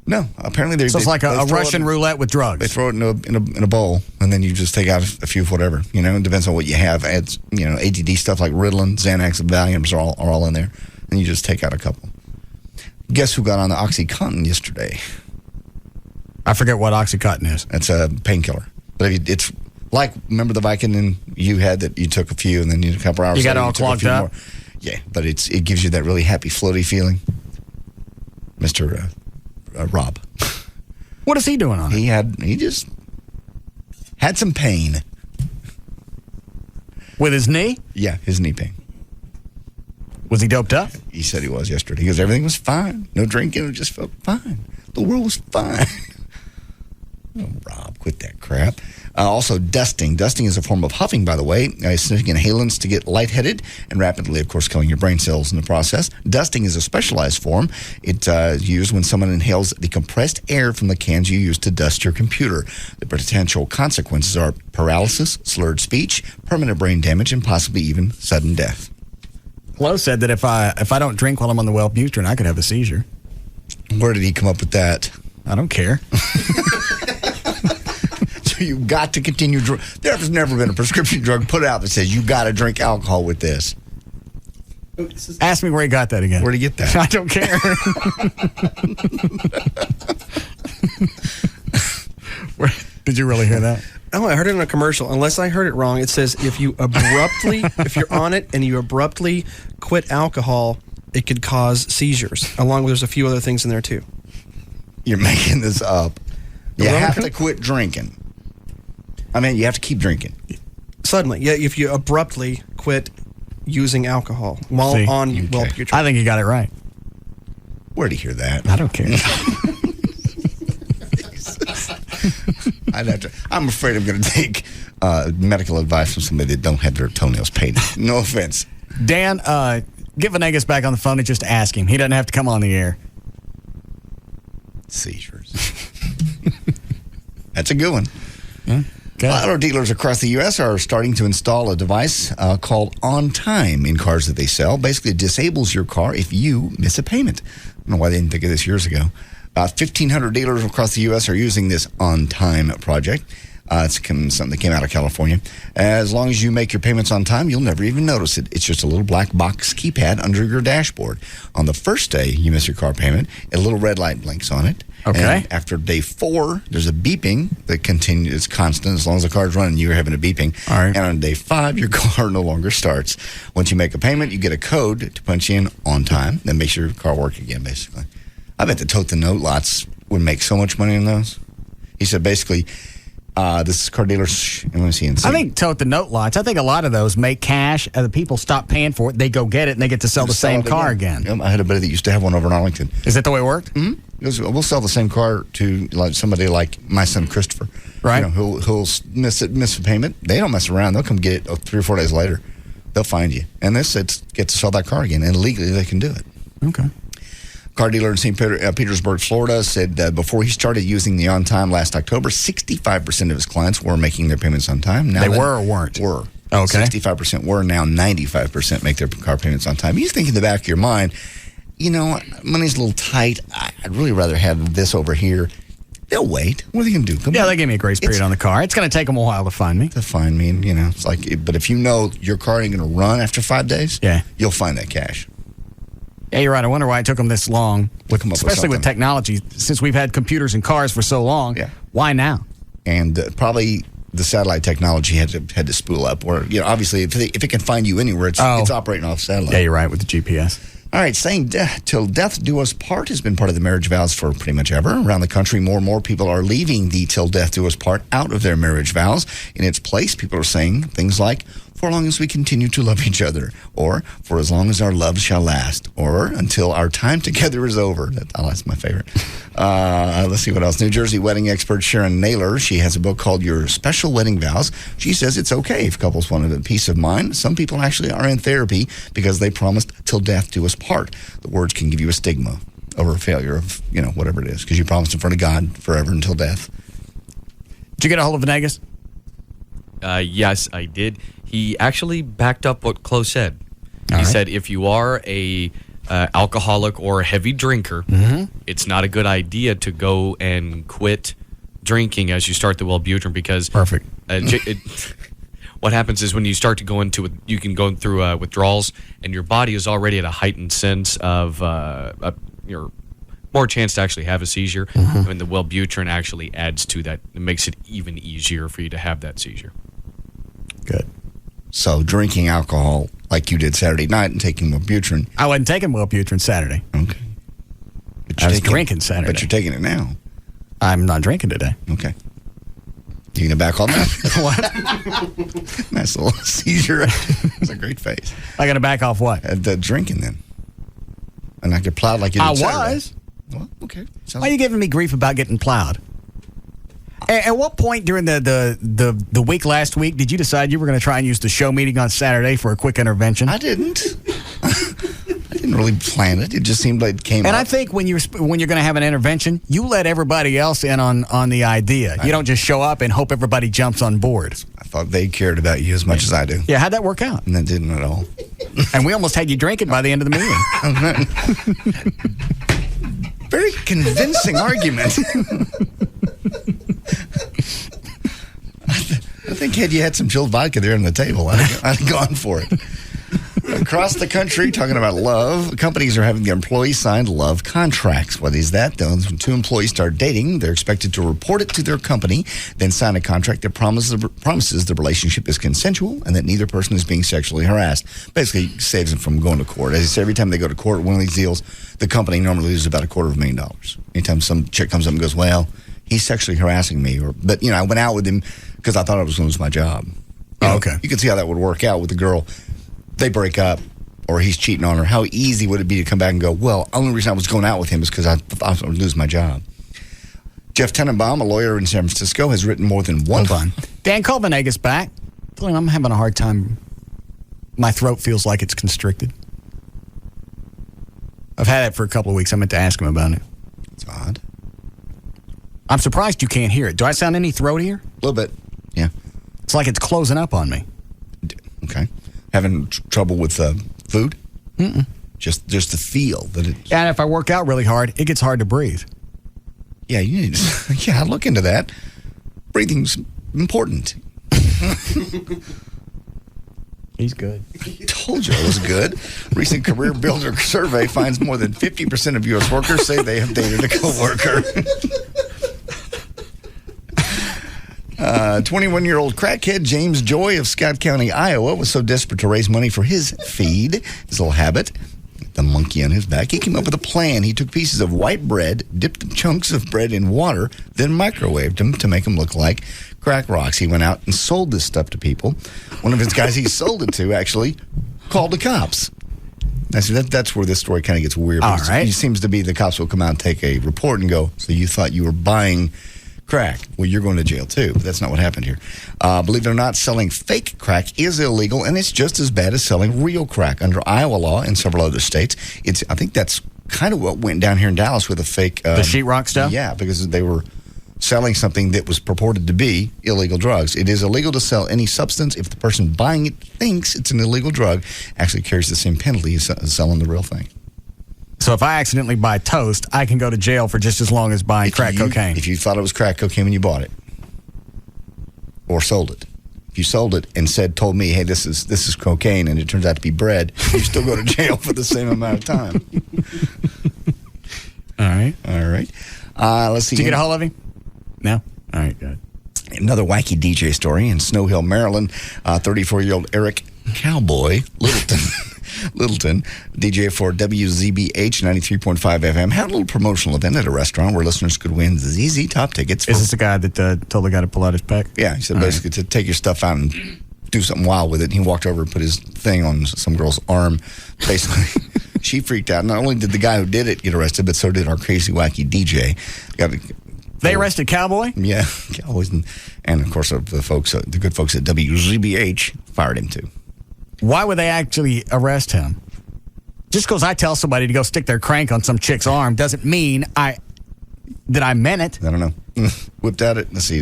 No. Apparently they're... So it's like a Russian roulette with drugs. They throw it in a bowl, and then you just take out a few of whatever. It depends on what you have. Adds, ADD stuff like Ritalin, Xanax, and Valiums are all in there. And you just take out a couple. Guess who got on the OxyContin yesterday? I forget what OxyContin is. It's a painkiller. But it's like, remember the Vicodin you had that you took a few, and then a couple hours later, you got all clogged up? More. Yeah, but it gives you that really happy, floaty feeling. Mr. Rob. What is he doing on it? He just had some pain. With his knee? Yeah, his knee pain. Was he doped up? He said he was yesterday. He goes, everything was fine. No drinking. It just felt fine. The world was fine. Oh, Rob, quit that crap. Also, dusting. Dusting is a form of huffing, by the way. Sniffing inhalants to get lightheaded and rapidly, of course, killing your brain cells in the process. Dusting is a specialized form. It's used when someone inhales the compressed air from the cans you use to dust your computer. The potential consequences are paralysis, slurred speech, permanent brain damage, and possibly even sudden death. Flo said that if I don't drink while I'm on the Wellbutrin, I could have a seizure. Where did he come up with that? I don't care. So you've got to continue. There's never been a prescription drug put out that says you got to drink alcohol with this. Ask me where he got that again. Where'd he get that? I don't care. Did you really hear that? Oh, I heard it in a commercial. Unless I heard it wrong, it says if you're on it and you abruptly quit alcohol, it could cause seizures. Along with there's a few other things in there too. You're making this up. You have to quit drinking. I mean, you have to keep drinking. Suddenly, yeah, if you abruptly quit using alcohol while on Wellbutrin. I think you got it right. Where'd he hear that? I don't care. I'm afraid I'm going to take medical advice from somebody that don't have their toenails painted. No offense. Dan, get Venegas back on the phone and just ask him. He doesn't have to come on the air. Seizures. That's a good one. Yeah. Auto dealers across the U.S. are starting to install a device called On Time in cars that they sell. Basically, it disables your car if you miss a payment. I don't know why they didn't think of this years ago. 1,500 dealers across the U.S. are using this On Time project. It's something that came out of California. As long as you make your payments on time, you'll never even notice it. It's just a little black box keypad under your dashboard. On the first day you miss your car payment, a little red light blinks on it. Okay. And after day 4, there's a beeping that continues. It's constant. As long as the car's running, you're having a beeping. All right. And on day 5, your car no longer starts. Once you make a payment, you get a code to punch in on time. That makes your car work again, basically. I bet the Tote the Note lots would make so much money on those. He said basically, this is car dealers. Let me see. I think Tote the Note lots. I think a lot of those make cash. The people stop paying for it. They go get it, and they get to sell the same car again. I had a buddy that used to have one over in Arlington. Is that the way it worked? Mm-hmm. We'll sell the same car to somebody like my son Christopher. Right. Who'll miss a payment. They don't mess around. They'll come get it 3 or 4 days later. They'll find you. And get to sell that car again. And legally, they can do it. Okay. Car dealer in St. Petersburg, Florida, said before he started using the On Time last October, 65% of his clients were making their payments on time. Now they were or weren't? Were. Okay. 65% were. Now 95% make their car payments on time. You think in the back of your mind, money's a little tight. I'd really rather have this over here. They'll wait. What are they going to do? They gave me a grace period on the car. It's going to take them a while to find me. And, it's like, but if you know your car ain't going to run after 5 days, you'll find that cash. Yeah, you're right. I wonder why it took them this long, especially with technology. Since we've had computers in cars for so long, why now? And probably the satellite technology had to spool up. Or obviously, if it can find you anywhere, it's operating off satellite. Yeah, you're right with the GPS. All right, saying till death do us part has been part of the marriage vows for pretty much ever. Around the country, more and more people are leaving the till death do us part out of their marriage vows. In its place, people are saying things like, for as long as we continue to love each other, or for as long as our love shall last, or until our time together is over. That's my favorite. Let's see what else. New Jersey wedding expert Sharon Naylor, she has a book called Your Special Wedding Vows. She says it's okay if couples want a peace of mind. Some people actually are in therapy because they promised till death do us part. The words can give you a stigma over a failure of, whatever it is, because you promised in front of God forever until death. Did you get a hold of Venegas? Yes, I did. He actually backed up what Chloe said. He said if you are a alcoholic or a heavy drinker, it's not a good idea to go and quit drinking as you start the Wellbutrin because what happens is when you start to go into you can go through withdrawals and your body is already at a heightened sense of your more chance to actually have a seizure. And the Wellbutrin actually adds to that. It makes it even easier for you to have that seizure. Good. So drinking alcohol like you did Saturday night and taking Wellbutrin. I wasn't taking Wellbutrin Saturday. Okay. I was drinking Saturday. But you're taking it now. I'm not drinking today. Okay. You gonna back on that? What? Nice little seizure. It's a great face. I gotta back off what? The drinking then. And I get plowed like you did Saturday. Was. Well, okay. Why are you giving me grief about getting plowed? At what point during the week last week did you decide you were going to try and use the show meeting on Saturday for a quick intervention? I didn't. I didn't really plan it. It just seemed like it came And up. I think when you're going to have an intervention, you let everybody else in on the idea. You don't just show up and hope everybody jumps on board. I thought they cared about you as much as I do. Yeah, how'd that work out? And that didn't at all. And we almost had you drinking by the end of the meeting. Very convincing argument. I think had you had some chilled vodka there on the table, I'd have gone for it. Across the country, talking about love, companies are having their employees sign love contracts. What is that? When two employees start dating, they're expected to report it to their company, then sign a contract that promises the relationship is consensual and that neither person is being sexually harassed. Basically, saves them from going to court. As I say, every time they go to court, one of these deals, the company normally loses about $250,000. Anytime some chick comes up and goes, well, he's sexually harassing me. But I went out with him because I thought I was going to lose my job. Okay. You can see how that would work out with the girl. They break up or he's cheating on her. How easy would it be to come back and go, well, the only reason I was going out with him is because I thought I was going to lose my job. Jeff Tenenbaum, a lawyer in San Francisco, has written more than one. Hold on. Dan Colbenega's back. I'm having a hard time. My throat feels like it's constricted. I've had it for a couple of weeks. I meant to ask him about it. It's odd. I'm surprised you can't hear it. Do I sound any throatier? A little bit, yeah. It's like it's closing up on me. Okay. Having trouble with food? Mm-mm. Just the feel that it. And if I work out really hard, it gets hard to breathe. Yeah, you need to. Yeah, look into that. Breathing's important. He's good. I told you I was good. Recent Career Builder survey finds more than 50% of U.S. workers say they have dated a coworker. 21-year-old crackhead James Joy of Scott County, Iowa, was so desperate to raise money for his feed, his little habit, the monkey on his back. He came up with a plan. He took pieces of white bread, dipped chunks of bread in water, then microwaved them to make them look like crack rocks. He went out and sold this stuff to people. One of his guys he sold it to actually called the cops. Now, see, that's where this story kind of gets weird. All right. It seems to be the cops will come out and take a report and go, so you thought you were buying crack. Well, you're going to jail too. But that's not what happened here. Believe it or not, selling fake crack is illegal, and it's just as bad as selling real crack under Iowa law and several other states. I think that's kind of what went down here in Dallas with the fake the sheetrock stuff. Yeah, because they were selling something that was purported to be illegal drugs. It is illegal to sell any substance if the person buying it thinks it's an illegal drug. Actually carries the same penalty as selling the real thing. So if I accidentally buy toast, I can go to jail for just as long as buying crack cocaine. If you thought it was crack cocaine when you bought it or sold it. If you sold it and told me, hey, this is cocaine, and it turns out to be bread, you still go to jail for the same amount of time. All right. Let's see. Did you get a hold of him? No? All right, good. Another wacky DJ story in Snow Hill, Maryland. 34-year-old Eric Cowboy Littleton, DJ for WZBH 93.5 FM, had a little promotional event at a restaurant where listeners could win ZZ Top tickets. Is this the guy that told the guy to pull out his pack? Yeah, he said basically to take your stuff out and do something wild with it. He walked over and put his thing on some girl's arm. Basically, she freaked out. Not only did the guy who did it get arrested, but so did our crazy, wacky DJ. They arrested Cowboy? Yeah, Cowboys. And of course, the good folks at WZBH fired him too. Why would they actually arrest him? Just because I tell somebody to go stick their crank on some chick's arm doesn't mean that I meant it. I don't know. Whipped at it. Let's see.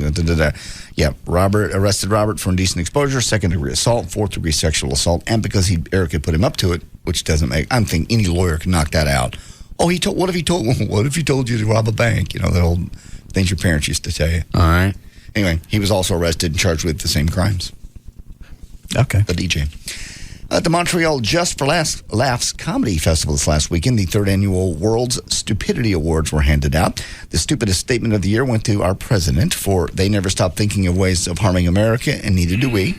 Yeah, arrested Robert for indecent exposure, 2nd-degree assault, 4th-degree sexual assault, and because Eric had put him up to it, which doesn't make. I'm thinking any lawyer can knock that out. Oh, what if he told you to rob a bank? You know, the old things your parents used to tell you. All right. Anyway, he was also arrested and charged with the same crimes. Okay. The DJ. At the Montreal Just for Laughs Comedy Festival this last weekend, the 3rd annual World's Stupidity Awards were handed out. The stupidest statement of the year went to our president for they never stopped thinking of ways of harming America, and neither do we.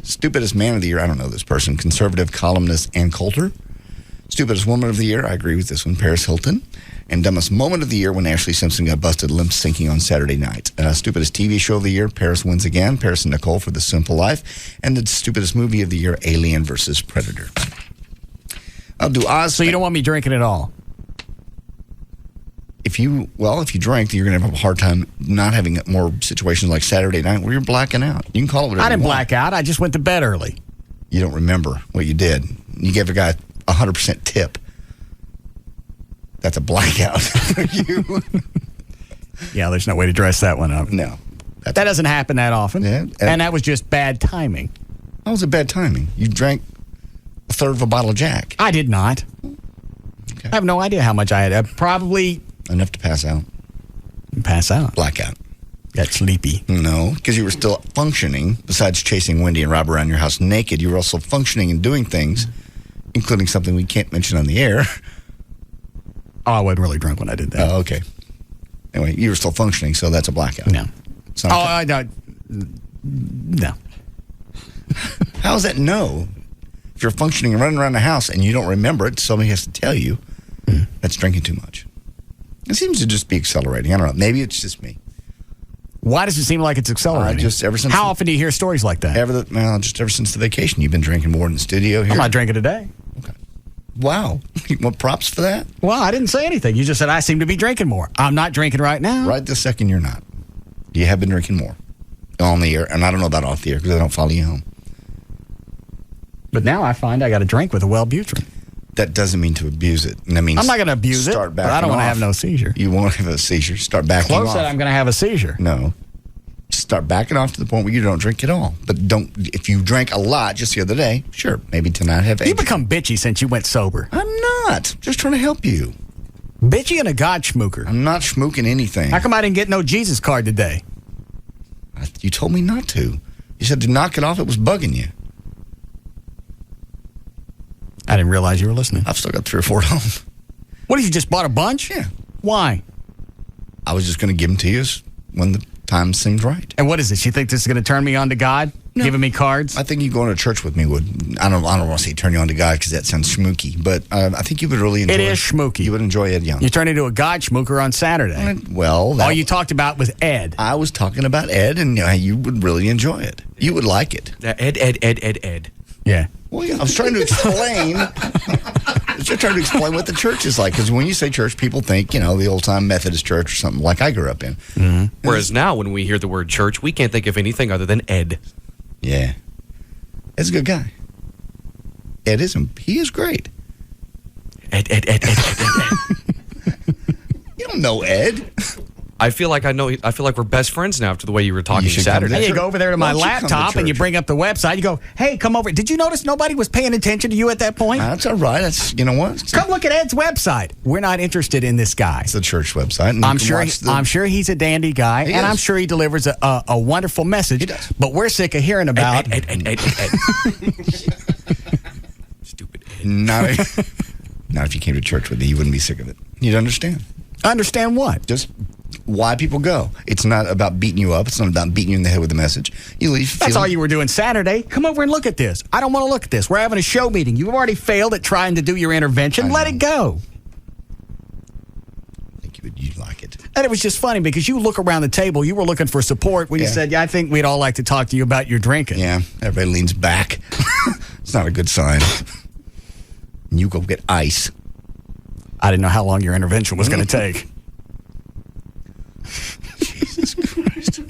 Stupidest man of the year, I don't know this person, conservative columnist Ann Coulter. Stupidest woman of the year, I agree with this one, Paris Hilton. And dumbest moment of the year when Ashley Simpson got busted limp sinking on Saturday night. Stupidest TV show of the year, Paris wins again. Paris and Nicole for The Simple Life. And the stupidest movie of the year, Alien vs. Predator. I'll do Oz. So you don't want me drinking at all? if you drink, you're going to have a hard time not having more situations like Saturday night where you're blacking out. You can call it whatever I didn't you want. black out. I just went to bed early. You don't remember what you did. You gave a guy 100% tip. That's a blackout for you. Yeah, there's no way to dress that one up. No. That doesn't happen that often. Yeah, and that was just bad timing. That was a bad timing. You drank a third of a bottle of Jack. I did not. Okay. I have no idea how much I had. Probably enough to pass out. Pass out. Blackout. Got sleepy. No, because you were still functioning. Besides chasing Wendy and Rob around your house naked, you were also functioning and doing things, including something we can't mention on the air. Oh, I wasn't really drunk when I did that. Oh, okay. Anyway, you were still functioning, so that's a blackout. No. So No. How is that no? If you're functioning and running around the house and you don't remember it, somebody has to tell you, that's drinking too much. It seems to just be accelerating. I don't know. Maybe it's just me. Why does it seem like it's accelerating? Just ever since. How often do you hear stories like that? Just ever since the vacation, you've been drinking more in the studio here. I'm not drinking today. Okay. Wow. You want props for that? Well, I didn't say anything. You just said I seem to be drinking more. I'm not drinking right now. Right this second, you're not. You have been drinking more on the air, and I don't know about off the air because I don't follow you home. But now I find I got to drink with a Wellbutrin. That doesn't mean to abuse it. And that means I'm not going to abuse it, but I don't want to have no seizure. You won't have a seizure. Start backing off. Close said I'm going to have a seizure. No. Start backing off to the point where you don't drink at all. But don't. If you drank a lot just the other day, sure, maybe tonight have. You become bitchy since you went sober. I'm not. Just trying to help you. Bitchy and a God schmooker. I'm not schmooking anything. How come I didn't get no Jesus card today? You told me not to. You said to knock it off. It was bugging you. I didn't realize you were listening. I've still got 3 or 4 at home. What, you just bought a bunch? Yeah. Why? I was just going to give them to you when the time seemed right. And what is it? You think this is going to turn me on to God? No. Giving me cards? I think you going to church with me would. I don't want to say turn you on to God because that sounds schmooky, but I think you would really enjoy it. It is schmooky. You would enjoy Ed Young. You turned into a God schmooker on Saturday. Well, all you talked about was Ed. I was talking about Ed, and you would really enjoy it. You would like it. Ed. Yeah. Well, yeah, I was trying to explain. I was trying to explain what the church is like, because when you say church, people think, the old-time Methodist church or something like I grew up in. Mm-hmm. Whereas now, when we hear the word church, we can't think of anything other than Ed. Yeah. Ed's a good guy. Ed is he is great. Ed. You don't know Ed. I feel like we're best friends now after the way you were talking Saturday. Hey, you go over there to my laptop and you bring up the website. You go, hey, come over. Did you notice nobody was paying attention to you at that point? That's all right. That's, you know what? Come look at Ed's website. We're not interested in this guy. It's the church website. I'm sure he's a dandy guy, and I'm sure he delivers a wonderful message. He does. But we're sick of hearing about Ed. Stupid Ed. Not if you came to church with me, you wouldn't be sick of it. You'd understand. Understand what? Just why people go. It's not about beating you up. It's not about beating you in the head with a message. You leave. That's all you were doing Saturday. Come over and look at this. I don't want to look at this. We're having a show meeting. You've already failed at trying to do your intervention. Let it go. I think you'd like it. And it was just funny because you look around the table. You were looking for support when you said, I think we'd all like to talk to you about your drinking. Yeah. Everybody leans back. It's not a good sign. You go get ice. I didn't know how long your intervention was going to take. Jesus Christ.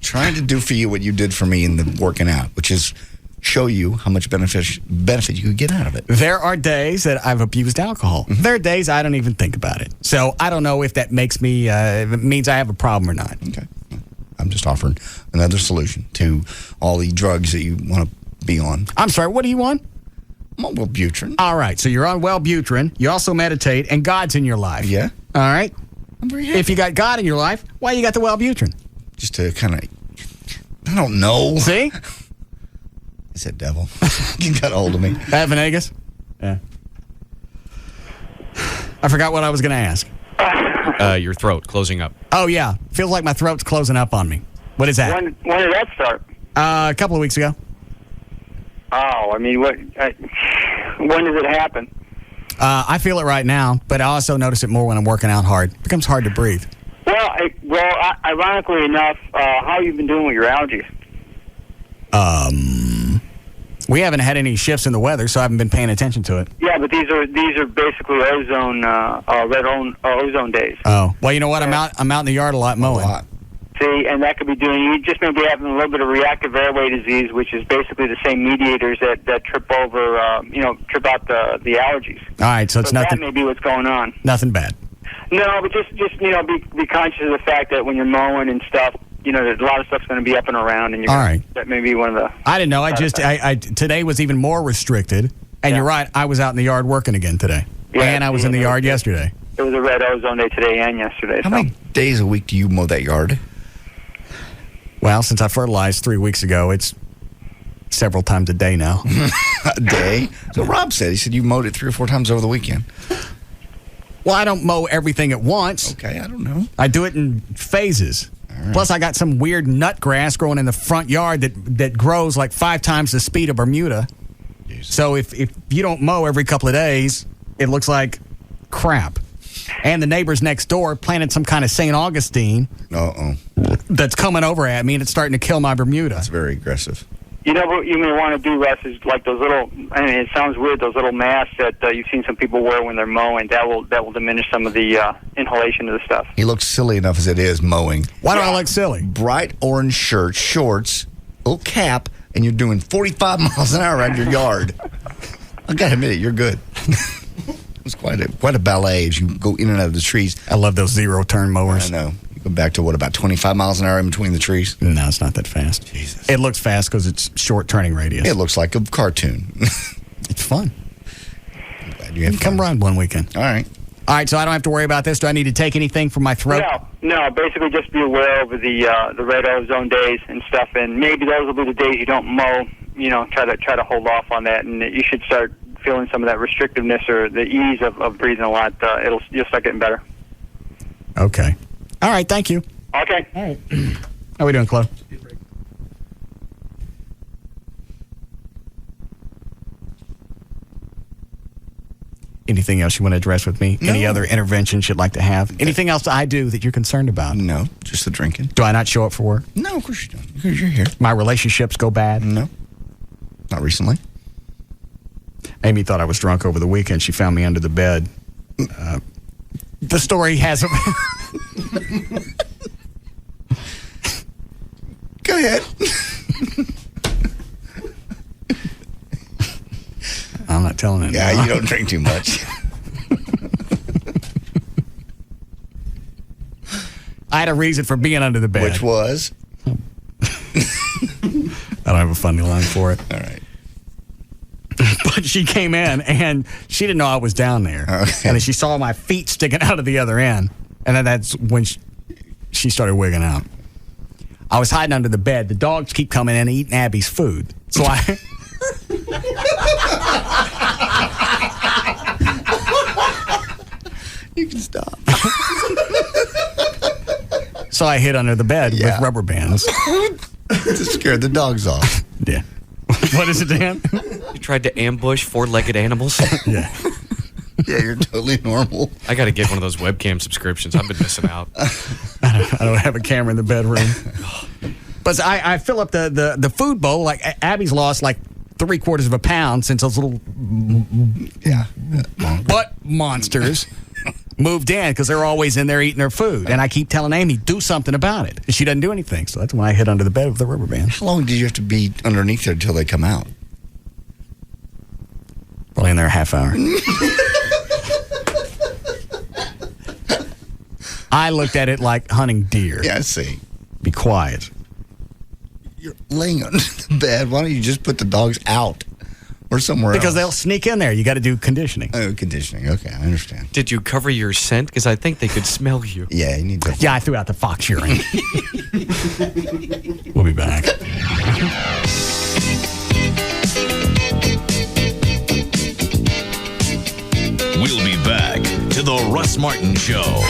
Trying to do for you what you did for me in the working out, which is show you how much benefit you could get out of it. There are days that I've abused alcohol. Mm-hmm. There are days I don't even think about it. So I don't know if that makes me, if it means I have a problem or not. Okay. I'm just offering another solution to all the drugs that you want to be on. I'm sorry, what do you want? I'm on Wellbutrin. All right, so you're on Wellbutrin. You also meditate, and God's in your life. Yeah. All right. I'm very happy. If you got God in your life, why you got the Wellbutrin? Just to kind of, I don't know. See? I said devil. You got a hold of me. At Venegas? Yeah. I forgot what I was going to ask. Your throat closing up. Oh, yeah. Feels like my throat's closing up on me. What is that? When did that start? A couple of weeks ago. Oh, I mean, when does it happen? I feel it right now, but I also notice it more when I'm working out hard. It becomes hard to breathe. Well, ironically enough, how have you been doing with your allergies? We haven't had any shifts in the weather, so I haven't been paying attention to it. Yeah, but these are basically ozone ozone days. Oh, well, you know what? I'm out in the yard a lot mowing. See, and that could be doing. You just may be having a little bit of reactive airway disease, which is basically the same mediators that trip over, trip out the allergies. All right, so it's nothing. That may be what's going on. Nothing bad. No, but just be conscious of the fact that when you're mowing and stuff, a lot of stuff's going to be up and around, and that may be one of the. I didn't know. I today was even more restricted, and you're right. I was out in the yard working again today, and I was in the yard yesterday. It was a red ozone day today and yesterday. How many days a week do you mow that yard? Well, since I fertilized 3 weeks ago, it's several times a day now. A day? So Rob said you mowed it 3 or 4 times over the weekend. Well, I don't mow everything at once. Okay, I don't know. I do it in phases. Right. Plus, I got some weird nut grass growing in the front yard that grows like 5 times the speed of Bermuda. Jesus. So if you don't mow every couple of days, it looks like crap. And the neighbors next door planted some kind of St. Augustine that's coming over at me, and it's starting to kill my Bermuda. That's very aggressive. What you may want to do, Russ, is like those little, it sounds weird, those little masks that you've seen some people wear when they're mowing. That will diminish some of the inhalation of the stuff. He looks silly enough as it is mowing. Why do I look silly? Bright orange shirt, shorts, little cap, and you're doing 45 miles an hour around your yard. I got to admit it, you're good. It's quite a ballet as you go in and out of the trees. I love those zero-turn mowers. I know. You go back to, about 25 miles an hour in between the trees? No, it's not that fast. Jesus. It looks fast because it's short turning radius. It looks like a cartoon. It's fun. I'm glad you had Come run one weekend. All right. All right, so I don't have to worry about this. Do I need to take anything from my throat? No. Basically, just be aware over the red ozone days and stuff, and maybe those will be the days you don't mow. Try to hold off on that, and you should start feeling some of that restrictiveness or the ease of breathing a lot. You'll start getting better. Okay. All right. Thank you. Okay. All right. How we doing, Chloe? Anything else you want to address with me? No. Any other interventions you'd like to have? Anything else I do that you're concerned about? No, just the drinking. Do I not show up for work? No, of course you don't. Because you're here. My relationships go bad? No. Not recently. Amy thought I was drunk over the weekend. She found me under the bed. The story has a... Go ahead. I'm not telling it. Yeah, you don't drink too much. I had a reason for being under the bed. Which was? I don't have a funny line for it. All right. But she came in, and she didn't know I was down there. Okay. And then she saw my feet sticking out of the other end. And then that's when she started wigging out. I was hiding under the bed. The dogs keep coming in and eating Abby's food. So I... You can stop. So I hid under the bed with rubber bands. To scare the dogs off. Yeah. What is it, Dan? You tried to ambush 4-legged animals? Yeah. Yeah, you're totally normal. I got to get one of those webcam subscriptions. I've been missing out. I don't have a camera in the bedroom. But I fill up the food bowl. Like Abby's lost like 3/4 of a pound since those little butt monsters moved in because they're always in there eating their food. And I keep telling Amy, do something about it. And she doesn't do anything. So that's when I hid under the bed with the rubber band. How long did you have to be underneath there until they come out? Probably in there a half hour. I looked at it like hunting deer. Yeah, I see. Be quiet. You're laying under the bed. Why don't you just put the dogs out or somewhere else? Because they'll sneak in there. You got to do conditioning. Oh, conditioning. Okay, I understand. Did you cover your scent? Because I think they could smell you. Yeah, you need to. Yeah, I threw out the fox urine. We'll be back. We'll be back to the Russ Martin Show.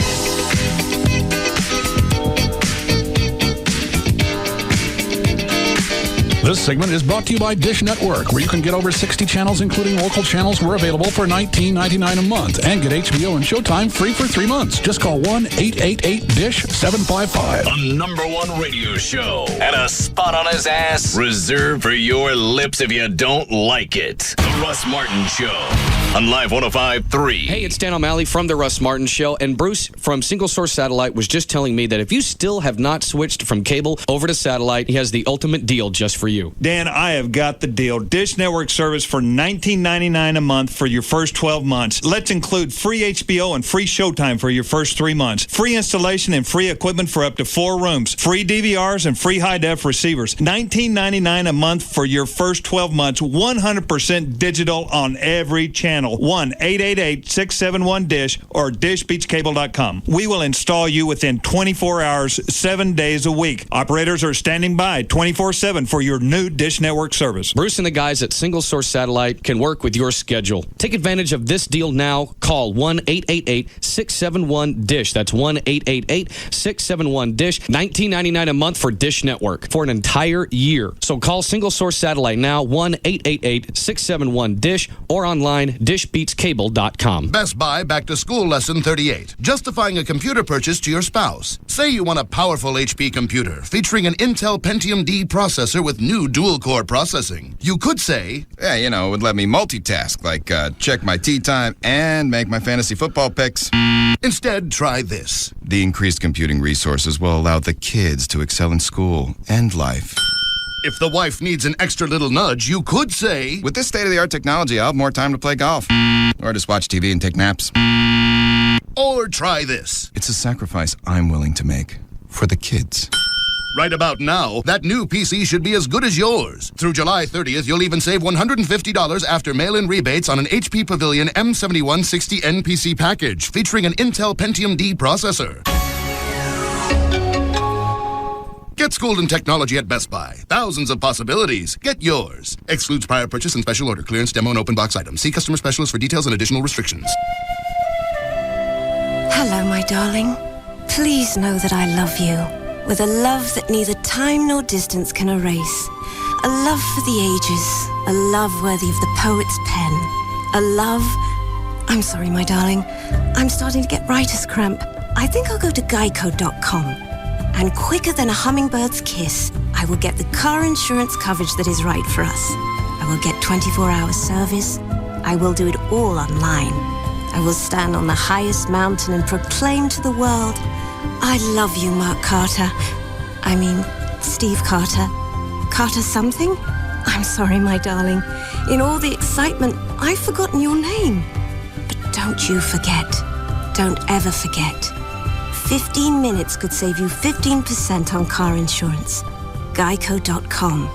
This segment is brought to you by Dish Network, where you can get over 60 channels, including local channels, were available for $19.99 a month, and get HBO and Showtime free for 3 months. Just call 1-888-DISH-755. The #1 radio show and a spot on his ass reserved for your lips if you don't like it. The Russ Martin Show on Live 105.3. Hey, it's Dan O'Malley from The Russ Martin Show, and Bruce from Single Source Satellite was just telling me that if you still have not switched from cable over to satellite, he has the ultimate deal just for you. Dan, I have got the deal. Dish Network service for $19.99 a month for your first 12 months. Let's include free HBO and free Showtime for your first 3 months. Free installation and free equipment for up to 4 rooms. Free DVRs and free high-def receivers. $19.99 a month for your first 12 months. 100% digital on every channel. 1-888-671-DISH or dishbeachcable.com. We will install you within 24 hours, 7 days a week. Operators are standing by 24/7 for your new Dish Network service. Bruce and the guys at Single Source Satellite can work with your schedule. Take advantage of this deal now. Call 1-888-671-DISH. That's 1-888-671-DISH. $19.99 a month for Dish Network for an entire year. So call Single Source Satellite now, 1-888-671-DISH, or online, dishbeatscable.com. Best Buy Back to School Lesson 38. Justifying a computer purchase to your spouse. Say you want a powerful HP computer featuring an Intel Pentium D processor with new dual-core processing. You could say, yeah, it would let me multitask, like check my tea time and make my fantasy football picks. Instead, try this. The increased computing resources will allow the kids to excel in school and life. If the wife needs an extra little nudge, you could say, with this state-of-the-art technology, I'll have more time to play golf. Or just watch TV and take naps. Or try this. It's a sacrifice I'm willing to make for the kids. Right about now, that new PC should be as good as yours. Through July 30th, you'll even save $150 after mail-in rebates on an HP Pavilion M7160N PC package featuring an Intel Pentium D processor. Get schooled in technology at Best Buy. Thousands of possibilities. Get yours. Excludes prior purchase and special order clearance, demo, and open box items. See customer specialist for details and additional restrictions. Hello, my darling. Please know that I love you. With a love that neither time nor distance can erase. A love for the ages. A love worthy of the poet's pen. A love... I'm sorry, my darling. I'm starting to get writer's cramp. I think I'll go to Geico.com. And quicker than a hummingbird's kiss, I will get the car insurance coverage that is right for us. I will get 24-hour service. I will do it all online. I will stand on the highest mountain and proclaim to the world, I love you, Mark Carter. I mean, Steve Carter. Carter something? I'm sorry, my darling. In all the excitement, I've forgotten your name. But don't you forget. Don't ever forget. 15 minutes could save you 15% on car insurance. Geico.com.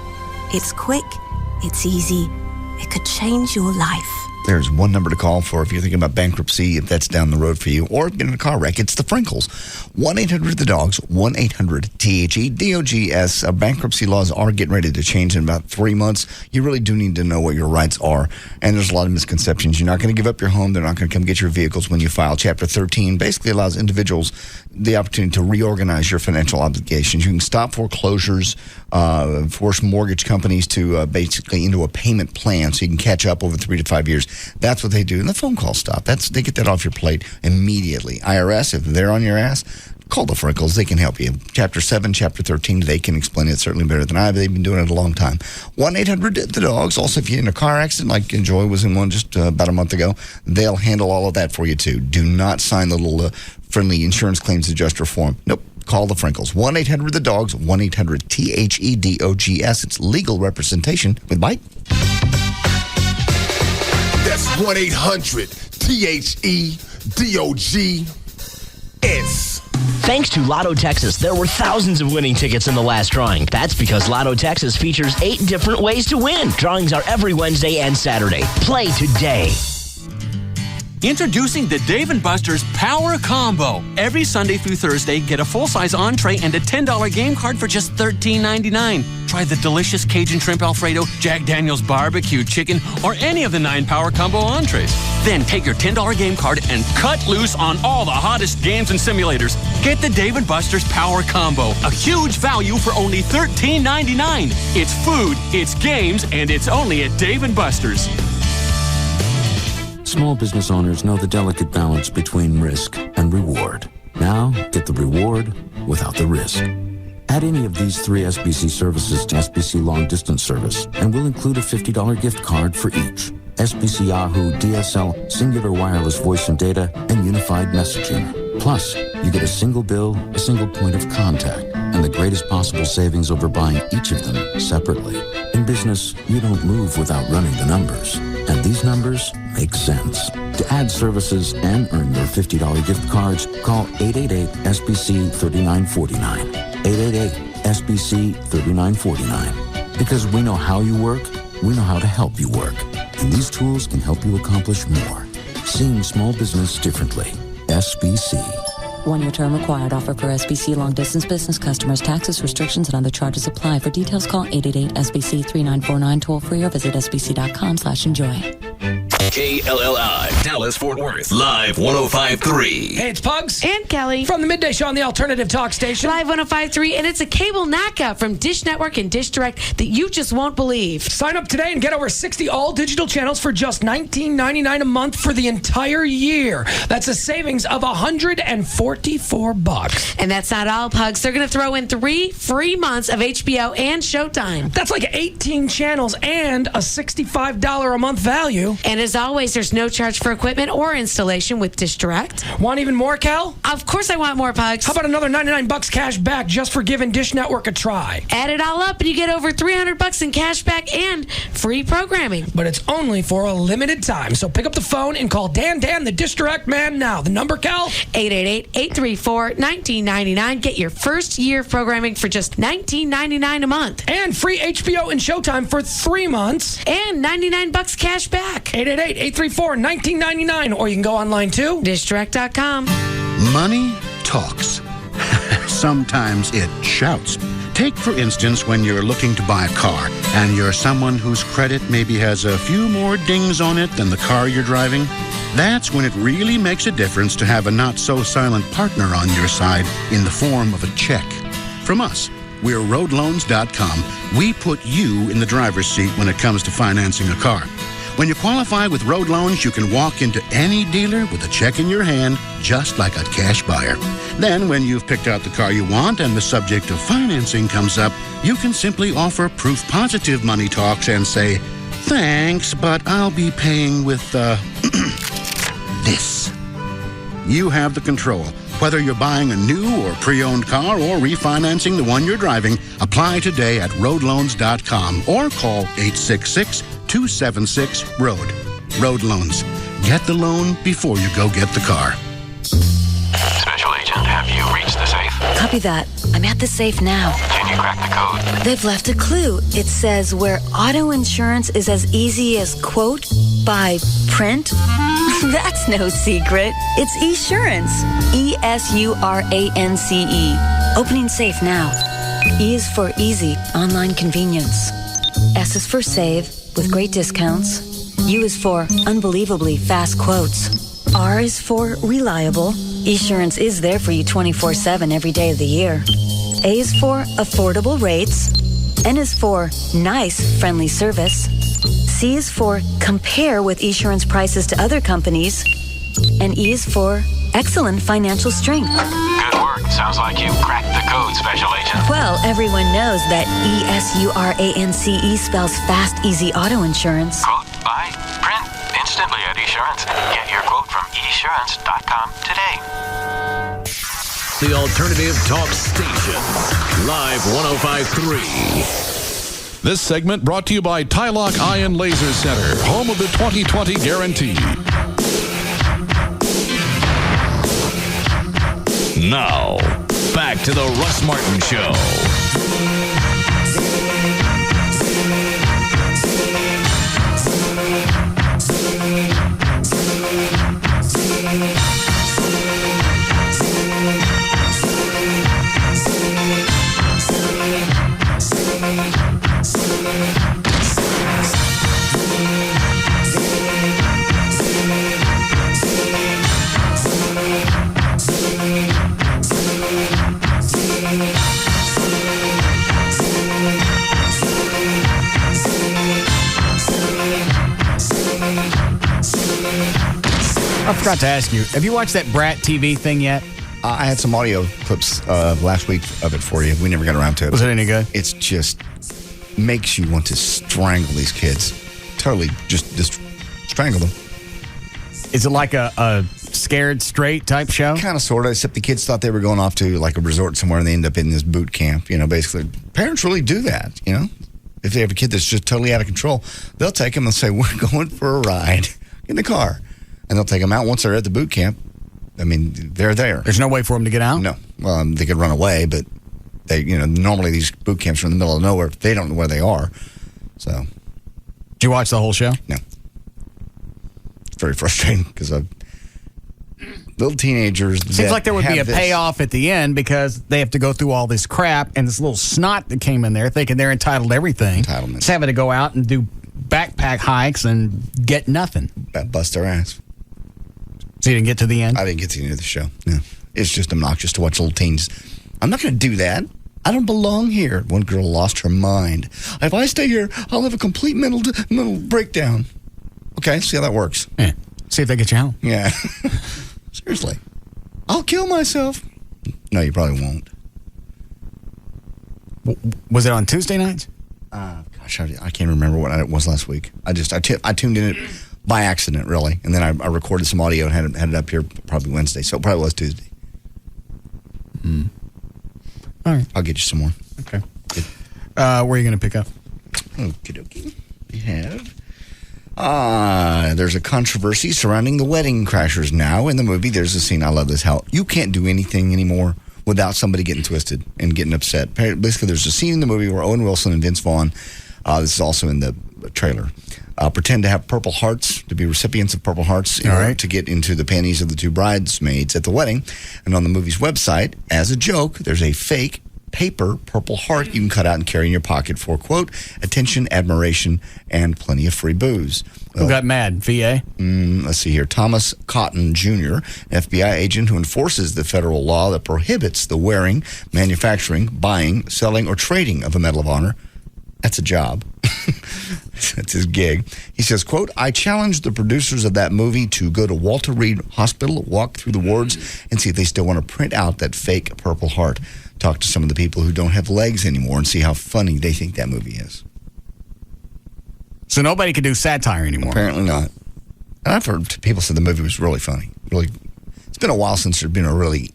It's quick, it's easy, it could change your life. There's one number to call for if you're thinking about bankruptcy, if that's down the road for you, or getting in a car wreck. It's the Frinkles. 1-800-THE-DOGS, 1-800-THE-DOGS. Bankruptcy laws are getting ready to change in about 3 months. You really do need to know what your rights are. And there's a lot of misconceptions. You're not going to give up your home. They're not going to come get your vehicles when you file. Chapter 13 basically allows individuals the opportunity to reorganize your financial obligations. You can stop foreclosures, force mortgage companies to basically into a payment plan so you can catch up over 3 to 5 years. That's what they do. And the phone calls stop. They get that off your plate immediately. IRS, if they're on your ass, call the Frinkles. They can help you. Chapter 7, Chapter 13, they can explain it certainly better than I. They've been doing it a long time. 1-800-THE-DOGS. Also, if you're in a car accident, like Joy was in one just about a month ago, they'll handle all of that for you, too. Do not sign the little friendly insurance claims adjuster form. Nope. Call the Frinkles. 1-800-THE-DOGS, 1-800-THEDOGS. It's legal representation with Mike. That's 1-800-THEDOGS. Thanks to Lotto Texas, there were thousands of winning tickets in the last drawing. That's because Lotto Texas features 8 different ways to win. Drawings are every Wednesday and Saturday. Play today. Introducing the Dave & Buster's Power Combo. Every Sunday through Thursday, get a full-size entree and a $10 game card for just $13.99. Try the delicious Cajun Shrimp Alfredo, Jack Daniel's Barbecue Chicken, or any of the 9 Power Combo entrees. Then take your $10 game card and cut loose on all the hottest games and simulators. Get the Dave & Buster's Power Combo, a huge value for only $13.99. It's food, it's games, and it's only at Dave & Buster's. Small business owners know the delicate balance between risk and reward. Now, get the reward without the risk. Add any of these 3 SBC services to SBC Long Distance Service, and we'll include a $50 gift card for each. SBC Yahoo, DSL, Singular Wireless Voice and Data, and Unified Messaging. Plus, you get a single bill, a single point of contact, and the greatest possible savings over buying each of them separately. In business, you don't move without running the numbers. And these numbers make sense. To add services and earn your $50 gift cards, call 888-SBC-3949. 888-SBC-3949. Because we know how you work, we know how to help you work. And these tools can help you accomplish more. Seeing small business differently. SBC. 1-year term required. Offer for SBC long distance business customers. Taxes, restrictions, and other charges apply. For details, call 888-SBC-3949 toll free or visit sbc.com/enjoy. KLLI, Dallas, Fort Worth, Live 105.3. Hey, it's Pugs. And Kelly. From the Midday Show on the Alternative Talk Station. Live 105.3, and it's a cable knockout from Dish Network and Dish Direct that you just won't believe. Sign up today and get over 60 all-digital channels for just $19.99 a month for the entire year. That's a savings of $144. And that's not all, Pugs. They're going to throw in 3 free months of HBO and Showtime. That's like 18 channels and a $65 a month value. And as always, there's no charge for equipment or installation with Dish Direct. Want even more, Cal? Of course I want more, Pugs. How about another $99 cash back just for giving Dish Network a try? Add it all up and you get over $300 in cash back and free programming. But it's only for a limited time. So pick up the phone and call Dan, the Dish Direct man now. The number, Cal? 888-834-1999. Get your first year of programming for just $19.99 a month. And free HBO and Showtime for 3 months. And $99 cash back. 888-834-1999. Or you can go online too. DishDirect.com. Money talks. Sometimes it shouts. Take, for instance, when you're looking to buy a car and you're someone whose credit maybe has a few more dings on it than the car you're driving. That's when it really makes a difference to have a not-so-silent partner on your side in the form of a check. From us, we're roadloans.com. We put you in the driver's seat when it comes to financing a car. When you qualify with Road Loans, you can walk into any dealer with a check in your hand, just like a cash buyer. Then, when you've picked out the car you want and the subject of financing comes up, you can simply offer proof positive money talks and say, "Thanks, but I'll be paying with, this." You have the control. Whether you're buying a new or pre-owned car or refinancing the one you're driving, apply today at roadloans.com or call 866-276-ROAD. Road Loans. Get the loan before you go get the car. Special Agent, have you reached the safe? Copy that. I'm at the safe now. Can you crack the code? They've left a clue. It says where auto insurance is as easy as quote, buy, print. That's no secret. It's Esurance. ESURANCE. Opening safe now. E is for easy, online convenience. S is for save, with great discounts. U is for unbelievably fast quotes. R is for reliable. Esurance is there for you 24/7 every day of the year. A is for affordable rates. N is for nice, friendly service. C is for compare with Esurance prices to other companies. And E is for excellent financial strength. Good work. Sounds like you cracked the code, Special Agent. Well, everyone knows that ESURANCE spells fast, easy auto insurance. Quote, buy, print instantly at Esurance. Get your quote from Esurance.com today. The Alternative Talk Station. Live 105.3. This segment brought to you by Tylock Eye and Laser Center, home of the 20/20 guarantee. Now, back to the Russ Martin Show. I forgot to ask you, have you watched that Brat TV thing yet? I had some audio clips last week of it for you. We never got around to it. Was it any good? It's just makes you want to strangle these kids. Totally just strangle them. Is it like a Scared Straight type show? Kind of, sort of, except the kids thought they were going off to like a resort somewhere and they end up in this boot camp. Basically, parents really do that, If they have a kid that's just totally out of control, they'll take them and say, we're going for a ride in the car. And they'll take them out once they're at the boot camp. I mean, they're there. There's no way for them to get out? No. Well, they could run away, but they, normally these boot camps are in the middle of nowhere. They don't know where they are. So. Did you watch the whole show? No. It's very frustrating because little teenagers. Seems like there would be a payoff at the end because they have to go through all this crap and this little snot that came in there thinking they're entitled to everything. Entitlement. Just having to go out and do backpack hikes and get nothing. Bust their ass. So you didn't get to the end? I didn't get to the end of the show. No. It's just obnoxious to watch little teens. I'm not going to do that. I don't belong here. One girl lost her mind. If I stay here, I'll have a complete mental breakdown. Okay, see how that works. Yeah. See if they get you out. Yeah. Seriously. I'll kill myself. No, you probably won't. Was it on Tuesday nights? Gosh, I can't remember what it was last week. I tuned in it by accident, really. And then I recorded some audio and had it up here probably Wednesday. So it probably was Tuesday. All right. I'll get you some more. Okay. Where are you going to pick up? Okie dokie. We have... there's a controversy surrounding the Wedding Crashers now. In the movie, there's a scene, I love this, how you can't do anything anymore without somebody getting twisted and getting upset. Basically, there's a scene in the movie where Owen Wilson and Vince Vaughn, this is also in the trailer, pretend to have Purple Hearts, to be recipients of Purple Hearts in order to get into the panties of the two bridesmaids at the wedding. And on the movie's website, as a joke, there's a fake paper Purple Heart you can cut out and carry in your pocket for, quote, attention, admiration, and plenty of free booze. Who got mad? VA? Let's see here. Thomas Cotton Jr., an FBI agent who enforces the federal law that prohibits the wearing, manufacturing, buying, selling, or trading of a Medal of Honor. That's a job. That's his gig. He says, quote, I challenge the producers of that movie to go to Walter Reed Hospital, walk through the wards, and see if they still want to print out that fake Purple Heart. Talk to some of the people who don't have legs anymore and see how funny they think that movie is. So nobody can do satire anymore? Apparently not. And I've heard people say the movie was really funny. Really, it's been a while since there's been a really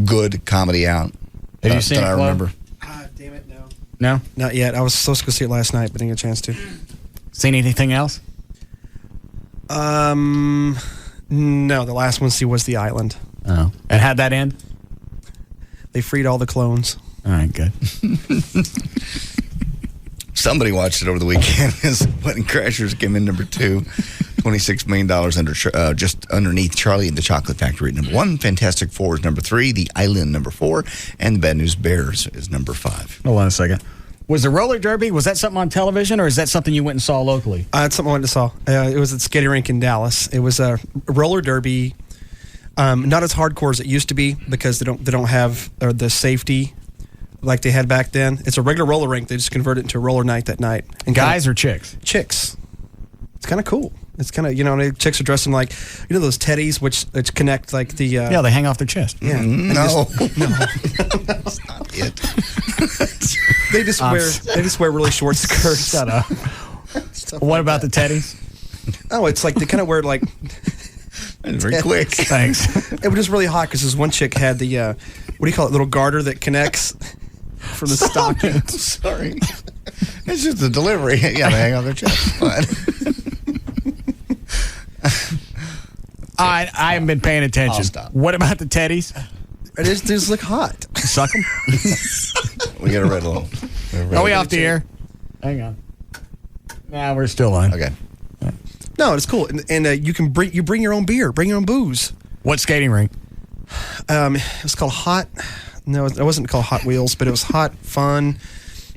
good comedy out. Have you seen it, I remember. Damn it, no. No? Not yet. I was supposed to go see it last night, but didn't get a chance to. Seen anything else? No, the last one was The Island. Oh. And how'd that end? They freed all the clones. All right, good. Somebody watched it over the weekend. His Wedding Crashers came in number 2. $26 million under just underneath Charlie and the Chocolate Factory at number 1. Fantastic Four is number 3. The Island, number 4. And The Bad News Bears is number 5. Hold on a second. Was the roller derby, was that something on television, or is that something you went and saw locally? It's something I went and saw. It was at skating rink in Dallas. It was a roller derby. Not as hardcore as it used to be because they don't have the safety like they had back then. It's a regular roller rink. They just converted it into a roller night that night. And guys or chicks? Chicks. It's kind of cool. It's kind of, the chicks are dressed in like, those teddies which connect like the... yeah, they hang off their chest. Yeah. No. That's not it. They just wear really short skirts. Shut up. What about the teddies? Oh, it's like they kind of wear like... Very quick. Thanks. It was just really hot because this one chick had the, what do you call it, little garter that connects from the stocking. Sorry. It's just the delivery. Yeah, they hang on their chest. I haven't been paying attention. I'll stop. What about the teddies? They just look hot. Suck them? We got a red one. Are we off the air? Hang on. Nah, we're still on. Okay. No, it's cool, and you can bring your own beer, bring your own booze. What skating rink? It was called Hot. No, it wasn't called Hot Wheels, but it was Hot Fun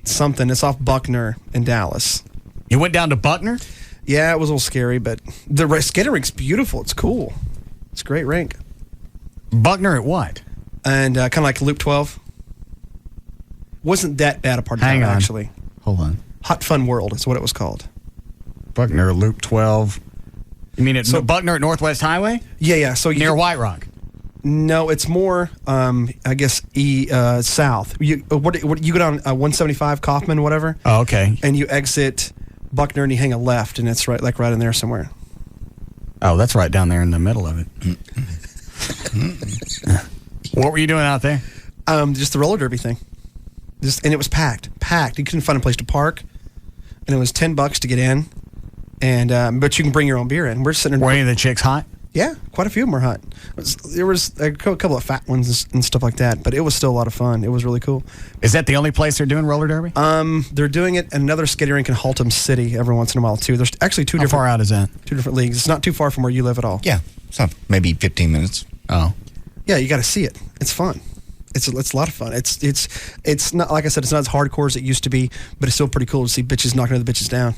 something. It's off Buckner in Dallas. You went down to Buckner? Yeah, it was a little scary, but the skating rink's beautiful. It's cool. It's a great rink. Buckner at what? And kind of like Loop 12. Wasn't that bad a part of town, actually. Hold on. Hot Fun World is what it was called. Buckner, Loop 12. You mean at Buckner at Northwest Highway? Yeah. So near White Rock. No, it's more, I guess, south. You go down 175 Kaufman, whatever. Oh, okay. And you exit Buckner and you hang a left, and it's right in there somewhere. Oh, that's right down there in the middle of it. What were you doing out there? Just the roller derby thing. And it was packed. You couldn't find a place to park, and it was $10 to get in. And but you can bring your own beer in. We're sitting. Were any of the chicks hot? Yeah, quite a few of them were hot. There was a couple of fat ones and stuff like that, but it was still a lot of fun. It was really cool. Is that the only place they're doing roller derby? They're doing it at another skating rink in Haltom City every once in a while too. There's actually two How different. far out is that? 2 different leagues. It's not too far from where you live at all. Yeah, it's not maybe 15 minutes. Oh, yeah, you got to see it. It's fun. It's a lot of fun. It's not, like I said, it's not as hardcore as it used to be, but it's still pretty cool to see bitches knocking other bitches down.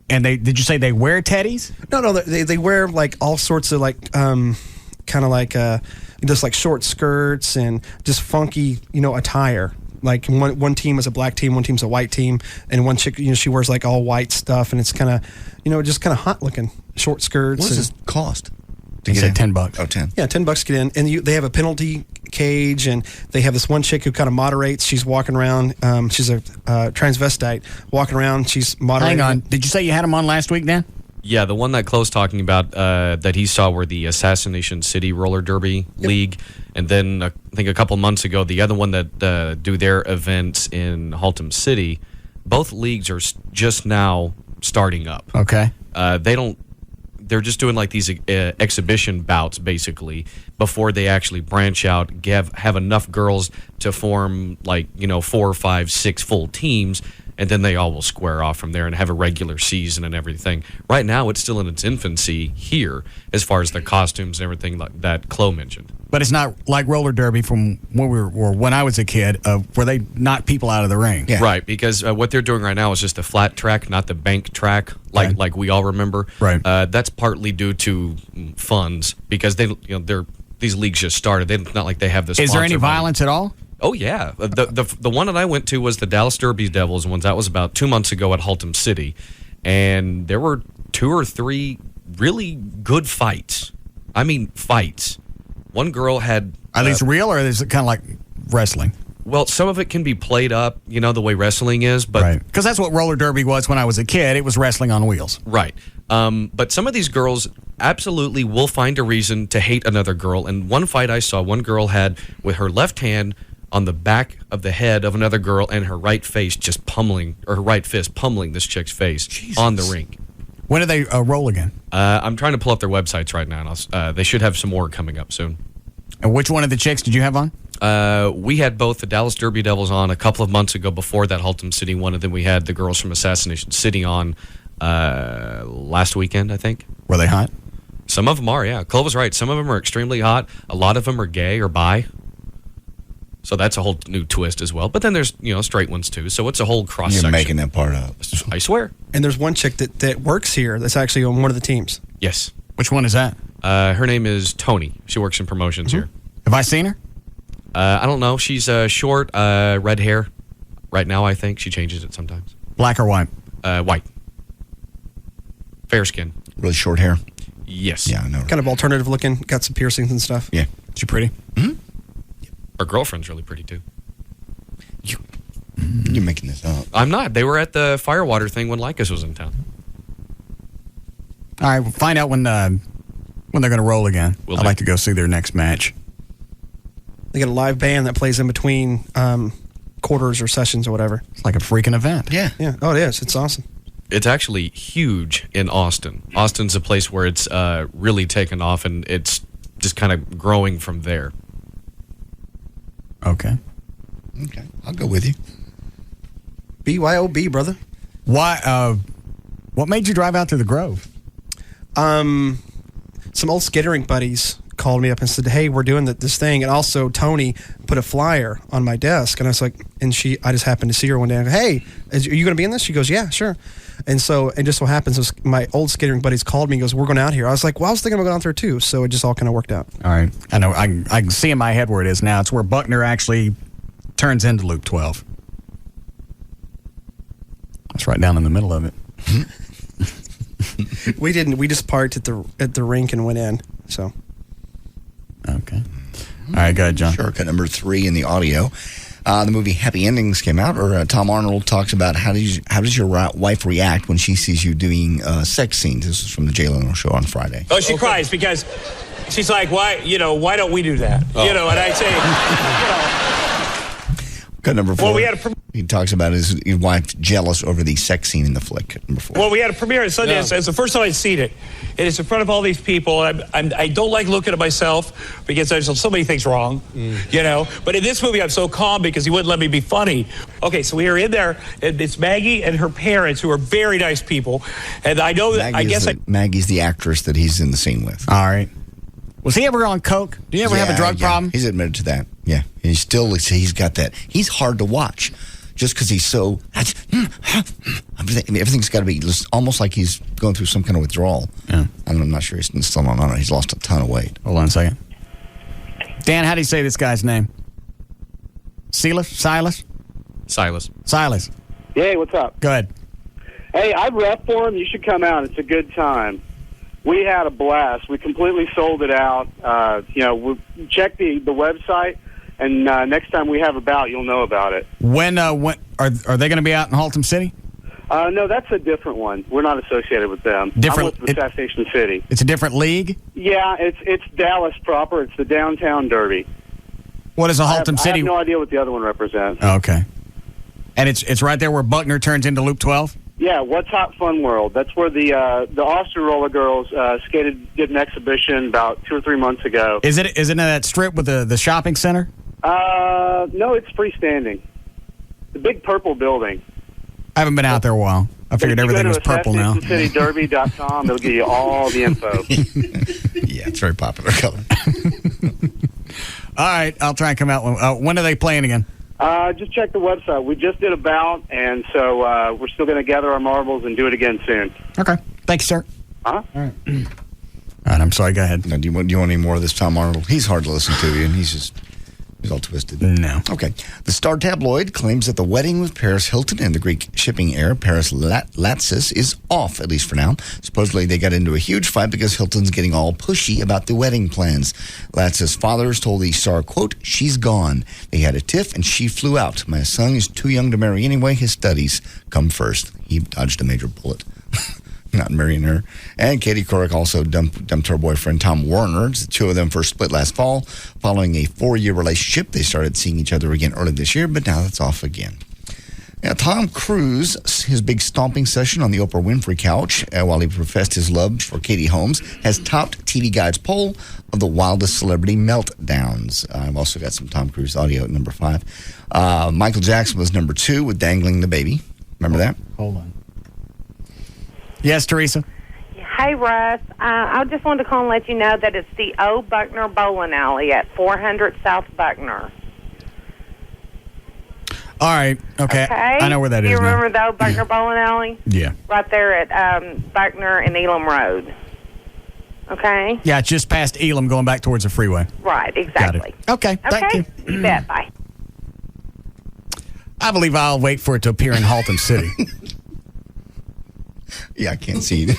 And did you say they wear teddies? No, they wear like all sorts of like kind of like just like short skirts and just funky attire. Like one team is a black team, one team's a white team, and one chick she wears like all white stuff, and it's kind of just kind of hot looking short skirts. What does this cost? You said $10. Oh, 10. Yeah, $10 to get in, and they have a penalty cage, and they have this one chick who kind of moderates. She's walking around. She's a transvestite walking around. She's moderating. Hang on, did you say you had them on last week, Dan? Yeah, the one that Chloe's talking about that he saw were the Assassination City Roller Derby League, and then I think a couple months ago, the other one that do their events in Haltom City. Both leagues are just now starting up. Okay. They're just doing like these exhibition bouts basically before they actually branch out, have enough girls to form 4, 5, 6 full teams, and then they all will square off from there and have a regular season and everything. Right now, it's still in its infancy here as far as the costumes and everything like that Chloe mentioned. But it's not like roller derby from when I was a kid, where they knock people out of the ring. Yeah. Right, because what they're doing right now is just a flat track, not the bank track like we all remember. Right. That's partly due to funds because these leagues just started. It's not like they have this. Is there any violence at all? Oh yeah, the one that I went to was the Dallas Derby Devils ones. That was about 2 months ago at Haltom City, and there were 2 or 3 really good fights. I mean, fights. One girl had. Are these real, or is it kind of like wrestling? Well, some of it can be played up, the way wrestling is, but because that's what roller derby was when I was a kid. It was wrestling on wheels. Right. But some of these girls absolutely will find a reason to hate another girl. And one fight I saw, one girl had with her left hand on the back of the head of another girl and her right face just pummeling, or her right fist pummeling this chick's face on the rink. When do they roll again? I'm trying to pull up their websites right now, and they should have some more coming up soon. And which one of the chicks did you have on? We had both the Dallas Derby Devils on a couple of months ago before that Haltom City one, and then we had the girls from Assassination City on last weekend, I think. Were they hot? Some of them are, yeah. Chloe was right. Some of them are extremely hot. A lot of them are gay or bi. So that's a whole new twist as well. But then there's, straight ones too. So it's a whole cross-section. You're making that part up. I swear. And there's one chick that works here that's actually on one of the teams. Yes. Which one is that? Her name is Tony. She works in promotions here. Have I seen her? I don't know. She's short, red hair. Right now, I think. She changes it sometimes. Black or white? White. Fair skin. Really short hair? Yes. Yeah, I know. Kind of alternative looking. Got some piercings and stuff. Yeah. Is she pretty? Mm-hmm. Her girlfriend's really pretty, too. You're making this up. I'm not. They were at the Firewater thing when Lycus was in town. All right, we'll find out when they're going to roll again. I'd like to go see their next match. They got a live band that plays in between quarters or sessions or whatever. It's like a freaking event. Yeah. Oh, it is. It's awesome. It's actually huge in Austin. Austin's a place where it's really taken off, and it's just kind of growing from there. Okay. I'll go with you. BYOB, brother. Why? What made you drive out to the Grove? Some old skating rink buddies called me up and said, "Hey, we're doing this thing," and also Tony put a flyer on my desk, and I was like, I just happened to see her one day. I go, "Hey, are you going to be in this?" She goes, "Yeah, sure." And so it just so happens my old skating rink buddies called me and goes, "We're going out here." I was like, "Well, I was thinking about going out there too," so it just all kind of worked out. All right, I know. I can see in my head where it is now. It's where Buckner actually turns into Loop 12. That's right down in the middle of it. We didn't. We just parked at the rink and went in. So. Okay. All right, go ahead, John. Shortcut number 3 in the audio. The movie Happy Endings came out, or Tom Arnold talks about how does your wife react when she sees you doing sex scenes. This is from the Jay Leno show on Friday. Oh, she cries because she's like, why don't we do that? Oh. And I'd say, Cut number 4. Well, we had he talks about his wife jealous over the sex scene in the flick. Number 4. Well, we had a premiere at Sundance. It's the first time I'd seen it. And it's in front of all these people. I don't like looking at myself because there's so many things wrong, But in this movie, I'm so calm because he wouldn't let me be funny. Okay, so we were in there, and it's Maggie and her parents, who are very nice people. And I know that, Maggie's the actress that he's in the scene with. All right. Was he ever on coke? Do you ever have a drug problem? He's admitted to that. Yeah. And he's got that. He's hard to watch just because he's so. Everything's got to be almost like he's going through some kind of withdrawal. Yeah. I'm not sure he's still on it. He's lost a ton of weight. Hold on a second. Dan, how do you say this guy's name? Silas? Silas. Hey, what's up? Go ahead. Hey, I rep for him. You should come out. It's a good time. We had a blast. We completely sold it out. We check the website, and next time we have a bout, you'll know about it. When are they going to be out in Haltom City? No, that's a different one. We're not associated with them. I'm with Station City. It's a different league? Yeah, it's Dallas proper. It's the downtown derby. What is a Haltom City? I have no idea what the other one represents. Okay. And it's right there where Buckner turns into Loop 12? Yeah, What's Hot Fun World. That's where the Austin Roller Girls did an exhibition about 2 or 3 months ago. Is it in that strip with the shopping center? No, it's freestanding. The big purple building. I haven't been out there a while. I figured everything was purple now. CityDerby.com. It'll give you all the info. Yeah, it's very popular color. All right, I'll try and come out. When are they playing again? Just check the website. We just did a bout, and so we're still going to gather our marbles and do it again soon. Okay. Thank you, sir. Huh? All right. All right, I'm sorry. Go ahead. Now, do you want any more of this Tom Arnold? He's hard to listen to, and he's all twisted. No. Okay. The Star tabloid claims that the wedding with Paris Hilton and the Greek shipping heir Paris Latsis is off, at least for now. Supposedly, they got into a huge fight because Hilton's getting all pushy about the wedding plans. Latsis' fathers told the Star, quote, "She's gone. They had a tiff and she flew out. My son is too young to marry anyway. His studies come first." He dodged a major bullet. Not marrying her. And Katie Couric also dumped her boyfriend Tom Warner. The two of them first split last fall. Following a 4-year relationship, they started seeing each other again early this year, but now that's off again. Now, Tom Cruise, his big stomping session on the Oprah Winfrey couch, while he professed his love for Katie Holmes, has topped TV Guide's poll of the wildest celebrity meltdowns. I've also got some Tom Cruise audio at number 5. Michael Jackson was number 2 with Dangling the Baby. Remember that? Hold on. Yes, Teresa? Hey, Russ. I just wanted to call and let you know that it's the old Buckner Bowling Alley at 400 South Buckner. All right. Okay. I know where that is. You now. remember the old Buckner Bowling Alley? Yeah. Right there at Buckner and Elam Road. Okay? Yeah, it's just past Elam going back towards the freeway. Right, exactly. Got it. Okay. Thank you. You bet. Bye. I believe I'll wait for it to appear in Haltom City. Yeah, I can't see it.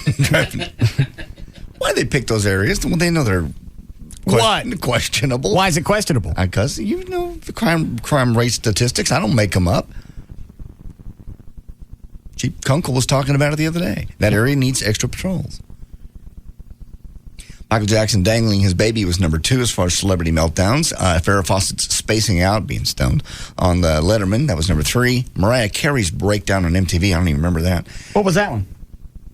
Why do they pick those areas? Well, they know they're questionable. Why is it questionable? Because you know the crime rate statistics. I don't make them up. Chief Kunkel was talking about it the other day. That area needs extra patrols. Michael Jackson dangling his baby was number 2 as far as celebrity meltdowns. Farrah Fawcett's spacing out, being stoned on the Letterman, that was number 3. Mariah Carey's breakdown on MTV, I don't even remember that. What was that one?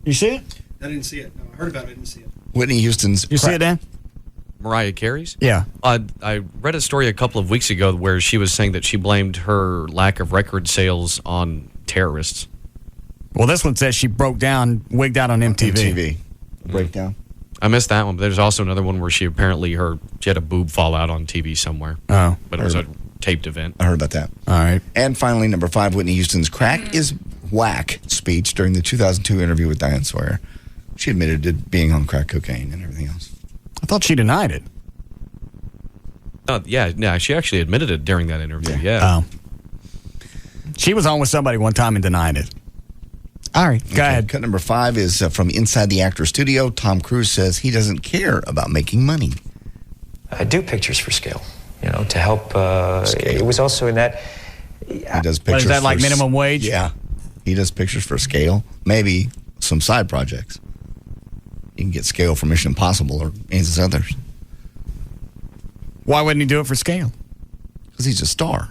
You see it? I didn't see it. No, I heard about it. I didn't see it. Whitney Houston's... You see it, Dan? Mariah Carey's? Yeah. I read a story a couple of weeks ago where she was saying that she blamed her lack of record sales on terrorists. Well, this one says she broke down, wigged out on MTV. Breakdown. I missed that one, but there's also another one where she had a boob fall out on TV somewhere. Oh. But it was a taped event. I heard about that. All right. And finally, number 5, Whitney Houston's crack is whack speech during the 2002 interview with Diane Sawyer. She admitted to being on crack cocaine and everything else. I thought she denied it. Yeah, she actually admitted it during that interview, yeah. She was on with somebody one time and denied it. All right, go ahead. Cut number 5 is from Inside the Actor Studio. Tom Cruise says he doesn't care about making money. I do pictures for scale, to help. It was also in that. He does pictures. What is that, like minimum wage? Yeah. He does pictures for scale. Maybe some side projects. You can get scale for Mission Impossible or any of his others. Why wouldn't he do it for scale? Because he's a star.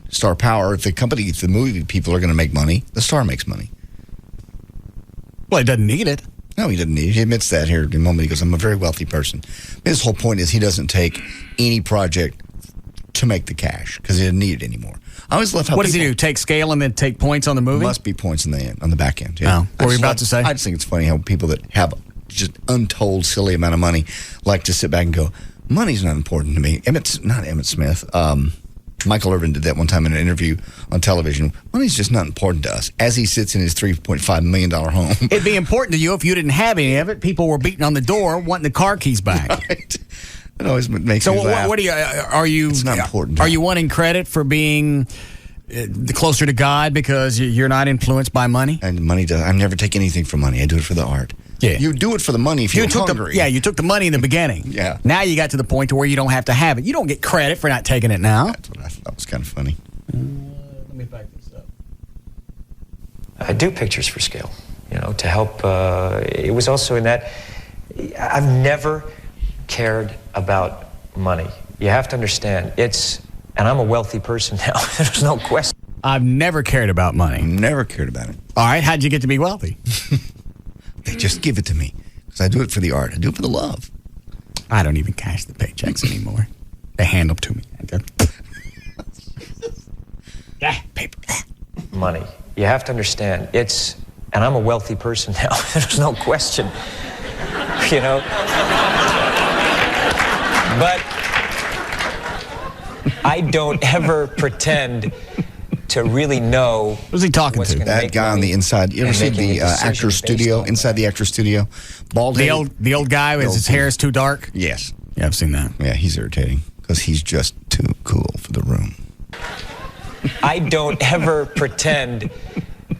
Star power. If the movie people are going to make money, the star makes money. Well, he doesn't need it. No, he doesn't need it. He admits that here in a moment. He goes, I'm a very wealthy person. His whole point is he doesn't take any project to make the cash because he doesn't need it anymore. I always love how What does he do? Take scale and then take points on the movie? Must be points on the back end. Yeah. Oh, what were you about to say? I just think it's funny how people that have just untold silly amount of money like to sit back and go, money's not important to me. Not Emmett Smith. Michael Irvin did that one time in an interview on television. Money's just not important to us as he sits in his $3.5 million home. It'd be important to you if you didn't have any of it. People were beating on the door wanting the car keys back. Right. It always makes me laugh. What are you? It's not important. Are you wanting credit for being closer to God because you're not influenced by money? And money does. I never take anything for money. I do it for the art. Yeah. You do it for the money if you're hungry. You took the money in the beginning. Yeah. Now you got to the point to where you don't have to have it. You don't get credit for not taking it now. That's what I thought was kind of funny. Let me back this up. I do pictures for scale, to help. It was also in that. I've never cared about money. You have to understand, and I'm a wealthy person now. There's no question. I've never cared about money. Never cared about it. All right, how'd you get to be wealthy? They just give it to me because I do it for the art. I do it for the love. I don't even cash the paychecks anymore. They hand them to me. Paper. Money. You have to understand, and I'm a wealthy person now. There's no question. But I don't ever pretend to really know. Who's he talking to? That guy on the inside. You ever see the actor's studio? Inside the actor's studio? Bald head. The old guy with his hair is too dark? Yes. Yeah, I've seen that. Yeah, he's irritating because he's just too cool for the room. I don't ever pretend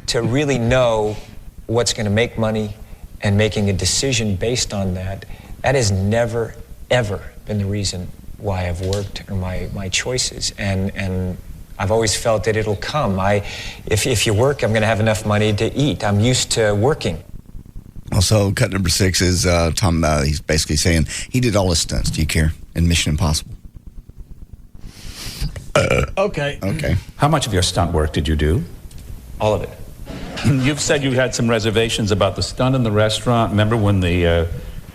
to really know what's going to make money and making a decision based on that. That has never, ever been the reason why I've worked or my choices. And I've always felt that it'll come. If you work, I'm going to have enough money to eat. I'm used to working. Also, cut number 6 is Tom. He's basically saying he did all his stunts. Do you care? In Mission Impossible. Okay. How much of your stunt work did you do? All of it. You've said you had some reservations about the stunt in the restaurant. Remember when those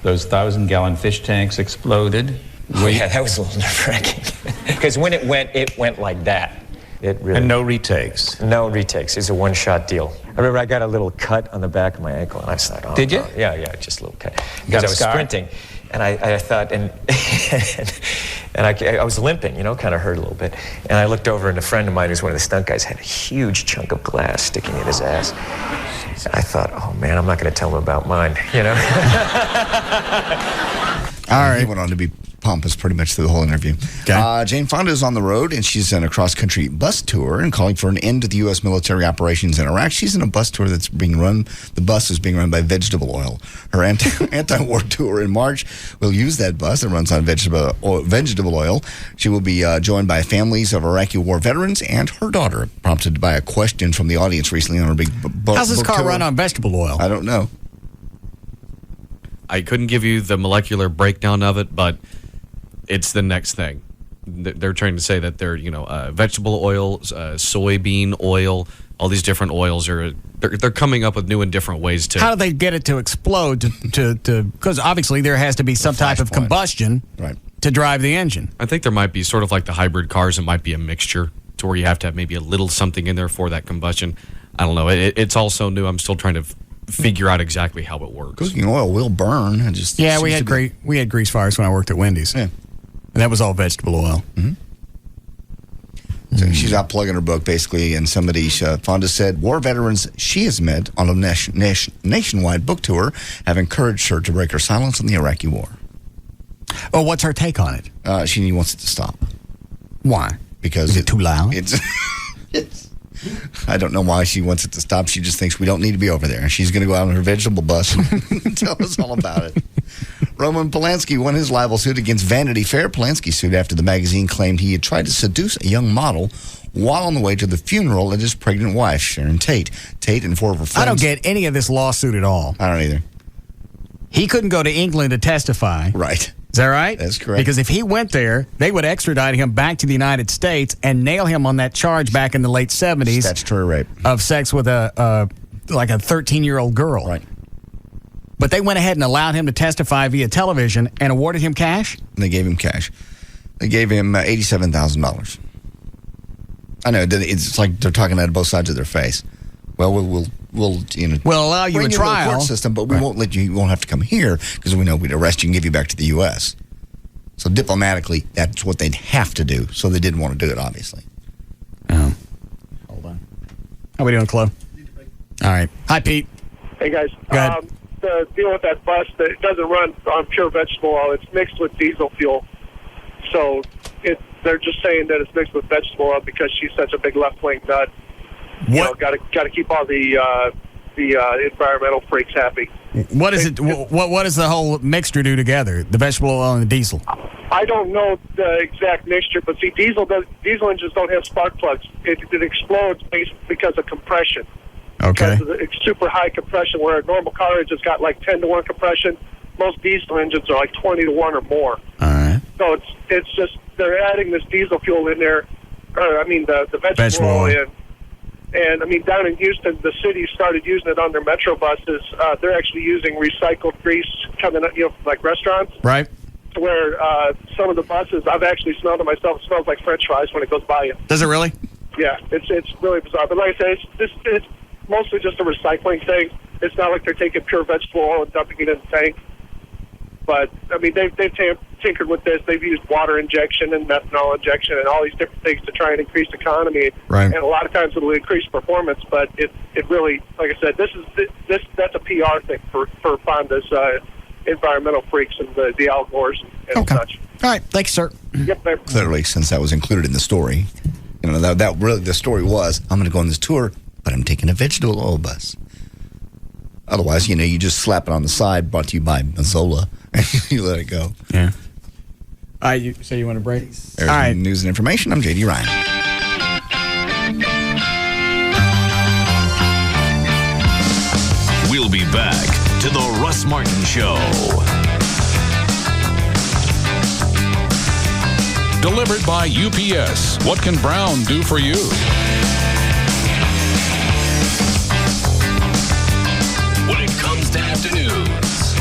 1,000-gallon fish tanks exploded? Yeah, that was a little nerve-wracking. Because when it went like that. It really. And no retakes? No retakes. It's a one-shot deal. I remember I got a little cut on the back of my ankle, and I thought, oh, Did you? No. Yeah, just a little cut. Because I was sprinting. And I thought, and I was limping, kind of hurt a little bit. And I looked over, and a friend of mine who's one of the stunt guys had a huge chunk of glass sticking in his ass. And I thought, oh, man, I'm not going to tell him about mine, All right. He went on to be pompous pretty much through the whole interview. Okay. Jane Fonda is on the road, and she's on a cross-country bus tour and calling for an end to the U.S. military operations in Iraq. She's in a bus tour that's being run. The bus is being run by vegetable oil. Her anti-war tour in March will use that bus that runs on vegetable oil. She will be joined by families of Iraqi war veterans and her daughter, prompted by a question from the audience recently on her big book. How's this car run on vegetable oil? I don't know. I couldn't give you the molecular breakdown of it, but it's the next thing. They're trying to say that they're, vegetable oils, soybean oil, all these different oils they're coming up with new and different ways to. How do they get it to explode? Because obviously there has to be some type of combustion to drive the engine. I think there might be sort of like the hybrid cars. It might be a mixture to where you have to have maybe a little something in there for that combustion. I don't know. It's all so new. I'm still trying to figure out exactly how it works. Cooking oil will burn. We had grease fires when I worked at Wendy's. Yeah. And that was all vegetable oil. Mm-hmm. So she's out plugging her book, basically, and Fonda said, war veterans she has met on a nationwide book tour have encouraged her to break her silence on the Iraqi war. Oh, what's her take on it? She wants it to stop. Why? Because Is it too loud? I don't know why she wants it to stop. She just thinks we don't need to be over there. She's going to go out on her vegetable bus and tell us all about it. Roman Polanski won his libel suit against Vanity Fair. Polanski sued after the magazine claimed he had tried to seduce a young model while on the way to the funeral of his pregnant wife, Sharon Tate. Tate and 4 of her friends. I don't get any of this lawsuit at all. I don't either. He couldn't go to England to testify. Right. Is that right? That's correct. Because if he went there, they would extradite him back to the United States and nail him on that charge back in the late 70s. Statutory rape. Of sex with a 13-year-old girl. Right. But they went ahead and allowed him to testify via television and awarded him cash? They gave him cash. They gave him $87,000. I know, it's like they're talking out of both sides of their face. Well, we'll allow you a bring trial. The court system, but we won't let you. You won't have to come here because we know we'd arrest you and give you back to the U.S. So diplomatically, that's what they'd have to do. So they didn't want to do it, obviously. Hold on. How we doing, Chloe? All right. Hi, Pete. Hey, guys. Go ahead. The deal with that bus, that it doesn't run on pure vegetable oil. It's mixed with diesel fuel. So they're just saying that it's mixed with vegetable oil because she's such a big left-wing nut. Got to keep all the environmental freaks happy. What is it? What does the whole mixture do together? The vegetable oil and the diesel. I don't know the exact mixture, but see, diesel engines don't have spark plugs. It explodes because of compression. Okay. Because it's super high compression, where a normal car engine's got like 10-to-1 compression. Most diesel engines are like 20-to-1 or more. All right. So it's just they're adding this diesel fuel in there, the vegetable oil in. And, down in Houston, the city started using it on their metro buses. They're actually using recycled grease coming up, from like restaurants. Right. To where some of the buses, I've actually smelled it myself. It smells like French fries when it goes by you. Does it really? Yeah, it's really bizarre. But like I said, it's mostly just a recycling thing. It's not like they're taking pure vegetable oil and dumping it in the tank. But, they've tinkered with this. They've used water injection and methanol injection and all these different things to try and increase economy. Right. And a lot of times it'll increase performance, but it really, like I said, that's a PR thing for Fonda's environmental freaks and the Al Gores and such. All right. Thanks, sir. Yep. Clearly, since that was included in the story, that really the story was, I'm going to go on this tour, but I'm taking a vegetable oil bus. Otherwise, you just slap it on the side, brought to you by Mazola, and you let it go. Yeah. You say you want a break? There's all right. News and information. I'm J.D. Ryan. We'll be back to the Russ Martin Show. Delivered by UPS. What can Brown do for you? When it comes to afternoons,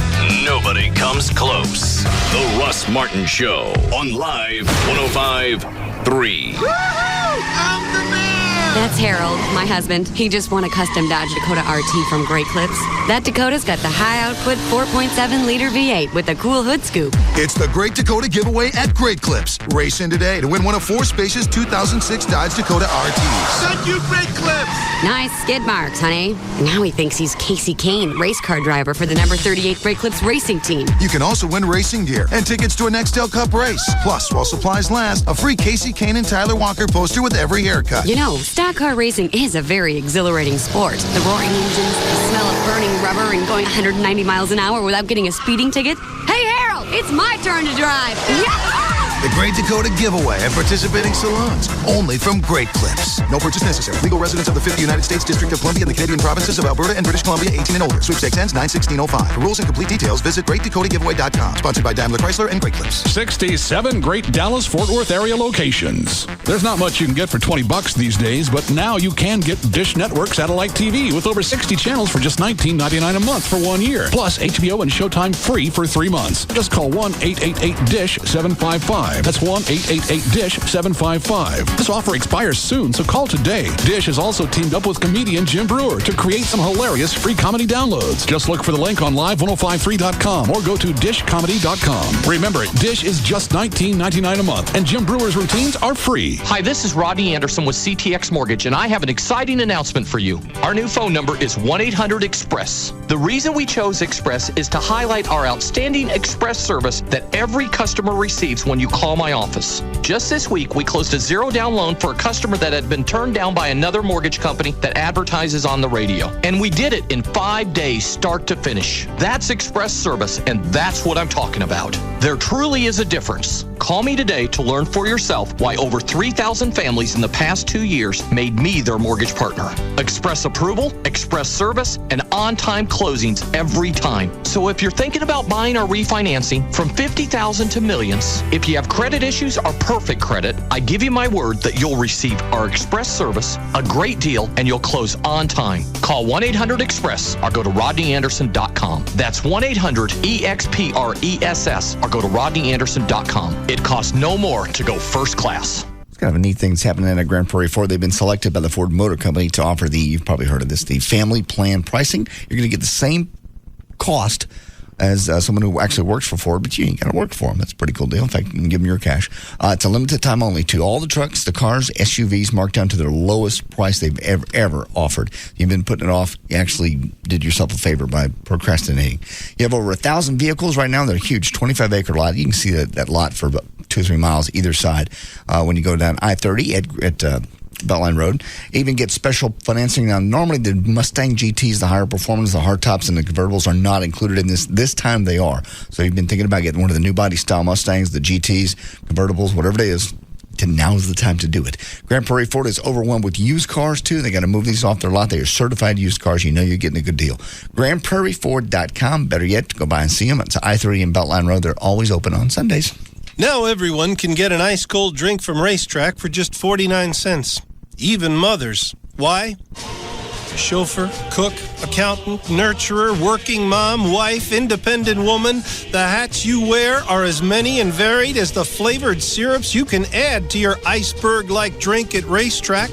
nobody comes close. The Russ Martin Show on Live 105.3. I'm the man! That's Harold, my husband. He just won a custom Dodge Dakota RT from Great Clips. That Dakota's got the high-output 4.7-liter V8 with a cool hood scoop. It's the Great Dakota giveaway at Great Clips. Race in today to win one of 4 spacious 2006 Dodge Dakota RTs. Thank you, Great Clips! Nice skid marks, honey. Now he thinks he's Casey Kane, race car driver for the number 38 Great Clips racing team. You can also win racing gear and tickets to a Nextel Cup race. Plus, while supplies last, a free Casey Kane and Tyler Walker poster with every haircut. Stock car racing is a very exhilarating sport. The roaring engines, the smell of burning rubber, and going 190 miles an hour without getting a speeding ticket. Hey, Harold, it's my turn to drive. The Great Dakota giveaway at participating salons. Only from Great Clips. No purchase necessary. Legal residents of the 5th United States District of Columbia and the Canadian provinces of Alberta and British Columbia, 18 and older. Sweepstakes ends 9/16/05. For rules and complete details, visit GreatDakotaGiveaway.com. Sponsored by Daimler Chrysler and Great Clips. 67 great Dallas-Fort Worth area locations. There's not much you can get for $20 these days, but now you can get Dish Network satellite TV with over 60 channels for just $19.99 a month for 1 year. Plus HBO and Showtime free for 3 months. Just call 1-888-DISH-755. That's 1-888-DISH-755. This offer expires soon, so call today. Dish has also teamed up with comedian Jim Brewer to create some hilarious free comedy downloads. Just look for the link on live1053.com or go to dishcomedy.com. Remember, Dish is just $19.99 a month, and Jim Brewer's routines are free. Hi, this is Rodney Anderson with CTX Mortgage, and I have an exciting announcement for you. Our new phone number is 1-800-EXPRESS. The reason we chose Express is to highlight our outstanding Express service that every customer receives when you call call my office. Just this week, we closed a zero-down loan for a customer that had been turned down by another mortgage company that advertises on the radio. And we did it in 5 days, start to finish. That's express service, and that's what I'm talking about. There truly is a difference. Call me today to learn for yourself why over 3,000 families in the past 2 years made me their mortgage partner. Express approval, express service, and on-time closings every time. So if you're thinking about buying or refinancing from $50,000 to millions, if you have credit issues or perfect credit, I give you my word that you'll receive our express service, a great deal, and you'll close on time. Call 1-800-EXPRESS or go to RodneyAnderson.com. That's 1-800-EXPRESS or go to RodneyAnderson.com. It costs no more to go first class. It's kind of a neat thing that's happening at Grand Prairie Ford. They've been selected by the Ford Motor Company to offer you've probably heard of this, the family plan pricing. You're going to get the same cost as someone who actually works for Ford, but you ain't got to work for them. That's a pretty cool deal. In fact, you can give them your cash. It's a limited time only to all the trucks, the cars, SUVs, marked down to their lowest price they've ever offered. You've been putting it off. You actually did yourself a favor by procrastinating. You have over 1,000 vehicles right now. They're a huge 25-acre lot. You can see that lot for about 2 or 3 miles either side when you go down I-30 at Beltline Road. Even get special financing. Now, normally the Mustang GTs, the higher performance, the hardtops, and the convertibles are not included in this. This time they are. So you've been thinking about getting one of the new body style Mustangs, the GTs, convertibles, whatever it is. Now's the time to do it. Grand Prairie Ford is overwhelmed with used cars, too. They got to move these off their lot. They are certified used cars. You know you're getting a good deal. GrandPrairieFord.com. Better yet, go by and see them. It's I-30 and Beltline Road. They're always open on Sundays. Now everyone can get an ice-cold drink from Racetrack for just 49 cents. Even mothers. Why? Chauffeur, cook, accountant, nurturer, working mom, wife, independent woman. The hats you wear are as many and varied as the flavored syrups you can add to your iceberg-like drink at Racetrack.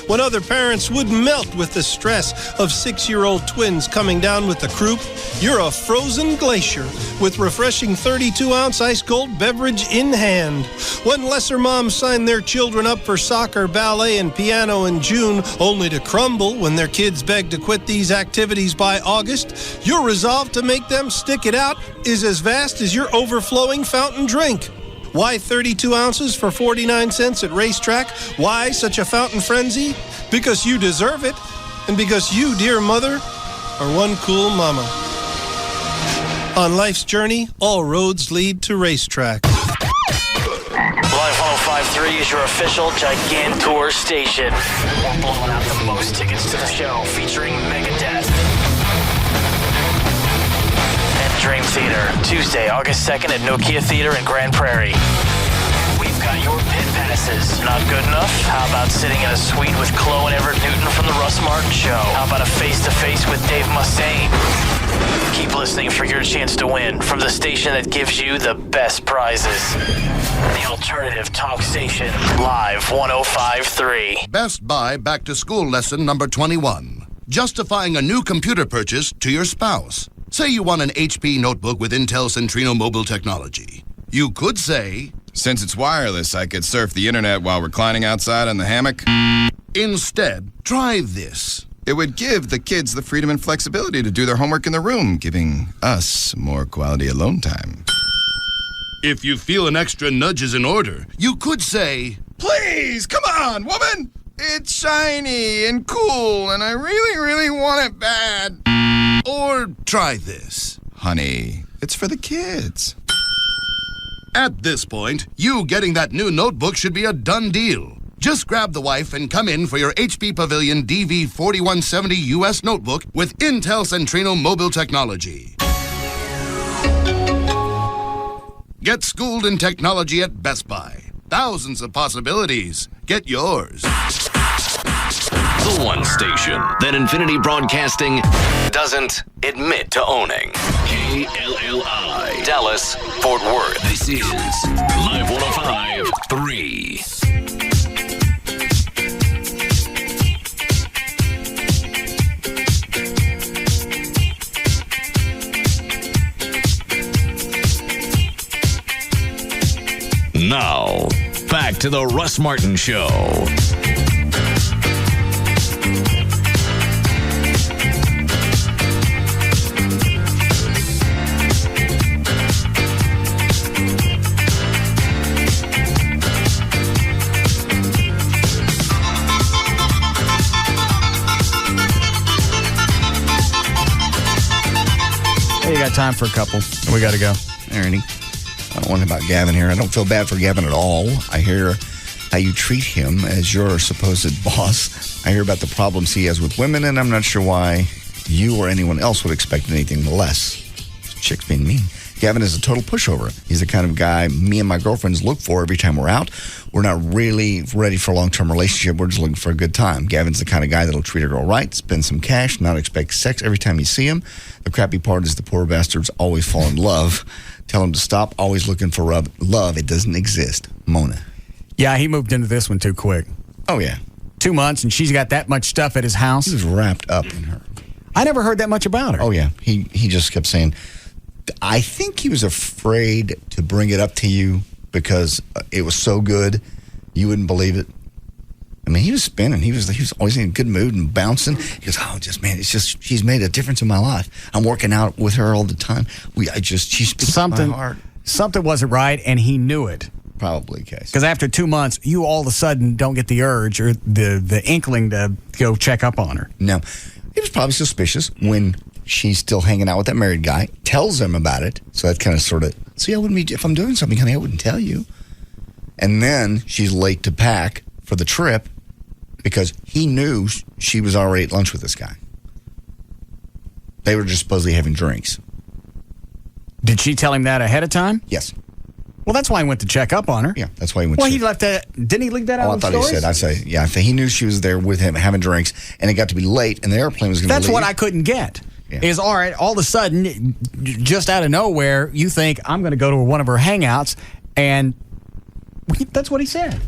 When other parents would melt with the stress of 6-year-old twins coming down with the croup, you're a frozen glacier with refreshing 32-ounce ice-cold beverage in hand. When lesser moms sign their children up for soccer, ballet, and piano in June, only to crumble when their kids beg to quit these activities by August, your resolve to make them stick it out is as vast as your overflowing fountain drink. Why 32 ounces for 49 cents at Racetrack? Why such a fountain frenzy? Because you deserve it, and because you, dear mother, are one cool mama. On life's journey, all roads lead to Racetrack. Live 105.3 is your official Gigantour station. We're blowing out the most tickets to the show, featuring Megadeth and Dream Theater, Tuesday, August 2nd at Nokia Theater in Grand Prairie. We've got your pit passes. Not good enough? How about sitting in a suite with Chloe and Everett Newton from the Russ Martin Show? How about a face-to-face with Dave Mustaine? Keep listening for your chance to win from the station that gives you the best prizes. The Alternative Talk Station, Live 105.3. Best Buy Back to School lesson number 21. Justifying a new computer purchase to your spouse. Say you want an HP notebook with Intel Centrino mobile technology. You could say, since it's wireless, I could surf the internet while reclining outside on the hammock. Instead, try this. It would give the kids the freedom and flexibility to do their homework in the room, giving us more quality alone time. If you feel an extra nudge is in order, you could say, please, come on, woman! It's shiny and cool, and I really, really want it bad. Or try this. Honey, it's for the kids. At this point, you getting that new notebook should be a done deal. Just grab the wife and come in for your HP Pavilion DV4170 US notebook with Intel Centrino mobile technology. Get schooled in technology at Best Buy. Thousands of possibilities. Get yours. The one station that Infinity Broadcasting doesn't admit to owning. KLLI. Dallas, Fort Worth. This is Live 105.3. Now, back to the Russ Martin Show. time for a couple. We got to go. Ernie, I don't want about Gavin here. I don't feel bad for Gavin at all. I hear how you treat him as your supposed boss. I hear about the problems he has with women, and I'm not sure why you or anyone else would expect anything less. This chick's being mean. Gavin is a total pushover. He's the kind of guy me and my girlfriends look for every time we're out. We're not really ready for a long-term relationship. We're just looking for a good time. Gavin's the kind of guy that'll treat a girl right, spend some cash, not expect sex every time you see him. The crappy part is the poor bastards always fall in love. Tell him to stop always looking for love. It doesn't exist. Mona. Yeah, he moved into this one too quick. Oh, yeah. 2 months, and she's got that much stuff at his house. He was wrapped up in her. I never heard that much about her. Oh, yeah. He just kept saying, I think he was afraid to bring it up to you because it was so good, you wouldn't believe it. I mean, he was spinning. He was always in a good mood and bouncing. He goes, she's made a difference in my life. I'm working out with her all the time. She speaks to my heart. Something wasn't right, and he knew it. Probably the case. Because after 2 months, you all of a sudden don't get the urge or the inkling to go check up on her. No. He was probably suspicious when she's still hanging out with that married guy, tells him about it. So that kind of I wouldn't be, if I'm doing something, honey, I wouldn't tell you. And then she's late to pack for the trip because he knew she was already at lunch with this guy. They were just supposedly having drinks. Did she tell him that ahead of time? Yes. Well, that's why he went to check up on her. Yeah, that's why he went. Well, he left that. Didn't he leave that out? I thought he said. I think he knew she was there with him having drinks, and it got to be late, and the airplane was going to leave. That's what I couldn't get. Yeah. Is all right. All of a sudden, just out of nowhere, you think I'm going to go to one of her hangouts, and that's what he said.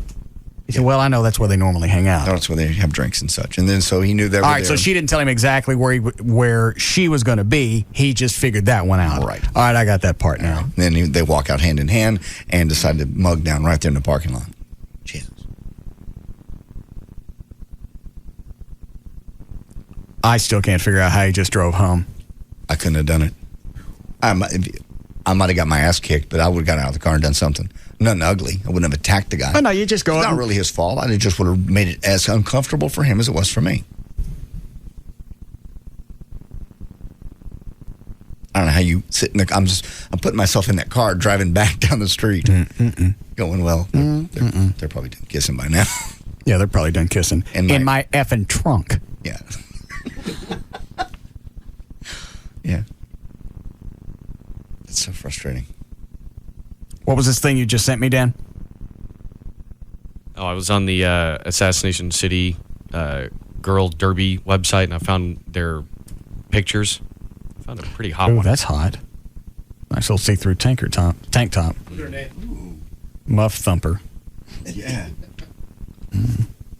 He said, "Well, I know that's where they normally hang out. That's where they have drinks and such." And then so he knew that. All right, so she didn't tell him exactly where she was going to be. He just figured that one out. Right. All right, I got that part now. And then they walk out hand in hand and decide to mug down right there in the parking lot. Jesus. I still can't figure out how he just drove home. I couldn't have done it. I might have got my ass kicked, but I would have gotten out of the car and done something. Nothing ugly. I wouldn't have attacked the guy. Oh, no, you just go It's not really his fault. I just would have made it as uncomfortable for him as it was for me. I don't know how you sit in I'm putting myself in that car driving back down the street. Going, well, they're probably done kissing by now. Yeah, they're probably done kissing. In my effing trunk. Yeah. Yeah. It's so frustrating. What was this thing you just sent me, Dan? Oh, I was on the Assassination City Girl Derby website, and I found their pictures. I found a pretty hot one. That's hot. Nice little see-through tank top. What's her name? Muff thumper. Yeah.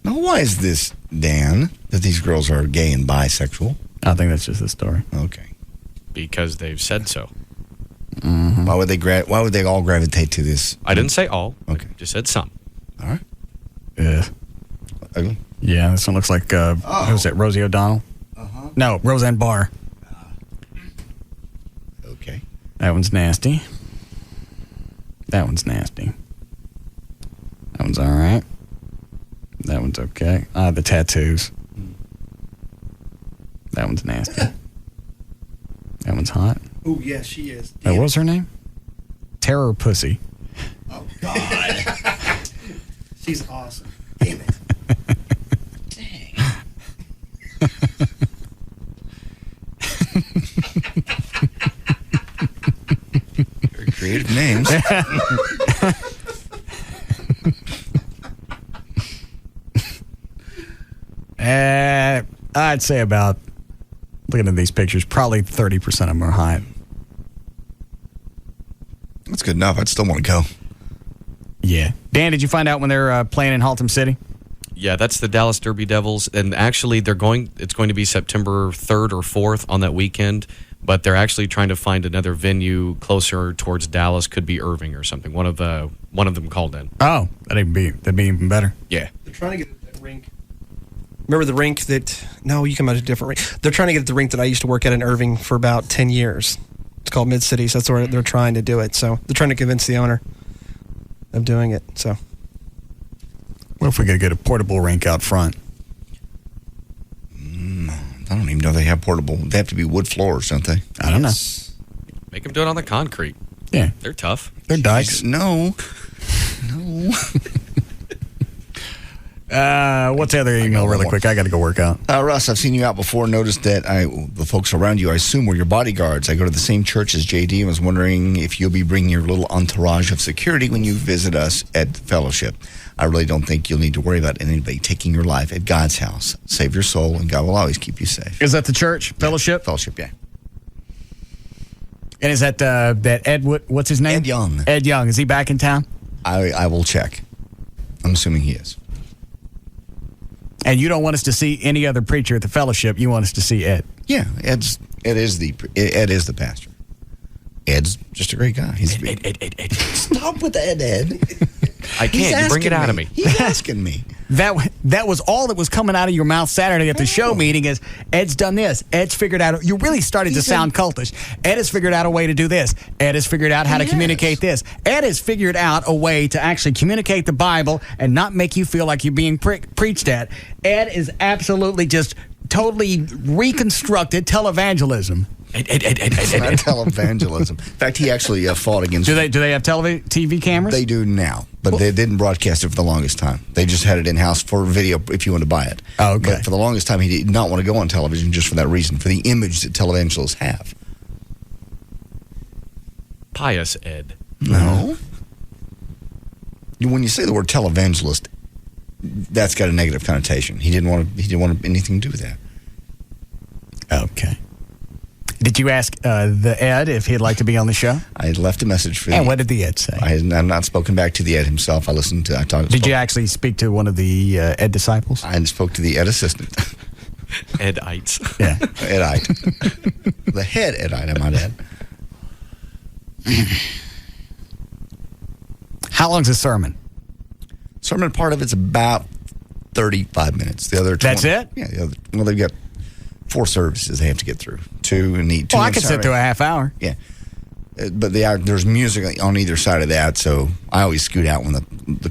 Now, why is this, Dan, that these girls are gay and bisexual? I think that's just the story. Okay. Because they've said so. Mm-hmm. Why would they all gravitate to this? I didn't say all. Okay. I just said some. All right. Yeah. Ugly? Yeah, this one looks like, who's that, Rosie O'Donnell? Uh-huh. No, Roseanne Barr. Okay. That one's nasty. That one's nasty. That one's all right. That one's okay. The tattoos. That one's nasty. That one's hot. Oh, yes, she is. What was her name? Terror Pussy. Oh, God. She's awesome. Damn it. Dang. Very creative names. I'd say about, looking at these pictures, probably 30% of them are hot. That's good enough. I'd still want to go. Yeah. Dan, did you find out when they're playing in Haltom City? Yeah, that's the Dallas Derby Devils, and actually it's going to be September 3rd or 4th on that weekend, but they're actually trying to find another venue closer towards Dallas, could be Irving or something. One of them called in. Oh, that'd be even better. Yeah. They're trying to get at that rink. Remember the rink that, no, you come out of a different rink. They're trying to get at the rink that I used to work at in Irving for about 10 years. It's called Mid-City, so that's where they're trying to do it. So they're trying to convince the owner of doing it. So, what if we could get a portable rink out front? I don't even know they have portable. They have to be wood floors, don't they? I don't know. Make them do it on the concrete. Yeah. They're tough. They're dykes. No. What's the other email really quick? I got to go work out. Russ, I've seen you out before. Noticed that the folks around you, I assume, were your bodyguards. I go to the same church as JD and was wondering if you'll be bringing your little entourage of security when you visit us at Fellowship. I really don't think you'll need to worry about anybody taking your life at God's house. Save your soul, and God will always keep you safe. Is that the church? Fellowship? Fellowship, yeah. And is that Ed, what's his name? Ed Young. Ed Young. Is he back in town? I will check. I'm assuming he is. And you don't want us to see any other preacher at the Fellowship. You want us to see Ed. Yeah, Ed is the pastor. Ed's just a great guy. Ed. Stop with Ed. I can't. You bring it out of me. He's asking me. That was all that was coming out of your mouth Saturday at the show meeting is Ed's done this. Ed's figured out. You really started to sound cultish. Ed has figured out a way to do this. Ed has figured out how to communicate this. Ed has figured out a way to actually communicate the Bible and not make you feel like you're being preached at. Ed is absolutely just totally reconstructed televangelism. It's not televangelism. In fact, he actually fought against. Do they have TV cameras? They do now, but they didn't broadcast it for the longest time. They just had it in house for video if you want to buy it. Oh, okay. But for the longest time, he did not want to go on television just for that reason, for the image that televangelists have. Pious Ed. No. When you say the word televangelist, that's got a negative connotation. He didn't want anything to do with that. Okay. Did you ask the Ed if he'd like to be on the show? I had left a message for And what did the Ed say? I have not spoken back to the Ed himself. I talked. Did you actually speak to one of the Ed disciples? I spoke to the Ed assistant. Edites. Yeah. Edite. The head Edite, I might add. How long's the sermon? Sermon part of it's about 35 minutes. The other 20, That's it? Yeah. They've got 4 services they have to get through. 2 and need 2. Well, I could sit through a half hour. Yeah. But there's music on either side of that, so I always scoot out when the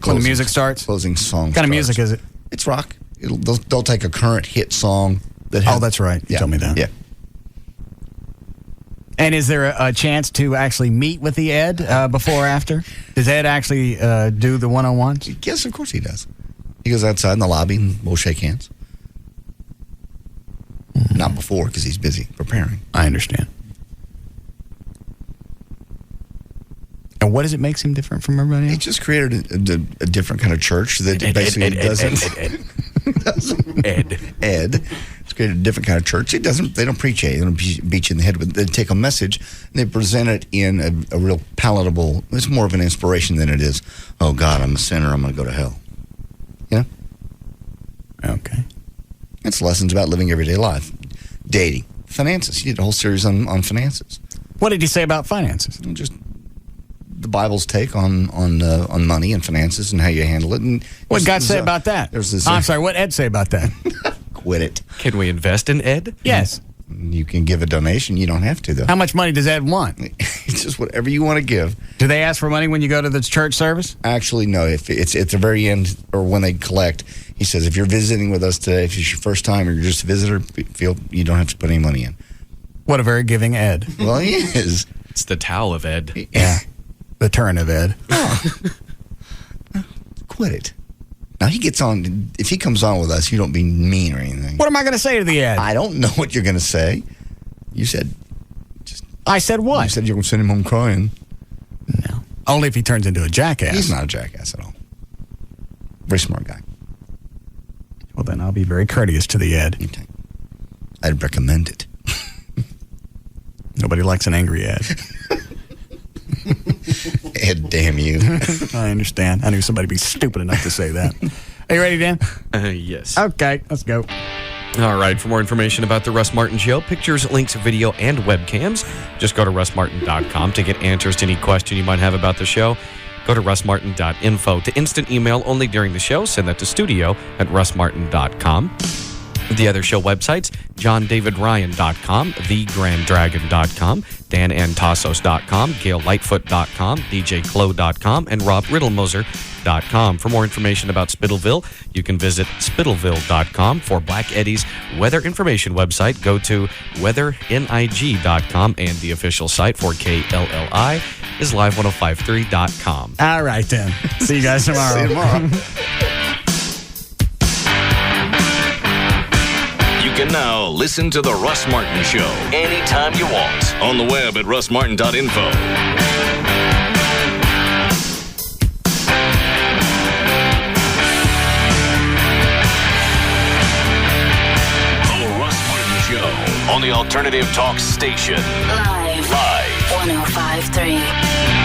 when the music starts. Closing song. What kind of music is it? It's rock. They'll take a current hit song that. That's right. You told me that. Yeah. And is there a chance to actually meet with the Ed before or after? Does Ed actually do the one-on-ones? Yes, of course he does. He goes outside in the lobby and we'll shake hands. Not before, because he's busy preparing. I understand. And what does it makes him different from everybody else? He just created a different kind of church that basically doesn't. Ed. It's created a different kind of church. They don't preach it. They don't beat you in the head with. They take a message and they present it in a real palatable. It's more of an inspiration than it is. Oh God, I'm a sinner. I'm going to go to hell. You know. Okay. It's lessons about living everyday life, dating, finances. He did a whole series on finances. What did he say about finances? Just the Bible's take on money and finances and how you handle it. And what did God say about that? I'm sorry, what Ed say about that? Quit it. Can we invest in Ed? Yes. You can give a donation. You don't have to, though. How much money does Ed want? It's just whatever you want to give. Do they ask for money when you go to the church service? Actually, no. If it's at the very end or when they collect, he says, if you're visiting with us today, if it's your first time or you're just a visitor, you don't have to put any money in. What a very giving Ed. Well, he is. It's the towel of Ed. Yeah. The turn of Ed. Oh. Quit it. Now, he gets on. If he comes on with us, you don't be mean or anything. What am I going to say to the Ed? I don't know what you're going to say. You said. I said what? You said you're going to send him home crying. No. Only if he turns into a jackass. He's not a jackass at all. Very smart guy. Well, then I'll be very courteous to the Ed. Okay. I'd recommend it. Nobody likes an angry Ed. Ed, damn you. I understand. I knew somebody'd be stupid enough to say that. Are you ready, Dan? Yes. Okay, let's go. All right. For more information about the Russ Martin Show, pictures, links, video, and webcams, just go to russmartin.com to get answers to any question you might have about the show. Go to russmartin.info. To instant email only during the show, send that to studio@russmartin.com. The other show websites, johndavidryan.com, thegranddragon.com, danantasos.com, gaillightfoot.com, djclo.com, and robriddlemoser.com. spittleville.com. For more information about Spittleville, you can visit spittleville.com. For Black Eddie's weather information website, go to weathernig.com, and the official site for KLLI is live1053.com. All right, then. See you guys tomorrow. See you tomorrow. You can now listen to The Russ Martin Show anytime you want on the web at russmartin.info. On the Alternative Talk Station. Live. 105.3.